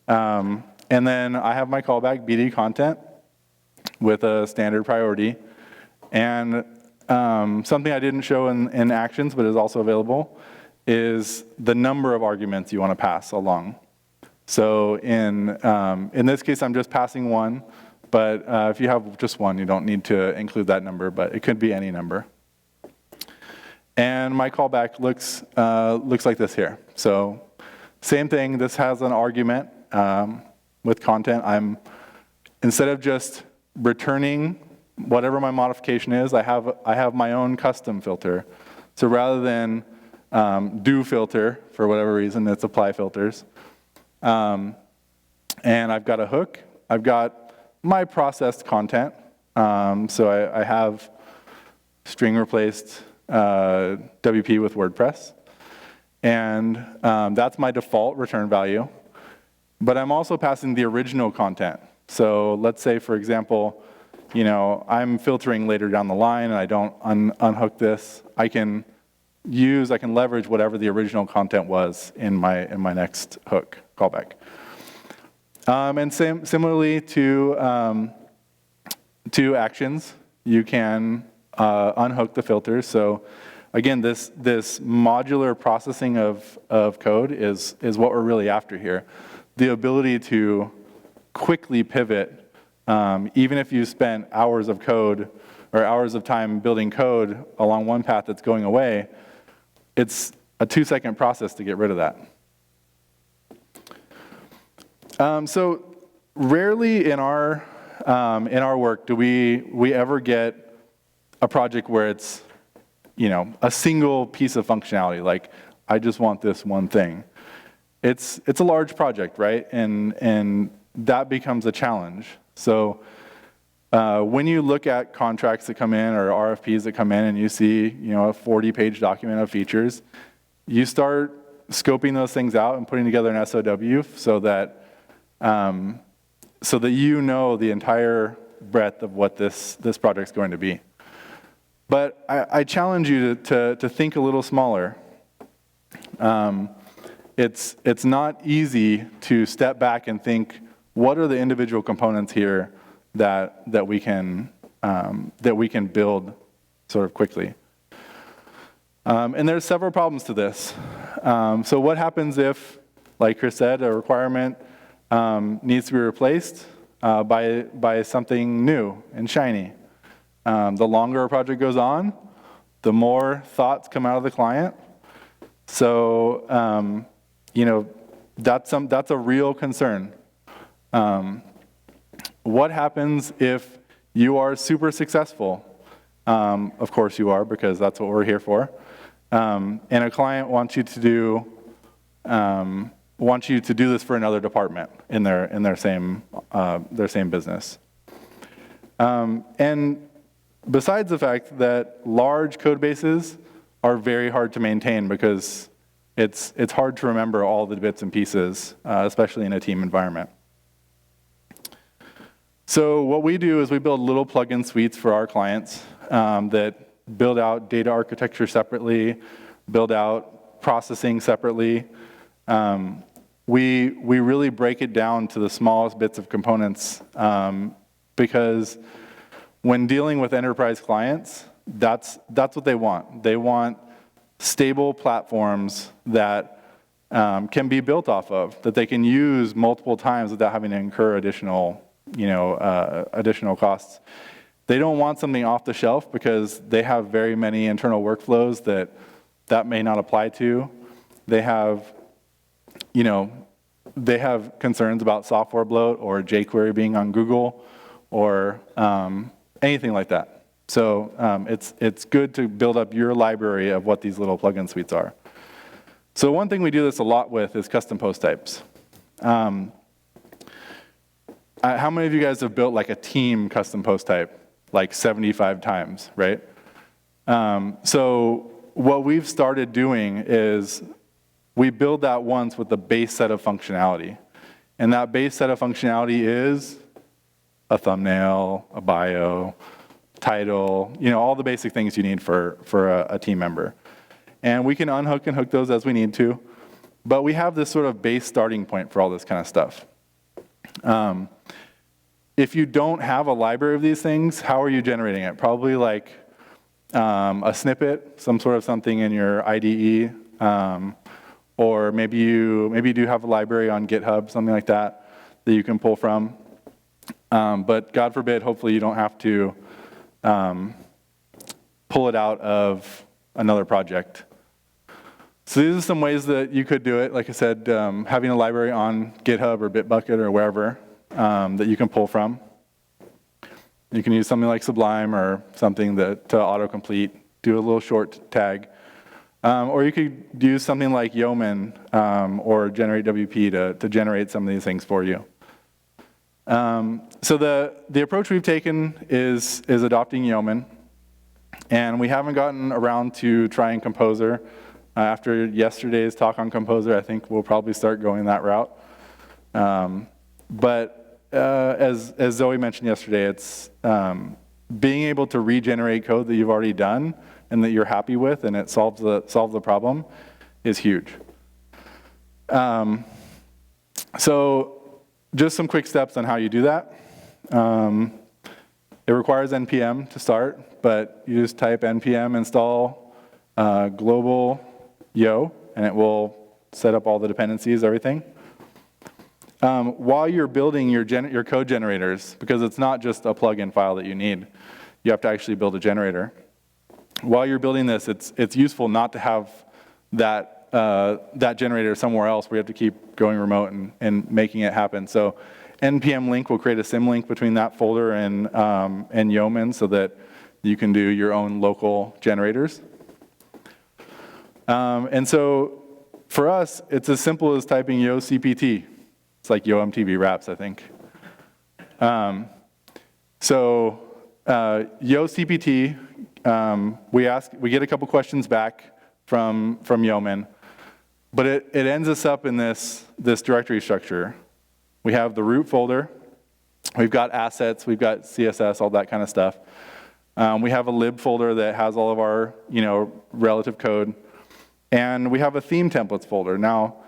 And then I have my callback BD content with a standard priority. And something I didn't show in actions, but is also available, is the number of arguments you want to pass along. So in this case, I'm just passing 1, but if you have just 1, you don't need to include that number, but it could be any number. And my callback looks like this here. So same thing, this has an argument with content. Instead of just returning whatever my modification is, I have my own custom filter. So rather than do filter, for whatever reason, it's apply filters. And I've got a hook. I've got my processed content. So I have string replaced WP with WordPress. And that's my default return value. But I'm also passing the original content. So let's say, for example, I'm filtering later down the line and I don't unhook this. I can leverage whatever the original content was in my next hook callback. And similarly to actions, you can unhook the filters. So again, this modular processing of code is what we're really after here. The ability to quickly pivot, even if you spent hours of code or hours of time building code along one path that's going away, it's a 2-second process to get rid of that. So rarely in our work do we ever get a project where it's a single piece of functionality, like I just want this one thing. It's a large project, right? And that becomes a challenge. So when you look at contracts that come in or RFPs that come in and you see a 40-page document of features, you start scoping those things out and putting together an SOW so that the entire breadth of what this project's going to be. But I challenge you to think a little smaller. It's not easy to step back and think, what are the individual components here that we can build sort of quickly? And there's several problems to this. So what happens if, like Chris said, a requirement needs to be replaced by something new and shiny? The longer a project goes on, the more thoughts come out of the client. So that's a real concern. What happens if you are super successful? Of course you are, because that's what we're here for. And a client wants you to do this for another department in their same business. And besides the fact that large code bases are very hard to maintain because it's hard to remember all the bits and pieces, especially in a team environment. So what we do is we build little plugin suites for our clients that build out data architecture separately, build out processing separately. We really break it down to the smallest bits of components because when dealing with enterprise clients, that's what they want. They want stable platforms that can be built off of, that they can use multiple times without having to incur additional costs. They don't want something off the shelf because they have very many internal workflows that may not apply to. They have concerns about software bloat or jQuery being on Google or anything like that. So it's good to build up your library of what these little plugin suites are. So one thing we do this a lot with is custom post types. How many of you guys have built like a team custom post type like 75 times, right? So what we've started doing is we build that once with the base set of functionality. And that base set of functionality is a thumbnail, a bio, title, all the basic things you need for a team member. And we can unhook and hook those as we need to. But we have this sort of base starting point for all this kind of stuff. If you don't have a library of these things, how are you generating it? Probably like a snippet, some sort of something in your IDE, or maybe you do have a library on GitHub, something like that, that you can pull from. But God forbid, hopefully you don't have to pull it out of another project. So these are some ways that you could do it. Like I said, having a library on GitHub or Bitbucket or wherever that you can pull from. You can use something like Sublime or something that to autocomplete, do a little short tag. Or you could use something like Yeoman or Generate WP to generate some of these things for you. So the approach we've taken is adopting Yeoman. And we haven't gotten around to trying Composer. After yesterday's talk on Composer, I think we'll probably start going that route. But as Zoe mentioned yesterday, it's being able to regenerate code that you've already done and that you're happy with, and it solves the problem, is huge. So just some quick steps on how you do that. It requires npm to start, but you just type npm install global yo, and it will set up all the dependencies, everything. While you're building your code generators, because it's not just a plugin file that you need, you have to actually build a generator. While you're building this, it's useful not to have that generator somewhere else where you have to keep going remote and making it happen. So npm link will create a symlink between that folder and Yeoman so that you can do your own local generators. And so for us, it's as simple as typing yo cpt. It's like yo MTV Raps, I think. So yo cpt, we get a couple questions back from Yeoman, but it ends us up in this directory structure. We have the root folder, we've got assets, we've got CSS, all that kind of stuff. We have a lib folder that has all of our relative code. And we have a theme templates folder. Now,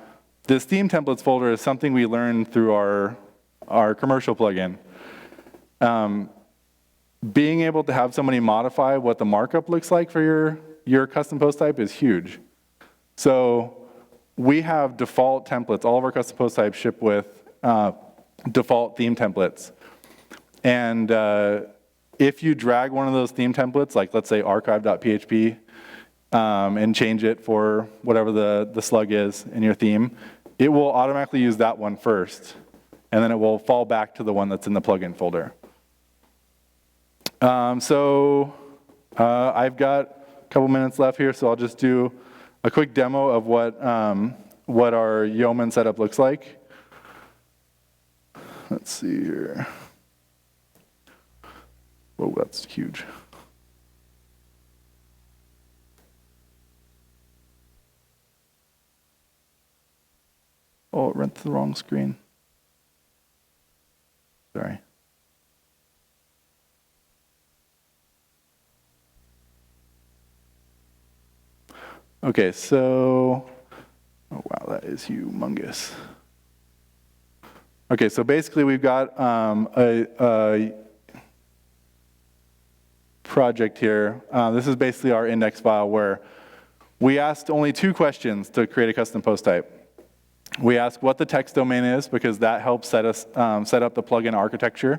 this theme templates folder is something we learned through our commercial plugin. Being able to have somebody modify what the markup looks like for your custom post type is huge. So we have default templates. All of our custom post types ship with default theme templates. And if you drag one of those theme templates, like let's say archive.php, and change it for whatever the slug is in your theme, it will automatically use that one first, and then it will fall back to the one that's in the plugin folder. So I've got a couple minutes left here, so I'll just do a quick demo of what our Yeoman setup looks like. Let's see here. Whoa, that's huge. Oh, it went to the wrong screen. Sorry. Okay, so, oh wow, that is humongous. Okay, so basically we've got a project here. This is basically our index file where we asked only 2 questions to create a custom post type. We ask what the text domain is because that helps set up the plugin architecture.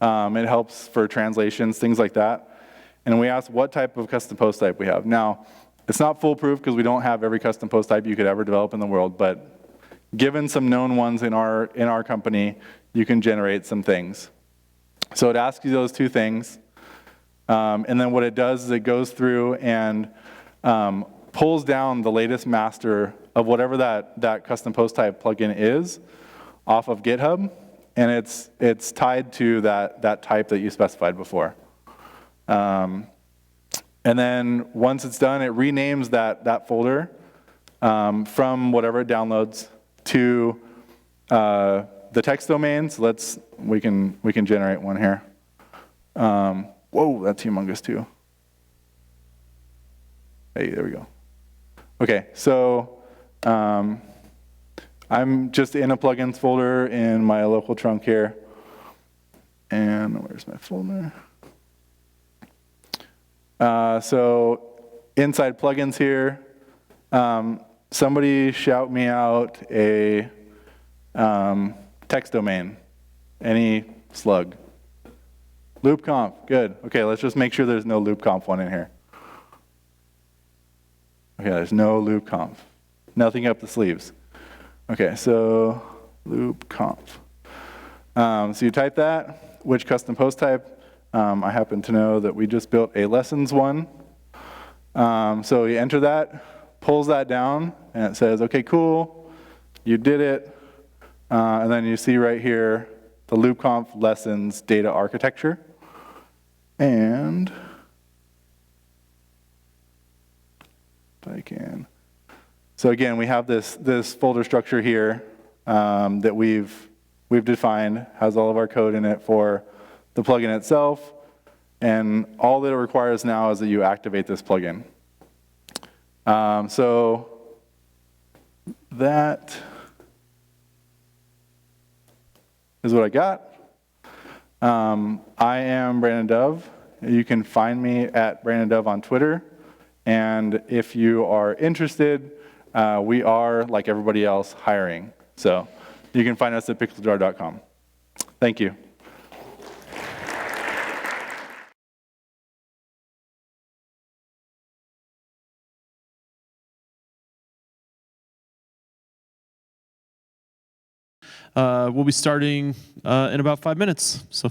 It helps for translations, things like that. And we ask what type of custom post type we have. Now, it's not foolproof because we don't have every custom post type you could ever develop in the world, but given some known ones in our company, you can generate some things. So it asks you those 2 things. And then what it does is it goes through and pulls down the latest master of whatever that custom post type plugin is off of GitHub, and it's tied to that type that you specified before. And then once it's done, it renames that folder from whatever it downloads to the text domain. So we can generate one here. Whoa, that's humongous too. Hey, there we go. Okay, so I'm just in a plugins folder in my local trunk here. And where's my folder? So inside plugins here, Somebody shout me out a text domain. Any slug. LoopConf, good. Okay, let's just make sure there's no LoopConf one in here. Okay, there's no LoopConf. Nothing up the sleeves. Okay, so LoopConf. So you type that, which custom post type? I happen to know that we just built a lessons one. So you enter that, pulls that down, and it says, okay, cool, you did it. And then you see right here, the LoopConf lessons data architecture. And if I can. So again, we have this folder structure here that we've defined, has all of our code in it for the plugin itself. And all that it requires now is that you activate this plugin. So that is what I got. I am Brandon Dove. You can find me at Brandon Dove on Twitter. And if you are interested, we are, like everybody else, hiring. So you can find us at pixeljar.com. Thank you. We'll be starting in about 5 minutes. So.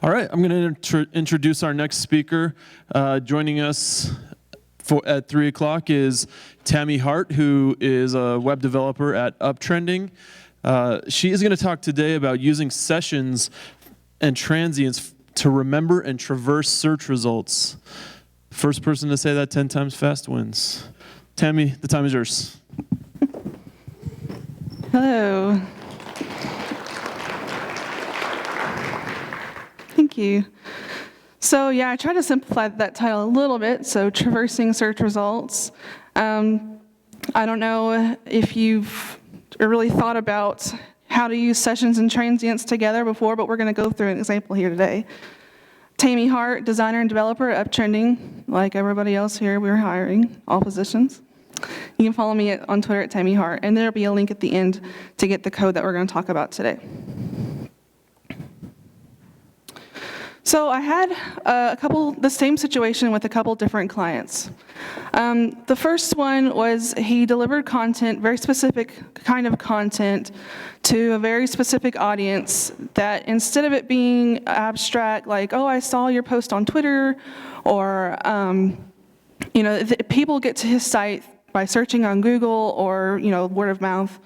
All right, I'm going to introduce our next speaker. Joining us at 3 o'clock is Tammy Hart, who is a web developer at Uptrending. She is going to talk today about using sessions and transients to remember and traverse search results. First person to say that 10 times fast wins. Tammy, the time is yours. Hello. Thank you. So yeah, I try to simplify that title a little bit, so traversing search results. I don't know if you've really thought about how to use sessions and transients together before, but we're going to go through an example here today. Tammy Hart, designer and developer at Uptrending. Like everybody else here, we're hiring all positions. You can follow me on Twitter at Tammy Hart, and there'll be a link at the end to get the code that we're going to talk about today. So I had the same situation with a couple different clients. The first one was he delivered content, very specific kind of content, to a very specific audience that instead of it being abstract, like, oh, I saw your post on Twitter, or, people get to his site by searching on Google or, word of mouth.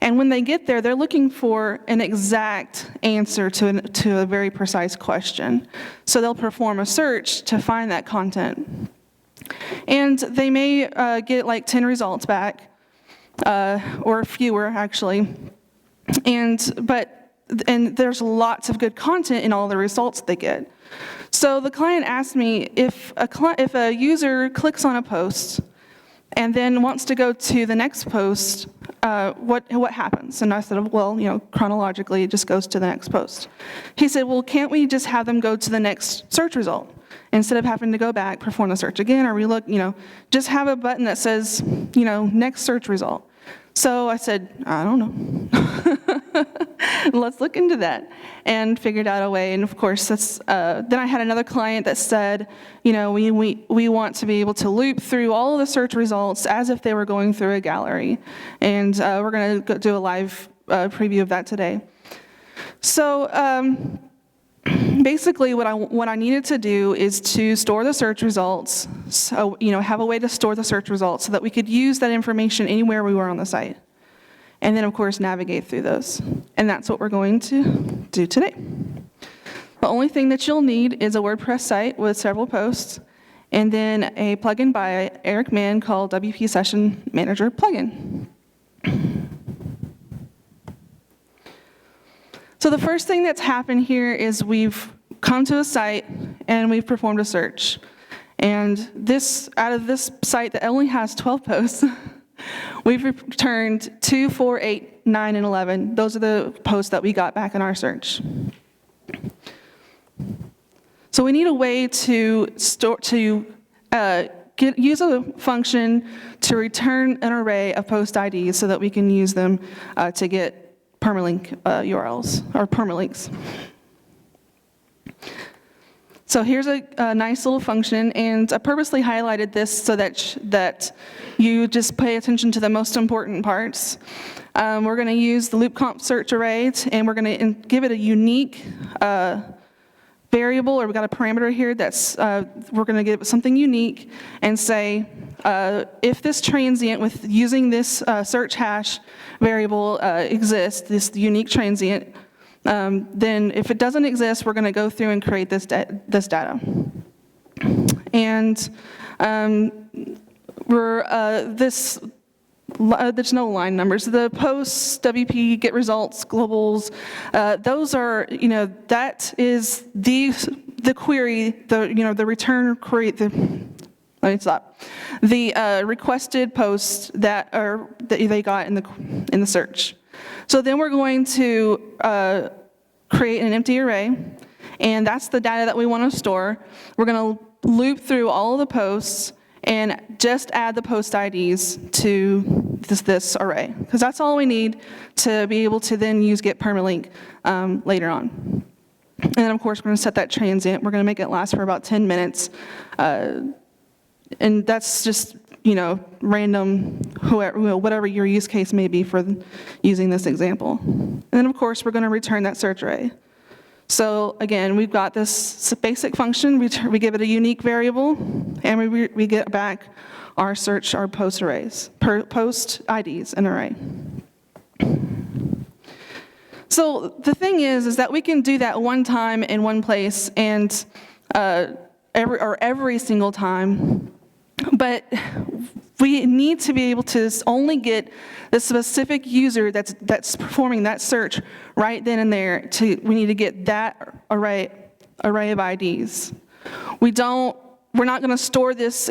And when they get there, they're looking for an exact answer to a very precise question. So they'll perform a search to find that content. And they may get like 10 results back, or fewer actually. And there's lots of good content in all the results they get. So the client asked me if a user clicks on a post and then wants to go to the next post, what happens? And I said, well, chronologically, it just goes to the next post. He said, well, can't we just have them go to the next search result? Instead of having to go back, perform the search again, or relook, just have a button that says, next search result. So I said, I don't know. Let's look into that, and figured out a way. And of course, then I had another client that said, we want to be able to loop through all of the search results as if they were going through a gallery. And we're going to do a live preview of that today. So basically, what I needed to do is to store the search results. So have a way to store the search results so that we could use that information anywhere we were on the site. And then, of course, navigate through those. And that's what we're going to do today. The only thing that you'll need is a WordPress site with several posts, and then a plugin by Eric Mann called WP Session Manager Plugin. So the first thing that's happened here is we've come to a site and we've performed a search. And out of this site that only has 12 posts, we've returned 2, 4, 8, 9, and 11. Those are the posts that we got back in our search. So we need a way to use a function to return an array of post IDs so that we can use them to get permalink URLs or permalinks. So here's a nice little function, and I purposely highlighted this so that you just pay attention to the most important parts. We're going to use the LoopConf search array, and we're going to give it a unique variable, or we've got a parameter here that's, we're going to give it something unique and say, if this transient with using this search hash variable exists, this unique transient, then if it doesn't exist, we're going to go through and create this data. And there's no line numbers. The posts, WP, get results, globals, those are, that is the query, the return query, let me stop. The requested posts that they got in the search. So then we're going to create an empty array, and that's the data that we want to store. We're going to loop through all of the posts and just add the post IDs to this array, because that's all we need to be able to then use get permalink later on. And then, of course, we're going to set that transient. We're going to make it last for about 10 minutes. And that's just, random, whatever your use case may be for using this example. And then, of course, we're going to return that search array. So again, we've got this basic function. We give it a unique variable, and we get back our search, our post arrays, post IDs, an array. So the thing is that we can do that one time in one place and every single time, but we need to be able to only get the specific user that's performing that search right then and there. We need to get that array of IDs. We're not going to store this,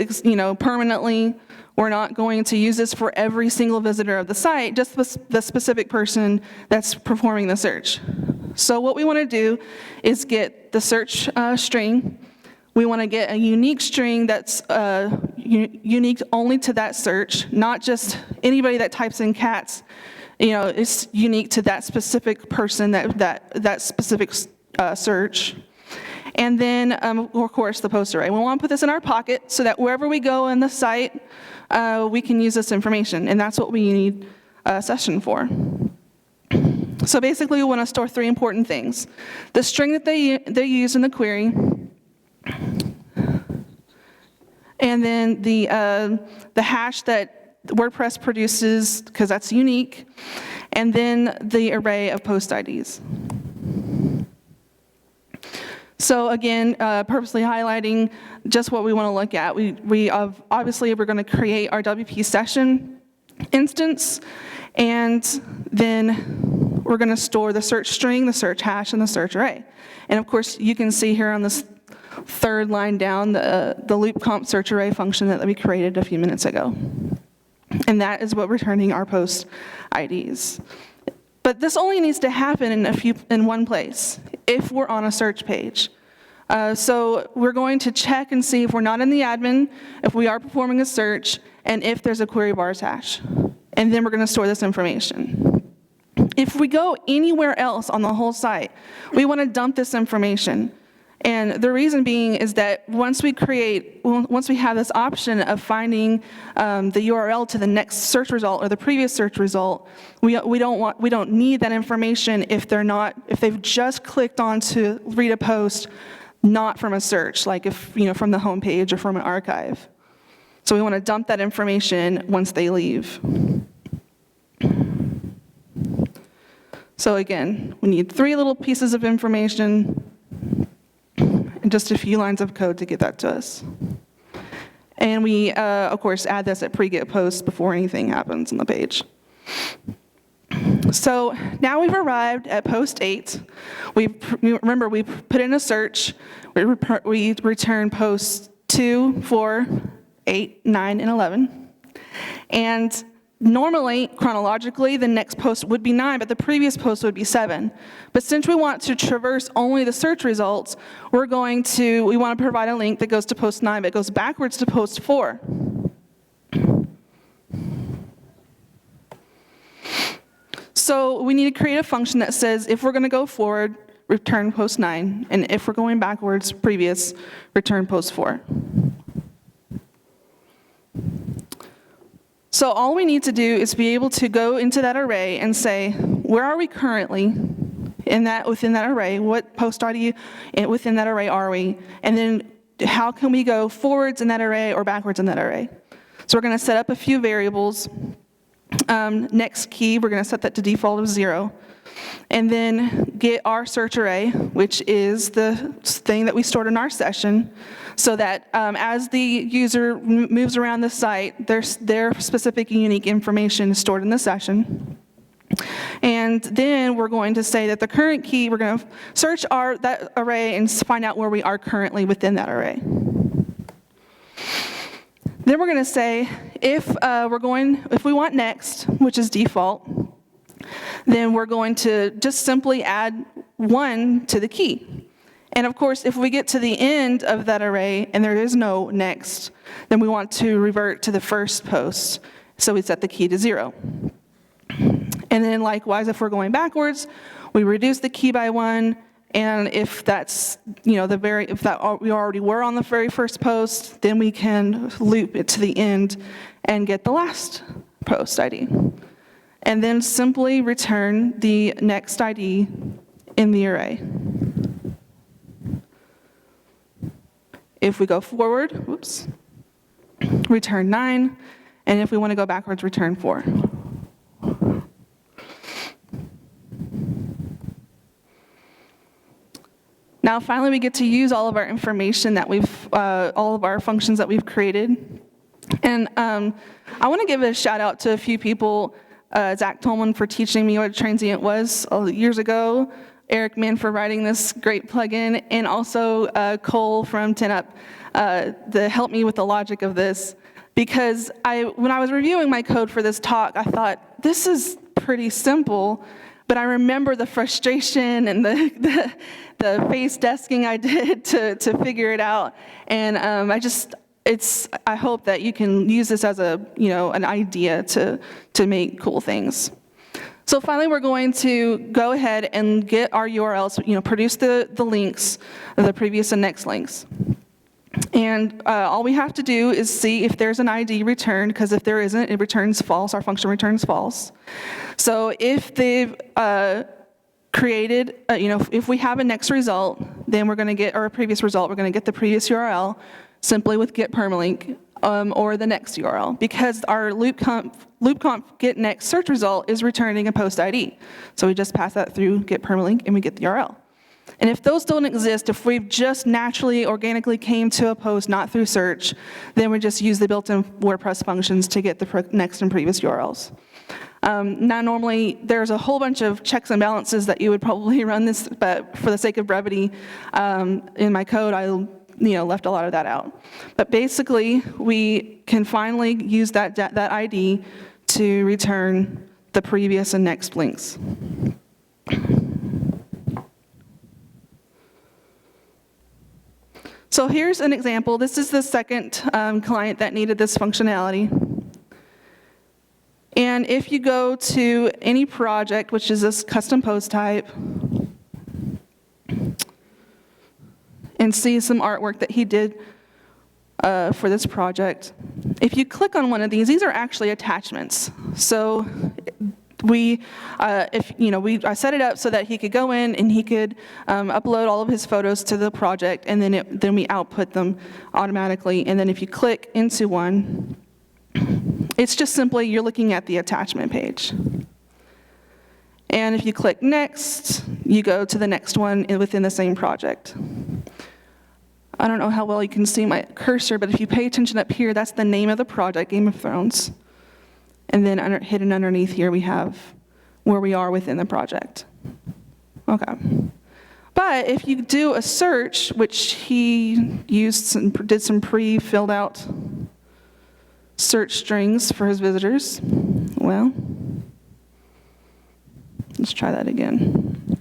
permanently. We're not going to use this for every single visitor of the site, just the specific person that's performing the search. So what we want to do is get the search string. We want to get a unique string that's unique only to that search, not just anybody that types in cats. It's unique to that specific person, that specific search. And then, of course, the post array. We want to put this in our pocket so that wherever we go in the site, we can use this information, and that's what we need a session for. So basically, we want to store 3 important things: the string that they use in the query, and then the hash that WordPress produces, because that's unique, and then the array of post IDs. So again, purposely highlighting just what we want to look at. Obviously, we're going to create our WP session instance, and then we're going to store the search string, the search hash, and the search array. And of course, you can see here on this 3rd line down the LoopConf search array function that we created a few minutes ago. And that is what returning our post IDs. But this only needs to happen in one place, if we're on a search page. So we're going to check and see if we're not in the admin, if we are performing a search, and if there's a query bars hash. And then we're going to store this information. If we go anywhere else on the whole site, we want to dump this information. And the reason being is that once we have this option of finding the URL to the next search result or the previous search result, we don't need that information if they've just clicked on to read a post, not from a search, like from the home page or from an archive. So we want to dump that information once they leave. So again, we need 3 little pieces of information and just a few lines of code to get that to us. And we, of course, add this at pre-get post before anything happens on the page. So now we've arrived at post 8. Remember, we put in a search. We return posts 2, 4, 8, 9, and 11. And normally, chronologically, the next post would be 9, but the previous post would be 7. But since we want to traverse only the search results, we want to provide a link that goes to post 9, but goes backwards to post 4. So we need to create a function that says if we're going to go forward, return post 9, and if we're going backwards, previous, return post 4. So all we need to do is be able to go into that array and say, where are we currently within that array? What post ID within that array are we? And then how can we go forwards in that array or backwards in that array? So we're going to set up a few variables. Next key, we're going to set that to default of 0. And then get our search array, which is the thing that we stored in our session, so that as the user moves around the site, their specific unique information is stored in the session. And then we're going to say that the current key, we're going to search that array and find out where we are currently within that array. Then we're going to say if we want next, which is default, then we're going to just simply add 1 to the key. And of course, if we get to the end of that array and there is no next, then we want to revert to the first post. So we set the key to 0. And then likewise, if we're going backwards, we reduce the key by 1. And if that's, we already were on the very first post, then we can loop it to the end and get the last post ID. And then simply return the next ID in the array. If we go forward, whoops, return 9. And if we want to go backwards, return 4. Now, finally, we get to use all of our information that all of our functions that we've created. And I want to give a shout out to a few people, Zach Tolman for teaching me what a transient was years ago, Eric Mann for writing this great plugin, and also Cole from 10up to help me with the logic of this. Because when I was reviewing my code for this talk, I thought, this is pretty simple, but I remember the frustration and the face desking I did to figure it out. And I hope that you can use this as an idea to make cool things. So finally, we're going to go ahead and get our URLs, produce the links, the previous and next links. And all we have to do is see if there's an ID returned, because if there isn't, it returns false. Our function returns false. So if they've created, if we have a next result, then we're going to get, or a previous result, we're going to get the previous URL simply with get permalink or the next URL, because our LoopConf get next search result is returning a post ID. So we just pass that through get permalink and we get the URL. And if those don't exist, if we've just naturally, organically came to a post not through search, then we just use the built-in WordPress functions to get the next and previous URLs. Now, normally, there's a whole bunch of checks and balances that you would probably run this, but for the sake of brevity, in my code, I left a lot of that out. But basically, we can finally use that ID to return the previous and next links. So here's an example. This is the second client that needed this functionality. And if you go to any project, which is this custom post type, and see some artwork that he did for this project, if you click on one of these are actually attachments. So I set it up so that he could go in and he could upload all of his photos to the project, and then we output them automatically. And then if you click into one, it's just simply you're looking at the attachment page. And if you click next, you go to the next one within the same project. I don't know how well you can see my cursor, but if you pay attention up here, that's the name of the project, Game of Thrones. And then hidden underneath here, we have where we are within the project. Okay. But if you do a search, which he did some pre-filled out search strings for his visitors, well, let's try that again.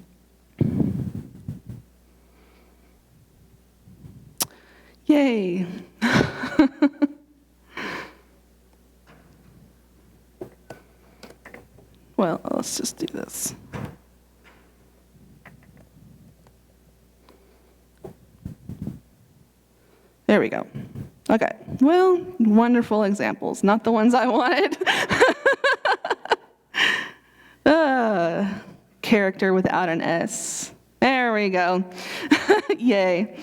Yay. Well, let's just do this. There we go. Okay, well, wonderful examples, not the ones I wanted. Character without an S. There we go. Yay.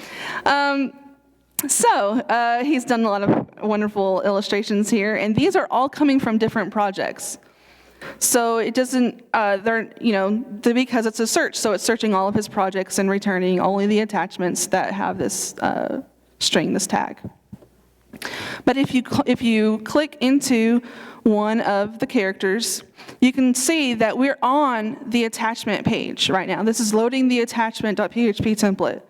So he's done a lot of wonderful illustrations here, and these are all coming from different projects. So it doesn't, because it's a search, so it's searching all of his projects and returning only the attachments that have this string, this tag. But if you click into one of the characters, you can see that we're on the attachment page right now. This is loading the attachment.php template.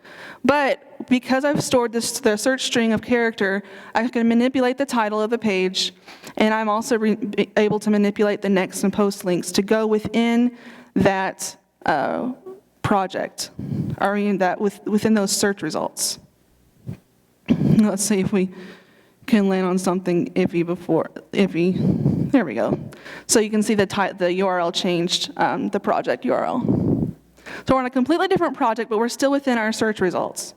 But because I've stored the search string of character, I can manipulate the title of the page, and I'm also able to manipulate the next and post links to go within that project, or within those search results. Let's see if we can land on something iffy before iffy. There we go. So you can see the URL changed, the project URL. So we're on a completely different project, but we're still within our search results.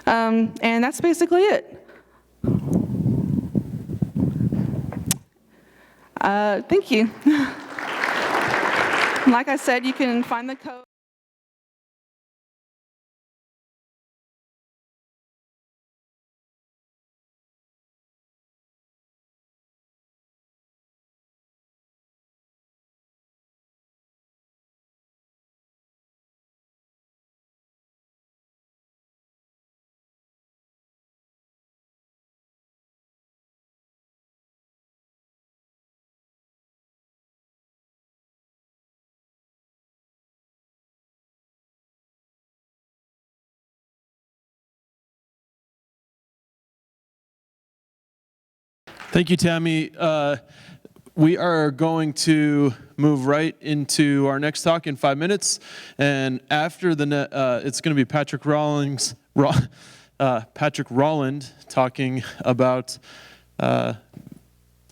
And that's basically it. Thank you. Like I said, you can find the code. Thank you, Tammy. We are going to move right into our next talk in 5 minutes, and after it's going to be Patrick Rolland talking about the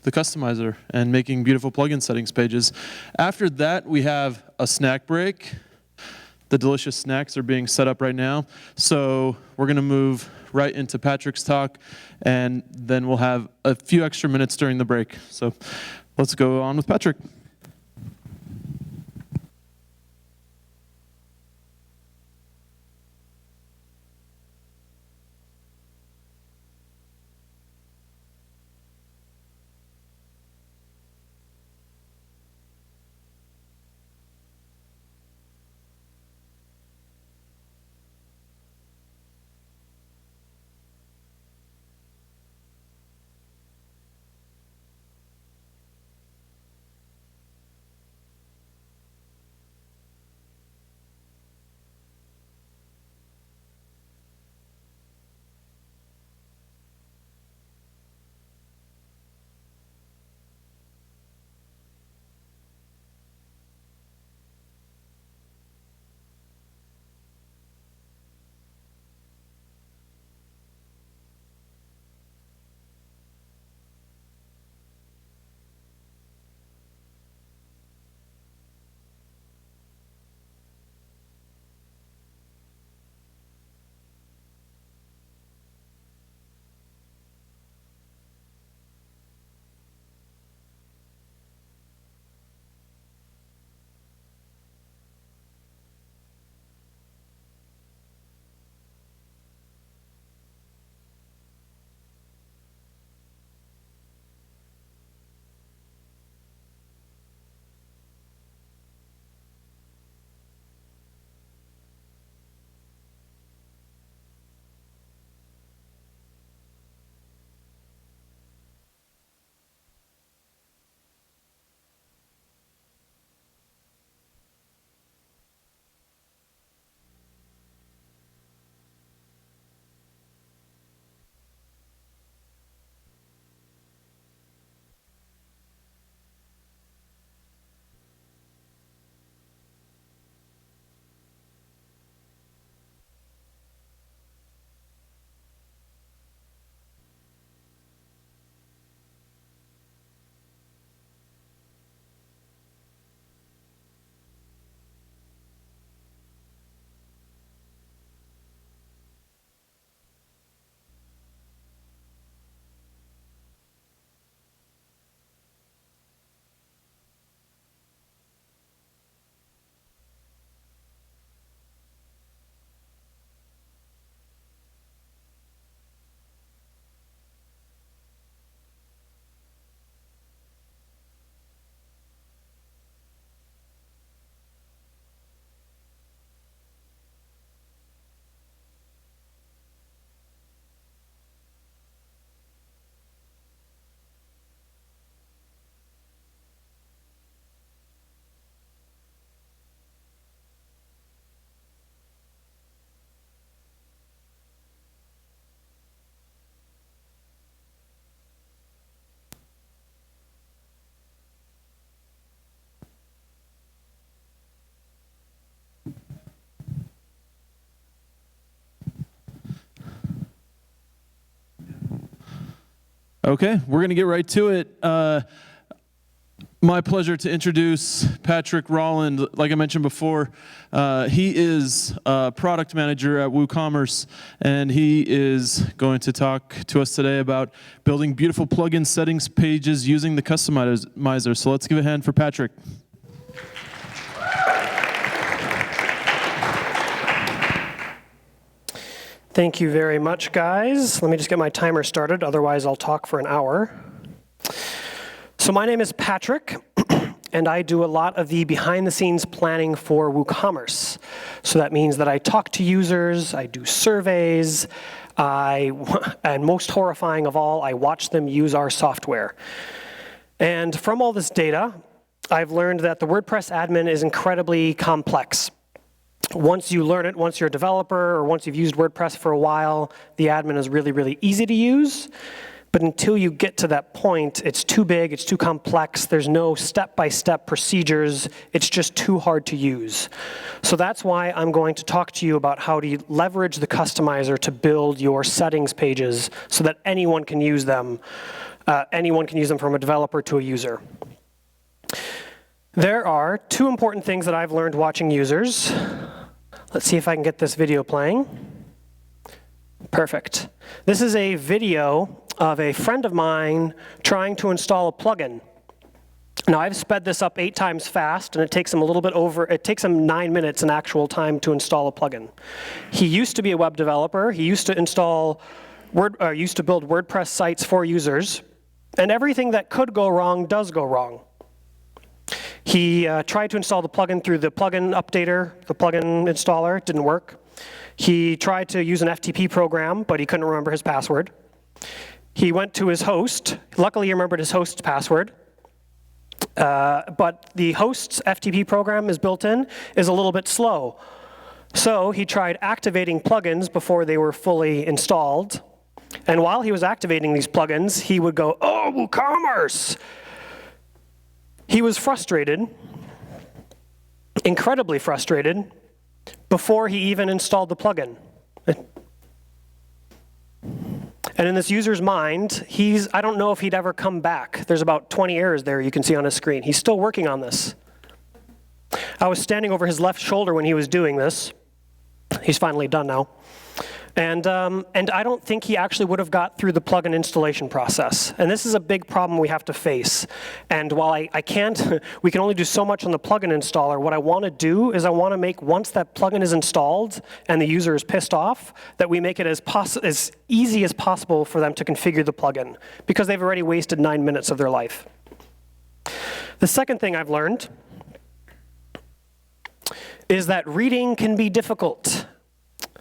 customizer and making beautiful plugin settings pages. After that, we have a snack break. The delicious snacks are being set up right now, so we're going to move right into Patrick's talk, and then we'll have a few extra minutes during the break. So let's go on with Patrick. Okay, we're going to get right to it. My pleasure to introduce Patrick Rolland. Like I mentioned before, he is a product manager at WooCommerce, and he is going to talk to us today about building beautiful plugin settings pages using the customizer. So let's give a hand for Patrick. Thank you very much, guys. Let me just get my timer started, otherwise I'll talk for an hour. So my name is Patrick, and I do a lot of the behind-the-scenes planning for WooCommerce. So that means that I talk to users, I do surveys, and most horrifying of all, I watch them use our software. And from all this data, I've learned that the WordPress admin is incredibly complex. Once you learn it, once you're a developer, or once you've used WordPress for a while, the admin is really, really easy to use. But until you get to that point, it's too big, it's too complex, there's no step-by-step procedures, it's just too hard to use. So that's why I'm going to talk to you about how to leverage the customizer to build your settings pages so that anyone can use them. Anyone can use them from a developer to a user. There are two important things that I've learned watching users. Let's see if I can get this video playing. Perfect. This is a video of a friend of mine trying to install a plugin. Now, I've sped this up 8 times fast, and it takes him it takes him 9 minutes in actual time to install a plugin. He used to be a web developer. He used to used to build WordPress sites for users, and everything that could go wrong does go wrong. He tried to install the plugin through the plugin updater, the plugin installer. It didn't work. He tried to use an FTP program, but he couldn't remember his password. He went to his host. Luckily, he remembered his host's password. But the host's FTP program is built in, is a little bit slow. So he tried activating plugins before they were fully installed. And while he was activating these plugins, he would go, "Oh, WooCommerce!" He was frustrated, incredibly frustrated, before he even installed the plugin. And in this user's mind, I don't know if he'd ever come back. There's about 20 errors there you can see on his screen. He's still working on this. I was standing over his left shoulder when he was doing this. He's finally done now. And I don't think he actually would have got through the plugin installation process. And this is a big problem we have to face. And while I can't, we can only do so much on the plugin installer, what I want to do is I want to make, once that plugin is installed and the user is pissed off, that we make it as easy as possible for them to configure the plugin, because they've already wasted 9 minutes of their life. The second thing I've learned is that reading can be difficult.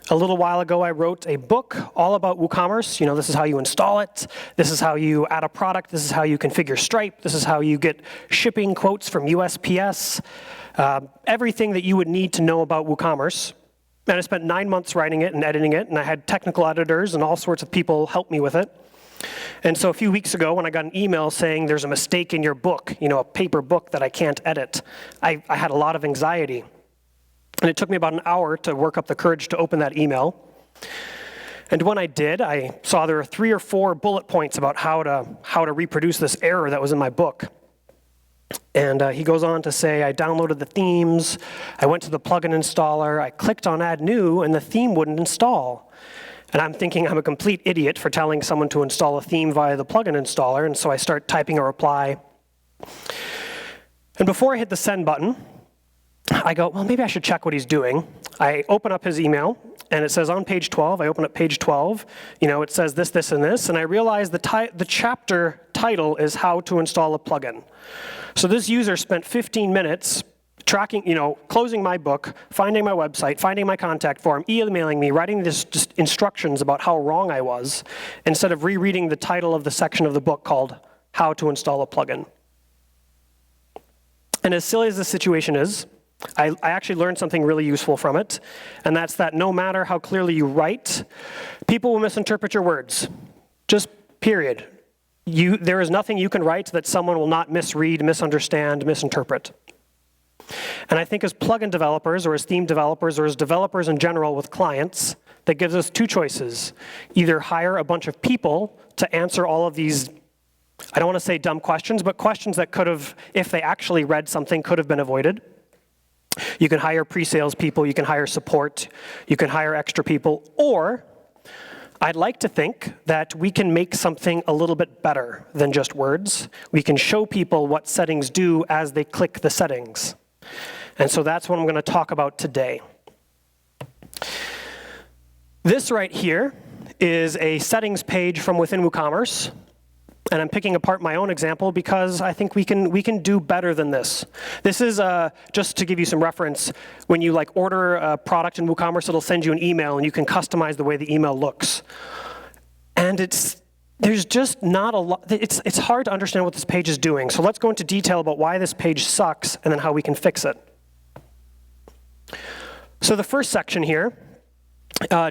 A little while ago, I wrote a book all about WooCommerce. You know, this is how you install it. This is how you add a product. This is how you configure Stripe. This is how you get shipping quotes from USPS. Everything that you would need to know about WooCommerce. And I spent 9 months writing it and editing it, and I had technical editors and all sorts of people help me with it. And so a few weeks ago, when I got an email saying there's a mistake in your book, you know, a paper book that I can't edit, I had a lot of anxiety. And it took me about an hour to work up the courage to open that email. And when I did, I saw there were 3 or 4 bullet points about how to reproduce this error that was in my book. And he goes on to say, I downloaded the themes, I went to the plugin installer, I clicked on Add New, and the theme wouldn't install. And I'm thinking I'm a complete idiot for telling someone to install a theme via the plugin installer, and so I start typing a reply. And before I hit the send button, I go, well, maybe I should check what he's doing. I open up his email, and it says on page 12, I open up page 12, you know, it says this, this, and this, and I realize the chapter title is how to install a plugin. So this user spent 15 minutes tracking, you know, closing my book, finding my website, finding my contact form, emailing me, writing this just instructions about how wrong I was, instead of rereading the title of the section of the book called How to Install a Plugin. And as silly as the situation is, I actually learned something really useful from it, and that's that no matter how clearly you write, people will misinterpret your words. Just period. There is nothing you can write that someone will not misread, misunderstand, misinterpret. And I think as plugin developers, or as theme developers, or as developers in general with clients, that gives us 2 choices. Either hire a bunch of people to answer all of these, I don't want to say dumb questions, but questions that could have, if they actually read something, could have been avoided. You can hire pre-sales people, you can hire support, you can hire extra people, or I'd like to think that we can make something a little bit better than just words. We can show people what settings do as they click the settings. And so that's what I'm going to talk about today. This right here is a settings page from within WooCommerce. And I'm picking apart my own example because I think we can do better than this. This is, just to give you some reference, when you order a product in WooCommerce, it'll send you an email and you can customize the way the email looks. And there's just not a lot, it's hard to understand what this page is doing. So let's go into detail about why this page sucks and then how we can fix it. So the first section here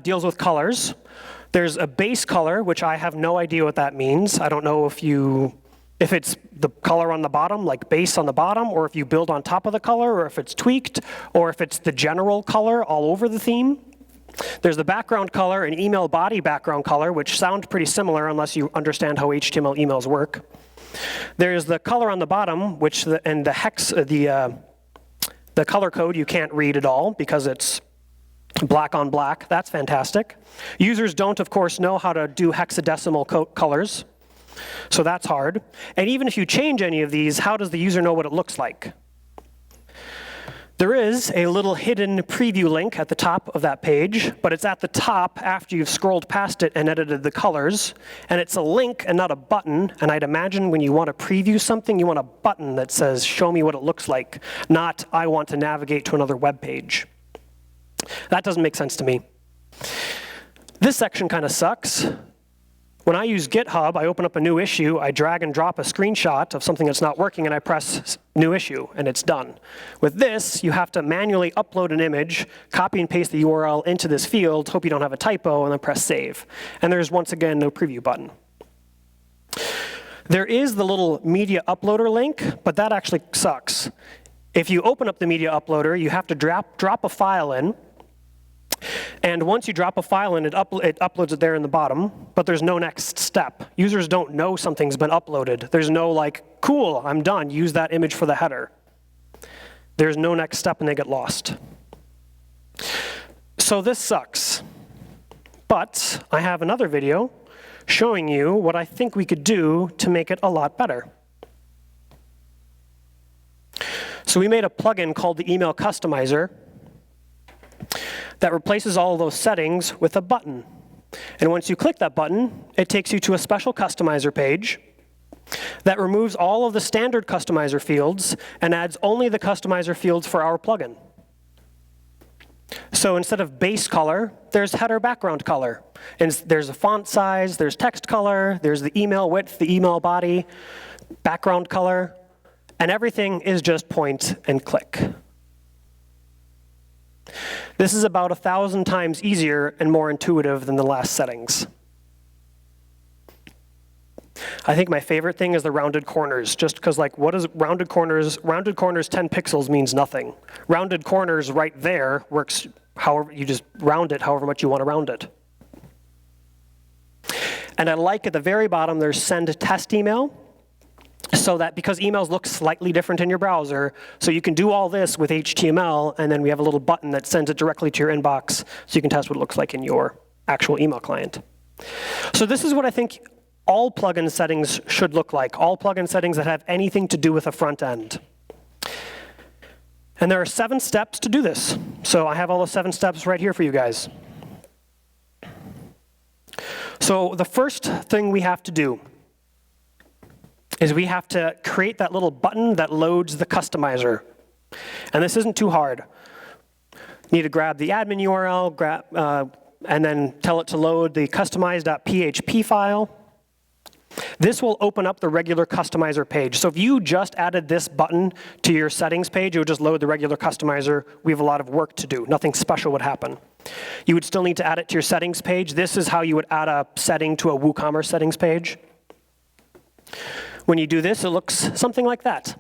deals with colors. There's a base color, which I have no idea what that means. I don't know if it's the color on the bottom, like base on the bottom, or if you build on top of the color, or if it's tweaked, or if it's the general color all over the theme. There's the background color and email body background color, which sound pretty similar unless you understand how HTML emails work. There's the color on the bottom, and the hex, the color code you can't read at all because it's black on black. That's fantastic. Users don't, of course, know how to do hexadecimal colors, so that's hard. And even if you change any of these, how does the user know what it looks like? There is a little hidden preview link at the top of that page, but it's at the top after you've scrolled past it and edited the colors. And it's a link and not a button. And I'd imagine when you want to preview something, you want a button that says, show me what it looks like, not I want to navigate to another web page. That doesn't make sense to me. This section kind of sucks. When I use GitHub, I open up a new issue, I drag and drop a screenshot of something that's not working, and I press new issue, and it's done. With this, you have to manually upload an image, copy and paste the URL into this field, hope you don't have a typo, and then press save. And there's, once again, no preview button. There is the little media uploader link, but that actually sucks. If you open up the media uploader, you have to drop a file in. And once you drop a file in, it uploads it there in the bottom, but there's no next step. Users don't know something's been uploaded. There's no like, cool, I'm done, use that image for the header. There's no next step and they get lost. So this sucks. But I have another video showing you what I think we could do to make it a lot better. So we made a plugin called the Email Customizer that replaces all of those settings with a button. And once you click that button, it takes you to a special customizer page that removes all of the standard customizer fields and adds only the customizer fields for our plugin. So instead of base color, there's header background color. And there's a font size, there's text color, there's the email width, the email body, background color, and everything is just point and click. This is about 1,000 times easier and more intuitive than the last settings. I think my favorite thing is the rounded corners, just because like, what is rounded corners? Rounded corners 10 pixels means nothing. Rounded corners right there works however, you just round it however much you want to round it. And I like at the very bottom, there's send test email. So that because emails look slightly different in your browser, so you can do all this with HTML, and then we have a little button that sends it directly to your inbox, so you can test what it looks like in your actual email client. So this is what I think all plugin settings should look like, all plugin settings that have anything to do with a front end. And there are 7 steps to do this. So I have all the 7 steps right here for you guys. So the first thing we have to do is we have to create that little button that loads the customizer. And this isn't too hard. You need to grab the admin URL, and then tell it to load the customize.php file. This will open up the regular customizer page. So if you just added this button to your settings page, it would just load the regular customizer. We have a lot of work to do. Nothing special would happen. You would still need to add it to your settings page. This is how you would add a setting to a WooCommerce settings page. When you do this, it looks something like that.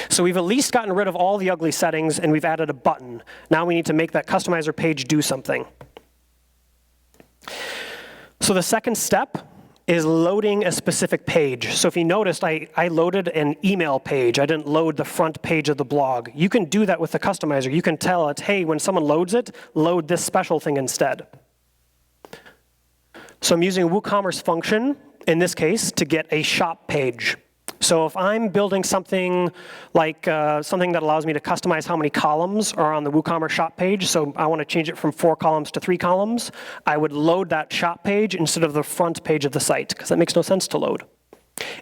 So we've at least gotten rid of all the ugly settings, and we've added a button. Now we need to make that customizer page do something. So the second step is loading a specific page. So if you noticed, I loaded an email page. I didn't load the front page of the blog. You can do that with the customizer. You can tell it, hey, when someone loads it, load this special thing instead. So I'm using a WooCommerce function, in this case, to get a shop page. So if I'm building something like something that allows me to customize how many columns are on the WooCommerce shop page, so I want to change it from 4 columns to 3 columns, I would load that shop page instead of the front page of the site, because that makes no sense to load.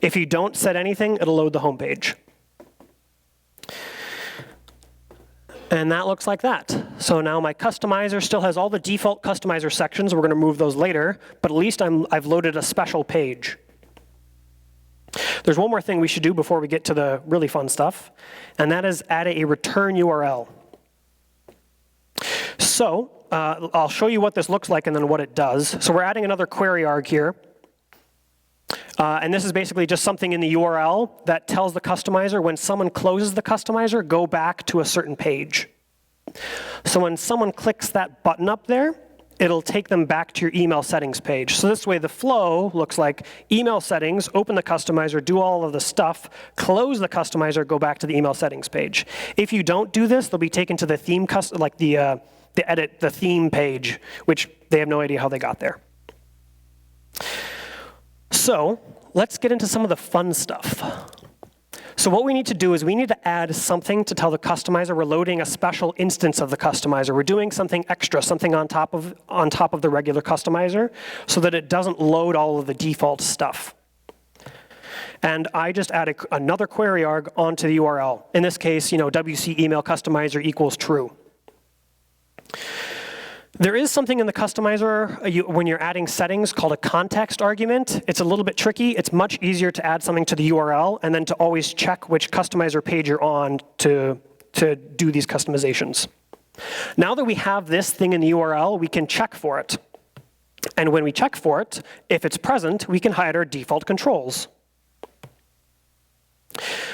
If you don't set anything, it'll load the home page. And that looks like that. So now my customizer still has all the default customizer sections. We're going to move those later, but at least I've loaded a special page. There's one more thing we should do before we get to the really fun stuff, and that is add a return URL. So I'll show you what this looks like and then what it does. So we're adding another query arg here. And this is basically just something in the URL that tells the customizer when someone closes the customizer, go back to a certain page. So when someone clicks that button up there, it'll take them back to your email settings page. So this way the flow looks like email settings, open the customizer, do all of the stuff, close the customizer, go back to the email settings page. If you don't do this, they'll be taken to the theme, the theme page, which they have no idea how they got there. So let's get into some of the fun stuff. So what we need to do is we need to add something to tell the customizer we're loading a special instance of the customizer. We're doing something extra, something on top of the regular customizer, so that it doesn't load all of the default stuff. And I just added another query arg onto the URL. In this case, WC email customizer equals true. There is something in the customizer when you're adding settings called a context argument. It's a little bit tricky. It's much easier to add something to the URL and then to always check which customizer page you're on to do these customizations. Now that we have this thing in the URL, we can check for it. And when we check for it, if it's present, we can hide our default controls.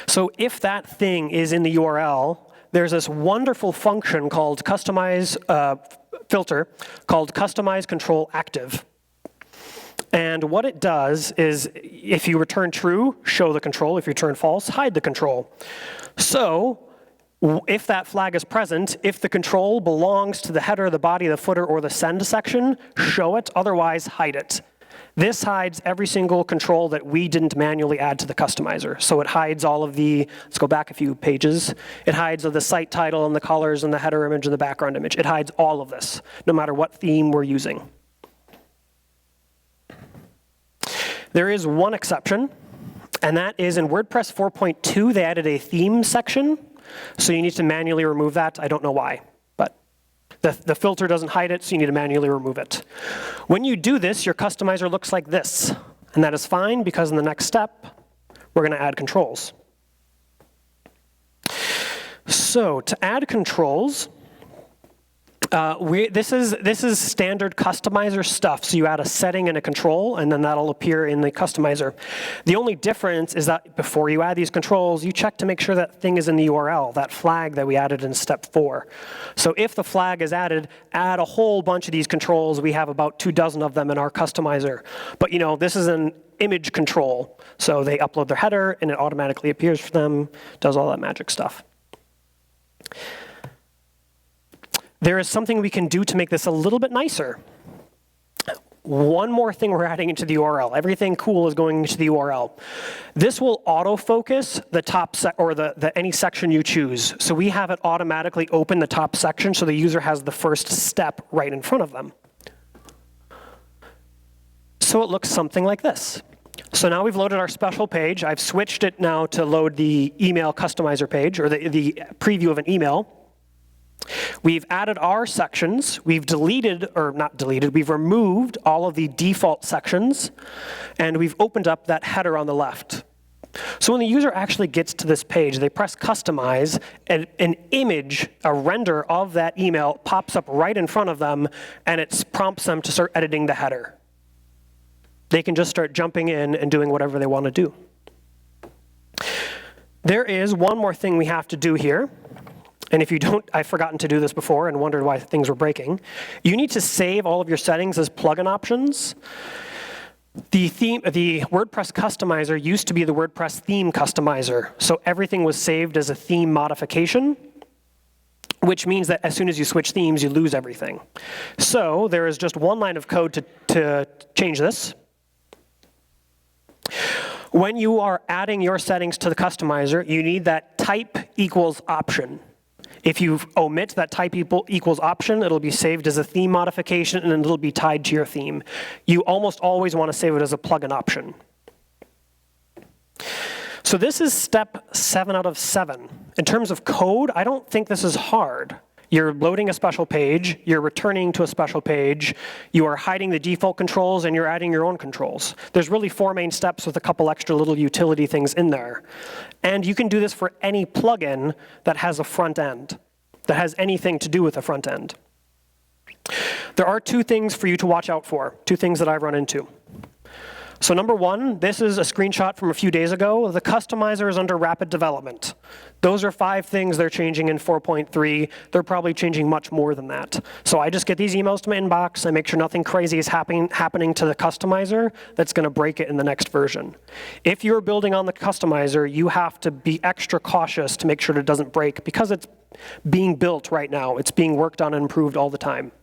So if that thing is in the URL, there's this wonderful function called filter called customize control active. And what it does is if you return true, show the control. If you return false, hide the control. So if that flag is present, if the control belongs to the header, the body, the footer, or the send section, show it, otherwise hide it. This hides every single control that we didn't manually add to the customizer. So it hides all of the, let's go back a few pages. It hides the site title and the colors and the header image and the background image. It hides all of this, no matter what theme we're using. There is one exception, and that is in WordPress 4.2, they added a theme section. So you need to manually remove that. I don't know why. The filter doesn't hide it, so you need to manually remove it. When you do this, your customizer looks like this. And that is fine, because in the next step, we're going to add controls. So to add controls, this is standard customizer stuff. So you add a setting and a control, and then that'll appear in the customizer. The only difference is that before you add these controls, you check to make sure that thing is in the URL, that flag that we added in step 4. So if the flag is added, add a whole bunch of these controls. We have about 24 of them in our customizer. But this is an image control. So they upload their header, and it automatically appears for them, does all that magic stuff. There is something we can do to make this a little bit nicer. One more thing we're adding into the URL. Everything cool is going into the URL. This will autofocus the top or any section you choose. So we have it automatically open the top section so the user has the first step right in front of them. So it looks something like this. So now we've loaded our special page. I've switched it now to load the email customizer page, or the preview of an email. We've added our sections. We've deleted, or not deleted, we've removed all of the default sections, and we've opened up that header on the left. So when the user actually gets to this page, they press customize, and an image, a render of that email pops up right in front of them, and it prompts them to start editing the header. They can just start jumping in and doing whatever they want to do. There is one more thing we have to do here. And if you don't, I've forgotten to do this before and wondered why things were breaking. You need to save all of your settings as plugin options. The WordPress customizer used to be the WordPress theme customizer. So everything was saved as a theme modification, which means that as soon as you switch themes, you lose everything. So there is just one line of code to change this. When you are adding your settings to the customizer, you need that type equals option. If you omit that type equals option, it'll be saved as a theme modification, and it'll be tied to your theme. You almost always want to save it as a plugin option. So this is step 7 out of 7. In terms of code, I don't think this is hard. You're loading a special page, you're returning to a special page, you are hiding the default controls, and you're adding your own controls. There's really 4 main steps with a couple extra little utility things in there. And you can do this for any plugin that has a front end, that has anything to do with a front end. There are two things for you to watch out for, two things that I've run into. So number one, this is a screenshot from a few days ago. The customizer is under rapid development. Those are 5 things they're changing in 4.3. They're probably changing much more than that. So I just get these emails to my inbox. I make sure nothing crazy is happening to the customizer that's going to break it in the next version. If you're building on the customizer, you have to be extra cautious to make sure that it doesn't break because it's being built right now. It's being worked on and improved all the time.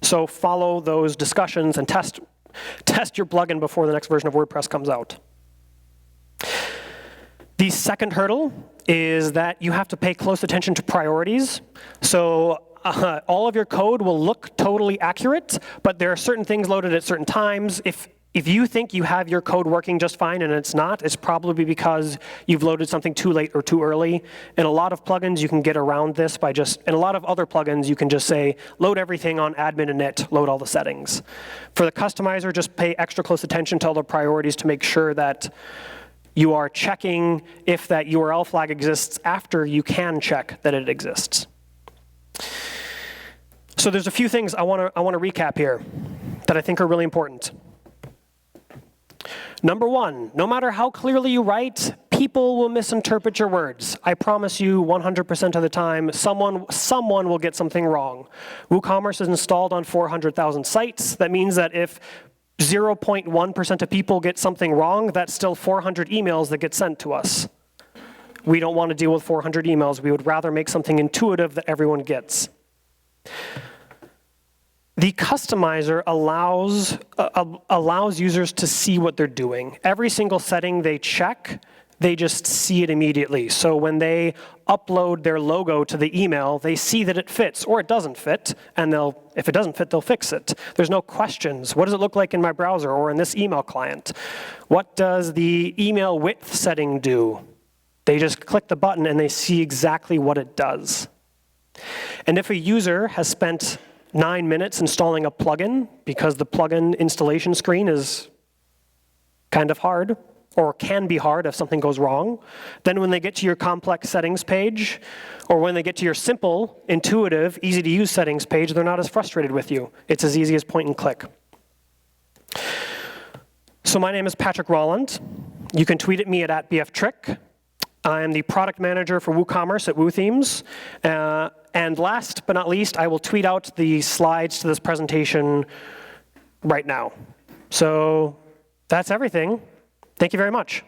So follow those discussions and test your plugin before the next version of WordPress comes out. The second hurdle is that you have to pay close attention to priorities. So all of your code will look totally accurate, but there are certain things loaded at certain times. If you think you have your code working just fine and it's not, it's probably because you've loaded something too late or too early. In a lot of plugins, you can get around this by in a lot of other plugins, you can just say, load everything on admin init, load all the settings. For the customizer, just pay extra close attention to all the priorities to make sure that you are checking if that URL flag exists after you can check that it exists. So there's a few things I want to recap here that I think are really important. Number one, no matter how clearly you write, people will misinterpret your words. I promise you 100% of the time, someone will get something wrong. WooCommerce is installed on 400,000 sites. That means that if 0.1% of people get something wrong, that's still 400 emails that get sent to us. We don't want to deal with 400 emails. We would rather make something intuitive that everyone gets. The customizer allows users to see what they're doing. Every single setting they check, they just see it immediately. So when they upload their logo to the email, they see that it fits or it doesn't fit, and if it doesn't fit, they'll fix it. There's no questions. What does it look like in my browser or in this email client? What does the email width setting do? They just click the button and they see exactly what it does. And if a user has spent 9 minutes installing a plugin because the plugin installation screen is kind of hard or can be hard if something goes wrong, then when they get to your complex settings page or when they get to your simple, intuitive, easy-to-use settings page, they're not as frustrated with you. It's as easy as point and click. So my name is Patrick Rolland. You can tweet at me at @bftrick. I am the product manager for WooCommerce at WooThemes. And last but not least, I will tweet out the slides to this presentation right now. So that's everything. Thank you very much.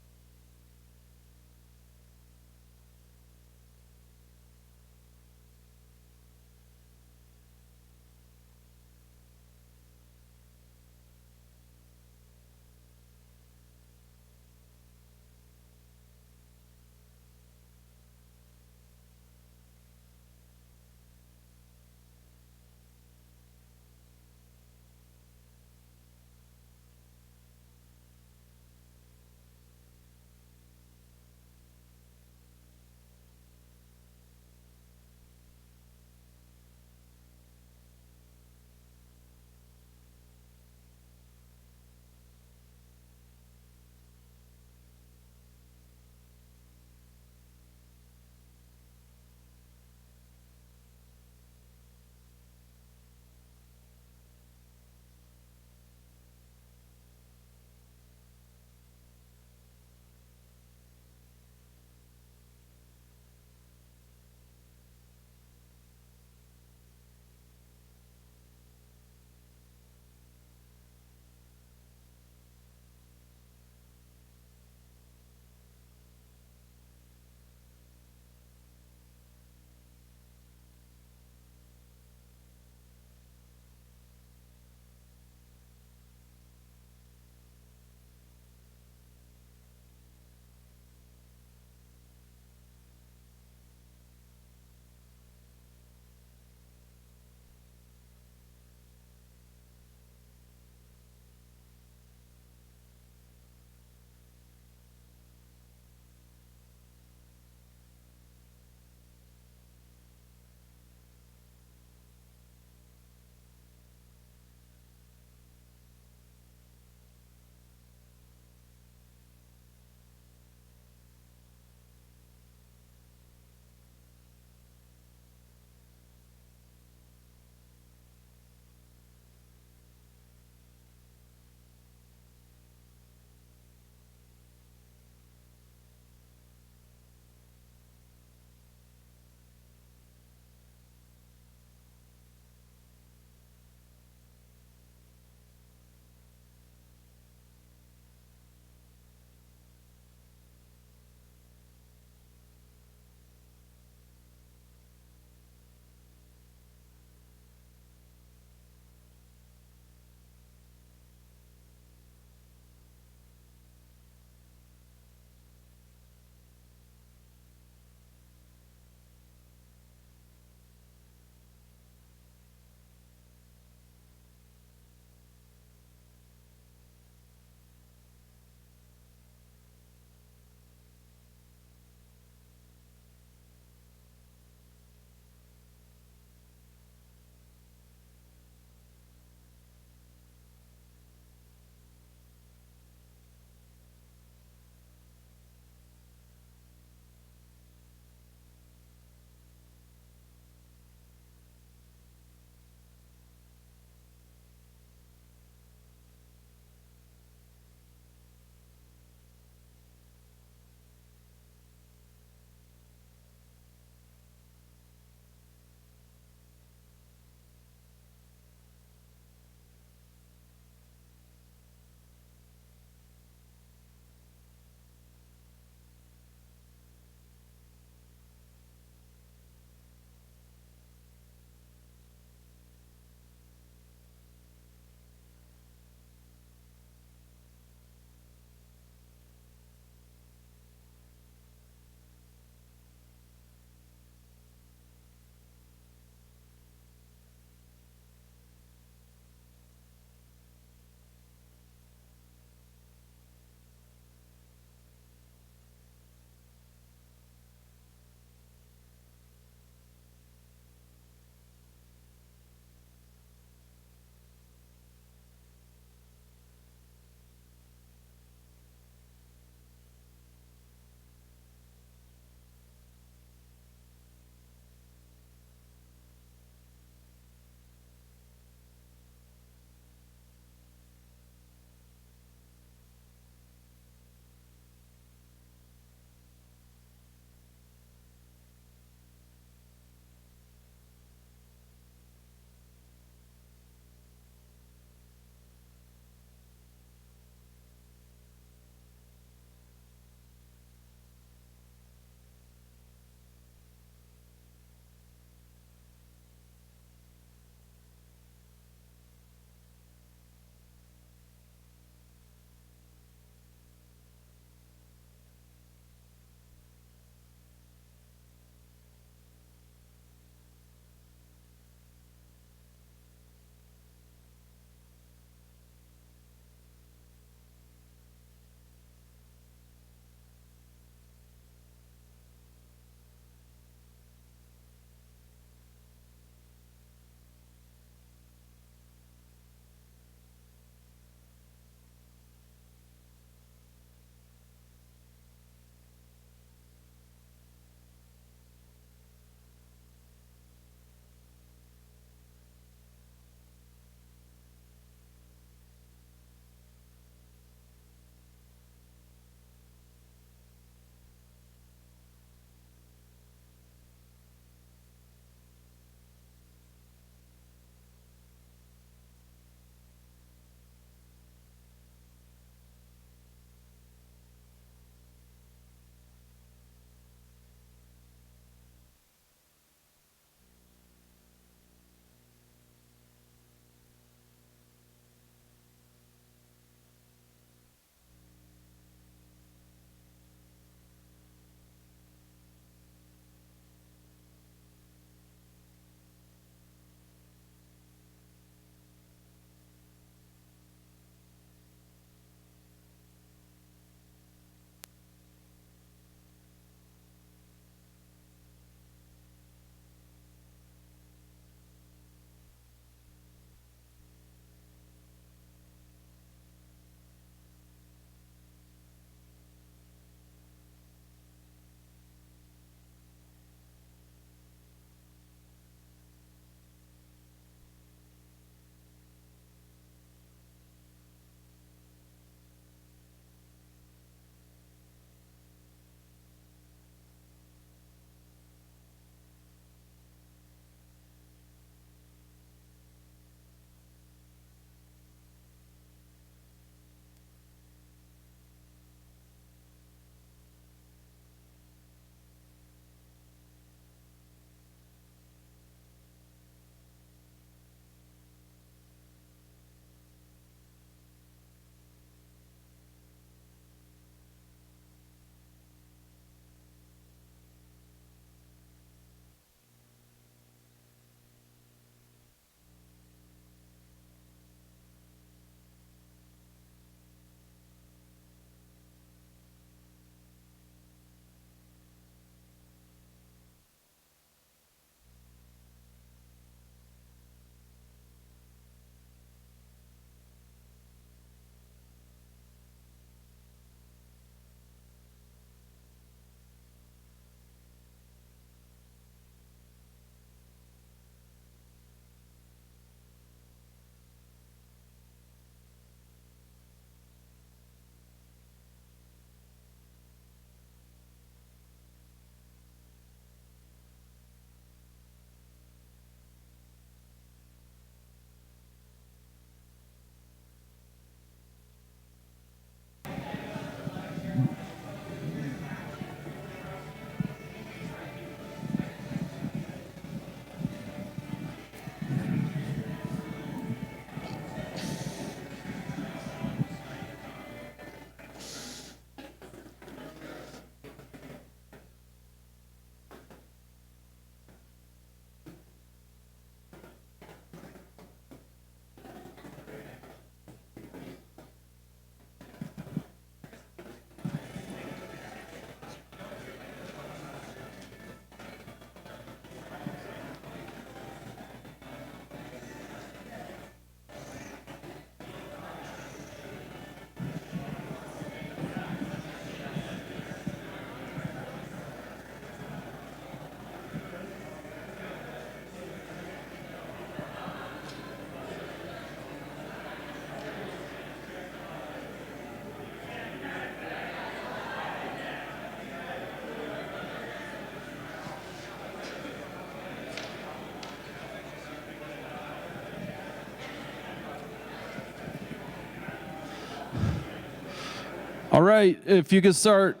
All right, if you could start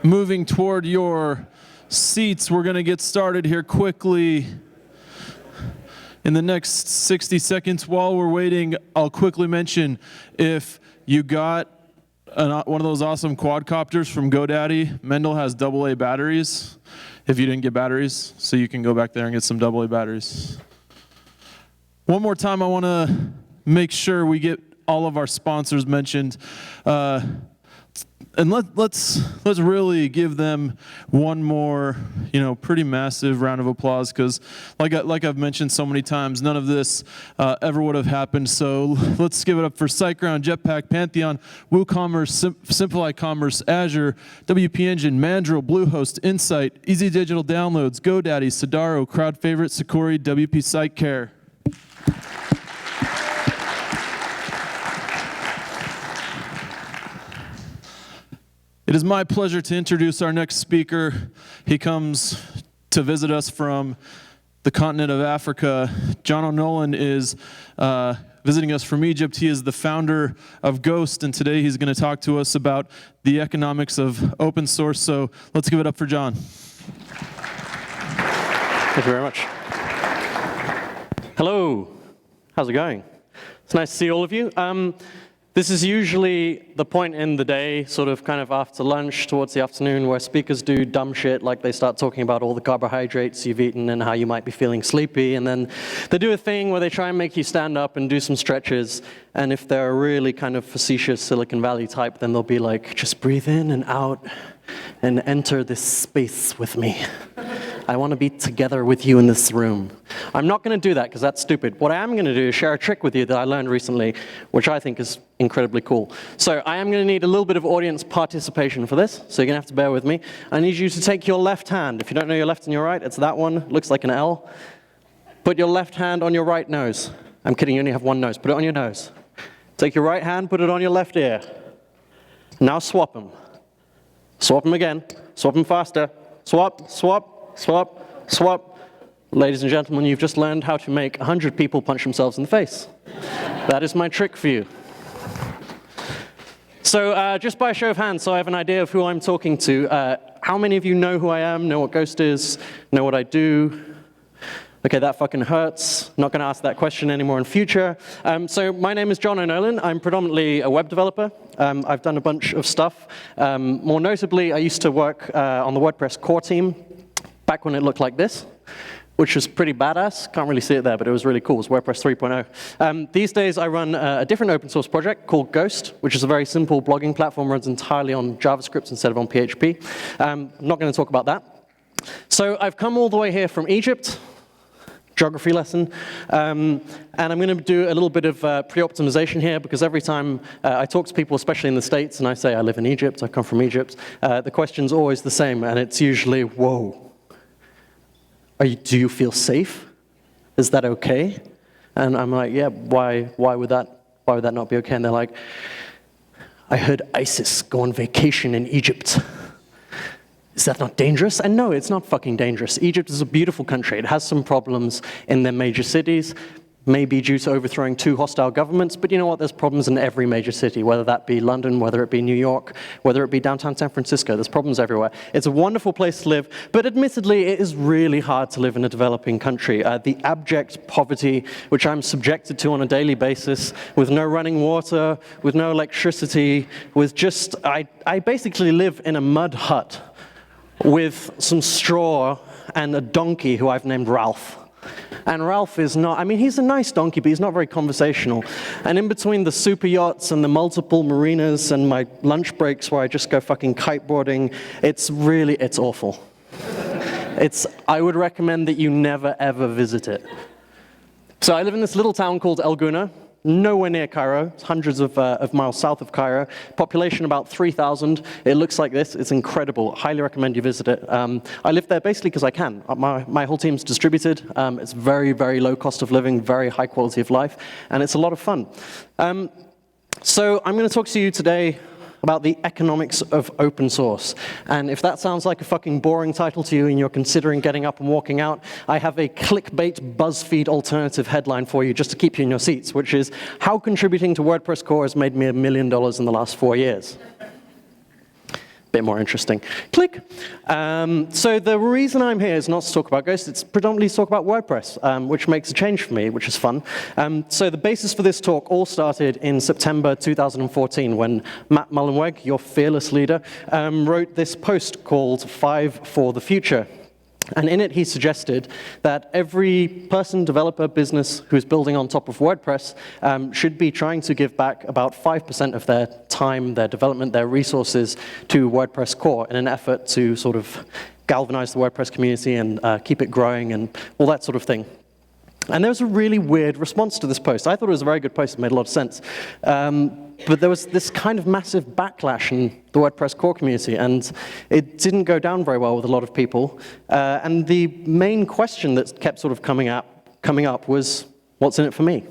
moving toward your seats, we're going to get started here quickly. In the next 60 seconds while we're waiting, I'll quickly mention if you got one of those awesome quadcopters from GoDaddy, Mendel has AA batteries if you didn't get batteries, so you can go back there and get some AA batteries. One more time, I want to make sure we get all of our sponsors mentioned. And let's really give them one more, pretty massive round of applause, because like I've mentioned so many times, none of this ever would have happened. So let's give it up for SiteGround, Jetpack, Pantheon, WooCommerce, Simplify Commerce, Azure, WP Engine, Mandrill, Bluehost, Insight, Easy Digital Downloads, GoDaddy, Sadaro, Crowd Favorite, Sakori, WP SiteCare. It is my pleasure to introduce our next speaker. He comes to visit us from the continent of Africa. John O'Nolan is visiting us from Egypt. He is the founder of Ghost, and today he's going to talk to us about the economics of open source. So let's give it up for John. Thank you very much. Hello. How's it going? It's nice to see all of you. This is usually the point in the day, sort of kind of after lunch, towards the afternoon, where speakers do dumb shit, like they start talking about all the carbohydrates you've eaten and how you might be feeling sleepy, and then they do a thing where they try and make you stand up and do some stretches, and if they're a really kind of facetious Silicon Valley type, then they'll be like, just breathe in and out and enter this space with me. I want to be together with you in this room. I'm not going to do that because that's stupid. What I am going to do is share a trick with you that I learned recently, which I think is incredibly cool. So I am going to need a little bit of audience participation for this, so you're going to have to bear with me. I need you to take your left hand. If you don't know your left and your right, it's that one. Looks like an L. Put your left hand on your right nose. I'm kidding, you only have one nose. Put it on your nose. Take your right hand, put it on your left ear. Now swap them. Swap them again. Swap them faster. Swap, swap, swap, swap. Ladies and gentlemen, you've just learned how to make 100 people punch themselves in the face. That is my trick for you. So just by a show of hands, so I have an idea of who I'm talking to, how many of you know who I am, know what Ghost is, know what I do? Okay, that fucking hurts. Not going to ask that question anymore in future. So my name is John O'Nolan. I'm predominantly a web developer. I've done a bunch of stuff. More notably, I used to work on the WordPress core team back when it looked like this, which was pretty badass. Can't really see it there, but it was really cool. It was WordPress 3.0. These days, I run a different open source project called Ghost, which is a very simple blogging platform, runs entirely on JavaScript instead of on PHP. I'm not going to talk about that. So I've come all the way here from Egypt. Geography lesson, and I'm going to do a little bit of pre-optimization here, because every time I talk to people, especially in the States, and I say I live in Egypt, I come from Egypt, the question's always the same, and it's usually, whoa, do you feel safe? Is that okay? And I'm like, yeah, why would that not be okay? And they're like, I heard ISIS go on vacation in Egypt. Is that not dangerous? And no, it's not fucking dangerous. Egypt is a beautiful country. It has some problems in their major cities, maybe due to overthrowing 2 hostile governments, but you know what? There's problems in every major city, whether that be London, whether it be New York, whether it be downtown San Francisco. There's problems everywhere. It's a wonderful place to live, but admittedly, it is really hard to live in a developing country. The abject poverty, which I'm subjected to on a daily basis, with no running water, with no electricity, with just, I basically live in a mud hut with some straw and a donkey who I've named Ralph. And Ralph is not, I mean, he's a nice donkey, but he's not very conversational. And in between the super yachts and the multiple marinas and my lunch breaks where I just go fucking kiteboarding, it's awful. I would recommend that you never, ever visit it. So I live in this little town called El Gouna, nowhere near Cairo. It's hundreds of miles south of Cairo. Population about 3,000. It looks like this. It's incredible. Highly recommend you visit it. I live there basically because I can. My whole team's distributed. It's very, very low cost of living, very high quality of life, and it's a lot of fun. So I'm going to talk to you today about the economics of open source. And if that sounds like a fucking boring title to you and you're considering getting up and walking out, I have a clickbait BuzzFeed alternative headline for you just to keep you in your seats, which is, how contributing to WordPress core has made me $1 million in the last 4 years. bit more interesting. Click. So the reason I'm here is not to talk about Ghost, it's predominantly to talk about WordPress, which makes a change for me, which is fun. So the basis for this talk all started in September 2014 when Matt Mullenweg, your fearless leader, wrote this post called 5 for the Future. And in it, he suggested that every person, developer, business who is building on top of WordPress should be trying to give back about 5% of their time, their development, their resources to WordPress core in an effort to sort of galvanize the WordPress community and keep it growing and all that sort of thing. And there was a really weird response to this post. I thought it was a very good post. It made a lot of sense. But there was this kind of massive backlash in the WordPress core community, and it didn't go down very well with a lot of people. And the main question that kept sort of coming up was, what's in it for me?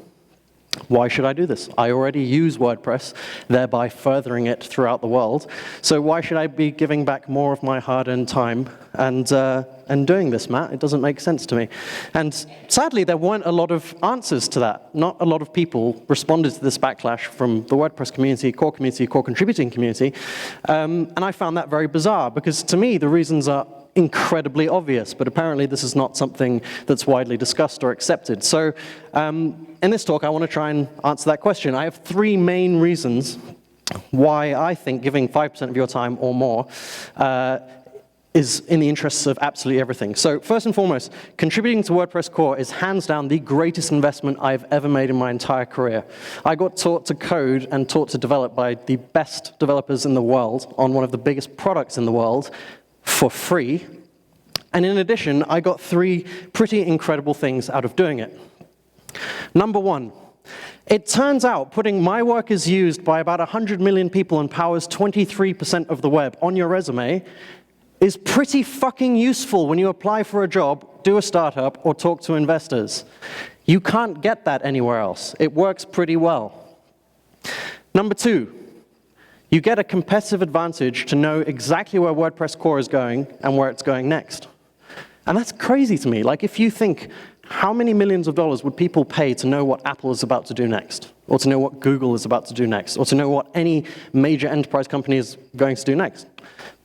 Why should I do this? I already use WordPress, thereby furthering it throughout the world. So why should I be giving back more of my hard-earned time and doing this, Matt? It doesn't make sense to me. And sadly, there weren't a lot of answers to that. Not a lot of people responded to this backlash from the WordPress community, core contributing community. And I found that very bizarre, because to me, the reasons are incredibly obvious, but apparently this is not something that's widely discussed or accepted. So in this talk, I want to try and answer that question. I have 3 main reasons why I think giving 5% of your time or more is in the interests of absolutely everything. So first and foremost, contributing to WordPress core is hands down the greatest investment I've ever made in my entire career. I got taught to code and taught to develop by the best developers in the world on one of the biggest products in the world for free. And in addition, I got 3 pretty incredible things out of doing it. Number 1, it turns out putting my work is used by about 100 million people and powers 23% of the web on your resume is pretty fucking useful when you apply for a job, do a startup, or talk to investors. You can't get that anywhere else. It works pretty well. Number 2, you get a competitive advantage to know exactly where WordPress core is going and where it's going next. And that's crazy to me. Like, if you think, how many millions of dollars would people pay to know what Apple is about to do next, or to know what Google is about to do next, or to know what any major enterprise company is going to do next?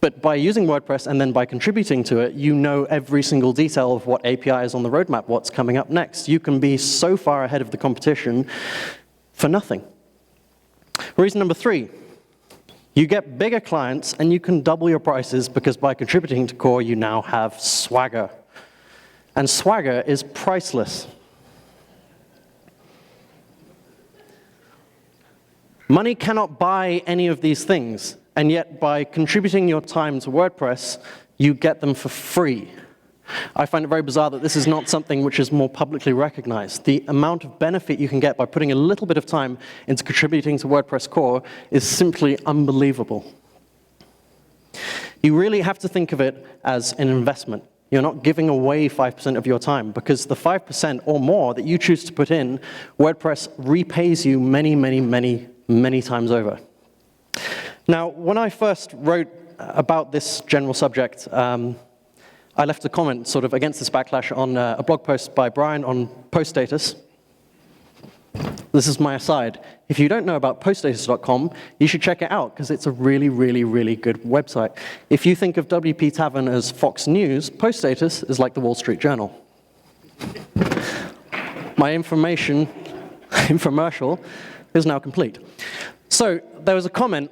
But by using WordPress and then by contributing to it, you know every single detail of what API is on the roadmap, what's coming up next. You can be so far ahead of the competition for nothing. Reason number 3, you get bigger clients and you can double your prices because by contributing to core, you now have swagger. And swagger is priceless. Money cannot buy any of these things, and yet by contributing your time to WordPress, you get them for free. I find it very bizarre that this is not something which is more publicly recognized. The amount of benefit you can get by putting a little bit of time into contributing to WordPress core is simply unbelievable. You really have to think of it as an investment. You're not giving away 5% of your time, because the 5% or more that you choose to put in, WordPress repays you many, many, many, many times over. Now, when I first wrote about this general subject, I left a comment sort of against this backlash on a blog post by Brian on post status. This is my aside. If you don't know about poststatus.com, you should check it out, because it's a really, really, really good website. If you think of WP Tavern as Fox News, Post Status is like the Wall Street Journal. My infomercial is now complete. So there was a comment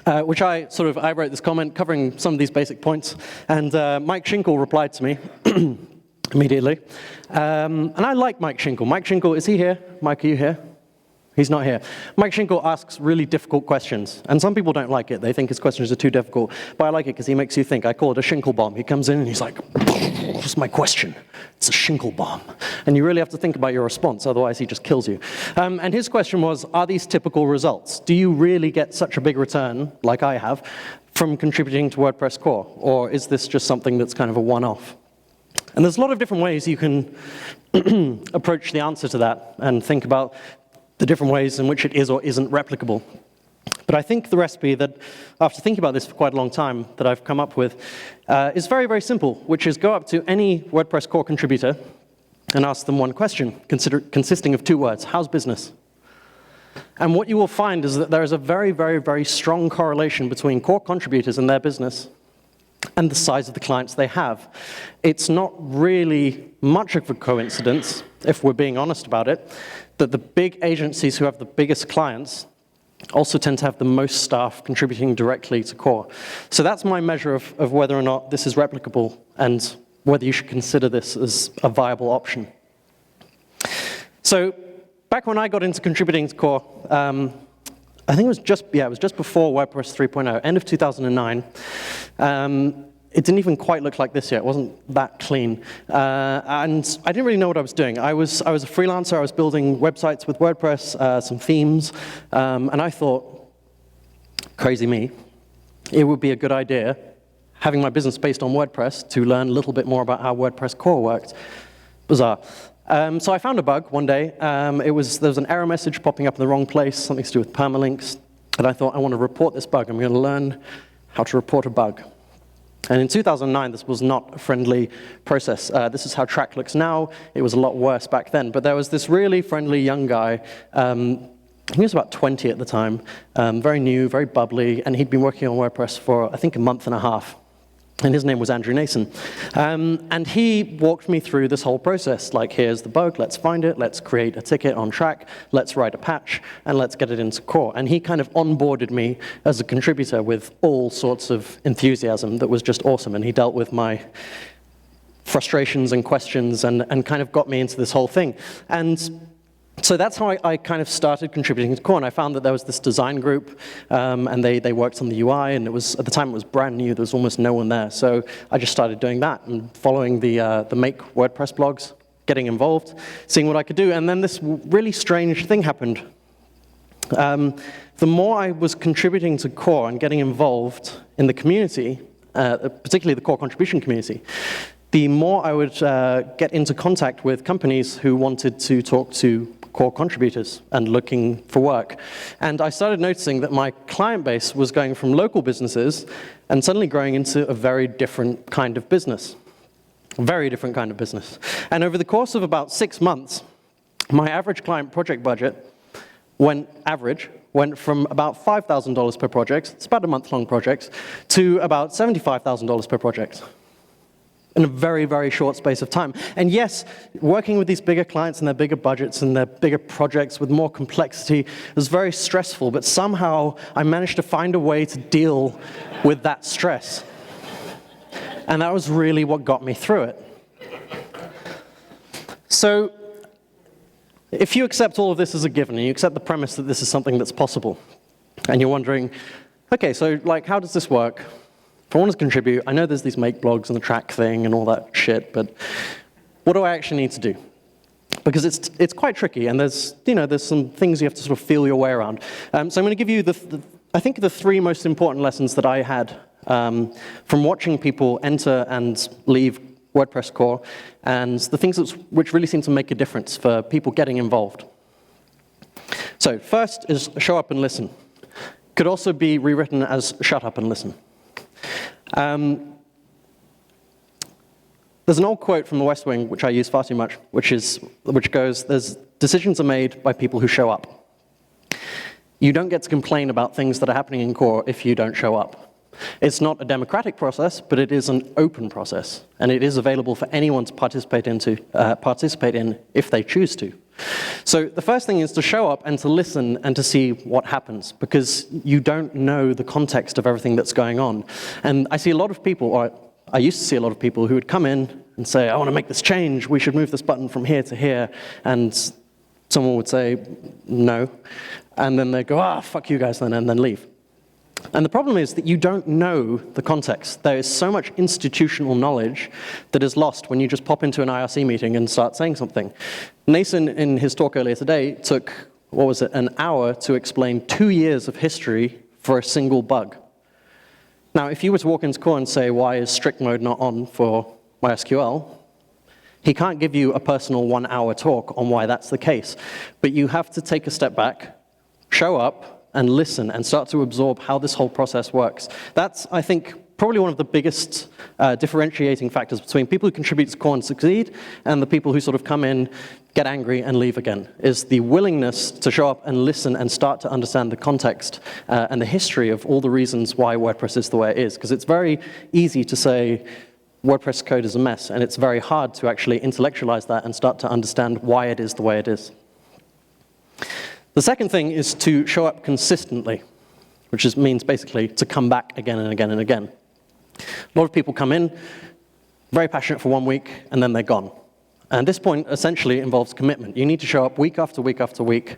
which I wrote this comment covering some of these basic points, and Mike Schinkel replied to me immediately. And I like Mike Schinkel. Mike Schinkel, is he here? Mike, are you here? He's not here. Mike Schinkel asks really difficult questions, and some people don't like it. They think his questions are too difficult, but I like it because he makes you think. I call it a Schinkel bomb. He comes in and he's like, what's my question? It's a Schinkel bomb. And you really have to think about your response, otherwise he just kills you. And his question was, are these typical results? Do you really get such a big return, like I have, from contributing to WordPress core? Or is this just something that's kind of a one-off? And there's a lot of different ways you can approach the answer to that and think about the different ways in which it is or isn't replicable. But I think the recipe that, after thinking about this for quite a long time, that I've come up with is very, very simple, which is go up to any WordPress core contributor and ask them one question, consisting of 2 words. How's business? And what you will find is that there is a very, very, very strong correlation between core contributors and their business and the size of the clients they have. It's not really much of a coincidence, if we're being honest about it, that the big agencies who have the biggest clients also tend to have the most staff contributing directly to core. So that's my measure of whether or not this is replicable and whether you should consider this as a viable option. So back when I got into contributing to core, I think it was just before WordPress 3.0, end of 2009. It didn't even quite look like this yet. It wasn't that clean. And I didn't really know what I was doing. I was a freelancer. I was building websites with WordPress, some themes. And I thought, crazy me, it would be a good idea, having my business based on WordPress, to learn a little bit more about how WordPress core worked. Bizarre. So I found a bug one day. There was an error message popping up in the wrong place, something to do with permalinks. And I thought, I want to report this bug. I'm going to learn how to report a bug. And in 2009, this was not a friendly process. This is how track looks now. It was a lot worse back then. But there was this really friendly young guy. He was about 20 at the time, very new, very bubbly, and he'd been working on WordPress for, I think, a month and a half. And his name was Andrew Nason. And he walked me through this whole process, like, here's the bug, let's find it, let's create a ticket on track, let's write a patch, and let's get it into core. And he kind of onboarded me as a contributor with all sorts of enthusiasm that was just awesome. And he dealt with my frustrations and questions and kind of got me into this whole thing. And so that's how I kind of started contributing to core, and I found that there was this design group, and they worked on the UI, and it was, at the time it was brand new, there was almost no one there, so I just started doing that, and following the Make WordPress blogs, getting involved, seeing what I could do, and then this really strange thing happened. The more I was contributing to core and getting involved in the community, particularly the core contribution community, the more I would get into contact with companies who wanted to talk to core contributors and looking for work. And I started noticing that my client base was going from local businesses and suddenly growing into a very different kind of business. Very different kind of business. And over the course of about 6 months, my average client project budget went from about $5,000 per project, it's about a month-long project, to about $75,000 per project. In a very, very short space of time. And yes, working with these bigger clients and their bigger budgets and their bigger projects with more complexity was very stressful, but somehow I managed to find a way to deal with that stress. And that was really what got me through it. So if you accept all of this as a given, and you accept the premise that this is something that's possible, and you're wondering, okay, so like, how does this work? If I want to contribute, I know there's these make blogs and the track thing and all that shit, but what do I actually need to do? Because it's quite tricky, and there's some things you have to sort of feel your way around. So I'm going to give you I think the 3 most important lessons that I had from watching people enter and leave WordPress core, and the things which really seem to make a difference for people getting involved. So first is show up and listen. Could also be rewritten as shut up and listen. There's an old quote from the West Wing, which I use far too much, which goes, decisions are made by people who show up. You don't get to complain about things that are happening in core if you don't show up. It's not a democratic process, but it is an open process, and it is available for anyone to participate in if they choose to. So the first thing is to show up and to listen and to see what happens, because you don't know the context of everything that's going on. And I see a lot of people, or I used to see a lot of people who would come in and say, I want to make this change, we should move this button from here to here, and someone would say, no, and then they'd go, fuck you guys then, and then leave. And the problem is that you don't know the context. There is so much institutional knowledge that is lost when you just pop into an IRC meeting and start saying something. Nason, in his talk earlier today, took, an hour to explain 2 years of history for a single bug. Now, if you were to walk into core and say, why is strict mode not on for MySQL? He can't give you a personal 1-hour talk on why that's the case. But you have to take a step back, show up, and listen, and start to absorb how this whole process works. That's, I think, probably one of the biggest differentiating factors between people who contribute to core and succeed and the people who sort of come in, get angry, and leave again, is the willingness to show up and listen and start to understand the context and the history of all the reasons why WordPress is the way it is. Because it's very easy to say WordPress code is a mess, and it's very hard to actually intellectualize that and start to understand why it is the way it is. The second thing is to show up consistently, which means basically to come back again and again and again. A lot of people come in, very passionate for 1 week, and then they're gone. And this point essentially involves commitment. You need to show up week after week after week,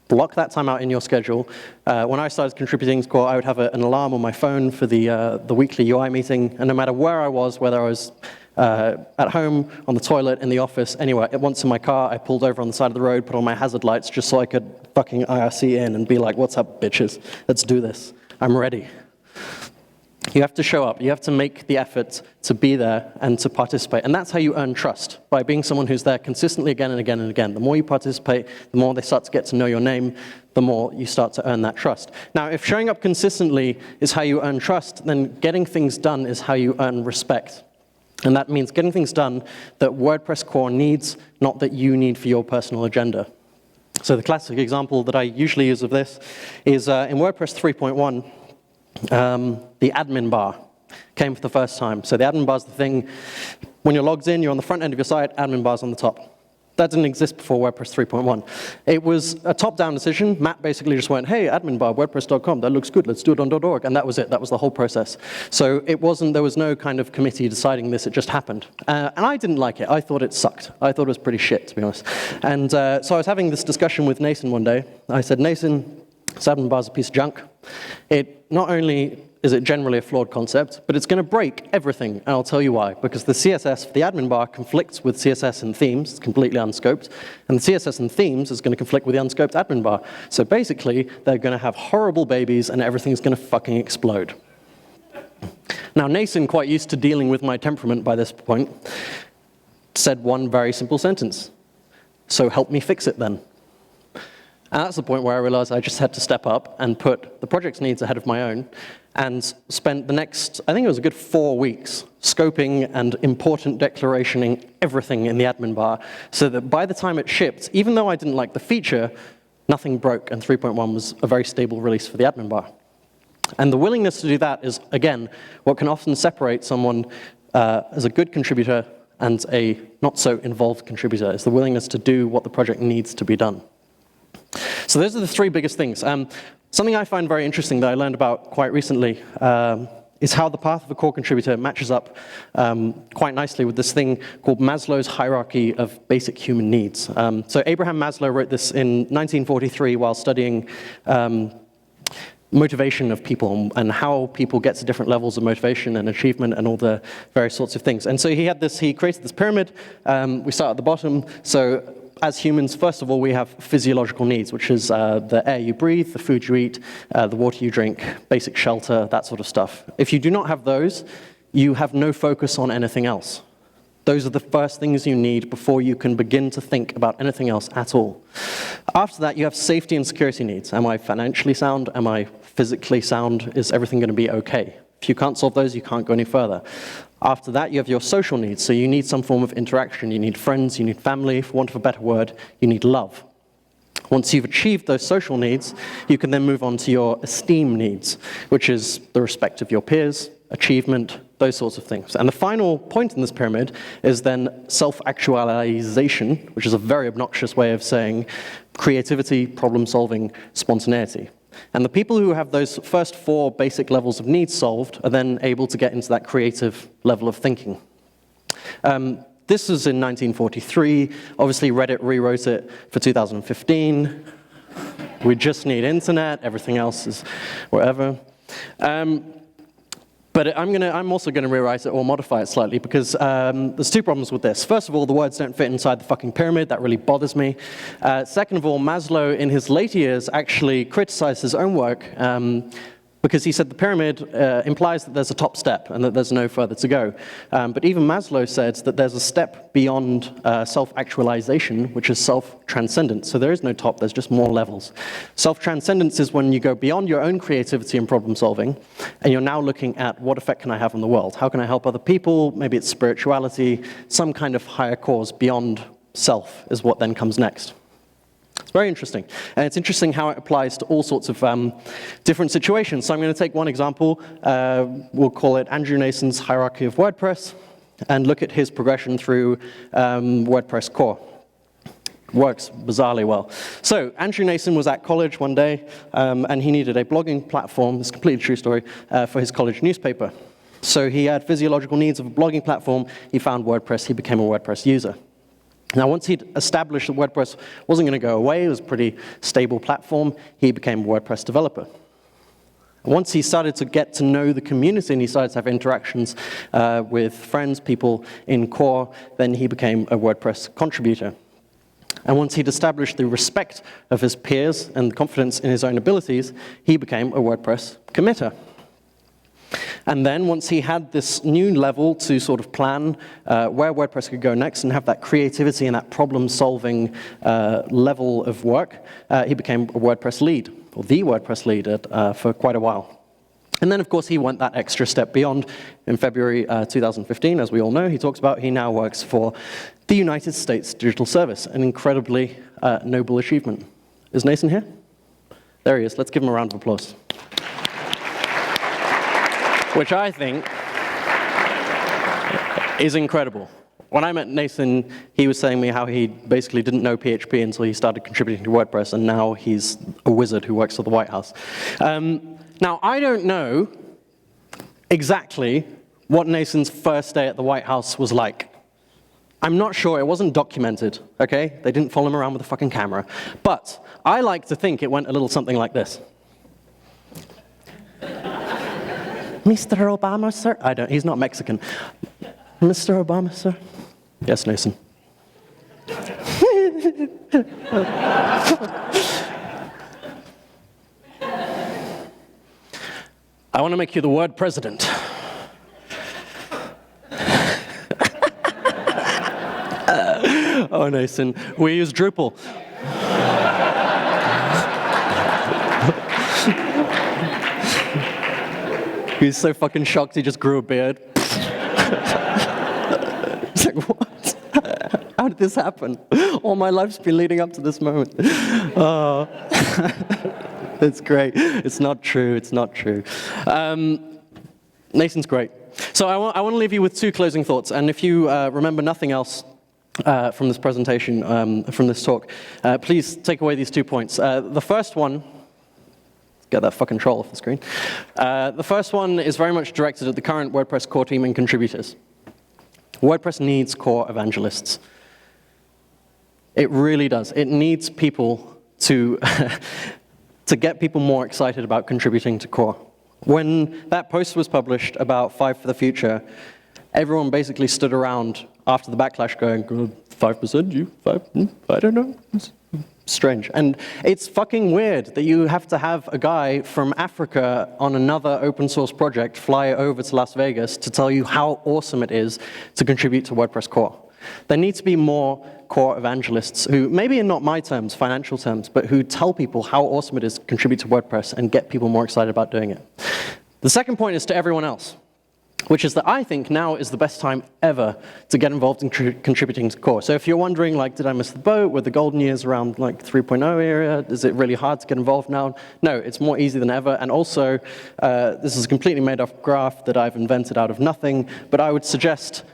block that time out in your schedule. When I started contributing to core, I would have an alarm on my phone for the weekly UI meeting, and no matter where I was, whether I was at home, on the toilet, in the office, anywhere, once in my car, I pulled over on the side of the road, put on my hazard lights just so I could fucking IRC in and be like, what's up, bitches? Let's do this. I'm ready. You have to show up. You have to make the effort to be there and to participate. And that's how you earn trust, by being someone who's there consistently again and again and again. The more you participate, the more they start to get to know your name, the more you start to earn that trust. Now, if showing up consistently is how you earn trust, then getting things done is how you earn respect. And that means getting things done that WordPress core needs, not that you need for your personal agenda. So the classic example that I usually use of this is in WordPress 3.1, the admin bar came for the first time. So the admin bar is the thing, when you're logged in, you're on the front end of your site, admin bar's on the top. That didn't exist before WordPress 3.1. It was a top-down decision. Matt basically just went, hey, admin bar, WordPress.com, that looks good, let's do it on .org, and that was it. That was the whole process. So there was no kind of committee deciding this, it just happened. And I didn't like it. I thought it sucked. I thought it was pretty shit, to be honest. And so I was having this discussion with Nathan one day. I said, Nathan, this admin bar's a piece of junk. It not only is it generally a flawed concept, but it's going to break everything, and I'll tell you why. Because the CSS for the admin bar conflicts with CSS and themes, it's completely unscoped, and the CSS and themes is going to conflict with the unscoped admin bar. So basically, they're going to have horrible babies, and everything's going to fucking explode. Now, Nathan, quite used to dealing with my temperament by this point, said one very simple sentence. So help me fix it then. And that's the point where I realized I just had to step up and put the project's needs ahead of my own, and spent the next, I think it was a good 4 weeks, scoping and important declarationing everything in the admin bar, so that by the time it shipped, even though I didn't like the feature, nothing broke, and 3.1 was a very stable release for the admin bar. And the willingness to do that is, again, what can often separate someone as a good contributor and a not-so-involved contributor, is the willingness to do what the project needs to be done. So those are the three biggest things. Something I find very interesting that I learned about quite recently is how the path of a core contributor matches up quite nicely with this thing called Maslow's hierarchy of basic human needs. So Abraham Maslow wrote this in 1943 while studying motivation of people and how people get to different levels of motivation and achievement and all the various sorts of things. And so he created this pyramid. We start at the bottom. So as humans, first of all, we have physiological needs, which is the air you breathe, the food you eat, the water you drink, basic shelter, that sort of stuff. If you do not have those, you have no focus on anything else. Those are the first things you need before you can begin to think about anything else at all. After that, you have safety and security needs. Am I financially sound? Am I physically sound? Is everything going to be okay? If you can't solve those, you can't go any further. After that, you have your social needs. So you need some form of interaction. You need friends, you need family, for want of a better word, you need love. Once you've achieved those social needs, you can then move on to your esteem needs, which is the respect of your peers, achievement, those sorts of things. And the final point in this pyramid is then self-actualization, which is a very obnoxious way of saying creativity, problem-solving, spontaneity. And the people who have those first 4 basic levels of needs solved are then able to get into that creative level of thinking. This was in 1943. Obviously, Reddit rewrote it for 2015. We just need internet. Everything else is whatever. But I'm also going to rewrite it or modify it slightly because there's 2 problems with this. First of all, the words don't fit inside the fucking pyramid. That really bothers me. Second of all, Maslow, in his later years, actually criticized his own work Because he said the pyramid implies that there's a top step and that there's no further to go. But even Maslow said that there's a step beyond self-actualization, which is self-transcendence. So there is no top, there's just more levels. Self-transcendence is when you go beyond your own creativity and problem solving, and you're now looking at what effect can I have on the world? How can I help other people? Maybe it's spirituality, some kind of higher cause beyond self is what then comes next. It's very interesting. And it's interesting how it applies to all sorts of different situations. So I'm going to take one example. We'll call it Andrew Nason's hierarchy of WordPress, and look at his progression through WordPress core. Works bizarrely well. So Andrew Nason was at college one day, and he needed a blogging platform, it's a completely true story, for his college newspaper. So he had physiological needs of a blogging platform. He found WordPress. He became a WordPress user. Now, once he'd established that WordPress wasn't going to go away, it was a pretty stable platform, he became a WordPress developer. Once he started to get to know the community and he started to have interactions with friends, people in core, then he became a WordPress contributor. And once he'd established the respect of his peers and the confidence in his own abilities, he became a WordPress committer. And then once he had this new level to sort of plan where WordPress could go next and have that creativity and that problem-solving level of work, he became a WordPress lead, or the WordPress lead for quite a while. And then, of course, he went that extra step beyond. In February 2015, as we all know, he talks about he now works for the United States Digital Service, an incredibly noble achievement. Is Nason here? There he is. Let's give him a round of applause. Which I think is incredible. When I met Nason, he was saying to me how he basically didn't know PHP until he started contributing to WordPress, and now he's a wizard who works for the White House. Now, I don't know exactly what Nason's first day at the White House was like. I'm not sure. It wasn't documented, okay? They didn't follow him around with a fucking camera. But I like to think it went a little something like this. Mr. Obama, sir? I don't, he's not Mexican. Mr. Obama, sir? Yes, Nason. I want to make you the word president. Oh, Nason, we use Drupal. He's so fucking shocked he just grew a beard. It's like, what? How did this happen? All my life's been leading up to this moment. It's great. It's not true. It's not true. Nason's great. So I want to leave you with two closing thoughts. And if you remember nothing else from this presentation, from this talk, please take away these 2 points. The first one, get that fucking troll off the screen. The first one is very much directed at the current WordPress core team and contributors. WordPress needs core evangelists. It really does. It needs people to, to get people more excited about contributing to core. When that post was published about 5 for the future, everyone basically stood around after the backlash going, 5%, you? 5? I don't know. It's strange. And it's fucking weird that you have to have a guy from Africa on another open source project fly over to Las Vegas to tell you how awesome it is to contribute to WordPress core. There need to be more core evangelists who, maybe in not my terms, financial terms, but who tell people how awesome it is to contribute to WordPress and get people more excited about doing it. The second point is to everyone else, which is that I think now is the best time ever to get involved in contributing to core. So if you're wondering, like, did I miss the boat? Were the golden years around like 3.0 area? Is it really hard to get involved now? No, it's more easy than ever. And also, this is a completely made up graph that I've invented out of nothing, but I would suggest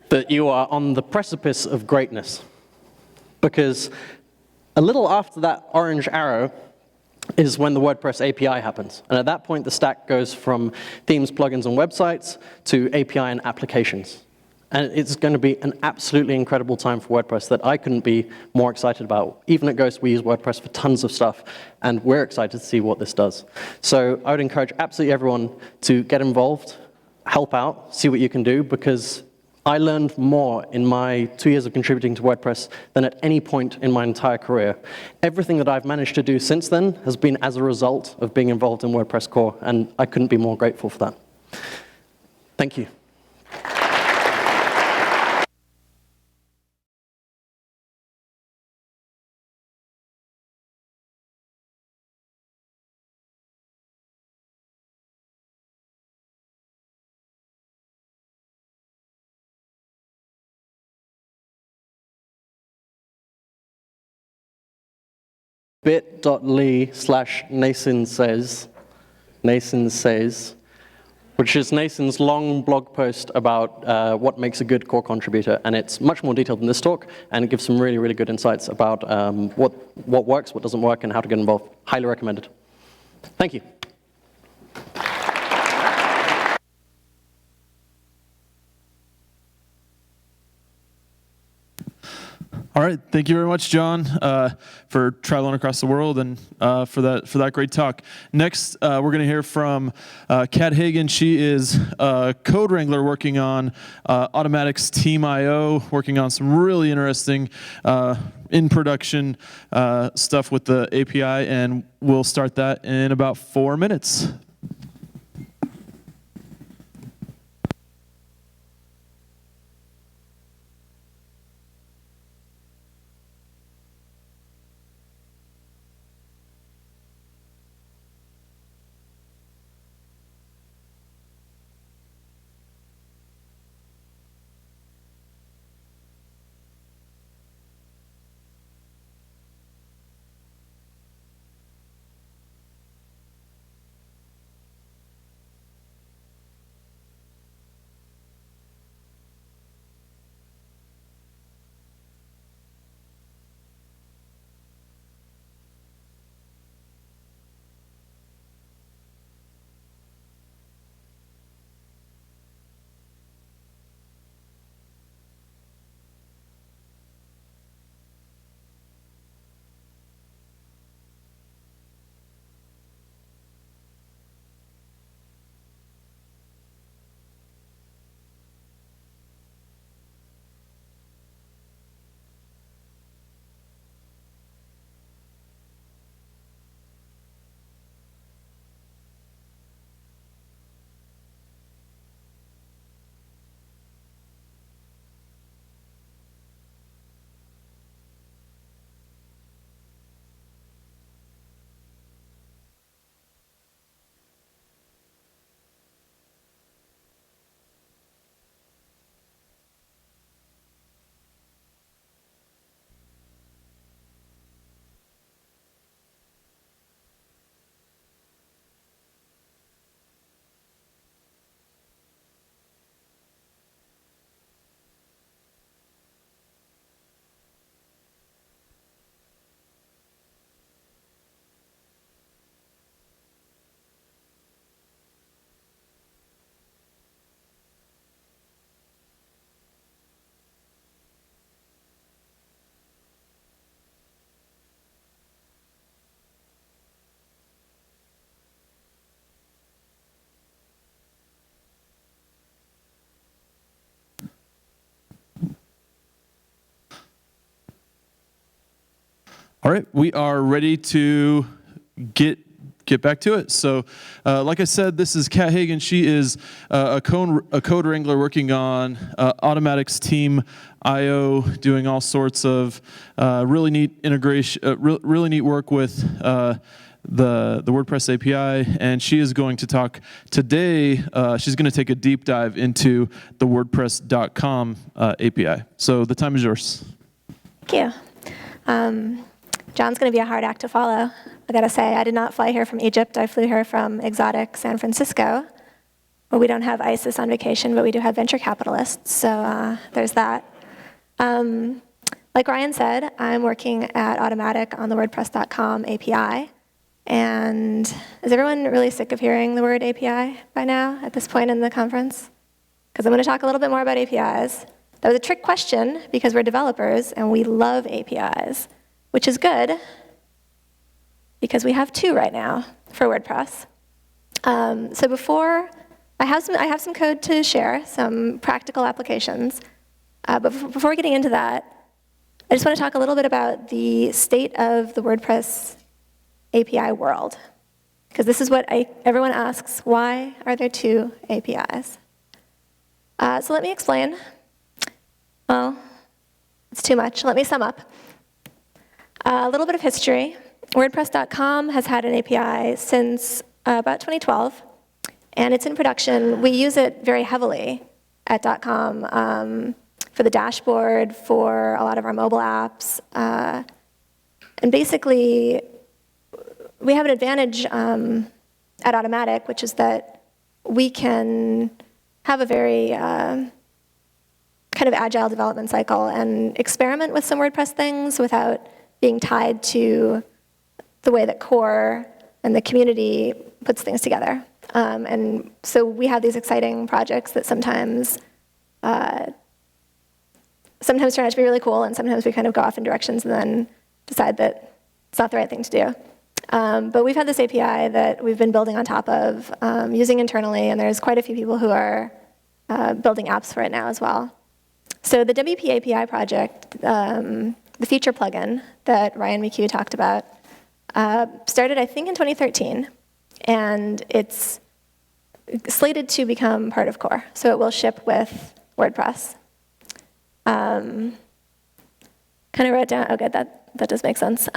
that you are on the precipice of greatness. Because a little after that orange arrow is when the WordPress API happens. And at that point, the stack goes from themes, plugins, and websites to API and applications. And it's going to be an absolutely incredible time for WordPress that I couldn't be more excited about. Even at Ghost, we use WordPress for tons of stuff, and we're excited to see what this does. So I would encourage absolutely everyone to get involved, help out, see what you can do, because I learned more in my 2 years of contributing to WordPress than at any point in my entire career. Everything that I've managed to do since then has been as a result of being involved in WordPress core, and I couldn't be more grateful for that. Thank you. bit.ly/Nason says, which is Nason's long blog post about what makes a good core contributor. And it's much more detailed than this talk, and it gives some really, really good insights about what works, what doesn't work, and how to get involved. Highly recommended. Thank you. All right, thank you very much, John, for traveling across the world and for that great talk. Next, we're going to hear from Kat Hagen. She is a code wrangler working on Automatic's Team IO, working on some really interesting in production stuff with the API, and we'll start that in about 4 minutes. All right, we are ready to get back to it. So, like I said, this is Kat Hagen. She is a code wrangler working on Automatic's Team IO, doing all sorts of really neat integration, really neat work with the WordPress API. And she is going to talk today. She's going to take a deep dive into the WordPress.com API. So the time is yours. Thank you. John's going to be a hard act to follow. I got to say, I did not fly here from Egypt. I flew here from exotic San Francisco, where we don't have ISIS on vacation, but we do have venture capitalists. So there's that. Like Ryan said, I'm working at Automatic on the WordPress.com API. And is everyone really sick of hearing the word API by now at this point in the conference? Because I'm going to talk a little bit more about APIs. That was a trick question because we're developers and we love APIs, which is good because we have 2 right now for WordPress. So before I have some code to share, some practical applications. But before getting into that, I just want to talk a little bit about the state of the WordPress API world. Because this is what everyone asks, why are there 2 APIs? So let me explain. Well, it's too much. Let me sum up. A little bit of history. WordPress.com has had an API since about 2012, and it's in production. We use it very heavily at .com for the dashboard, for a lot of our mobile apps. And basically, we have an advantage at Automatic, which is that we can have a very kind of agile development cycle and experiment with some WordPress things without being tied to the way that core and the community puts things together. And so we have these exciting projects that sometimes turn out to be really cool, and sometimes we kind of go off in directions and then decide that it's not the right thing to do. But we've had this API that we've been building on top of, using internally, and there's quite a few people who are building apps for it now as well. So the WP API project, the feature plugin that Ryan McHugh talked about, started, I think, in 2013, and it's slated to become part of core. So it will ship with WordPress. Kind of wrote down, okay, that does make sense.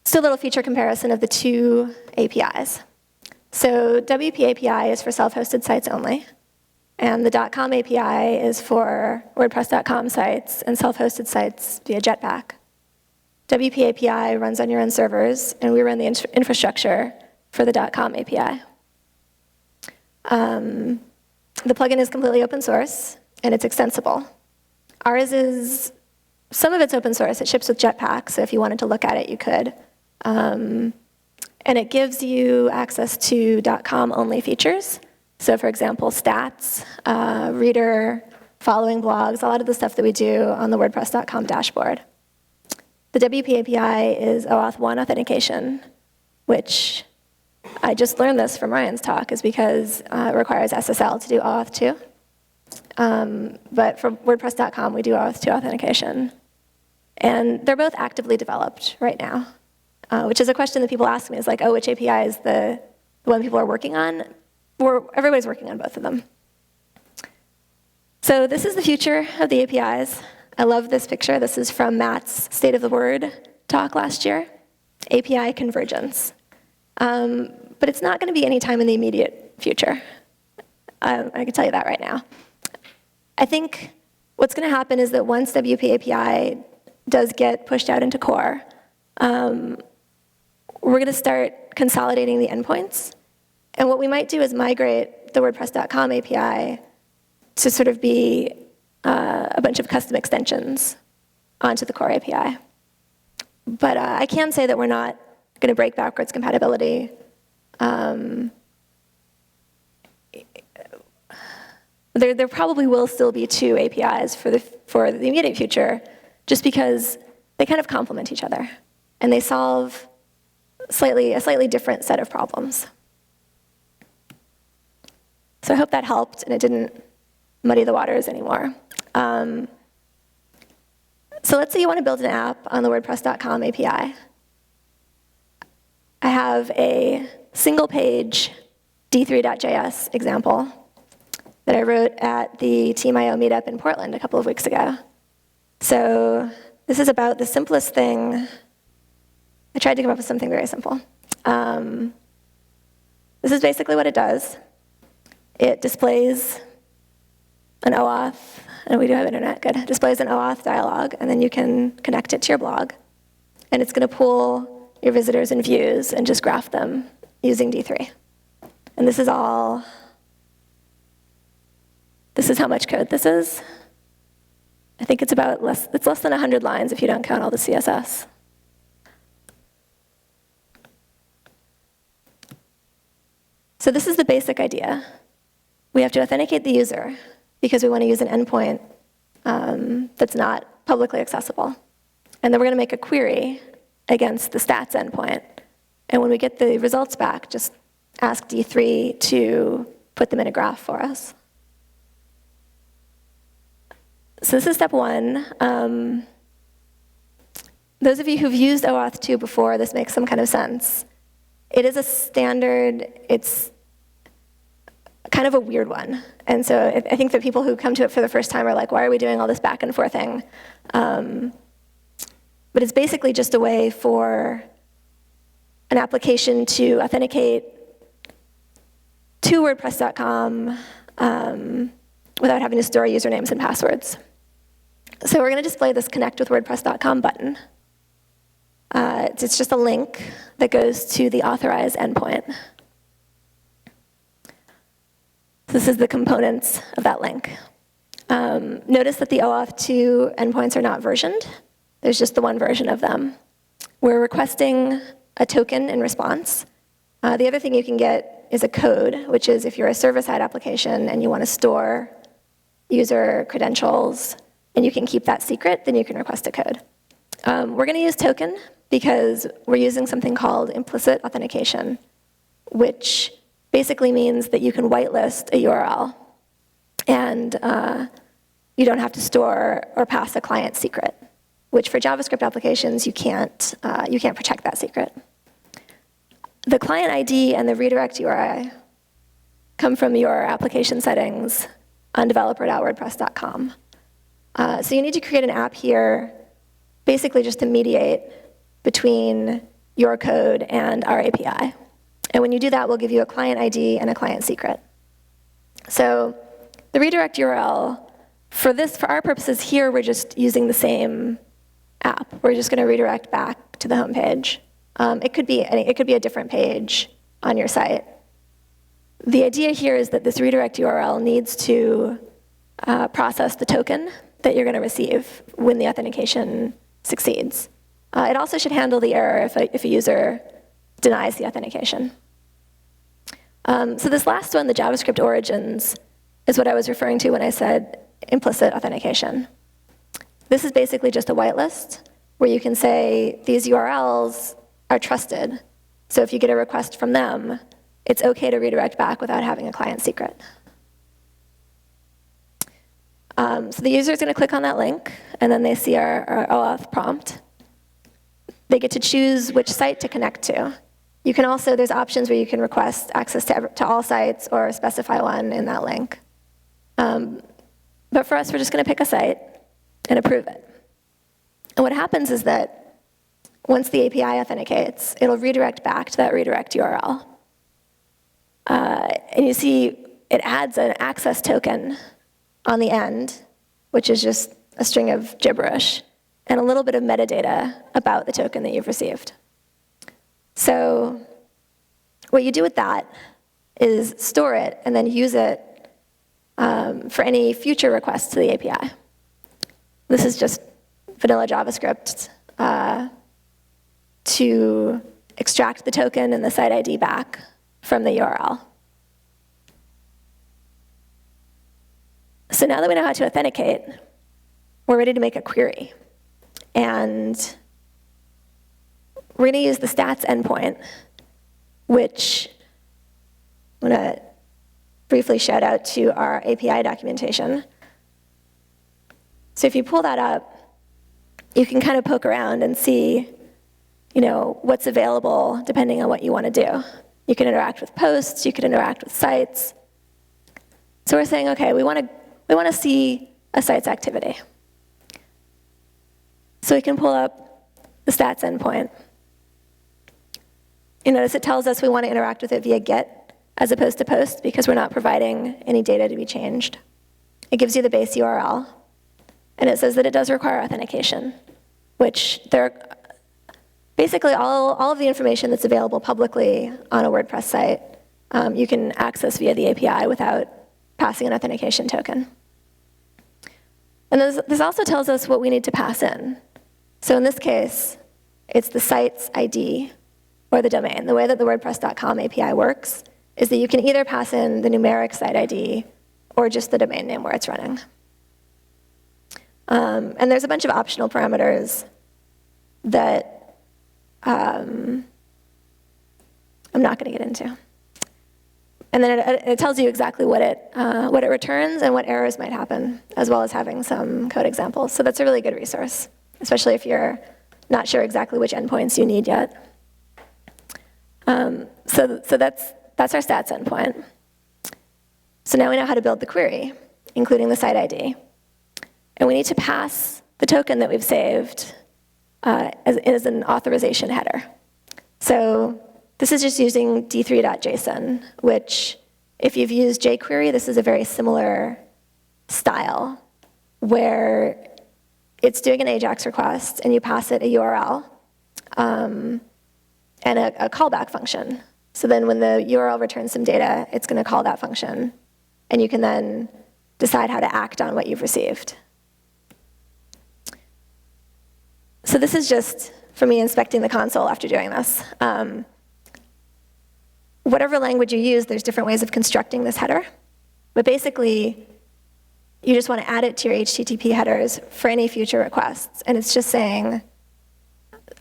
Still a little feature comparison of the 2 APIs. So WP API is for self-hosted sites only, and the .com API is for WordPress.com sites and self-hosted sites via Jetpack. WP API runs on your own servers, and we run the infrastructure for the .com API. The plugin is completely open source, and it's extensible. Ours is, some of it's open source. It ships with Jetpack, so if you wanted to look at it, you could. And it gives you access to .com-only features. So for example, stats, reader, following blogs, a lot of the stuff that we do on the WordPress.com dashboard. The WP API is OAuth 1 authentication, which I just learned this from Ryan's talk, is because it requires SSL to do OAuth 2. But for WordPress.com, we do OAuth 2 authentication. And they're both actively developed right now, which is a question that people ask me, is like, oh, which API is the one people are working on? Everybody's working on both of them. So this is the future of the APIs. I love this picture. This is from Matt's State of the Word talk last year, API convergence. But it's not going to be any time in the immediate future. I can tell you that right now. I think what's going to happen is that once WP API does get pushed out into core, we're going to start consolidating the endpoints. And what we might do is migrate the WordPress.com API to sort of be a bunch of custom extensions onto the core API. But I can say that we're not going to break backwards compatibility. There probably will still be 2 APIs for the immediate future, just because they kind of complement each other, and they solve a slightly different set of problems. So I hope that helped, and it didn't muddy the waters anymore. So let's say you want to build an app on the WordPress.com API. I have a single-page d3.js example that I wrote at the Team.io meetup in Portland a couple of weeks ago. So this is about the simplest thing. I tried to come up with something very simple. This is basically what it does. It displays an OAuth, and we do have internet, good. It displays an OAuth dialog, and then you can connect it to your blog. And it's going to pull your visitors and views and just graph them using D3. And this is how much code this is. I think it's less than 100 lines if you don't count all the CSS. So this is the basic idea. We have to authenticate the user because we want to use an endpoint that's not publicly accessible. And then we're going to make a query against the stats endpoint. And when we get the results back, just ask D3 to put them in a graph for us. So this is step one. Those of you who've used OAuth 2 before, this makes some kind of sense. It is a standard, it's kind of a weird one. And so I think that people who come to it for the first time are like, why are we doing all this back and forthing? But it's basically just a way for an application to authenticate to WordPress.com without having to store usernames and passwords. So we're going to display this connect with WordPress.com button. It's just a link that goes to the authorized endpoint. This is the components of that link. Notice that the OAuth 2 endpoints are not versioned. There's just the one version of them. We're requesting a token in response. The other thing you can get is a code, which is if you're a server-side application and you want to store user credentials and you can keep that secret, then you can request a code. We're going to use token because we're using something called implicit authentication, which basically means that you can whitelist a URL and you don't have to store or pass a client secret, which for JavaScript applications, you can't protect that secret. The client ID and the redirect URI come from your application settings on developer.wordpress.com. So you need to create an app here, basically just to mediate between your code and our API. And when you do that, we'll give you a client ID and a client secret. So the redirect URL, for our purposes here, we're just using the same app. We're just going to redirect back to the home page. It could be a different page on your site. The idea here is that this redirect URL needs to process the token that you're going to receive when the authentication succeeds. It also should handle the error if a user denies the authentication. So this last one, the JavaScript origins, is what I was referring to when I said implicit authentication. This is basically just a whitelist where you can say these URLs are trusted. So if you get a request from them, it's OK to redirect back without having a client secret. So the user is going to click on that link, and then they see our OAuth prompt. They get to choose which site to connect to. You can also, there's options where you can request access to all sites or specify one in that link. But for us, we're just going to pick a site and approve it. And what happens is that once the API authenticates, it'll redirect back to that redirect URL. And you see it adds an access token on the end, which is just a string of gibberish, and a little bit of metadata about the token that you've received. So what you do with that is store it and then use it for any future requests to the API. This is just vanilla JavaScript to extract the token and the site ID back from the URL. So now that we know how to authenticate, we're ready to make a query. And we're going to use the stats endpoint, which I'm going to briefly shout out to our API documentation. So if you pull that up, you can kind of poke around and see, what's available depending on what you want to do. You can interact with posts, you can interact with sites. So we're saying, okay, we want to see a site's activity. So we can pull up the stats endpoint. You notice it tells us we want to interact with it via GET as opposed to POST because we're not providing any data to be changed. It gives you the base URL. And it says that it does require authentication, which basically all of the information that's available publicly on a WordPress site, you can access via the API without passing an authentication token. And this also tells us what we need to pass in. So in this case, it's the site's ID or the domain. The way that the WordPress.com API works is that you can either pass in the numeric site ID or just the domain name where it's running. And there's a bunch of optional parameters that I'm not going to get into. And then it tells you exactly what it returns and what errors might happen, as well as having some code examples. So that's a really good resource, especially if you're not sure exactly which endpoints you need yet. So that's our stats endpoint. So now we know how to build the query, including the site ID. And we need to pass the token that we've saved as an authorization header. So this is just using d3.json, which if you've used jQuery, this is a very similar style where it's doing an AJAX request and you pass it a URL and a callback function. So then when the URL returns some data, it's going to call that function. And you can then decide how to act on what you've received. So this is just for me inspecting the console after doing this. Whatever language you use, there's different ways of constructing this header. But basically, you just want to add it to your HTTP headers for any future requests. And it's just saying,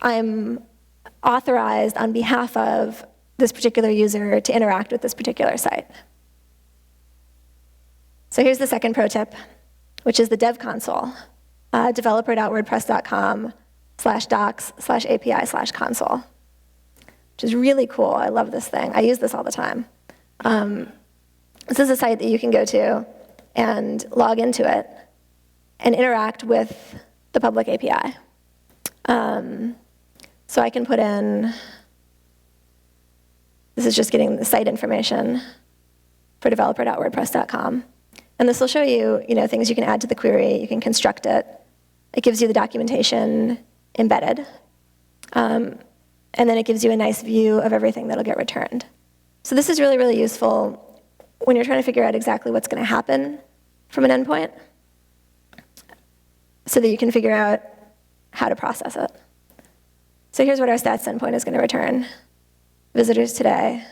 I'm authorized on behalf of this particular user to interact with this particular site. So here's the second pro tip, which is the dev console, developer.wordpress.com/docs/API/console, which is really cool. I love this thing. I use this all the time. This is a site that you can go to and log into it and interact with the public API. So I can put in, this is just getting the site information for developer.wordpress.com. And this will show you, things you can add to the query. You can construct it. It gives you the documentation embedded. And then it gives you a nice view of everything that'll get returned. So this is really, really useful when you're trying to figure out exactly what's going to happen from an endpoint so that you can figure out how to process it. So here's what our stats endpoint is going to return. Visitors today.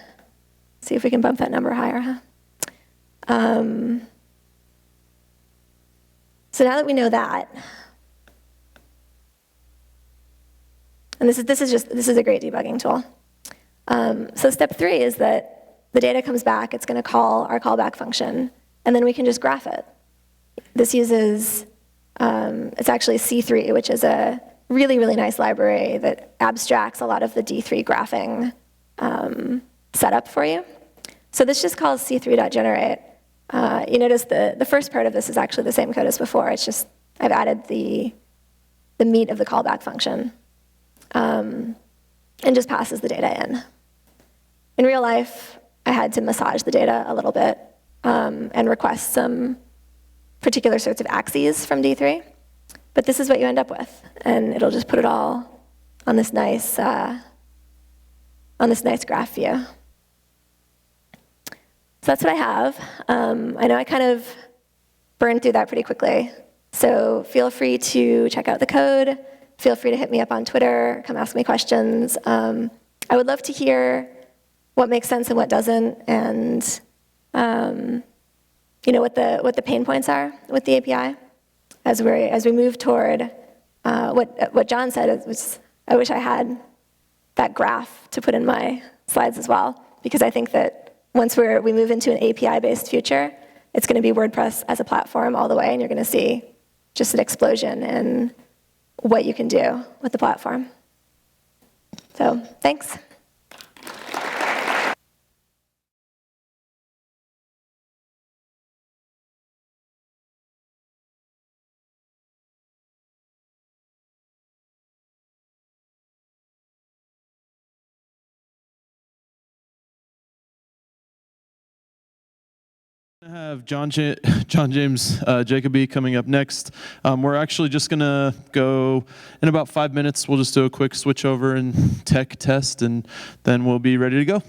See if we can bump that number higher, huh? So now that we know that, and this is a great debugging tool. So step 3 is that the data comes back, it's going to call our callback function, and then we can just graph it. This uses, it's actually C3, which is a really, really nice library that abstracts a lot of the D3 graphing setup for you. So this just calls c3.generate. You notice the first part of this is actually the same code as before. It's just I've added the meat of the callback function and just passes the data in. In real life, I had to massage the data a little bit and request some particular sorts of axes from D3. But this is what you end up with, and it'll just put it all on this nice graph view. So that's what I have. I know I kind of burned through that pretty quickly. So feel free to check out the code. Feel free to hit me up on Twitter. Come ask me questions. I would love to hear what makes sense and what doesn't, and what the pain points are with the API as we move toward what John said. I wish I had that graph to put in my slides as well, because I think that once we move into an API-based future, it's going to be WordPress as a platform all the way, and you're going to see just an explosion in what you can do with the platform. So thanks. I have John James Jacoby coming up next. We're actually just going to go, in about 5 minutes, we'll just do a quick switch over and tech test, and then we'll be ready to go.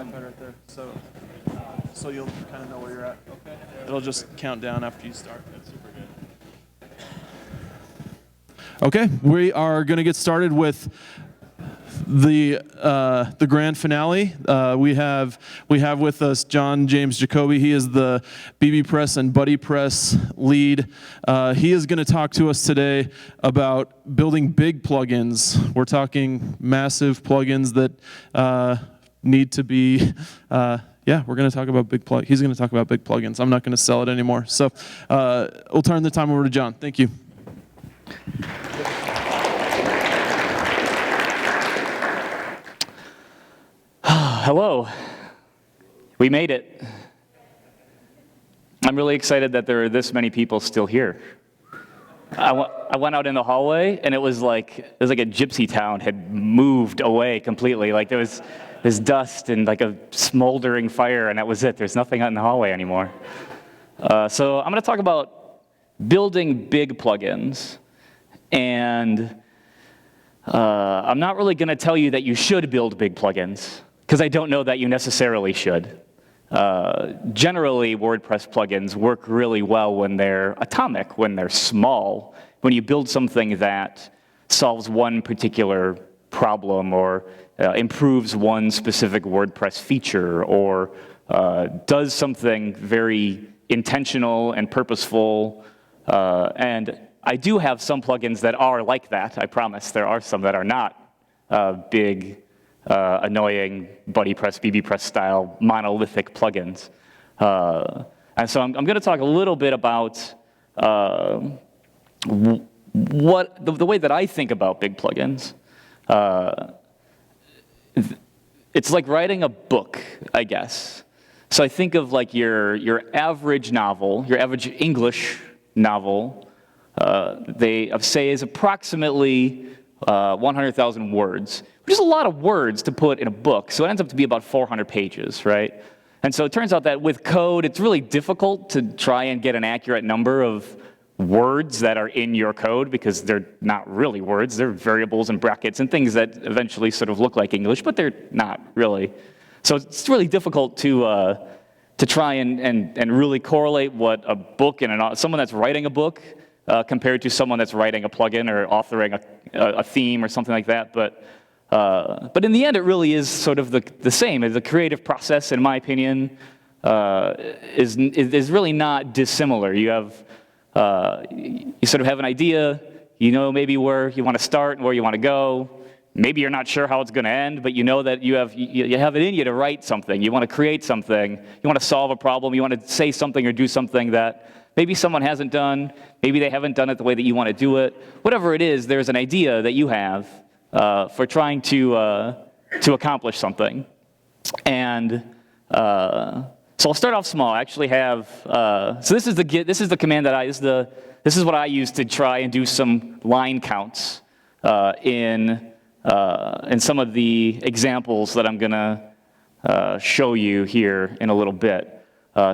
iPad right there. So you'll kind of know where you're at. Okay. It'll just count down after you start. That's super good. Okay, we are going to get started with the grand finale. We have with us John James Jacoby. He is the BB Press and Buddy Press lead. He is going to talk to us today about building big plugins. We're talking massive plugins that need to be. Yeah, we're going to talk about big plug. He's going to talk about big plugins. I'm not going to sell it anymore. So we'll turn the time over to John. Thank you. Hello. We made it. I'm really excited that there are this many people still here. I went out in the hallway, and it was like a gypsy town had moved away completely. Like there was this dust and like a smoldering fire, and that was it. There's nothing out in the hallway anymore. So I'm going to talk about building big plugins, and I'm not really going to tell you that you should build big plugins, because I don't know that you necessarily should. Generally, WordPress plugins work really well when they're atomic, when they're small, when you build something that solves one particular problem or improves one specific WordPress feature or does something very intentional and purposeful. And I do have some plugins that are like that, I promise. There are some that are not big annoying BuddyPress, BBPress style monolithic plugins. And so I'm going to talk a little bit about what the way that I think about big plugins. It's like writing a book, I guess. So I think of like your average novel, your average English novel, they say is approximately 100,000 words, which is a lot of words to put in a book. So it ends up to be about 400 pages, right? And so it turns out that with code, it's really difficult to try and get an accurate number of words that are in your code, because they're not really words. They're variables and brackets and things that eventually sort of look like English, but they're not really. So it's really difficult to try and really correlate what a book and someone that's writing a book compared to someone that's writing a plugin or authoring a theme or something like that. But in the end, it really is sort of the same. The creative process, in my opinion, is really not dissimilar. You sort of have an idea, you know maybe where you want to start and where you want to go. Maybe you're not sure how it's going to end, but you know that you have it in you to write something. You want to create something. You want to solve a problem. You want to say something or do something that maybe someone hasn't done. Maybe they haven't done it the way that you want to do it. Whatever it is, there's an idea that you have for trying to accomplish something. And so I'll start off small. I actually have so this is the command that this is what I use to try and do some line counts in some of the examples that I'm going to show you here in a little bit.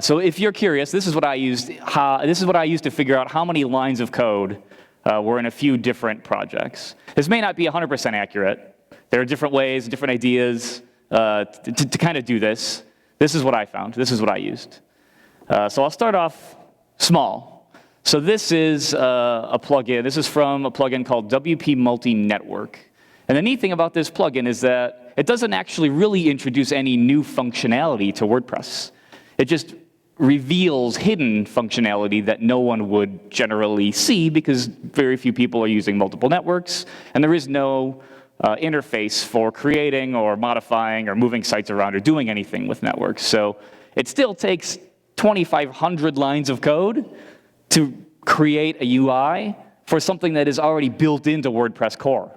So if you're curious, this is what I used. This is what I used to figure out how many lines of code were in a few different projects. This may not be 100% accurate. There are different ways, different ideas to kind of do this. This is what I found. This is what I used. So I'll start off small. So this is a plugin. This is from a plugin called WP Multi-Network. And the neat thing about this plugin is that it doesn't actually really introduce any new functionality to WordPress. It just reveals hidden functionality that no one would generally see, because very few people are using multiple networks, and there is no interface for creating or modifying or moving sites around or doing anything with networks. So it still takes 2,500 lines of code to create a UI for something that is already built into WordPress core.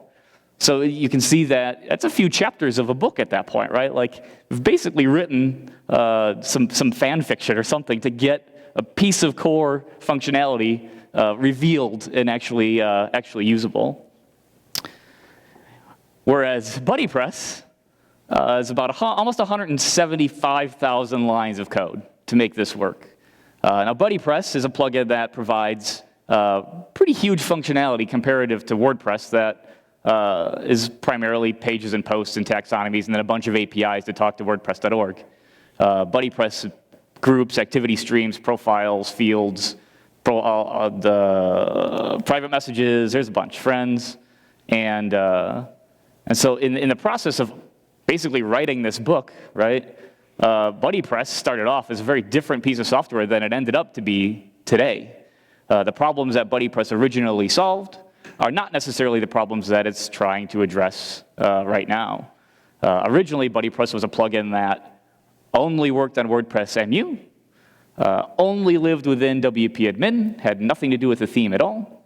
So you can see that that's a few chapters of a book at that point, right? Like, we've basically written some fan fiction or something to get a piece of core functionality revealed and actually usable. Whereas BuddyPress is about almost 175,000 lines of code to make this work. Now, BuddyPress is a plugin that provides pretty huge functionality comparative to WordPress that is primarily pages and posts and taxonomies, and then a bunch of APIs to talk to WordPress.org. BuddyPress groups, activity streams, profiles, fields, the private messages, there's a bunch, friends, and so in the process of basically writing this book, right, BuddyPress started off as a very different piece of software than it ended up to be today. The problems that BuddyPress originally solved are not necessarily the problems that it's trying to address right now. Originally, BuddyPress was a plugin that only worked on WordPress MU, only lived within WP admin, had nothing to do with the theme at all,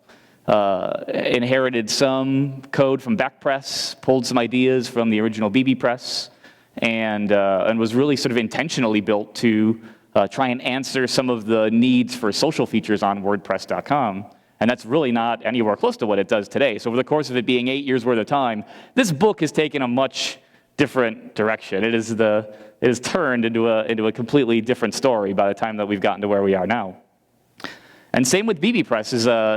inherited some code from Backpress, pulled some ideas from the original BBPress, and was really sort of intentionally built to try and answer some of the needs for social features on WordPress.com. And that's really not anywhere close to what it does today. So over the course of it being 8 years worth of time, this book has taken a much different direction. It is turned into a completely different story by the time that we've gotten to where we are now. And same with BBPress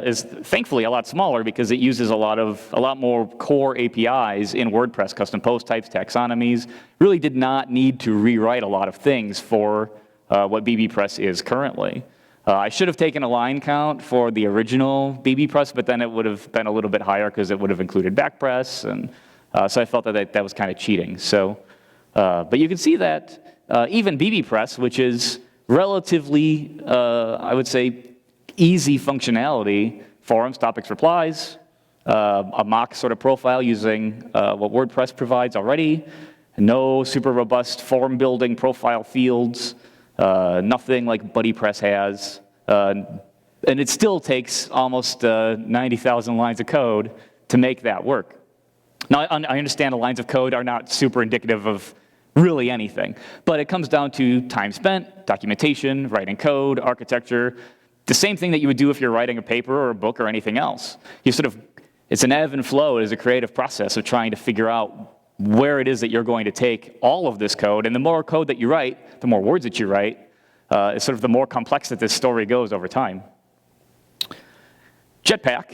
is thankfully a lot smaller, because it uses a lot more core APIs in WordPress, custom post types, taxonomies. Really did not need to rewrite a lot of things for what BBPress is currently. I should have taken a line count for the original BBPress, but then it would have been a little bit higher because it would have included Backpress, and so I felt that was kind of cheating. So, but you can see that even BBPress, which is relatively, I would say, easy functionality, forums, topics, replies, a mock sort of profile using what WordPress provides already. No super robust form building profile fields, nothing like BuddyPress has. And it still takes almost 90,000 lines of code to make that work. Now, I understand the lines of code are not super indicative of really anything, but it comes down to time spent, documentation, writing code, architecture, the same thing that you would do if you're writing a paper or a book or anything else. It's an ebb and flow. It is a creative process of trying to figure out where it is that you're going to take all of this code. And the more code that you write, the more words that you write, is sort of the more complex that this story goes over time. Jetpack,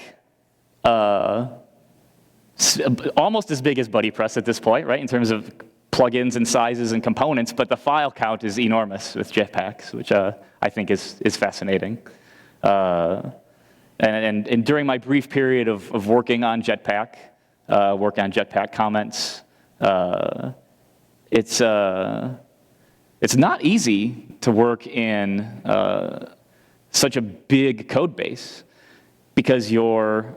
almost as big as BuddyPress at this point, right, in terms of plugins and sizes and components, but the file count is enormous with Jetpacks, which I think is fascinating. And during my brief period of working on Jetpack, working on Jetpack comments, it's not easy to work in such a big code base because you're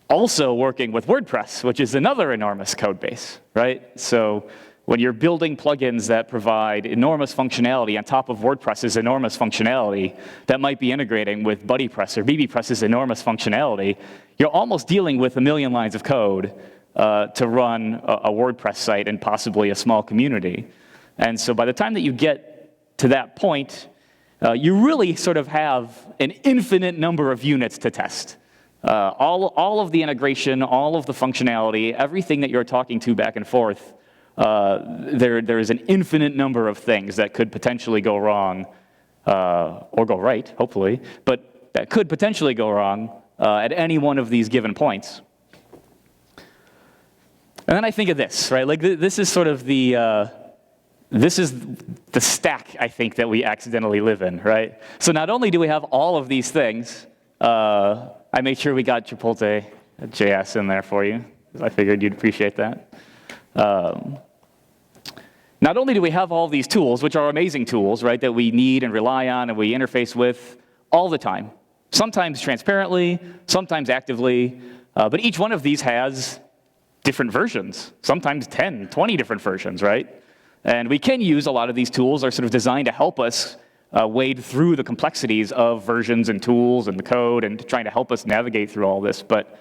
also working with WordPress, which is another enormous code base, right? So when you're building plugins that provide enormous functionality on top of WordPress's enormous functionality that might be integrating with BuddyPress or BBPress's enormous functionality, you're almost dealing with 1 million lines of code to run a WordPress site and possibly a small community. And so by the time that you get to that point, you really sort of have an infinite number of units to test. All of the integration, all of the functionality, everything that you're talking to back and forth, there is an infinite number of things that could potentially go wrong, or go right, hopefully, but that could potentially go wrong at any one of these given points. And then I think of this, right? Like this is sort of the stack, I think, that we accidentally live in, right? So not only do we have all of these things, I made sure we got Chipotle JS in there for you, because I figured you'd appreciate that. Not only do we have all these tools, which are amazing tools, right, that we need and rely on and we interface with all the time, sometimes transparently, sometimes actively, but each one of these has different versions, sometimes 10, 20 different versions, right? And we can use a lot of these tools are sort of designed to help us wade through the complexities of versions and tools and the code and trying to help us navigate through all this. But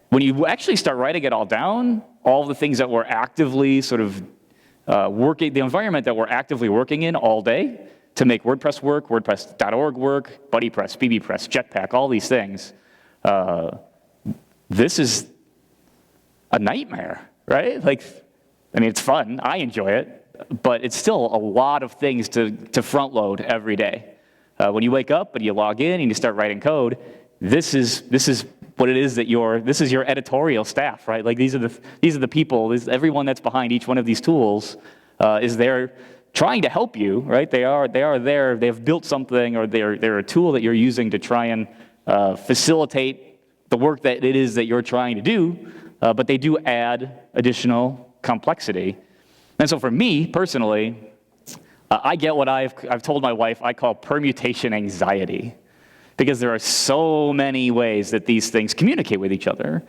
when you actually start writing it all down, all the things that we're actively sort of working, the environment that we're actively working in all day to make WordPress work, WordPress.org work, BuddyPress, BBPress, Jetpack, all these things, this is a nightmare, right? Like, I mean, it's fun, I enjoy it, but it's still a lot of things to front load every day. When you wake up and you log in and you start writing code, this is what it is that this is your editorial staff, right? Like these are the people, everyone that's behind each one of these tools is there trying to help you, right? They are there, they've built something, or they're a tool that you're using to try and facilitate the work that it is that you're trying to do, but they do add additional complexity. And so for me, personally, I get what I've told my wife I call permutation anxiety, because there are so many ways that these things communicate with each other.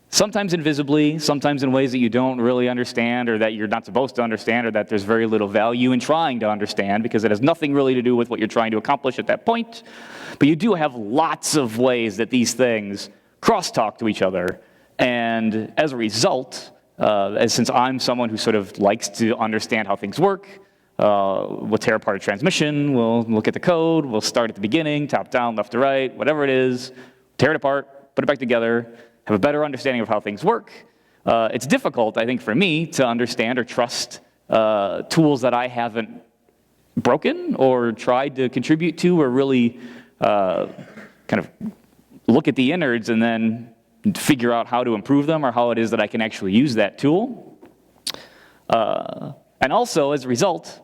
Sometimes invisibly, sometimes in ways that you don't really understand, or that you're not supposed to understand, or that there's very little value in trying to understand, because it has nothing really to do with what you're trying to accomplish at that point. But you do have lots of ways that these things crosstalk to each other. And as a result, since I'm someone who sort of likes to understand how things work, we'll tear apart a transmission, we'll look at the code, we'll start at the beginning, top down, left to right, whatever it is, tear it apart, put it back together, have a better understanding of how things work. It's difficult, I think, for me to understand or trust tools that I haven't broken or tried to contribute to, or really kind of look at the innards and then figure out how to improve them, or how it is that I can actually use that tool. And also, as a result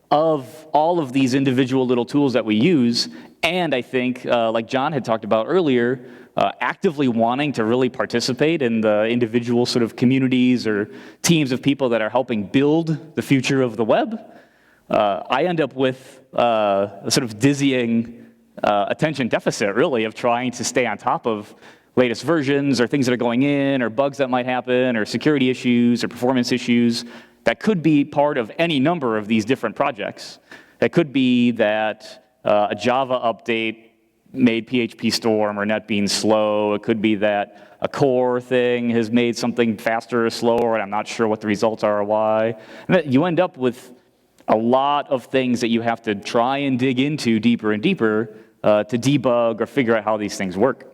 of all of these individual little tools that we use, and I think, like John had talked about earlier, actively wanting to really participate in the individual sort of communities or teams of people that are helping build the future of the web, I end up with a sort of dizzying attention deficit, really, of trying to stay on top of latest versions or things that are going in or bugs that might happen or security issues or performance issues that could be part of any number of these different projects. That could be that a Java update made PHP Storm or NetBeans slow. It could be that a core thing has made something faster or slower, and I'm not sure what the results are or why. And you end up with a lot of things that you have to try and dig into deeper and deeper to debug or figure out how these things work.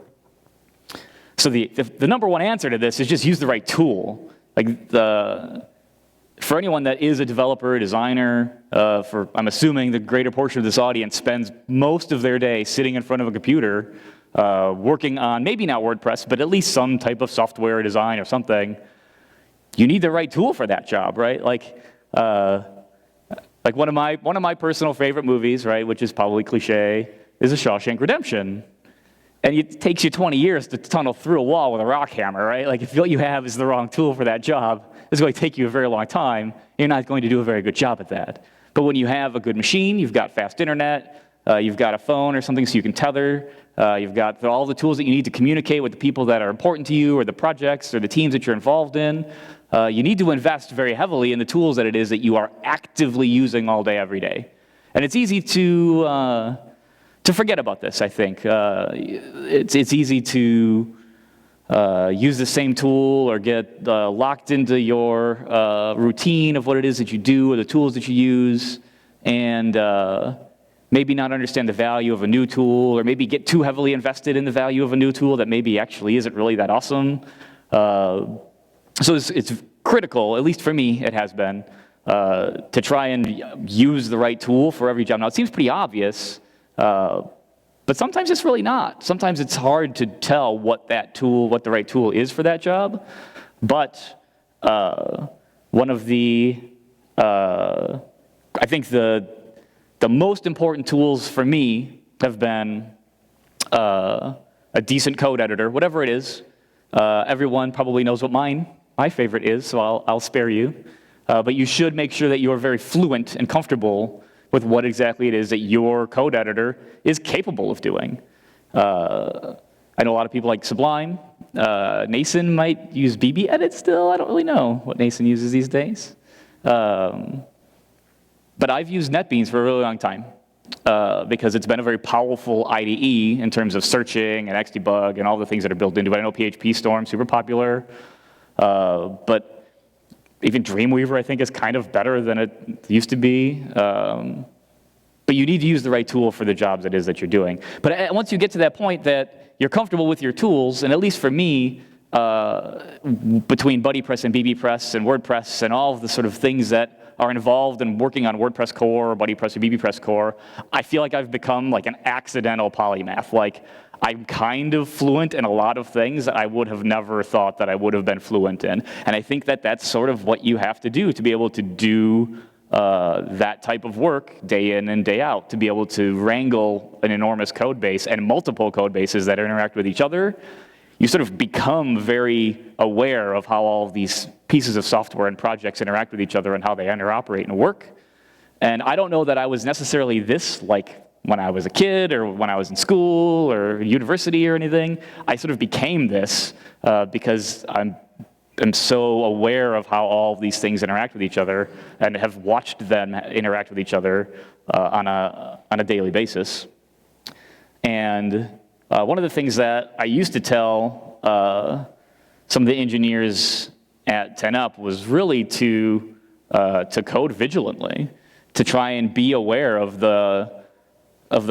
So the number one answer to this is just use the right tool. Like for anyone that is a developer, designer, I'm assuming the greater portion of this audience spends most of their day sitting in front of a computer working on maybe not WordPress, but at least some type of software design or something. You need the right tool for that job, right? Like one of my personal favorite movies, right, which is probably cliche, is A Shawshank Redemption. And it takes you 20 years to tunnel through a wall with a rock hammer, right? Like if what you have is the wrong tool for that job, it's going to take you a very long time. You're not going to do a very good job at that. But when you have a good machine, you've got fast internet, you've got a phone or something so you can tether, you've got all the tools that you need to communicate with the people that are important to you or the projects or the teams that you're involved in. You need to invest very heavily in the tools that it is that you are actively using all day, every day. And it's easy to forget about this, I think. It's easy to use the same tool or get locked into your routine of what it is that you do or the tools that you use, and maybe not understand the value of a new tool, or maybe get too heavily invested in the value of a new tool that maybe actually isn't really that awesome. So it's critical, at least for me it has been, to try and use the right tool for every job. Now it seems pretty obvious, but sometimes it's really not. Sometimes it's hard to tell what the right tool is for that job. But one of I think the most important tools for me have been a decent code editor, whatever it is. Everyone probably knows what my favorite is, so I'll spare you. But you should make sure that you are very fluent and comfortable with what exactly it is that your code editor is capable of doing. I know a lot of people like Sublime. Nason might use BB Edit still. I don't really know what Nason uses these days. But I've used NetBeans for a really long time because it's been a very powerful IDE in terms of searching and Xdebug and all the things that are built into it. I know PHP Storm, super popular. But even Dreamweaver, I think, is kind of better than it used to be. But you need to use the right tool for the jobs it is that you're doing. But once you get to that point that you're comfortable with your tools, and at least for me, between BuddyPress and BBPress and WordPress and all of the sort of things that are involved in working on WordPress core or BuddyPress or BBPress core, I feel like I've become like an accidental polymath. Like I'm kind of fluent in a lot of things that I would have never thought that I would have been fluent in. And I think that that's sort of what you have to do to be able to do that type of work day in and day out, to be able to wrangle an enormous code base and multiple code bases that interact with each other. You sort of become very aware of how all of these pieces of software and projects interact with each other and how they interoperate and work. And I don't know that I was necessarily this like when I was a kid or when I was in school or university or anything. I sort of became this because I'm so aware of how all of these things interact with each other and have watched them interact with each other on a daily basis. And one of the things that I used to tell some of the engineers at 10up was really to code vigilantly, to try and be aware of the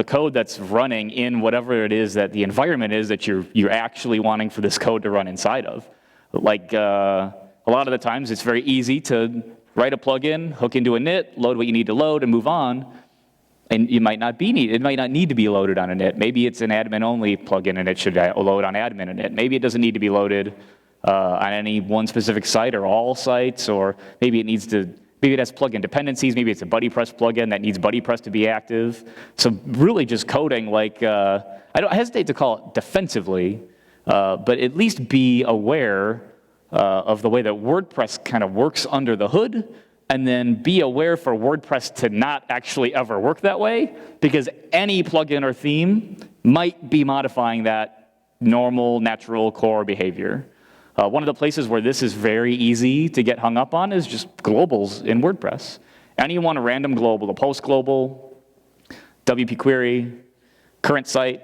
code that's running in whatever it is that the environment is that you're actually wanting for this code to run inside of. Like a lot of the times it's very easy to write a plugin, hook into a init, load what you need to load, and move on. And it might not need to be loaded on init. Maybe it's an admin-only plugin and it should load on admin init. Maybe it doesn't need to be loaded on any one specific site or all sites, or maybe it has plugin dependencies. Maybe it's a BuddyPress plugin that needs BuddyPress to be active. So really just coding like, I hesitate to call it defensively, but at least be aware of the way that WordPress kind of works under the hood and then be aware for WordPress to not actually ever work that way, because any plugin or theme might be modifying that normal, natural core behavior. One of the places where this is very easy to get hung up on is just globals in WordPress. Any one random global, a post global, WP query, current site.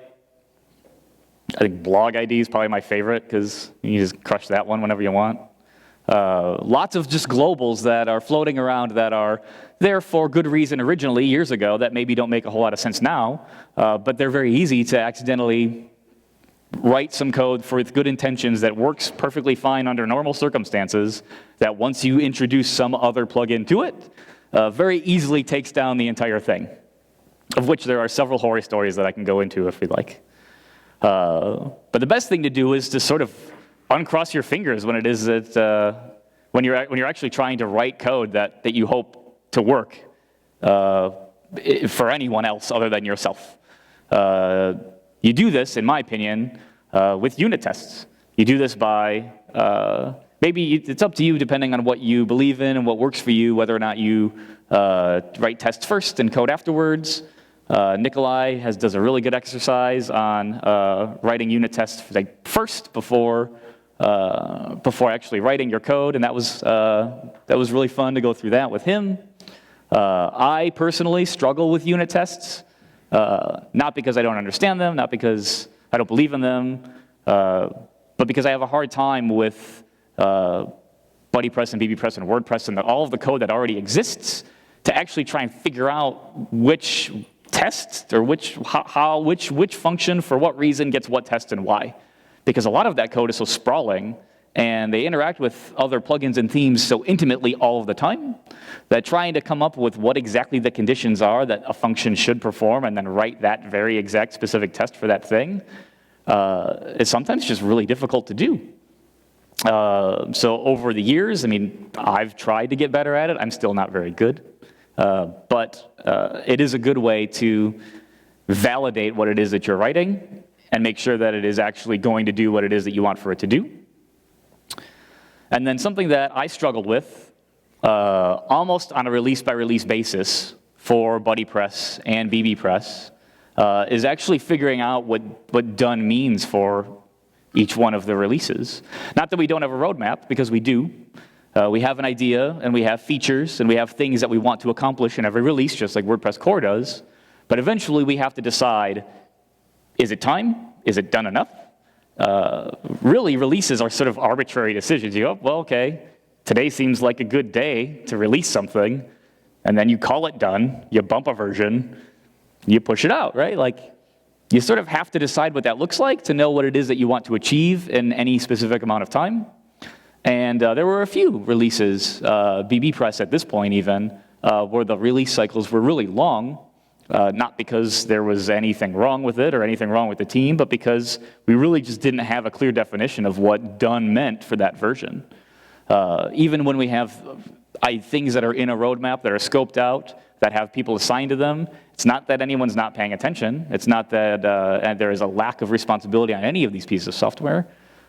I think blog ID is probably my favorite because you just crush that one whenever you want. Lots of just globals that are floating around that are there for good reason originally, years ago, that maybe don't make a whole lot of sense now, but they're very easy to accidentally write some code with good intentions that works perfectly fine under normal circumstances, that once you introduce some other plugin to it, very easily takes down the entire thing, of which there are several horror stories that I can go into if we'd like. But the best thing to do is to sort of uncross your fingers when it is that when you're actually trying to write code that you hope to work for anyone else other than yourself. You do this, in my opinion, with unit tests. You do this by maybe it's up to you depending on what you believe in and what works for you, whether or not you write tests first and code afterwards. Nikolai does a really good exercise on writing unit tests first before actually writing your code, and that was really fun to go through that with him. I personally struggle with unit tests, not because I don't understand them, not because I don't believe in them, but because I have a hard time with BuddyPress and BBPress and WordPress and all of the code that already exists to actually try and figure out which test or which function for what reason gets what test and why. Because a lot of that code is so sprawling and they interact with other plugins and themes so intimately all of the time that trying to come up with what exactly the conditions are that a function should perform and then write that very exact specific test for that thing is sometimes just really difficult to do. So over the years, I mean, I've tried to get better at it. I'm still not very good. But it is a good way to validate what it is that you're writing and make sure that it is actually going to do what it is that you want for it to do. And then something that I struggled with almost on a release-by-release basis for BuddyPress and BBPress is actually figuring out what done means for each one of the releases. Not that we don't have a roadmap, because we do. We have an idea, and we have features, and we have things that we want to accomplish in every release, just like WordPress core does. But eventually, we have to decide, is it time? Is it done enough? Really, releases are sort of arbitrary decisions. You go, well, okay, today seems like a good day to release something, and then you call it done, you bump a version, you push it out, right? Like, you sort of have to decide what that looks like to know what it is that you want to achieve in any specific amount of time. And there were a few releases, BBPress at this point even, where the release cycles were really long, not because there was anything wrong with it or anything wrong with the team, but because we really just didn't have a clear definition of what done meant for that version. Even when we have things that are in a roadmap that are scoped out, that have people assigned to them, it's not that anyone's not paying attention. It's not that there is a lack of responsibility on any of these pieces of software.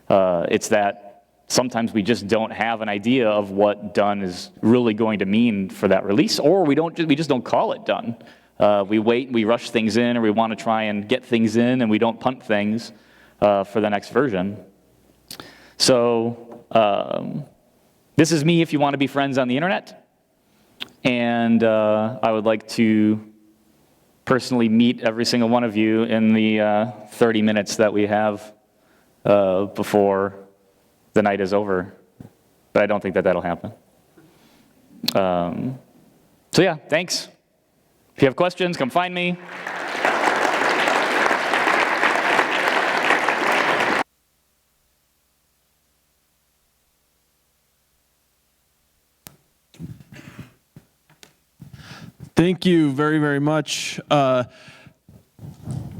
It's that sometimes we just don't have an idea of what done is really going to mean for that release, or we just don't call it done. We wait, we rush things in, or we want to try and get things in, and we don't punt things for the next version. So this is me if you want to be friends on the internet. And I would like to personally meet every single one of you in the 30 minutes that we have before the night is over. But I don't think that that'll happen. So yeah, thanks. If you have questions, come find me. Thank you very, very much.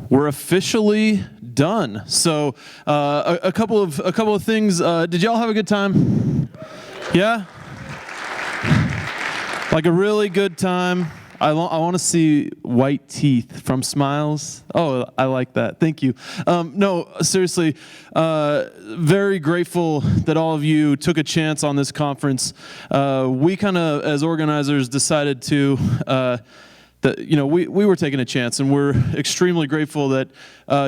We're officially done. So a couple of things. Did y'all have a good time? Yeah? Like a really good time. I want to see white teeth from smiles. Oh, I like that. Thank you. No, seriously, very grateful that all of you took a chance on this conference. We kind of, as organizers, decided to that we were taking a chance, and we're extremely grateful that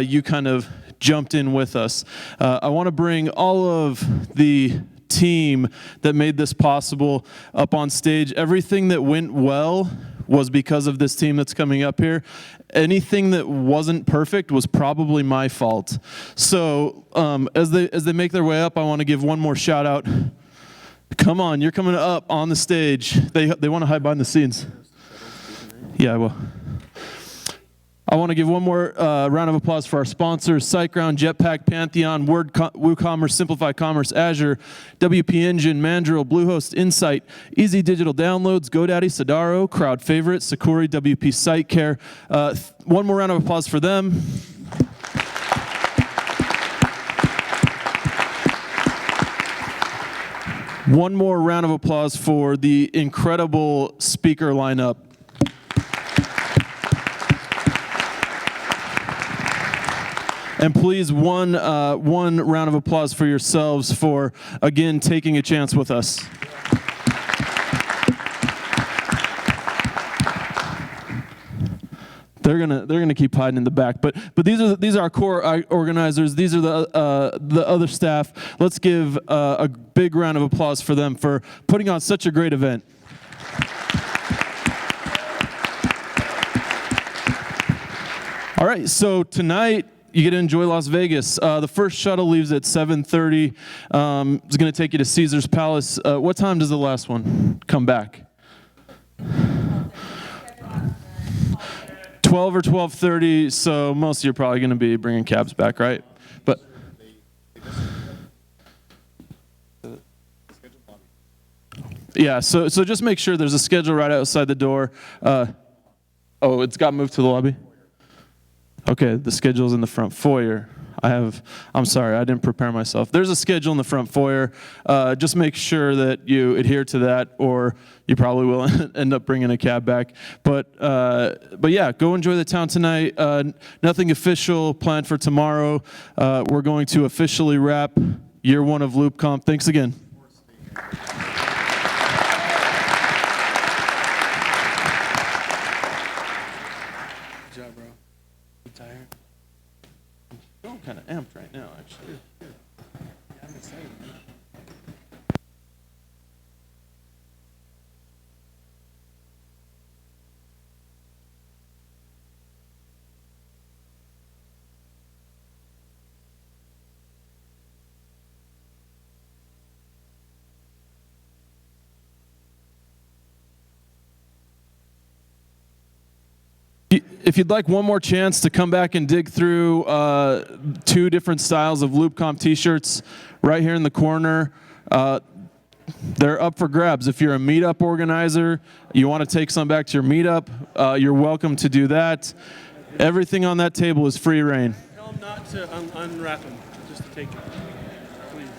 you kind of jumped in with us. I want to bring all of the team that made this possible up on stage. Everything that went well was because of this team that's coming up here. Anything that wasn't perfect was probably my fault. So as they make their way up, I want to give one more shout out. Come on, you're coming up on the stage. They want to hide behind the scenes. Yeah, well. I want to give one more round of applause for our sponsors: SiteGround, Jetpack, Pantheon, WooCommerce, Simplify Commerce, Azure, WP Engine, Mandrill, Bluehost, Insight, Easy Digital Downloads, GoDaddy, Sadaro, Crowd Favorite, Sakuri, WP SiteCare. One more round of applause for them. One more round of applause for the incredible speaker lineup. And please, one round of applause for yourselves for, again, taking a chance with us. They're gonna keep hiding in the back, but these are our core organizers. These are the other staff. Let's give a big round of applause for them for putting on such a great event. All right, so tonight, you get to enjoy Las Vegas. The first shuttle leaves at 7:30. It's going to take you to Caesar's Palace. What time does the last one come back? 12 or 12:30. So most of you are probably going to be bringing cabs back, right? But yeah. So just make sure there's a schedule right outside the door. Oh, it's got moved to the lobby. Okay, the schedule's in the front foyer. I'm sorry, I didn't prepare myself. There's a schedule in the front foyer. Just make sure that you adhere to that, or you probably will end up bringing a cab back. But yeah, go enjoy the town tonight. Nothing official planned for tomorrow. We're going to officially wrap year 1 of LoopConf. Thanks again. Kind of amped right now, actually. I'm excited. If you'd like one more chance to come back and dig through 2 different styles of LoopConf t-shirts right here in the corner, they're up for grabs. If you're a meetup organizer, you want to take some back to your meetup, you're welcome to do that. Everything on that table is free reign. Tell them not to unwrap them, just to take them, please.